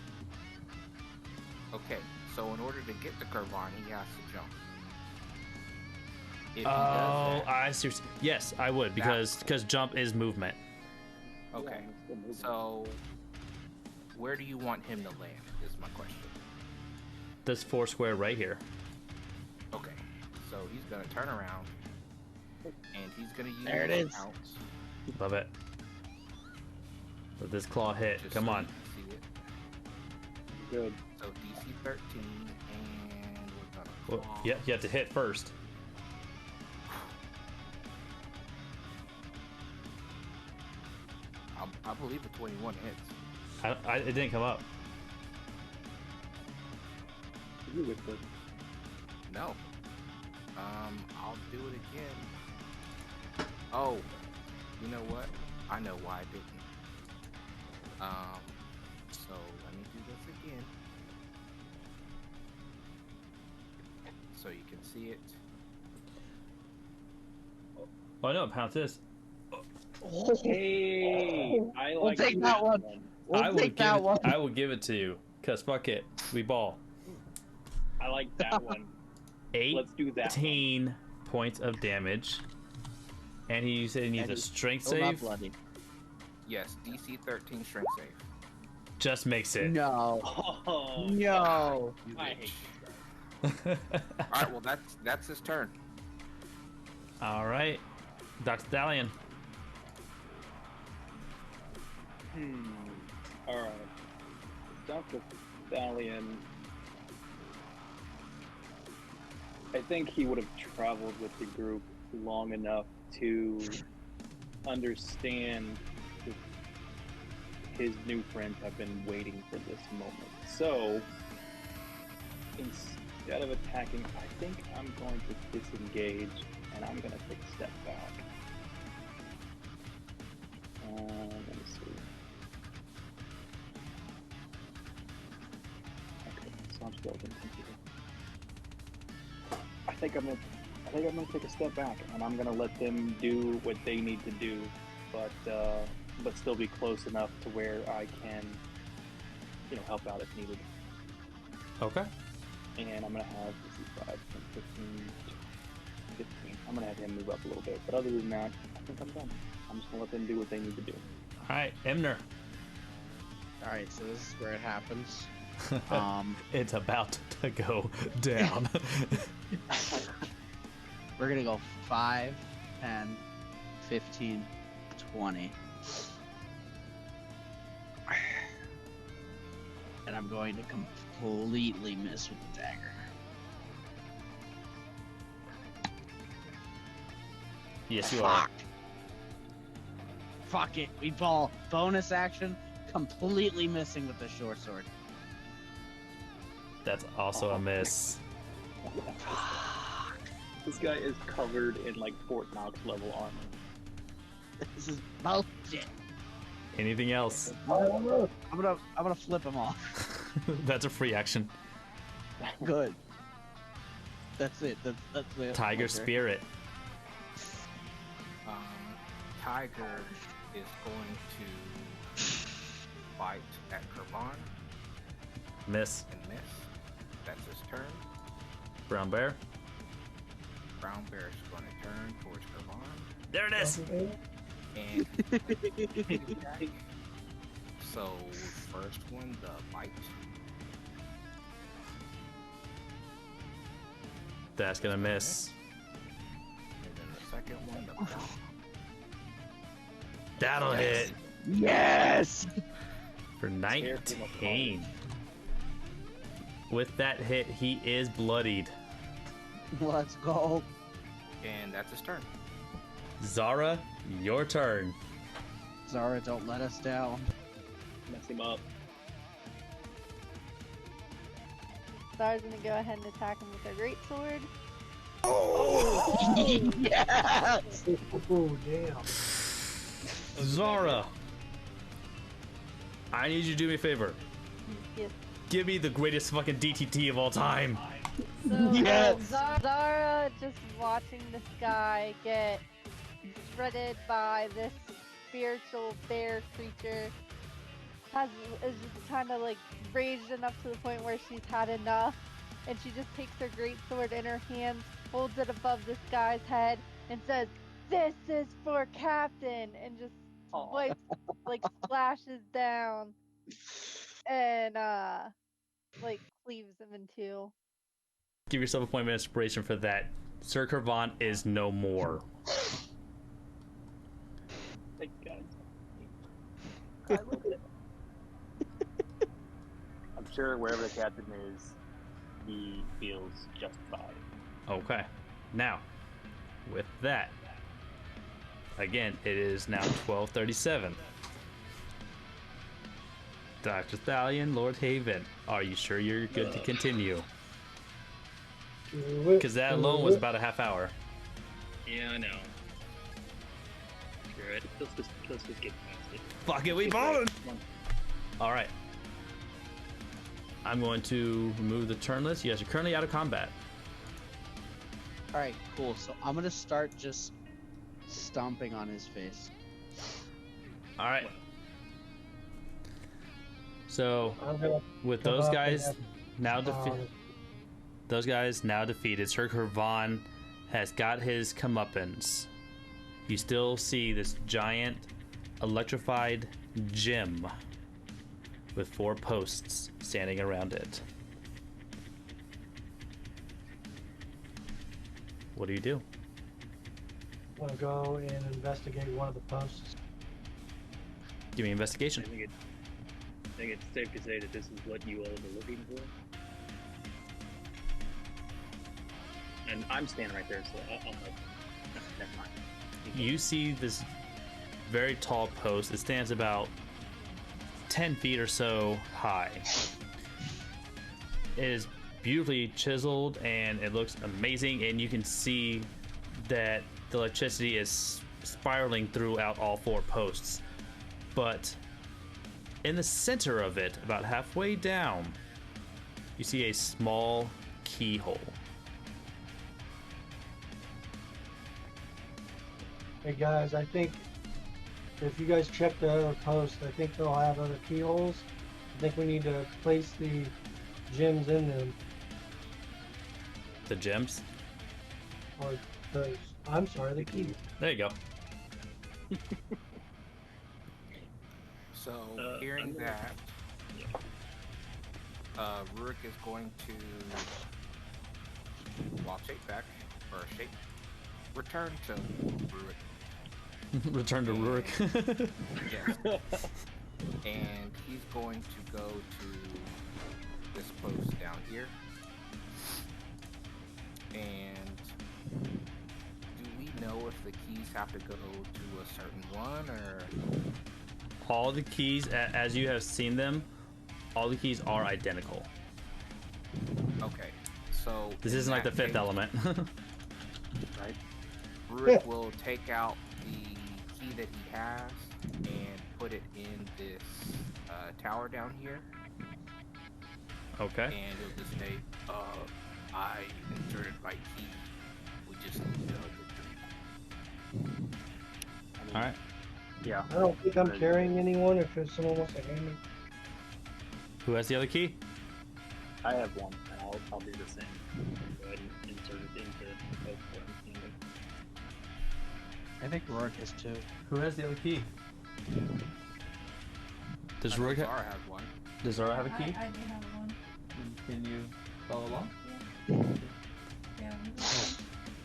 Okay. So in order to get to Kervon, he has to jump. If he Oh, does that, I see. Yes, I would because jump is movement. okay. So where do you want him to land? Is my question. This 4 square right here. Okay. So he's gonna turn around and he's gonna use There it is. pounce. Love it. Let this claw hit. Just Come so on. you can see it. Good. So DC 13 and we're gonna Well, claw. yeah, you have to hit first. I believe a 21 hits. It didn't come up. You with it. No. I'll do it again. Oh, you know what? I know why I didn't. So let me do this again. So you can see it. Oh, I know what pounce is. Hey, I We'll like take that one. I We'll would take give that it, one. I would give it to you. Cause fuck it, we ball. I like that one. Let's do that. 18 points of damage, and he said he needs a strength Still not save. bloody. Yes, DC 13 strength save. Just makes it. No. Oh, No. You I bitch. hate this guy. All right, well that's his turn. All right, Dr. Stallion. All right. Dr. Stallion. I think he would have traveled with the group long enough to understand that his new friends have been waiting for this moment. So, instead of attacking, I think I'm going to disengage and I'm going to take a step back. Let me see. Okay, so I'm still going to I think I'm gonna take a step back and I'm gonna let them do what they need to do, but still be close enough to where I can, help out if needed. Okay. And I'm gonna have 5, 10, 15. I'm gonna have him move up a little bit, but other than that, I think I'm done. I'm just gonna let them do what they need to do. All right, Emner. All right, so this is where it happens. It's about to go down. We're gonna go 5, 10, 15, 20. And I'm going to completely miss with the dagger. Yes, you are. Fuck it. We ball. Bonus action. Completely missing with the short sword. That's also a miss. This guy is covered in like Fort Knox level armor. This is bullshit. Anything else? I'm gonna flip him off. That's a free action. Good. That's it. That's the Tiger Spirit. Tiger is going to bite at Kervon Miss. and miss. That's his turn. Brown bear. Brown bear is going to turn towards Kervon. There it is. And piggyback. So first one, the bite. That's gonna miss. And then the second one, the claw. That'll hit Yes. for 19. With that hit, he is bloodied. Let's go. And that's his turn. Zara, your turn. Zara, don't let us down. Mess him up. Zara's gonna go ahead and attack him with her greatsword. Oh, Yes. oh damn. Zara, I need you to do me a favor. Yes. Give me the greatest fucking DTT of all time. So, Yes. Zara just watching this guy get shredded by this spiritual bear creature is just kind of like raged enough to the point where she's had enough, and she just takes her great sword in her hands, holds it above this guy's head, and says, "This is for Captain," and just wipes, like splashes down, and like cleaves him in two. Give yourself a point of inspiration for that. Sir Kervon is no more. Thank God. I love it. I'm sure wherever the captain is, he feels justified. Okay. Now, with that, again, it is now 12:37. Dr. Thalion, Lord Haven, are you sure you're good to continue? Because that alone was about a half hour. Yeah, I know. Sure, let's just get past it. Fuck it, we balling! Alright. I'm going to remove the turn list. You guys are currently out of combat. Alright, cool. So I'm gonna start just stomping on his face. Alright. So, with those guys now defeated, Sir Kervon has got his comeuppance. You still see this giant electrified gym with 4 posts standing around it. What do you do? I want to go and investigate one of the posts. Give me investigation. I think it's safe to say that this is what you all are looking for. And I'm standing right there, so I'll help. Never mind. You see this very tall post. It stands about 10 feet or so high. It is beautifully chiseled and it looks amazing, and you can see that the electricity is spiraling throughout all 4 posts. But in the center of it, about halfway down, you see a small keyhole. Hey guys, I think if you guys check the other posts, I think they'll have other keyholes. I think we need to place the gems in them. The gems? Or those. I'm sorry, the keys. There you go. So, hearing that, Rurik is going to, while shape back, or shape, return to Rurik. Return to Rurik. Yes. And he's going to go to this post down here. And do we know if the keys have to go to a certain one, or? All the keys, as you have seen them, all the keys are identical. Okay, so this isn't like the Fifth Element. Right. Rurik will take out the key that he has and put it in this tower down here. Okay. And it'll just say, I inserted my key. We just need to All right. Yeah. I don't think I'm carrying anyone if someone wants to hand me. Who has the other key? I have one, and I'll do the same. Go ahead and insert it into both ones. I think Rurik has 2. Who has the other key? Does Rurik Zara have one. Does Zara have a key? I do have one. Can you follow along? Yeah.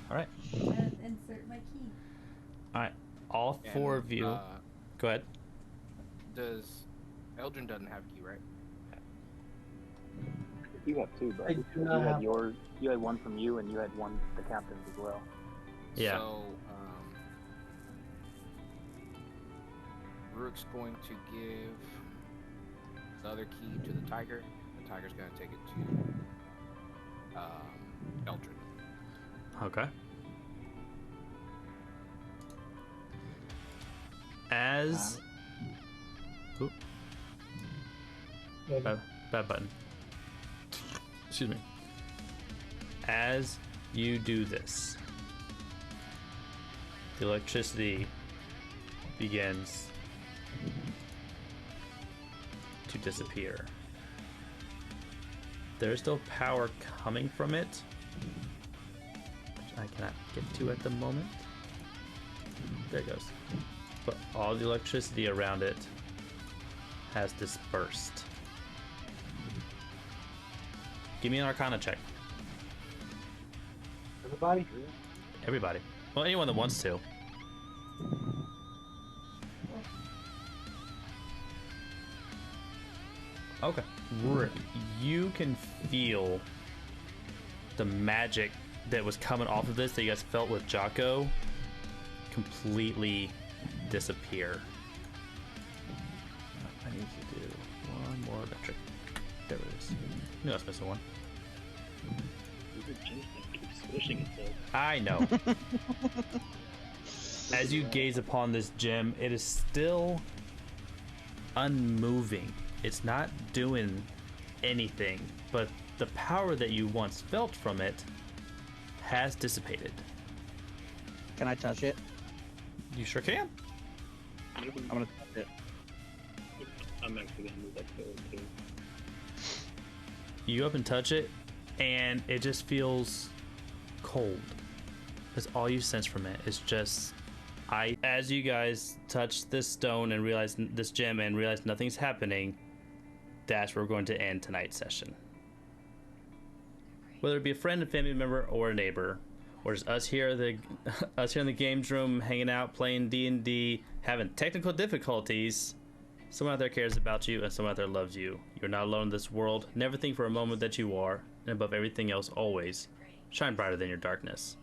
All right. And insert my key. All right. All 4 of you. Go ahead. Does Eldrin doesn't have a key, right? You have 2, bro. You had one from you, and you had one the captain's as well. Yeah. So, Rurik's going to give the other key to the tiger. The tiger's going to take it to Eldrin. Okay. As oop, bad button. Excuse me. As you do this, the electricity begins to disappear. There's still power coming from it, which I cannot get to at the moment. There it goes. But all the electricity around it has dispersed. Give me an Arcana check. Everybody? Everybody. Well, anyone that wants to. Okay. Rick, you can feel the magic that was coming off of this that you guys felt with Jocko completely disappear. I need to do one more electric. There it is. No, I was missing one. I know. As you gaze upon this gem, it is still unmoving. It's not doing anything, but the power that you once felt from it has dissipated. Can I touch it? You sure can. I'm gonna touch it. I'm actually gonna move that forward too. You up and touch it, and it just feels cold. Because all you sense from it is just ice. As you guys touch this stone and realize this gem and realize nothing's happening, that's where we're going to end tonight's session. Whether it be a friend, a family member, or a neighbor, or just us here in the games room, hanging out, playing D&D, having technical difficulties, someone out there cares about you and someone out there loves you. You're not alone in this world. Never think for a moment that you are, and above everything else, always shine brighter than your darkness.